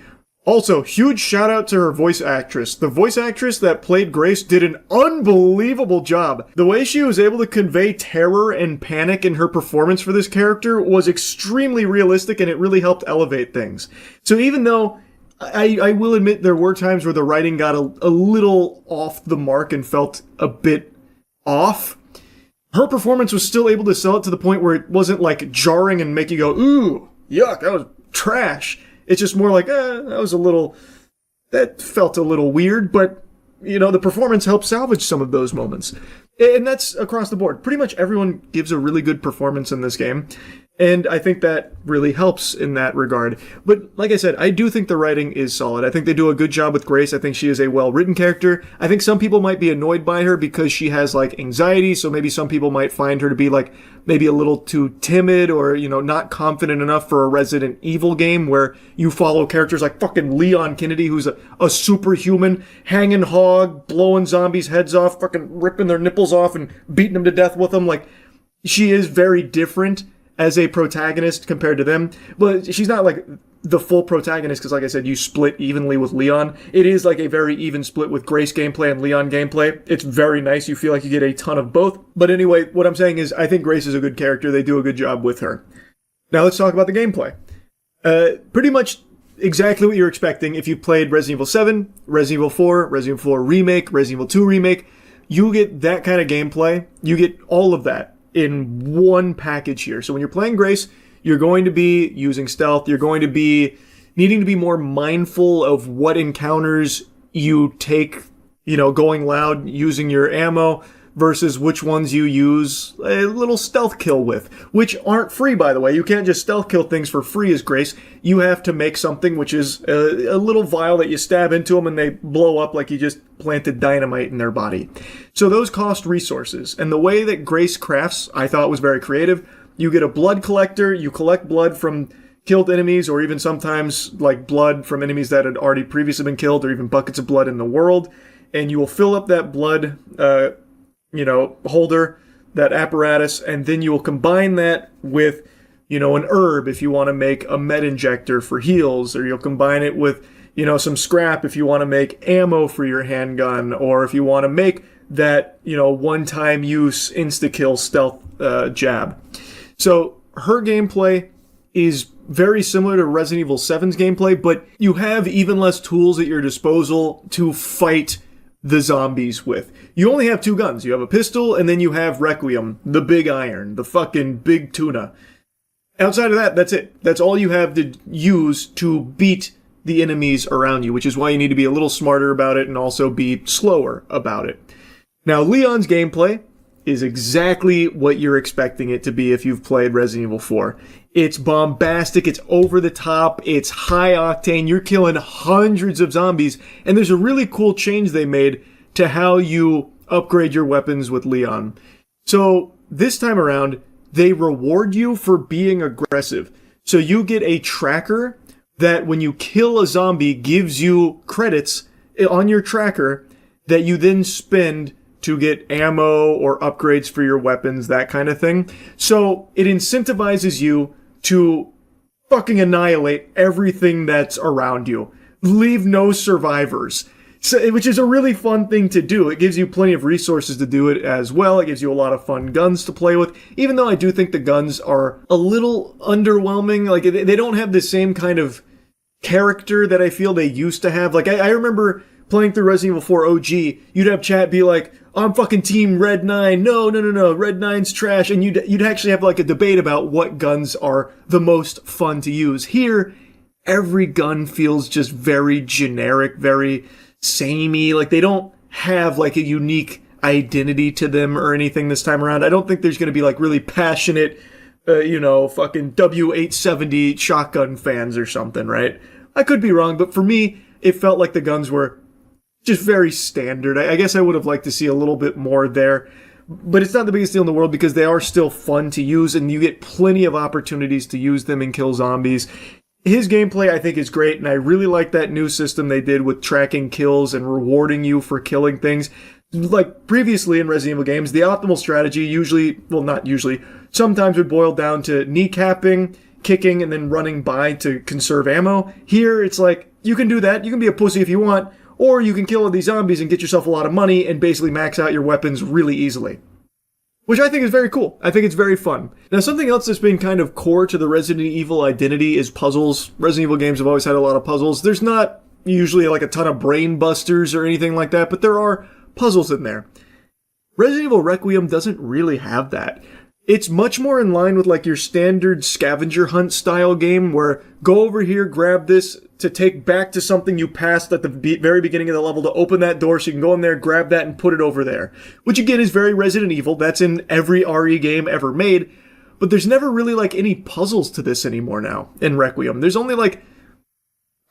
Also, huge shout out to her voice actress. The voice actress that played Grace did an unbelievable job. The way she was able to convey terror and panic in her performance for this character was extremely realistic, and it really helped elevate things. So even though I will admit there were times where the writing got a little off the mark and felt a bit off, her performance was still able to sell it to the point where it wasn't like jarring and make you go, ooh, yuck, that was trash. It's just more like, that felt a little weird, but, the performance helped salvage some of those moments. And that's across the board. Pretty much everyone gives a really good performance in this game. And I think that really helps in that regard. But like I said, I do think the writing is solid. I think they do a good job with Grace. I think she is a well-written character. I think some people might be annoyed by her because she has like anxiety. So maybe some people might find her to be like maybe a little too timid or, not confident enough for a Resident Evil game where you follow characters like fucking Leon Kennedy, who's a superhuman, hanging hog, blowing zombies' heads off, fucking ripping their nipples off and beating them to death with them. Like, she is very different as a protagonist compared to them, but she's not like the full protagonist because, like I said, you split evenly with Leon. It is like a very even split with Grace gameplay and Leon gameplay. It's very nice. You feel like you get a ton of both. But anyway, what I'm saying is I think Grace is a good character. They do a good job with her. Now let's talk about the gameplay. Pretty much exactly what you're expecting if you played Resident Evil 7, Resident Evil 4, Resident Evil 4 Remake, Resident Evil 2 Remake. You get that kind of gameplay. You get all of that in one package here. So when you're playing Grace, you're going to be using stealth. You're going to be needing to be more mindful of what encounters you take, going loud, using your ammo, versus which ones you use a little stealth kill with, which aren't free, by the way. You can't just stealth kill things for free as Grace. You have to make something, which is a little vial that you stab into them and they blow up like you just planted dynamite in their body. So those cost resources. And the way that Grace crafts, I thought was very creative. You get a blood collector, you collect blood from killed enemies, or even sometimes like blood from enemies that had already previously been killed, or even buckets of blood in the world. And you will fill up that blood holder, that apparatus, and then you will combine that with an herb if you want to make a med injector for heals, or you'll combine it with, some scrap if you want to make ammo for your handgun, or if you want to make that, one-time use insta-kill stealth jab. So her gameplay is very similar to Resident Evil 7's gameplay, but you have even less tools at your disposal to fight the zombies with. You only have 2 guns. You have a pistol, and then you have Requiem, the big iron, the fucking big tuna. Outside of that, that's it. That's all you have to use to beat the enemies around you, which is why you need to be a little smarter about it and also be slower about it. Now, Leon's gameplay is exactly what you're expecting it to be if you've played Resident Evil 4. It's bombastic, it's over the top, it's high octane, you're killing hundreds of zombies, and there's a really cool change they made to how you upgrade your weapons with Leon. So, this time around, they reward you for being aggressive. So you get a tracker that when you kill a zombie gives you credits on your tracker that you then spend to get ammo or upgrades for your weapons, that kind of thing. So it incentivizes you to fucking annihilate everything that's around you. Leave no survivors. So, which is a really fun thing to do. It gives you plenty of resources to do it as well. It gives you a lot of fun guns to play with, even though I do think the guns are a little underwhelming. Like, they don't have the same kind of character that I feel they used to have. Like, I remember playing through Resident Evil 4 OG, you'd have chat be like, I'm fucking team Red 9. No, Red 9's trash. And you'd actually have like a debate about what guns are the most fun to use. Here, every gun feels just very generic, very samey. Like, they don't have like a unique identity to them or anything this time around. I don't think there's going to be like really passionate, fucking W870 shotgun fans or something, right? I could be wrong, but for me, it felt like the guns were just very standard. I guess I would have liked to see a little bit more there, but it's not the biggest deal in the world because they are still fun to use and you get plenty of opportunities to use them and kill zombies. His gameplay, I think, is great, and I really like that new system they did with tracking kills and rewarding you for killing things. Like previously in Resident Evil games, the optimal strategy sometimes would boil down to kneecapping, kicking, and then running by to conserve ammo. Here, it's like, you can do that, you can be a pussy if you want, or you can kill all these zombies and get yourself a lot of money and basically max out your weapons really easily. Which I think is very cool. I think it's very fun. Now, something else that's been kind of core to the Resident Evil identity is puzzles. Resident Evil games have always had a lot of puzzles. There's not usually like a ton of brain busters or anything like that, but there are puzzles in there. Resident Evil Requiem doesn't really have that. It's much more in line with like your standard scavenger hunt style game where go over here, grab this to take back to something you passed at the very beginning of the level to open that door so you can go in there, grab that, and put it over there. Which again is very Resident Evil. That's in every RE game ever made. But there's never really like any puzzles to this anymore now in Requiem. There's only like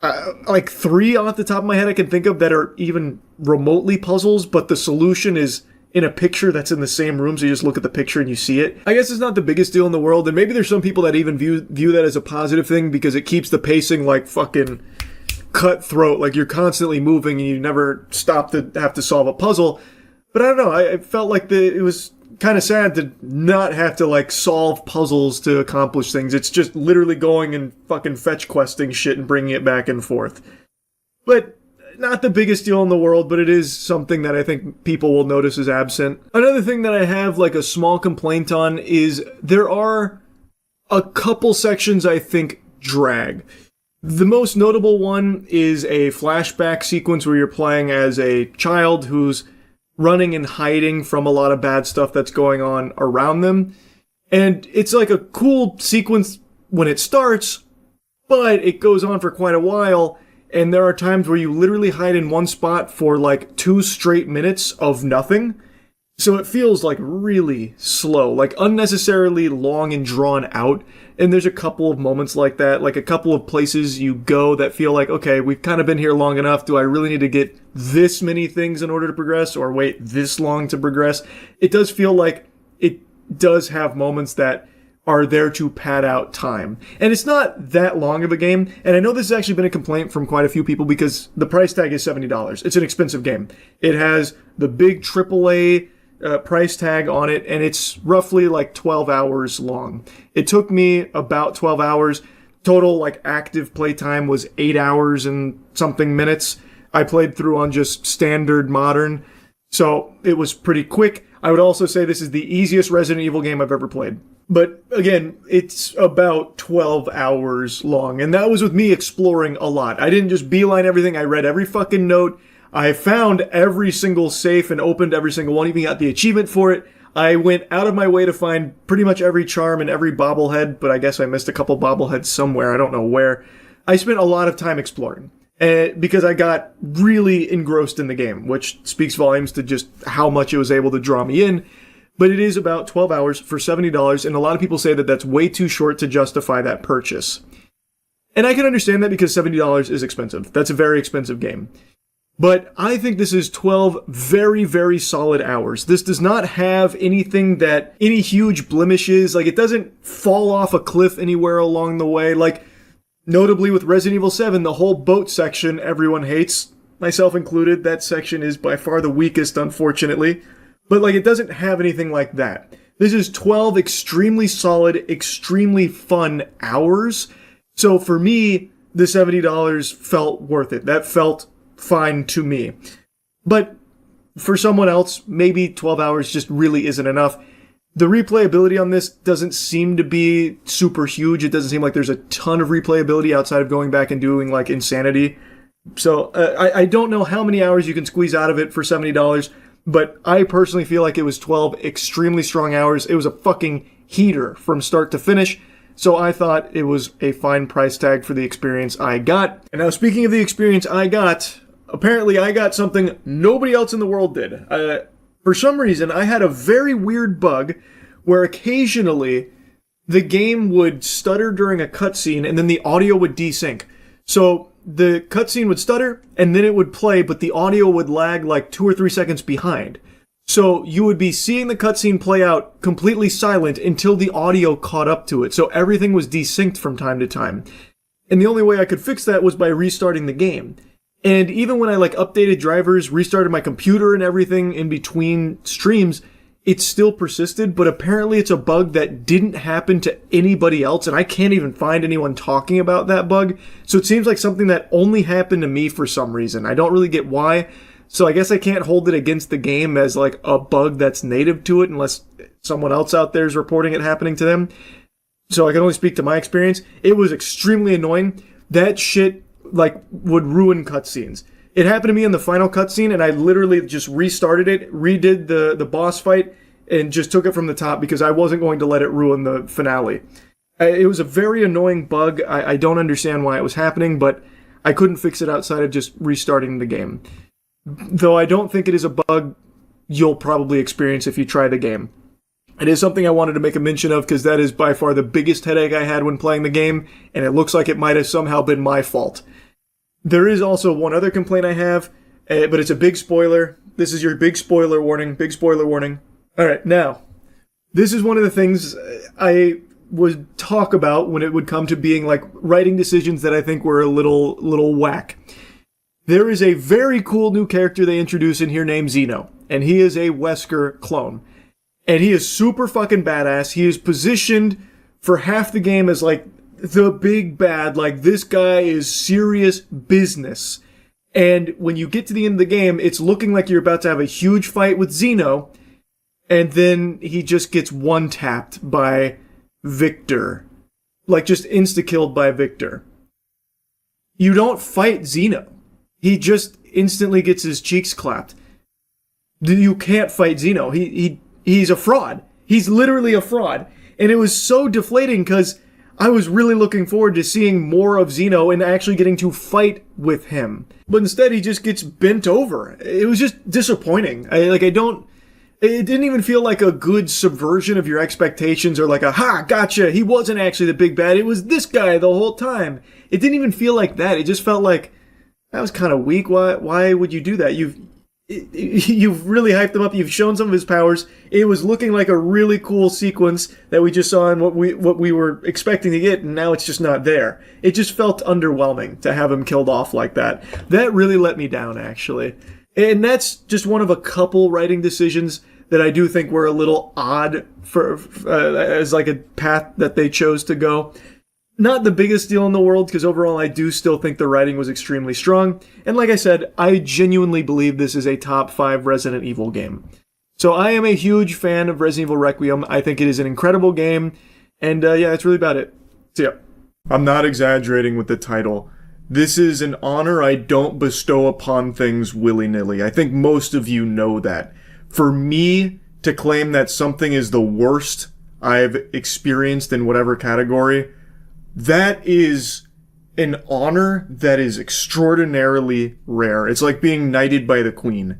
3 off the top of my head I can think of that are even remotely puzzles, but the solution is in a picture that's in the same room, so you just look at the picture and you see it. I guess it's not the biggest deal in the world, and maybe there's some people that even view that as a positive thing because it keeps the pacing like fucking cutthroat, like you're constantly moving and you never stop to have to solve a puzzle. But I don't know, I felt like it was kind of sad to not have to like solve puzzles to accomplish things. It's just literally going and fucking fetch questing shit and bringing it back and forth. But not the biggest deal in the world, but it is something that I think people will notice is absent. Another thing that I have like a small complaint on is there are a couple sections I think drag. The most notable one is a flashback sequence where you're playing as a child who's running and hiding from a lot of bad stuff that's going on around them. And it's like a cool sequence when it starts, but it goes on for quite a while. And there are times where you literally hide in one spot for like 2 straight minutes of nothing. So it feels like really slow, like unnecessarily long and drawn out. And there's a couple of moments like that, like a couple of places you go that feel like, okay, we've kind of been here long enough. Do I really need to get this many things in order to progress or wait this long to progress? It does feel like it does have moments that are there to pad out time. And it's not that long of a game. And I know this has actually been a complaint from quite a few people because the price tag is $70. It's an expensive game. It has the big AAA price tag on it, and it's roughly like 12 hours long. It took me about 12 hours. Total like active playtime was 8 hours and something minutes. I played through on just standard modern, so it was pretty quick. I would also say this is the easiest Resident Evil game I've ever played. But again, it's about 12 hours long, and that was with me exploring a lot. I didn't just beeline everything. I read every fucking note. I found every single safe and opened every single one, even got the achievement for it. I went out of my way to find pretty much every charm and every bobblehead, but I guess I missed a couple bobbleheads somewhere. I don't know where. I spent a lot of time exploring because I got really engrossed in the game, which speaks volumes to just how much it was able to draw me in. But it is about 12 hours for $70, and a lot of people say that that's way too short to justify that purchase. And I can understand that because $70 is expensive. That's a very expensive game. But I think this is 12 very, very solid hours. This does not have anything any huge blemishes. Like, it doesn't fall off a cliff anywhere along the way. Like, notably with Resident Evil 7, the whole boat section everyone hates, myself included. That section is by far the weakest, unfortunately. But, like, it doesn't have anything like that. This is 12 extremely solid, extremely fun hours. So for me, the $70 felt worth it. That felt fine to me. But for someone else, maybe 12 hours just really isn't enough. The replayability on this doesn't seem to be super huge. It doesn't seem like there's a ton of replayability outside of going back and doing like Insanity. So I don't know how many hours you can squeeze out of it for $70, but I personally feel like it was 12 extremely strong hours. It was a fucking heater from start to finish. So I thought it was a fine price tag for the experience I got. And now speaking of the experience I got, apparently I got something nobody else in the world did. For some reason, I had a very weird bug where occasionally the game would stutter during a cutscene and then the audio would desync. So the cutscene would stutter and then it would play, but the audio would lag like 2 or 3 seconds behind. So you would be seeing the cutscene play out completely silent until the audio caught up to it. So everything was desynced from time to time. And the only way I could fix that was by restarting the game. And even when I like updated drivers, restarted my computer and everything in between streams, it still persisted, but apparently it's a bug that didn't happen to anybody else, and I can't even find anyone talking about that bug. So it seems like something that only happened to me for some reason. I don't really get why. So I guess I can't hold it against the game as like a bug that's native to it unless someone else out there is reporting it happening to them. So I can only speak to my experience. It was extremely annoying. That shit like would ruin cutscenes. It happened to me in the final cutscene, and I literally just restarted it, redid the boss fight, and just took it from the top because I wasn't going to let it ruin the finale. It was a very annoying bug. I don't understand why it was happening, but I couldn't fix it outside of just restarting the game. Though I don't think it is a bug you'll probably experience if you try the game. It is something I wanted to make a mention of because that is by far the biggest headache I had when playing the game, and it looks like it might have somehow been my fault. There is also one other complaint I have, but it's a big spoiler. This is your big spoiler warning. Big spoiler warning. Alright, now, this is one of the things I would talk about when it would come to being like writing decisions that I think were a little whack. There is a very cool new character they introduce in here named Xeno, and he is a Wesker clone. And he is super fucking badass. He is positioned for half the game as like the big bad, like this guy is serious business. And when you get to the end of the game, it's looking like you're about to have a huge fight with Xeno, and then he just gets one-tapped by Victor. Like just insta-killed by Victor. You don't fight Xeno. He just instantly gets his cheeks clapped. You can't fight Xeno. He's a fraud. He's literally a fraud. And it was so deflating because I was really looking forward to seeing more of Xeno and actually getting to fight with him. But instead he just gets bent over. It was just disappointing. It didn't even feel like a good subversion of your expectations or like a, ha, gotcha, he wasn't actually the big bad. It was this guy the whole time. It didn't even feel like that. It just felt like, that was kind of weak. Why would you do that? You've really hyped him up. You've shown some of his powers. It was looking like a really cool sequence that we just saw and what we were expecting to get, and now it's just not there. It just felt underwhelming to have him killed off like that. That really let me down, actually. And that's just one of a couple writing decisions that I do think were a little odd for as like a path that they chose to go. Not the biggest deal in the world, because overall I do still think the writing was extremely strong. And like I said, I genuinely believe this is a top 5 Resident Evil game. So I am a huge fan of Resident Evil Requiem. I think it is an incredible game. And yeah, that's really about it. So yeah, I'm not exaggerating with the title. This is an honor I don't bestow upon things willy-nilly. I think most of you know that. For me to claim that something is the worst I've experienced in whatever category, that is an honor that is extraordinarily rare. It's like being knighted by the Queen.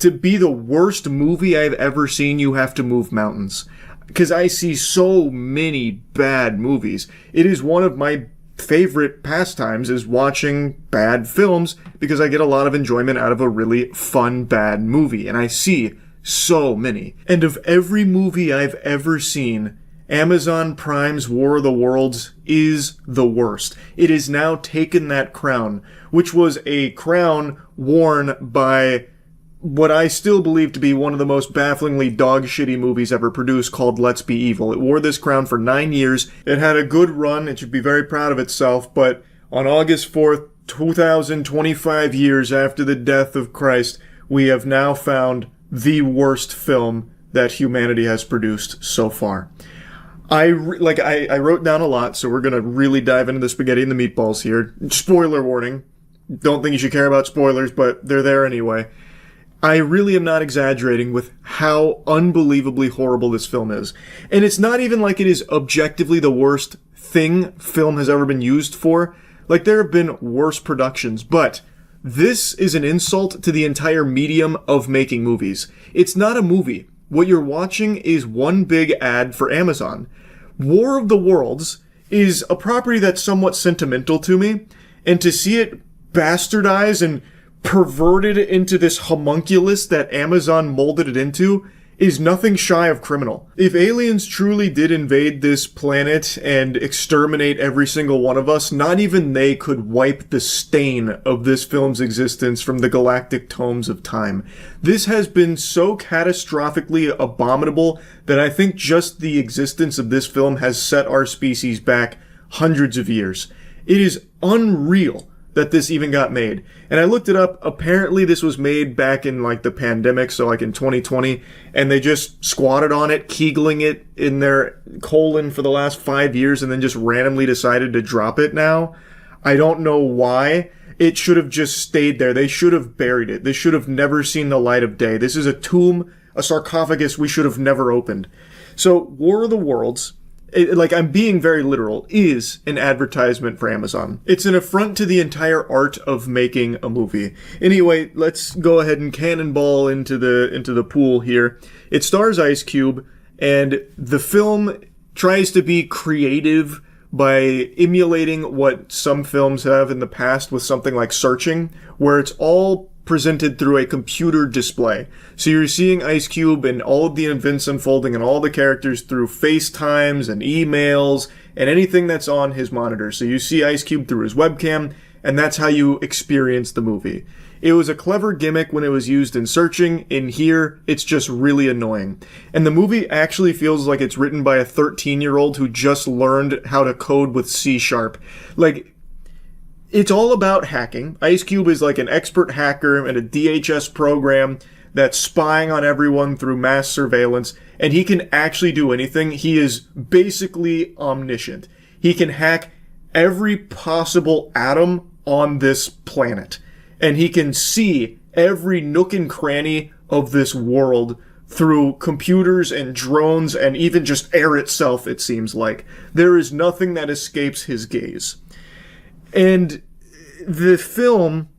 To be the worst movie I've ever seen, you have to move mountains. Because I see so many bad movies. It is one of my favorite pastimes is watching bad films, because I get a lot of enjoyment out of a really fun bad movie. And I see so many. And of every movie I've ever seen, Amazon Prime's War of the Worlds is the worst. It has now taken that crown, which was a crown worn by what I still believe to be one of the most bafflingly dog-shitty movies ever produced, called Let's Be Evil. It wore this crown for 9 years. It had a good run. It should be very proud of itself. But on August 4th, 2025 years after the death of Christ, we have now found the worst film that humanity has produced so far. I wrote down a lot, so we're going to really dive into the spaghetti and the meatballs here. Spoiler warning. Don't think you should care about spoilers, but they're there anyway. I really am not exaggerating with how unbelievably horrible this film is. And it's not even like it is objectively the worst thing film has ever been used for. Like, there have been worse productions, but this is an insult to the entire medium of making movies. It's not a movie. What you're watching is one big ad for Amazon. War of the Worlds is a property that's somewhat sentimental to me, and to see it bastardized and perverted into this homunculus that Amazon molded it into is nothing shy of criminal. If aliens truly did invade this planet and exterminate every single one of us, not even they could wipe the stain of this film's existence from the galactic tomes of time. This has been so catastrophically abominable that I think just the existence of this film has set our species back hundreds of years. It is unreal that this even got made. And I looked it up. Apparently this was made back in like the pandemic, so like in 2020, and they just squatted on it, keegling it in their colon for the last 5 years, and then just randomly decided to drop it now. I don't know why. It should have just stayed there. They should have buried it. This should have never seen the light of day. This is a tomb, a sarcophagus we should have never opened. So War of the Worlds, I'm being very literal, is an advertisement for Amazon. It's an affront to the entire art of making a movie. Anyway, let's go ahead and cannonball into the pool here. It stars Ice Cube, and the film tries to be creative by emulating what some films have in the past with something like Searching, where it's all presented through a computer display. So you're seeing Ice Cube and all of the events unfolding and all the characters through FaceTimes and emails and anything that's on his monitor. So you see Ice Cube through his webcam, and that's how you experience the movie. It was a clever gimmick when it was used in Searching. In here, it's just really annoying. And the movie actually feels like it's written by a 13-year-old who just learned how to code with C#. Like, it's all about hacking. Ice Cube is like an expert hacker in a DHS program that's spying on everyone through mass surveillance, and he can actually do anything. He is basically omniscient. He can hack every possible atom on this planet, and he can see every nook and cranny of this world through computers and drones and even just air itself, it seems like. There is nothing that escapes his gaze. And the film,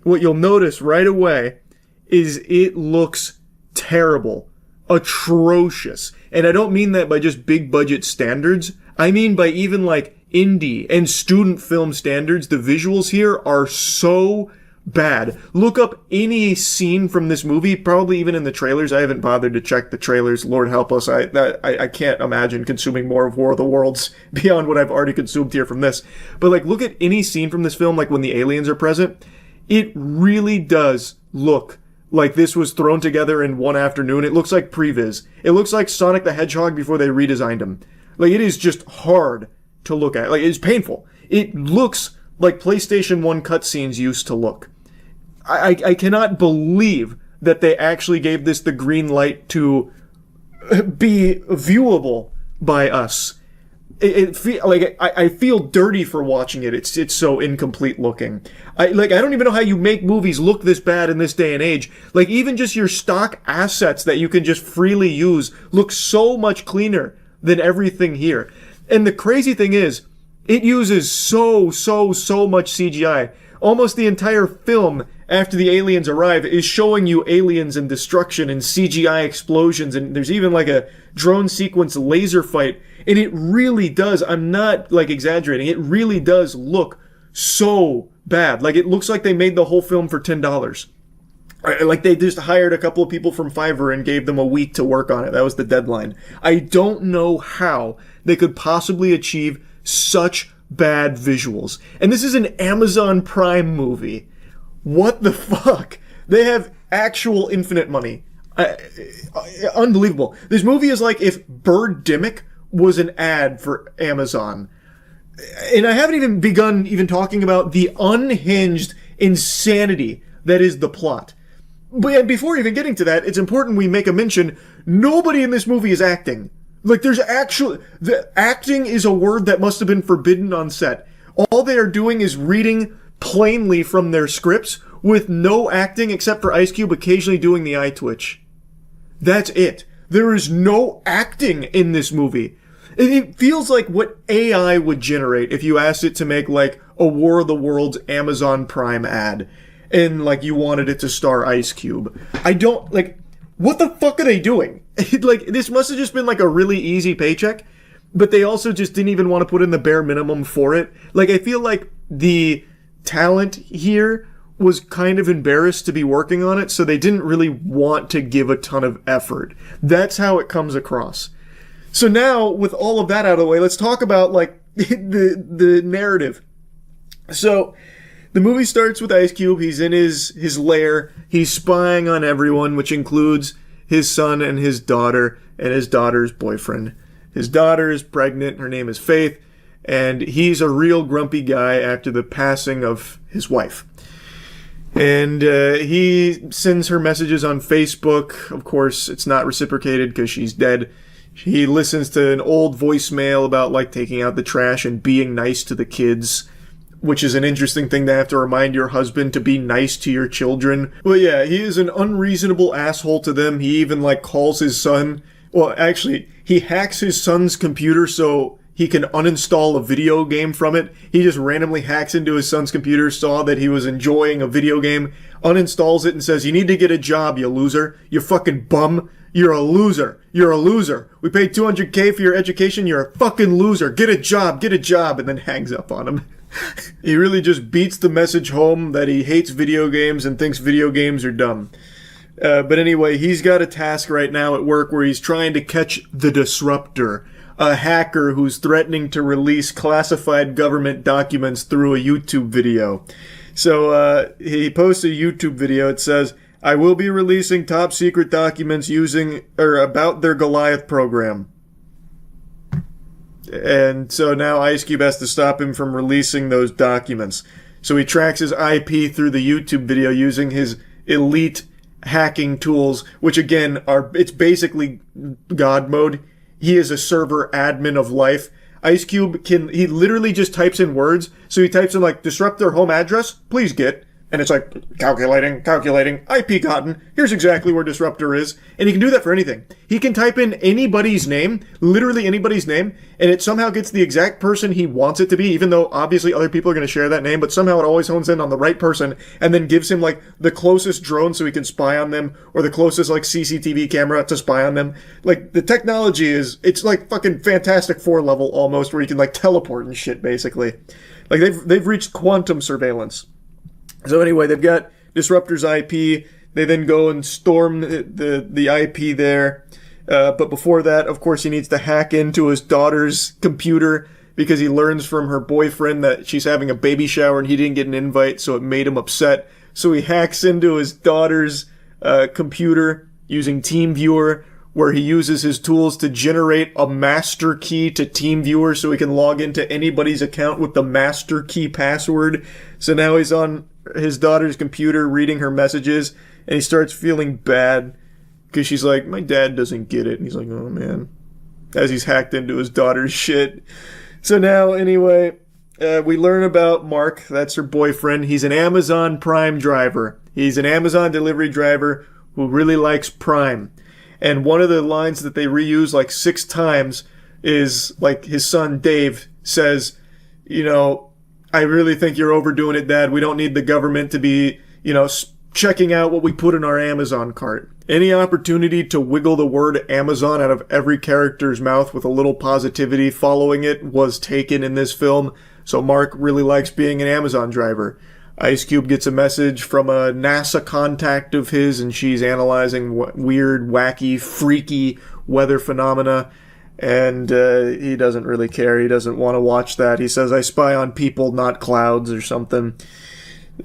what you'll notice right away is it looks terrible, atrocious. And I don't mean that by just big budget standards. I mean by even like indie and student film standards. The visuals here are so bad. Look up any scene from this movie, probably even in the trailers. I haven't bothered to check the trailers. Lord help us. I can't imagine consuming more of War of the Worlds beyond what I've already consumed here from this. But like, look at any scene from this film, like when the aliens are present. It really does look like this was thrown together in one afternoon. It looks like previs. It looks like Sonic the Hedgehog before they redesigned him. Like, it is just hard to look at. Like, it's painful. It looks like PlayStation 1 cutscenes used to look. I cannot believe that they actually gave this the green light to be viewable by us. I feel dirty for watching it. It's so incomplete looking. I don't even know how you make movies look this bad in this day and age. Like, even just your stock assets that you can just freely use look so much cleaner than everything here. And the crazy thing is, it uses so much CGI. Almost the entire film after the aliens arrive is showing you aliens and destruction and CGI explosions, and there's even like a drone sequence laser fight, and it really does, I'm not like exaggerating, it really does look so bad. Like, it looks like they made the whole film for $10. Like, they just hired a couple of people from Fiverr and gave them a week to work on it. That was the deadline. I don't know how they could possibly achieve such bad visuals. And this is an Amazon Prime movie. What the fuck? They have actual infinite money. Unbelievable. This movie is like if Birdemic was an ad for Amazon. And I haven't even begun talking about the unhinged insanity that is the plot. But before even getting to that, it's important we make a mention, nobody in this movie is acting. Like, the acting is a word that must have been forbidden on set. All they are doing is reading plainly from their scripts with no acting except for Ice Cube occasionally doing the eye twitch. That's it. There is no acting in this movie. It feels like what AI would generate if you asked it to make, like, a War of the Worlds Amazon Prime ad. And, like, you wanted it to star Ice Cube. What the fuck are they doing? Like, this must have just been, like, a really easy paycheck. But they also just didn't even want to put in the bare minimum for it. Like, I feel like the talent here was kind of embarrassed to be working on it, so they didn't really want to give a ton of effort. That's how it comes across. So now, with all of that out of the way, let's talk about, like, the narrative. So, the movie starts with Ice Cube. He's in his lair. He's spying on everyone, which includes his son and his daughter and his daughter's boyfriend. His daughter is pregnant. Her name is Faith. And he's a real grumpy guy after the passing of his wife. And he sends her messages on Facebook. Of course, it's not reciprocated because she's dead. He listens to an old voicemail about, like, taking out the trash and being nice to the kids, which is an interesting thing to have to remind your husband to be nice to your children. Well, yeah, he is an unreasonable asshole to them. He even, like, calls his son... Well, actually, he hacks his son's computer so he can uninstall a video game from it. He just randomly hacks into his son's computer, saw that he was enjoying a video game, uninstalls it and says, "You need to get a job, you loser. You fucking bum. You're a loser. You're a loser. We paid $200K for your education. You're a fucking loser. Get a job. Get a job." And then hangs up on him. He really just beats the message home that he hates video games and thinks video games are dumb. But anyway, he's got a task right now at work where he's trying to catch the disruptor, a hacker who's threatening to release classified government documents through a YouTube video. So he posts a YouTube video. It says, "I will be releasing top secret documents about their Goliath program." And so now Ice Cube has to stop him from releasing those documents. So he tracks his IP through the YouTube video using his elite hacking tools, which again it's basically God mode. He is a server admin of life. Ice Cube he literally just types in words. So he types in, like, disruptor home address, please get. And it's like, calculating, IP gotten, here's exactly where disruptor is. And he can do that for anything. He can type in anybody's name, literally anybody's name, and it somehow gets the exact person he wants it to be, even though obviously other people are going to share that name, but somehow it always hones in on the right person, and then gives him, like, the closest drone so he can spy on them, or the closest, like, CCTV camera to spy on them. Like, the technology it's like fucking Fantastic Four level almost, where you can, like, teleport and shit, basically. Like, they've reached quantum surveillance. So anyway, they've got Disruptor's IP. They then go and storm the IP there. But before that, of course, he needs to hack into his daughter's computer because he learns from her boyfriend that she's having a baby shower and he didn't get an invite, so it made him upset. So he hacks into his daughter's computer using TeamViewer, where he uses his tools to generate a master key to TeamViewer so he can log into anybody's account with the master key password. So now he's on his daughter's computer reading her messages, and he starts feeling bad because she's like, my dad doesn't get it. And he's like, oh man, as he's hacked into his daughter's shit. So now, anyway, we learn about Mark. That's her boyfriend. He's an Amazon Prime driver. He's an Amazon delivery driver who really likes Prime. And one of the lines that they reuse like 6 times is like his son Dave says, you know, I really think you're overdoing it, Dad. We don't need the government to be, you know, checking out what we put in our Amazon cart. Any opportunity to wiggle the word Amazon out of every character's mouth with a little positivity following it was taken in this film. So Mark really likes being an Amazon driver. Ice Cube gets a message from a NASA contact of his, and she's analyzing weird, wacky, freaky weather phenomena, and he doesn't really care. He doesn't want to watch that. He says, I spy on people, not clouds, or something.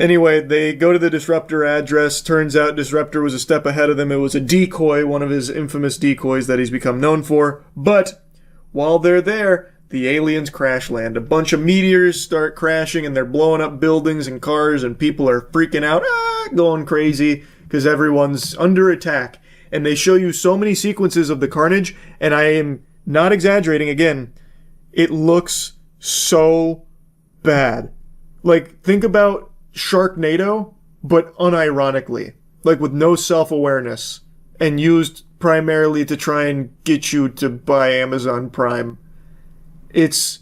Anyway, they go to the Disruptor address. Turns out Disruptor was a step ahead of them. It was a decoy, one of his infamous decoys that he's become known for. But while they're there, the aliens crash land. A bunch of meteors start crashing, and they're blowing up buildings and cars, and people are freaking out, going crazy, because everyone's under attack. And they show you so many sequences of the carnage, and I am not exaggerating again. It looks so bad. Like, think about Sharknado, but unironically. Like, with no self-awareness, and used primarily to try and get you to buy Amazon Prime. It's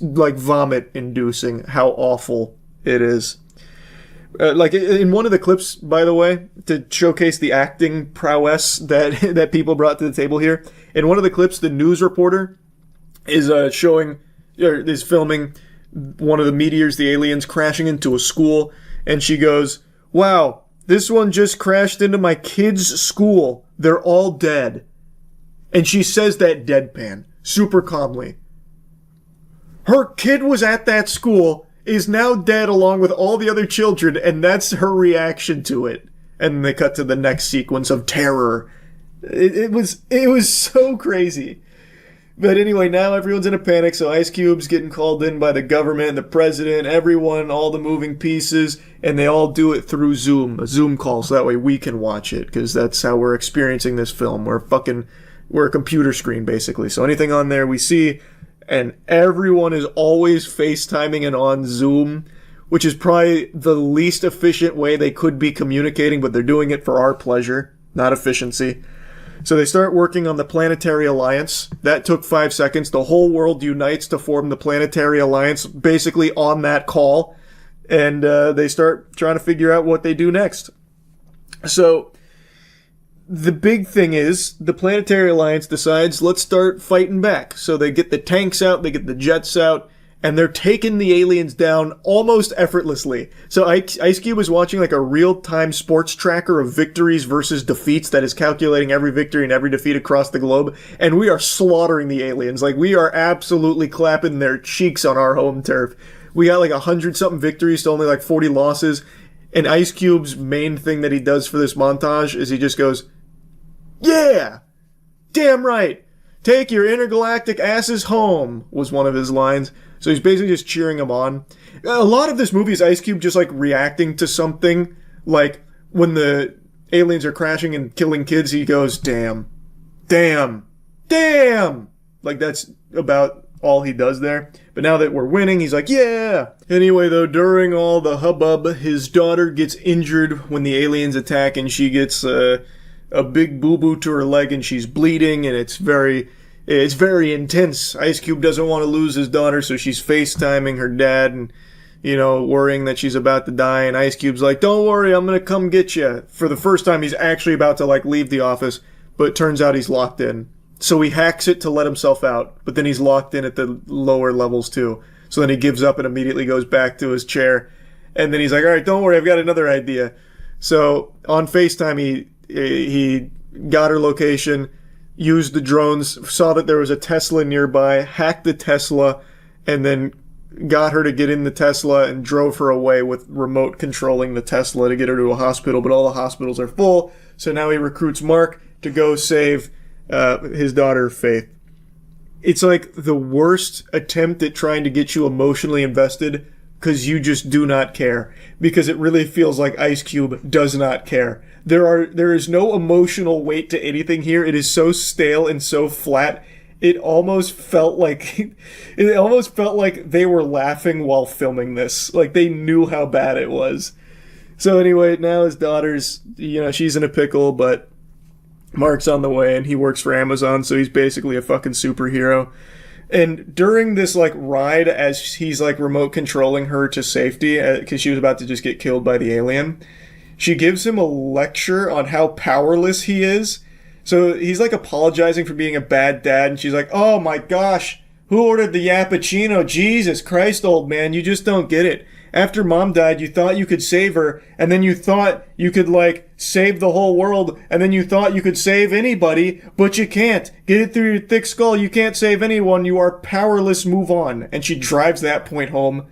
like vomit-inducing how awful it is. Like in one of the clips, by the way, to showcase the acting prowess that people brought to the table here. In one of the clips, the news reporter is filming one of the meteors, the aliens crashing into a school, and she goes, "Wow, this one just crashed into my kids' school. They're all dead." And she says that deadpan, super calmly. Her kid was at that school, is now dead along with all the other children, and that's her reaction to it. And they cut to the next sequence of terror. It was so crazy. But anyway, now everyone's in a panic, so Ice Cube's getting called in by the government, the president, everyone, all the moving pieces, and they all do it through Zoom, a Zoom call, so that way we can watch it, because that's how we're experiencing this film. We're a computer screen, basically. So anything on there we see, and everyone is always FaceTiming and on Zoom, which is probably the least efficient way they could be communicating, but they're doing it for our pleasure, not efficiency. So they start working on the Planetary Alliance. That took 5 seconds. The whole world unites to form the Planetary Alliance, basically on that call, and they start trying to figure out what they do next. So the big thing is, the Planetary Alliance decides, let's start fighting back. So they get the tanks out, they get the jets out, and they're taking the aliens down almost effortlessly. So Ice Cube was watching like a real-time sports tracker of victories versus defeats that is calculating every victory and every defeat across the globe, and we are slaughtering the aliens. Like, we are absolutely clapping their cheeks on our home turf. We got like 100-something victories to only like 40 losses, and Ice Cube's main thing that he does for this montage is he just goes, "Yeah! Damn right! Take your intergalactic asses home," was one of his lines. So he's basically just cheering them on. A lot of this movie is Ice Cube just like reacting to something. Like when the aliens are crashing and killing kids, he goes, "Damn. Damn. Damn!" Like that's about all he does there. But now that we're winning, he's like, "Yeah!" Anyway, though, during all the hubbub, his daughter gets injured when the aliens attack, and she gets a big boo-boo to her leg, and she's bleeding, and it's very intense. Ice Cube doesn't want to lose his daughter, so she's FaceTiming her dad and, worrying that she's about to die, and Ice Cube's like, "Don't worry, I'm gonna come get you." For the first time, he's actually about to, leave the office, but it turns out he's locked in. So he hacks it to let himself out, but then he's locked in at the lower levels, too. So then he gives up and immediately goes back to his chair, and then he's like, "All right, don't worry, I've got another idea." So on FaceTime, he got her location, used the drones, saw that there was a Tesla nearby, hacked the Tesla, and then got her to get in the Tesla and drove her away with remote controlling the Tesla to get her to a hospital, but all the hospitals are full. So now he recruits Mark to go save his daughter, Faith. It's like the worst attempt at trying to get you emotionally invested because you just do not care. Because it really feels like Ice Cube does not care. There is no emotional weight to anything here. It is so stale and so flat. It almost felt like they were laughing while filming this. Like they knew how bad it was. So anyway, now his daughter's, she's in a pickle, but Mark's on the way and he works for Amazon, so he's basically a fucking superhero. And during this like ride, as he's like remote controlling her to safety, because she was about to just get killed by the alien, she gives him a lecture on how powerless he is. So he's like apologizing for being a bad dad, and she's like, "Oh my gosh, who ordered the Yappuccino? Jesus Christ, old man, you just don't get it. After mom died, you thought you could save her, and then you thought you could, like, save the whole world, and then you thought you could save anybody, but you can't. Get it through your thick skull, you can't save anyone, you are powerless, move on." And she drives that point home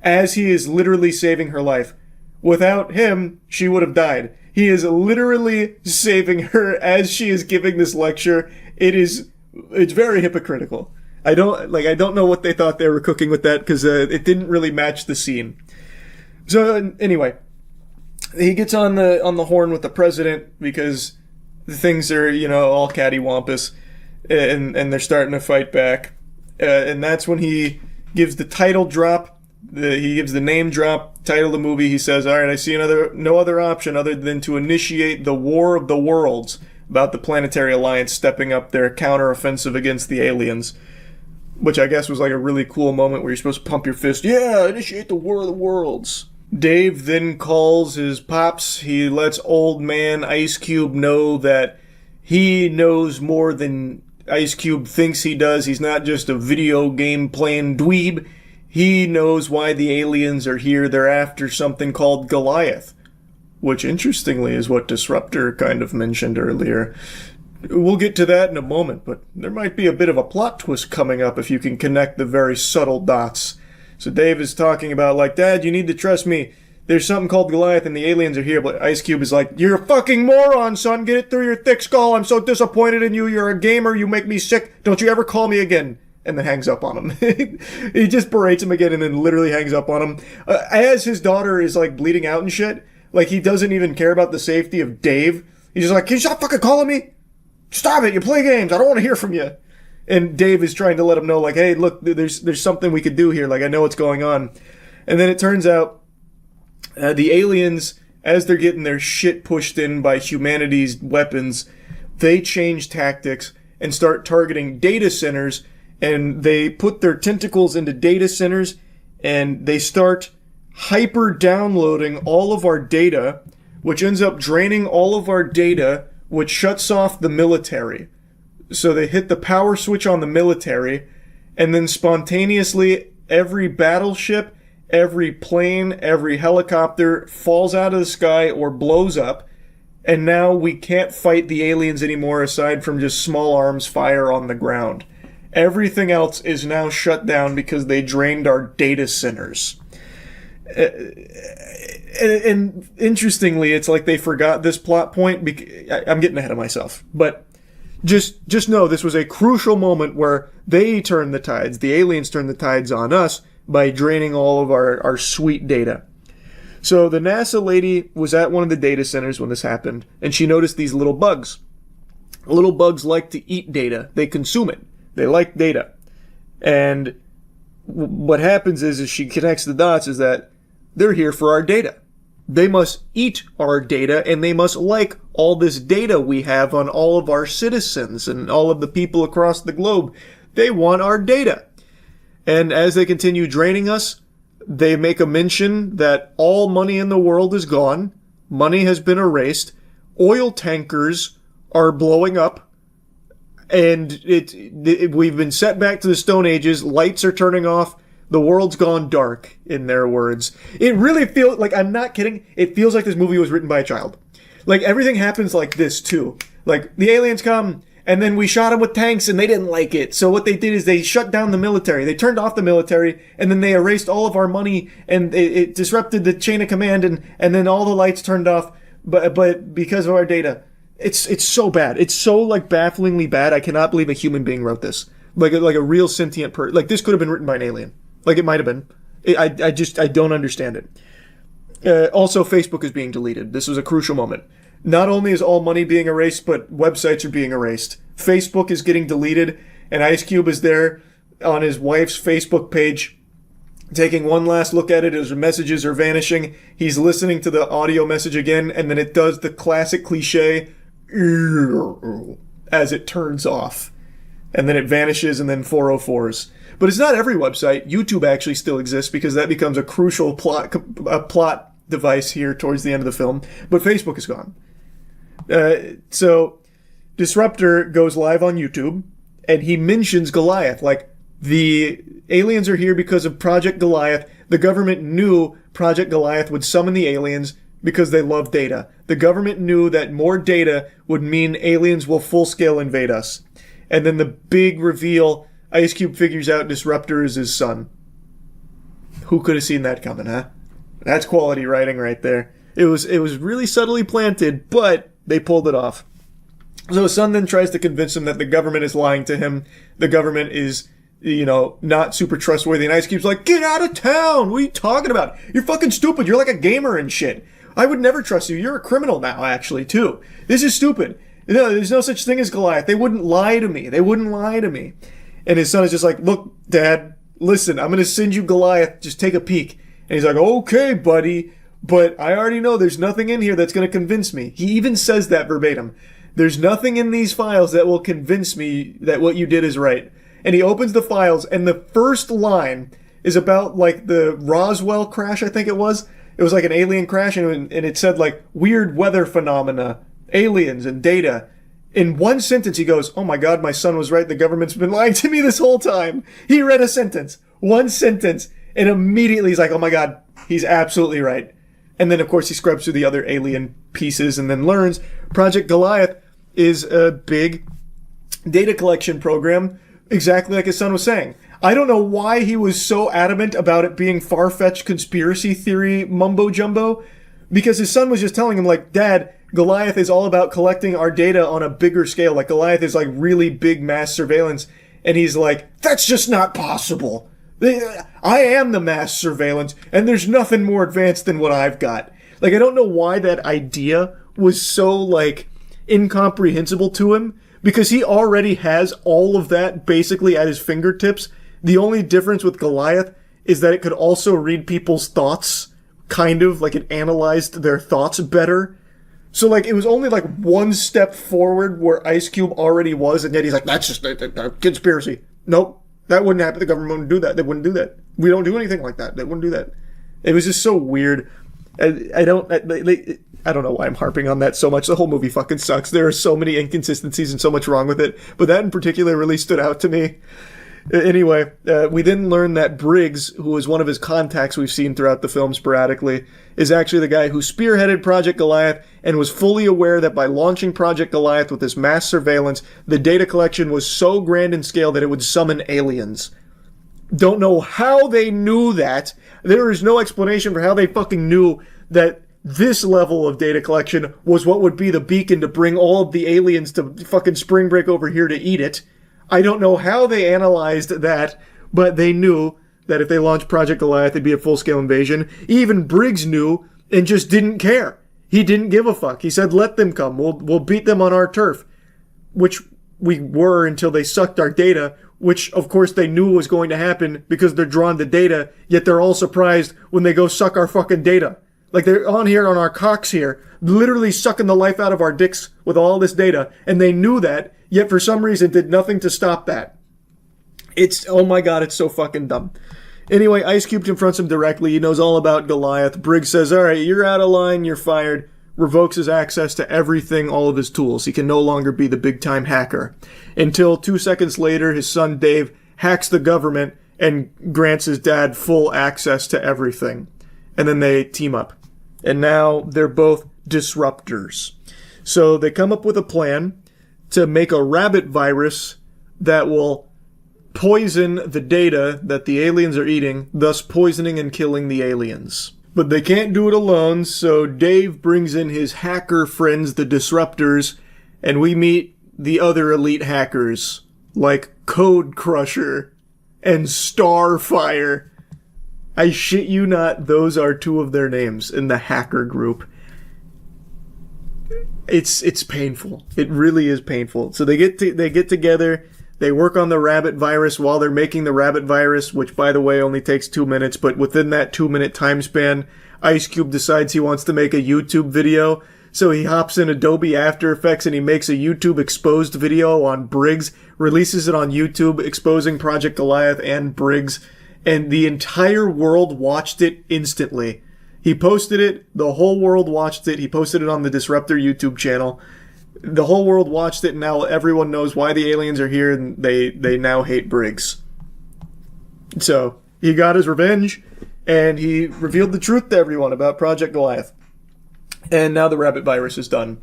as he is literally saving her life. Without him, she would have died. He is literally saving her as she is giving this lecture. It's very hypocritical. I don't know what they thought they were cooking with that, because it didn't really match the scene. So anyway, he gets on the horn with the president because the things are, all cattywampus, and they're starting to fight back. And that's when he gives the title drop. He gives the name drop, title of the movie. He says, "All right, I see no other option other than to initiate the War of the Worlds," about the Planetary Alliance stepping up their counteroffensive against the aliens. Which I guess was like a really cool moment where you're supposed to pump your fist. Yeah, initiate the War of the Worlds. Dave then calls his pops. He lets old man Ice Cube know that he knows more than Ice Cube thinks he does. He's not just a video game playing dweeb. He knows why the aliens are here. They're after something called Goliath, which interestingly is what Disruptor kind of mentioned earlier. We'll get to that in a moment, but there might be a bit of a plot twist coming up if you can connect the very subtle dots. So Dave is talking about, like, "Dad, you need to trust me. There's something called Goliath and the aliens are here." But Ice Cube is like, "You're a fucking moron, son. Get it through your thick skull. I'm so disappointed in you. You're a gamer. You make me sick. Don't you ever call me again." And then hangs up on him. He just berates him again and then literally hangs up on him. As his daughter is, like, bleeding out and shit, like, he doesn't even care about the safety of Dave. He's just like, "Can you stop fucking calling me? Stop it, you play games, I don't want to hear from you." And Dave is trying to let him know, like, "Hey, look, there's something we could do here, like, I know what's going on." And then it turns out the aliens, as they're getting their shit pushed in by humanity's weapons, they change tactics and start targeting data centers, and they put their tentacles into data centers, and they start hyper downloading all of our data, which ends up draining all of our data, which shuts off the military. So they hit the power switch on the military, and then spontaneously every battleship, every plane, every helicopter falls out of the sky or blows up, and now we can't fight the aliens anymore aside from just small arms fire on the ground. Everything else is now shut down because they drained our data centers. And interestingly, it's like they forgot this plot point. I'm getting ahead of myself, but just know this was a crucial moment where they turned the tides. The aliens turned the tides on us by draining all of our sweet data. So the NASA lady was at one of the data centers when this happened, and she noticed these little bugs. Little bugs like to eat data. They consume it. They like data. And what happens is she connects the dots is that they're here for our data. They must eat our data, and they must like all this data we have on all of our citizens and all of the people across the globe. They want our data. And as they continue draining us, they make a mention that all money in the world is gone. Money has been erased. Oil tankers are blowing up. And we've been set back to the Stone Ages. Lights are turning off. The world's gone dark, in their words. It really feels like, I'm not kidding, it feels like this movie was written by a child. Like, everything happens like this, too. Like, the aliens come, And then we shot them with tanks and they didn't like it. So what they did is they shut down the military. They turned off the military and then they erased all of our money and it disrupted the chain of command and then all the lights turned off. But because of our data, it's so bad. It's so like bafflingly bad. I cannot believe a human being wrote this. Like a real sentient person. Like this could have been written by an alien. Like it might have been. I don't understand it. Also, Facebook is being deleted. This was a crucial moment. Not only is all money being erased, but websites are being erased. Facebook is getting deleted, and Ice Cube is there on his wife's Facebook page, taking one last look at it as messages are vanishing. He's listening to the audio message again, and then it does the classic cliche as it turns off. And then it vanishes, and then 404s. But it's not every website. YouTube actually still exists because that becomes a crucial plot device here towards the end of the film. But Facebook is gone. So Disruptor goes live on YouTube and he mentions Goliath. Like, the aliens are here because of Project Goliath. The government knew Project Goliath would summon the aliens because they love data. The government knew that more data would mean aliens will full-scale invade us. And then the big reveal, Ice Cube figures out Disruptor is his son. Who could have seen that coming, huh? That's quality writing right there. It was really subtly planted, but they pulled it off. So his son then tries to convince him that the government is lying to him. The government is, not super trustworthy. And Ice Cube's like, get out of town! What are you talking about? You're fucking stupid. You're like a gamer and shit. I would never trust you. You're a criminal now, actually, too. This is stupid. No, there's no such thing as Goliath. They wouldn't lie to me. And his son is just like, look, Dad, listen, I'm going to send you Goliath. Just take a peek. And he's like, okay, buddy. But I already know there's nothing in here that's going to convince me. He even says that verbatim. There's nothing in these files that will convince me that what you did is right. And he opens the files, and the first line is about, like, the Roswell crash, I think it was. It was like an alien crash, and it said, like, weird weather phenomena, aliens, and data. In one sentence, he goes, oh my God, my son was right. The government's been lying to me this whole time. He read a sentence, one sentence, and immediately he's like, oh my God, he's absolutely right. And then, of course, he scrubs through the other alien pieces and then learns Project Goliath is a big data collection program, exactly like his son was saying. I don't know why he was so adamant about it being far-fetched conspiracy theory mumbo-jumbo, because his son was just telling him, like, Dad, Goliath is all about collecting our data on a bigger scale. Like, Goliath is, like, really big mass surveillance. And he's like, that's just not possible. I am the mass surveillance, and there's nothing more advanced than what I've got. Like, I don't know why that idea was so, like, incomprehensible to him, because he already has all of that basically at his fingertips. The only difference with Goliath is that it could also read people's thoughts, kind of, like it analyzed their thoughts better. So, like, it was only, like, one step forward where Ice Cube already was, and yet he's like, that's just a conspiracy. Nope. That wouldn't happen. The government wouldn't do that. They wouldn't do that. We don't do anything like that. They wouldn't do that. It was just so weird. I don't know why I'm harping on that so much. The whole movie fucking sucks. There are so many inconsistencies and so much wrong with it. But that in particular really stood out to me. Anyway, we then learn that Briggs, who is one of his contacts we've seen throughout the film sporadically, is actually the guy who spearheaded Project Goliath and was fully aware that by launching Project Goliath with this mass surveillance, the data collection was so grand in scale that it would summon aliens. Don't know how they knew that. There is no explanation for how they fucking knew that this level of data collection was what would be the beacon to bring all of the aliens to fucking spring break over here to eat it. I don't know how they analyzed that, but they knew that if they launched Project Goliath, it'd be a full-scale invasion. Even Briggs knew and just didn't care. He didn't give a fuck. He said, let them come. We'll beat them on our turf. Which we were until they sucked our data, which, of course, they knew was going to happen because they're drawn to data, yet they're all surprised when they go suck our fucking data. Like, they're on here on our cocks here, literally sucking the life out of our dicks with all this data, and they knew that, yet for some reason did nothing to stop that. Oh my God, it's so fucking dumb. Anyway, Ice Cube confronts him directly. He knows all about Goliath. Briggs says, all right, you're out of line, you're fired. Revokes his access to everything, all of his tools. He can no longer be the big-time hacker. Until 2 seconds later, his son Dave hacks the government and grants his dad full access to everything. And then they team up. And now they're both disruptors. So they come up with a plan to make a rabbit virus that will poison the data that the aliens are eating, thus poisoning and killing the aliens. But they can't do it alone, so Dave brings in his hacker friends, the Disruptors, and we meet the other elite hackers, like Code Crusher and Starfire. I shit you not, those are two of their names in the hacker group. It's painful. It really is painful. So they get together. They work on the rabbit virus while they're making the rabbit virus, which, by the way, only takes 2 minutes. But within that 2-minute time span, Ice Cube decides he wants to make a YouTube video. So he hops in Adobe After Effects and he makes a YouTube exposed video on Briggs, releases it on YouTube, exposing Project Goliath and Briggs. And the entire world watched it instantly. He posted it, the whole world watched it. He posted it on the Disruptor YouTube channel. The whole world watched it, and now everyone knows why the aliens are here, and they now hate Briggs. So, he got his revenge, and he revealed the truth to everyone about Project Goliath. And now the rabbit virus is done.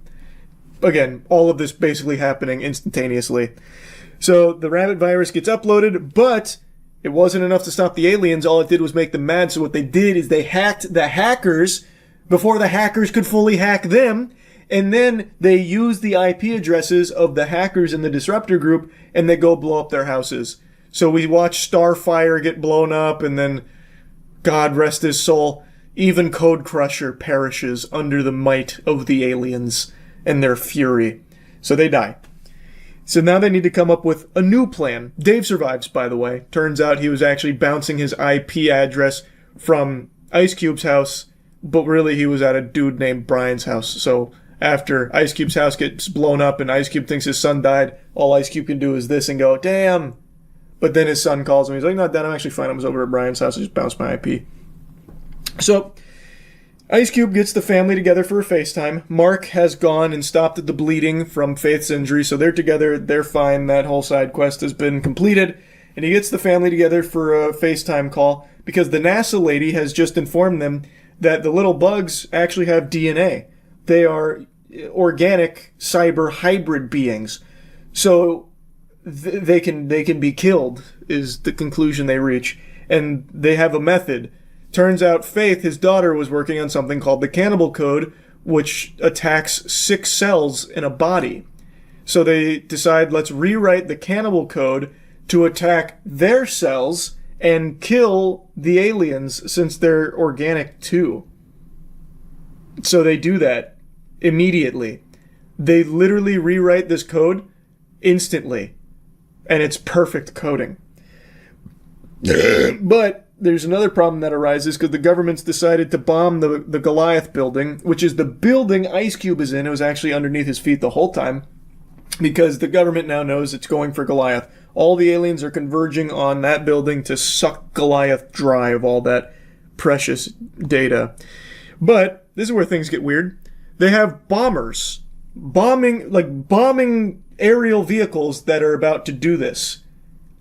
Again, all of this basically happening instantaneously. So, the rabbit virus gets uploaded, but it wasn't enough to stop the aliens. All it did was make them mad, so what they did is they hacked the hackers before the hackers could fully hack them. And then they use the IP addresses of the hackers in the Disruptor group, and they go blow up their houses. So we watch Starfire get blown up, and then, God rest his soul, even Code Crusher perishes under the might of the aliens and their fury. So they die. So now they need to come up with a new plan. Dave survives, by the way. Turns out he was actually bouncing his IP address from Ice Cube's house, but really he was at a dude named Brian's house. So after Ice Cube's house gets blown up and Ice Cube thinks his son died, all Ice Cube can do is this and go, damn. But then his son calls him. He's like, no, Dad, I'm actually fine. I was over at Brian's house. I just bounced my IP. So Ice Cube gets the family together for a FaceTime. Mark has gone and stopped the bleeding from Faith's injury, so they're together. They're fine. That whole side quest has been completed. And he gets the family together for a FaceTime call because the NASA lady has just informed them that the little bugs actually have DNA. They are organic cyber hybrid beings. So they can be killed, is the conclusion they reach. And they have a method. Turns out Faith, his daughter, was working on something called the Cannibal Code, which attacks 6 cells in a body. So they decide, let's rewrite the Cannibal Code to attack their cells and kill the aliens, since they're organic too. So they do that immediately. They literally rewrite this code instantly. And it's perfect coding. But there's another problem that arises because the government's decided to bomb the Goliath building, which is the building Ice Cube is in. It was actually underneath his feet the whole time because the government now knows it's going for Goliath. All the aliens are converging on that building to suck Goliath dry of all that precious data. But this is where things get weird. They have bombers bombing aerial vehicles that are about to do this.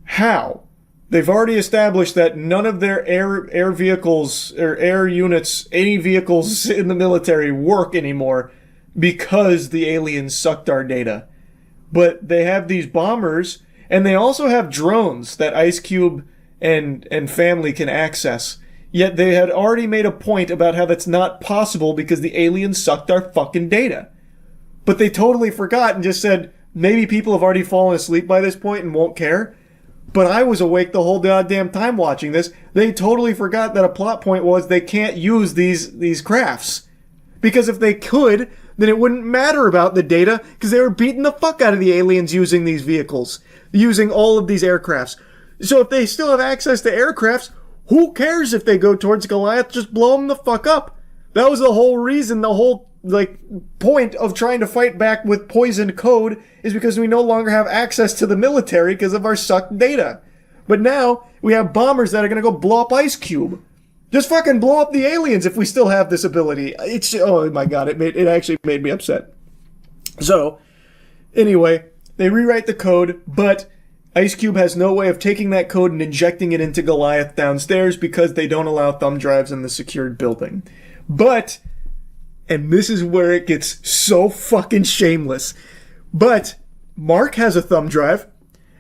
How? They've already established that none of their air vehicles or air units, any vehicles in the military, work anymore because the aliens sucked our data. But they have these bombers, and they also have drones that Ice Cube and family can access. Yet they had already made a point about how that's not possible because the aliens sucked our fucking data. But they totally forgot and just said, maybe people have already fallen asleep by this point and won't care. But I was awake the whole goddamn time watching this. They totally forgot that a plot point was they can't use these crafts. Because if they could, then it wouldn't matter about the data, because they were beating the fuck out of the aliens using these vehicles, using all of these aircrafts. So if they still have access to aircrafts, who cares if they go towards Goliath? Just blow them the fuck up. That was the whole reason, the whole point of trying to fight back with poisoned code is because we no longer have access to the military because of our sucked data. But now we have bombers that are going to go blow up Ice Cube. Just fucking blow up the aliens if we still have this ability. It's, oh my god, it actually made me upset. So, anyway, they rewrite the code, but Ice Cube has no way of taking that code and injecting it into Goliath downstairs because they don't allow thumb drives in the secured building. But, and this is where it gets so fucking shameless, but Mark has a thumb drive,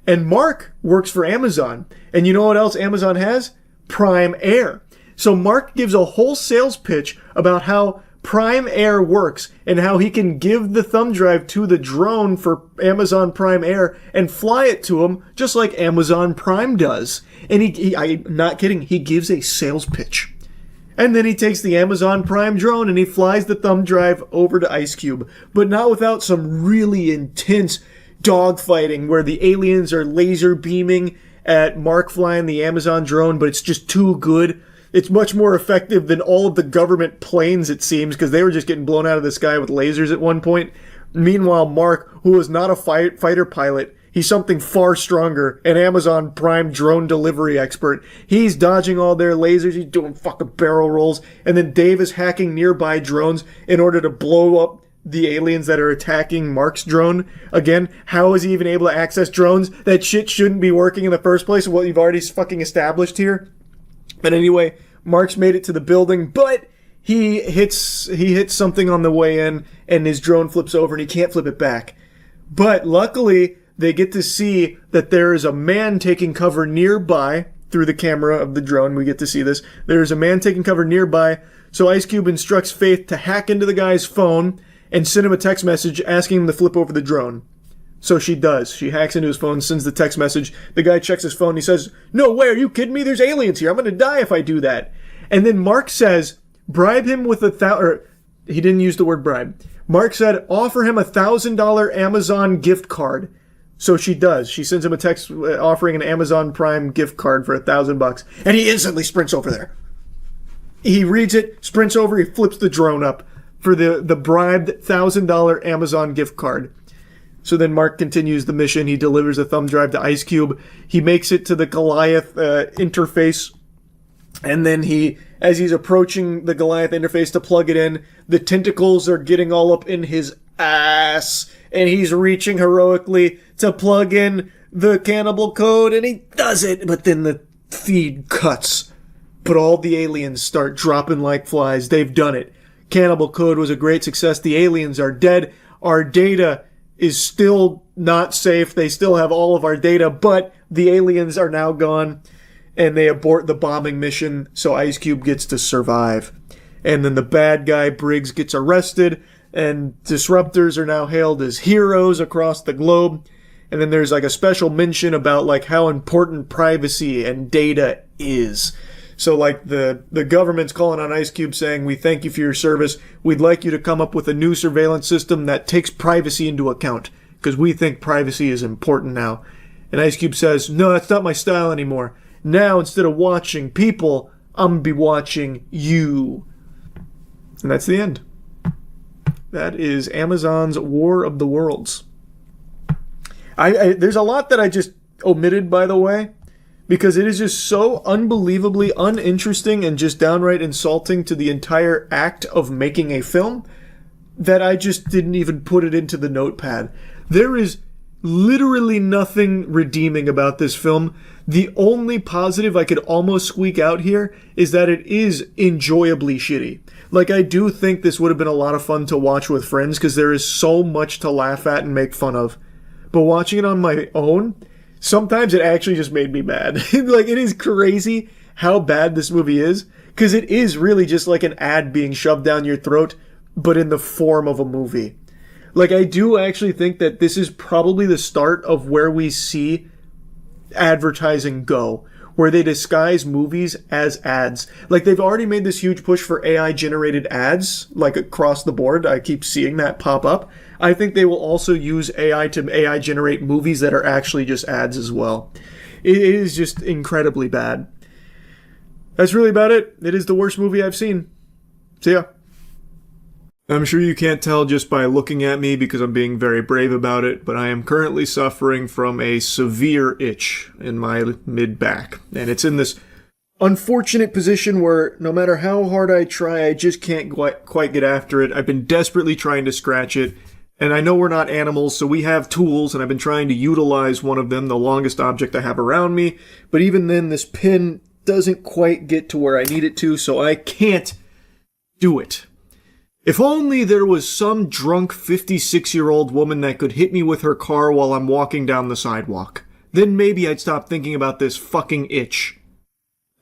and Mark works for Amazon. And you know what else Amazon has? Prime Air. So Mark gives a whole sales pitch about how Prime Air works and how he can give the thumb drive to the drone for Amazon Prime Air and fly it to him just like Amazon Prime does. And I'm not kidding, he gives a sales pitch. And then he takes the Amazon Prime drone and he flies the thumb drive over to Ice Cube, but not without some really intense dogfighting where the aliens are laser beaming at Mark flying the Amazon drone, but it's just too good. It's much more effective than all of the government planes, it seems, because they were just getting blown out of the sky with lasers at one point. Meanwhile, Mark, who is not a fighter pilot, he's something far stronger, an Amazon Prime drone delivery expert. He's dodging all their lasers, he's doing fucking barrel rolls, and then Dave is hacking nearby drones in order to blow up the aliens that are attacking Mark's drone. Again, how is he even able to access drones? That shit shouldn't be working in the first place, what you've already fucking established here. But anyway, Mark's made it to the building, but he hits something on the way in, and his drone flips over, and he can't flip it back. But luckily, they get to see that there is a man taking cover nearby through the camera of the drone. We get to see this. There's a man taking cover nearby, so Ice Cube instructs Faith to hack into the guy's phone and send him a text message asking him to flip over the drone. So she does. She hacks into his phone, sends the text message. The guy checks his phone. He says, "No way, are you kidding me? There's aliens here. I'm going to die if I do that." And then Mark says, bribe him with he didn't use the word bribe. Mark said, offer him $1,000 Amazon gift card. So she does. She sends him a text offering an Amazon Prime gift card for $1,000, and he instantly sprints over there. He reads it, sprints over, he flips the drone up for the bribed $1,000 Amazon gift card. So then Mark continues the mission. He delivers a thumb drive to Ice Cube. He makes it to the Goliath interface. And then as he's approaching the Goliath interface to plug it in, the tentacles are getting all up in his ass. And he's reaching heroically to plug in the cannibal code. And he does it. But then the feed cuts. But all the aliens start dropping like flies. They've done it. Cannibal code was a great success. The aliens are dead. Our data is still not safe. They still have all of our data, but the aliens are now gone, and they abort the bombing mission, so Ice Cube gets to survive. And then the bad guy, Briggs, gets arrested, and disruptors are now hailed as heroes across the globe. And then there's like a special mention about like how important privacy and data is. So like the government's calling on Ice Cube saying, "We thank you for your service. We'd like you to come up with a new surveillance system that takes privacy into account, because we think privacy is important now." And Ice Cube says, "No, that's not my style anymore. Now, instead of watching people, I'm going to be watching you." And that's the end. That is Amazon's War of the Worlds. There's a lot that I just omitted, by the way, because it is just so unbelievably uninteresting and just downright insulting to the entire act of making a film that I just didn't even put it into the notepad. There is literally nothing redeeming about this film. The only positive I could almost squeak out here is that it is enjoyably shitty. Like, I do think this would have been a lot of fun to watch with friends because there is so much to laugh at and make fun of. But watching it on my own, sometimes it actually just made me mad. Like, it is crazy how bad this movie is, because it is really just like an ad being shoved down your throat, but in the form of a movie. Like, I do actually think that this is probably the start of where we see advertising go, where they disguise movies as ads. Like, they've already made this huge push for AI-generated ads, like across the board. I keep seeing that pop up. I think they will also use AI to AI-generate movies that are actually just ads as well. It is just incredibly bad. That's really about it. It is the worst movie I've seen. See ya. I'm sure you can't tell just by looking at me because I'm being very brave about it, but I am currently suffering from a severe itch in my mid-back. And it's in this unfortunate position where no matter how hard I try, I just can't quite get after it. I've been desperately trying to scratch it. And I know we're not animals, so we have tools, and I've been trying to utilize one of them, the longest object I have around me. But even then, this pin doesn't quite get to where I need it to, so I can't do it. If only there was some drunk 56-year-old woman that could hit me with her car while I'm walking down the sidewalk. Then maybe I'd stop thinking about this fucking itch.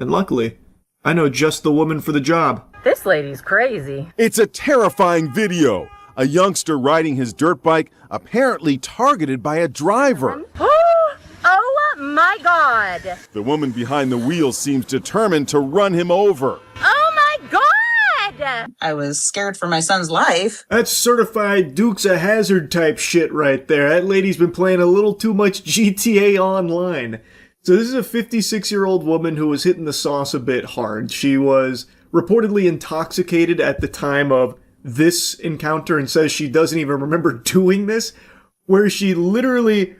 And luckily, I know just the woman for the job. This lady's crazy. It's a terrifying video. A youngster riding his dirt bike apparently targeted by a driver. Oh my God! The woman behind the wheel seems determined to run him over. Oh my God! I was scared for my son's life. That's certified Dukes of Hazzard type shit right there. That lady's been playing a little too much GTA Online. So this is a 56-year-old woman who was hitting the sauce a bit hard. She was reportedly intoxicated at the time of this encounter and says she doesn't even remember doing this, where she literally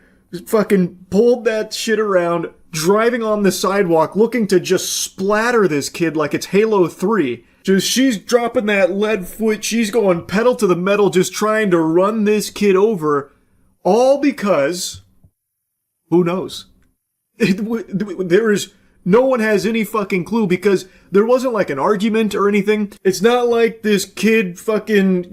fucking pulled that shit around, driving on the sidewalk, looking to just splatter this kid like it's Halo 3. Just, she's dropping that lead foot, she's going pedal to the metal, just trying to run this kid over, all because, who knows? No one has any fucking clue, because there wasn't like an argument or anything. It's not like this kid fucking,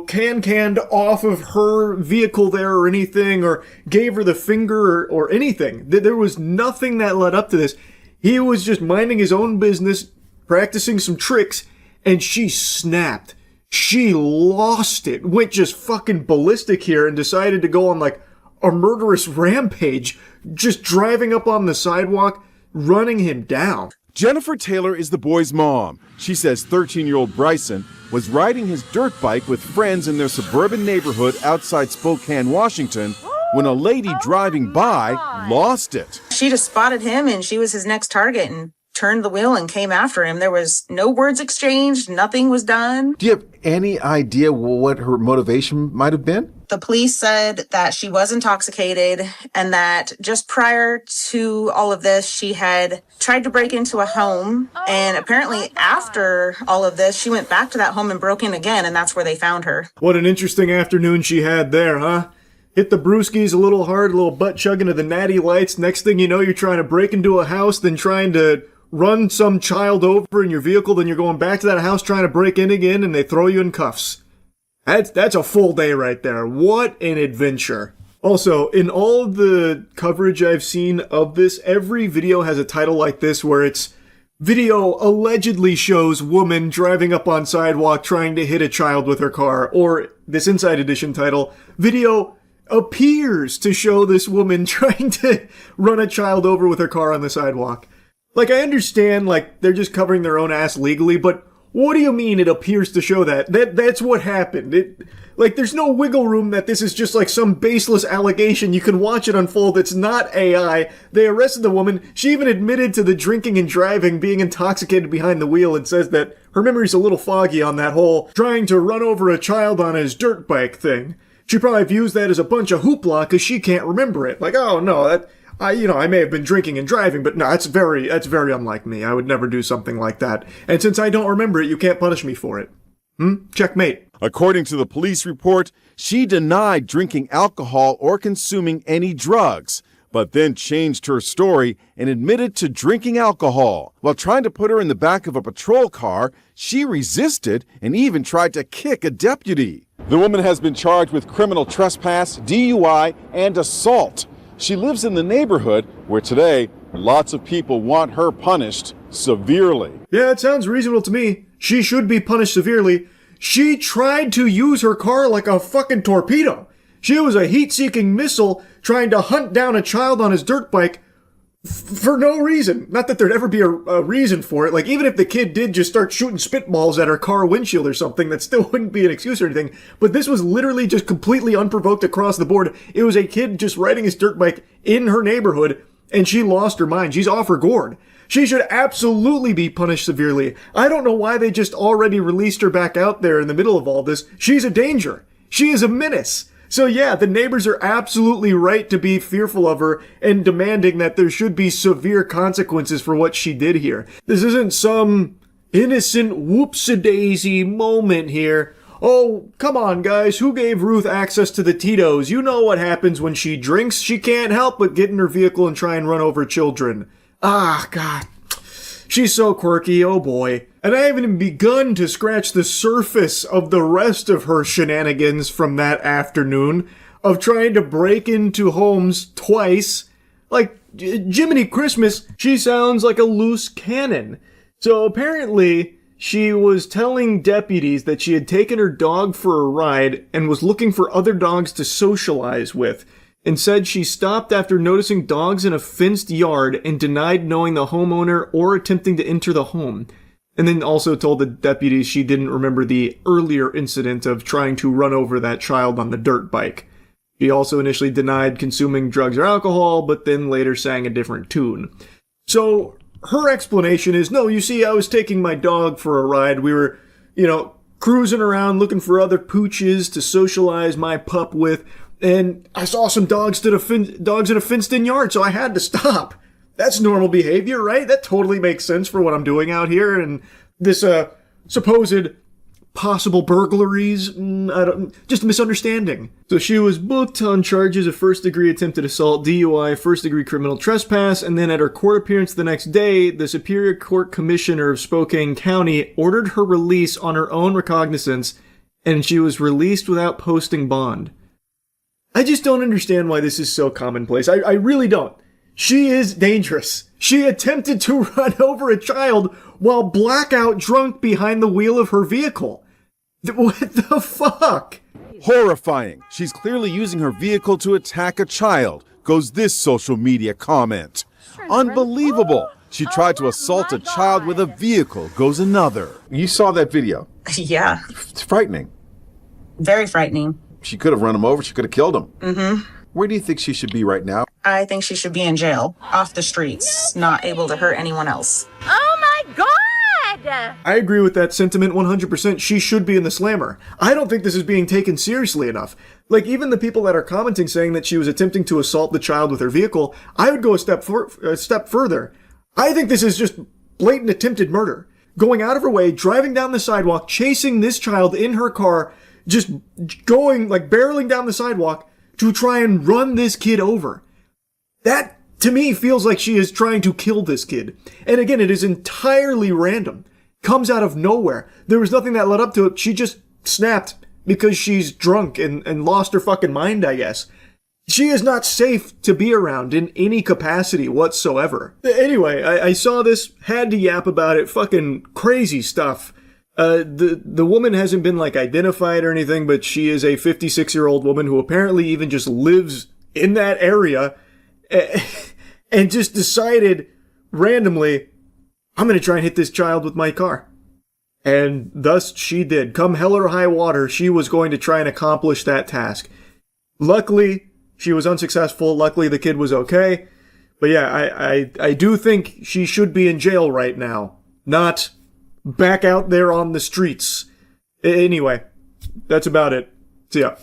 canned off of her vehicle there or anything, or gave her the finger or anything. There was nothing that led up to this. He was just minding his own business, practicing some tricks, and she snapped. She lost it, went just fucking ballistic here, and decided to go on like a murderous rampage, just driving up on the sidewalk, running him down. Jennifer Taylor is the boy's mom. She says 13-year-old Bryson was riding his dirt bike with friends in their suburban neighborhood outside Spokane, Washington, when a lady driving by lost it. She just spotted him and she was his next target and turned the wheel and came after him. There was no words exchanged. Nothing was done. Do you have any idea what her motivation might have been? The police said that she was intoxicated and that just prior to all of this, she had tried to break into a home. And apparently after all of this, she went back to that home and broke in again. And that's where they found her. What an interesting afternoon she had there, huh? Hit the brewskis a little hard, a little butt chugging to the natty lights. Next thing you know, you're trying to break into a house, then trying to run some child over in your vehicle, then you're going back to that house trying to break in again, and they throw you in cuffs. That's a full day right there. What an adventure. Also, in all of the coverage I've seen of this, every video has a title like this where it's video allegedly shows woman driving up on sidewalk trying to hit a child with her car, or this Inside Edition title, video appears to show this woman trying to run a child over with her car on the sidewalk. Like, I understand, like, they're just covering their own ass legally, but what do you mean it appears to show that? That's what happened. There's no wiggle room that this is just like some baseless allegation. You can watch it unfold. It's not AI. They arrested the woman. She even admitted to the drinking and driving, being intoxicated behind the wheel, and says that her memory's a little foggy on that whole trying to run over a child on his dirt bike thing. She probably views that as a bunch of hoopla because she can't remember it. Like, oh no, I may have been drinking and driving, but no, that's very unlike me. I would never do something like that. And since I don't remember it, you can't punish me for it. Checkmate. According to the police report, she denied drinking alcohol or consuming any drugs, but then changed her story and admitted to drinking alcohol. While trying to put her in the back of a patrol car, she resisted and even tried to kick a deputy. The woman has been charged with criminal trespass, DUI, and assault. She lives in the neighborhood where today lots of people want her punished severely. Yeah, it sounds reasonable to me. She should be punished severely. She tried to use her car like a fucking torpedo. She was a heat-seeking missile trying to hunt down a child on his dirt bike for no reason. Not that there'd ever be a reason for it. Like, even if the kid did just start shooting spitballs at her car windshield or something, that still wouldn't be an excuse or anything. But this was literally just completely unprovoked across the board. It was a kid just riding his dirt bike in her neighborhood, and she lost her mind. She's off her gourd. She should absolutely be punished severely. I don't know why they just already released her back out there in the middle of all this. She's a danger. She is a menace. So yeah, the neighbors are absolutely right to be fearful of her and demanding that there should be severe consequences for what she did here. This isn't some innocent whoops-a-daisy moment here. Oh, come on, guys. Who gave Ruth access to the Tito's? You know what happens when she drinks. She can't help but get in her vehicle and try and run over children. Ah, God. She's so quirky, oh boy. And I haven't even begun to scratch the surface of the rest of her shenanigans from that afternoon of trying to break into homes twice. Like, Jiminy Christmas, she sounds like a loose cannon. So apparently, she was telling deputies that she had taken her dog for a ride and was looking for other dogs to socialize with, and said she stopped after noticing dogs in a fenced yard and denied knowing the homeowner or attempting to enter the home. And then also told the deputies she didn't remember the earlier incident of trying to run over that child on the dirt bike. She also initially denied consuming drugs or alcohol, but then later sang a different tune. So her explanation is, no, you see, I was taking my dog for a ride. We were, cruising around looking for other pooches to socialize my pup with, and I saw some dogs in a fenced-in yard, so I had to stop. That's normal behavior, right? That totally makes sense for what I'm doing out here, and this supposed possible burglaries, just a misunderstanding. So she was booked on charges of first-degree attempted assault, DUI, first-degree criminal trespass, and then at her court appearance the next day, the Superior Court Commissioner of Spokane County ordered her release on her own recognizance, and she was released without posting bond. I just don't understand why this is so commonplace. I really don't. She is dangerous. She attempted to run over a child while blackout drunk behind the wheel of her vehicle. What the fuck? Horrifying. She's clearly using her vehicle to attack a child, goes this social media comment. Unbelievable. She tried to assault a child with a vehicle, goes another. You saw that video. Yeah. It's frightening. Very frightening. She could have run him over. She could have killed him. Mm-hmm. Where do you think she should be right now? I think she should be in jail, off the streets, not able to hurt anyone else. Oh my God! I agree with that sentiment 100%. She should be in the slammer. I don't think this is being taken seriously enough. Like, even the people that are commenting saying that she was attempting to assault the child with her vehicle, I would go a step further. I think this is just blatant attempted murder. Going out of her way, driving down the sidewalk, chasing this child in her car, just going, like, barreling down the sidewalk to try and run this kid over. That, to me, feels like she is trying to kill this kid. And again, it is entirely random. Comes out of nowhere. There was nothing that led up to it. She just snapped because she's drunk and lost her fucking mind, I guess. She is not safe to be around in any capacity whatsoever. Anyway, I saw this, had to yap about it, fucking crazy stuff. The woman hasn't been, like, identified or anything, but she is a 56-year-old woman who apparently even just lives in that area and just decided randomly, I'm going to try and hit this child with my car. And thus she did. Come hell or high water, she was going to try and accomplish that task. Luckily, she was unsuccessful. Luckily, the kid was okay. But yeah, I do think she should be in jail right now, not back out there on the streets. Anyway, that's about it. See ya.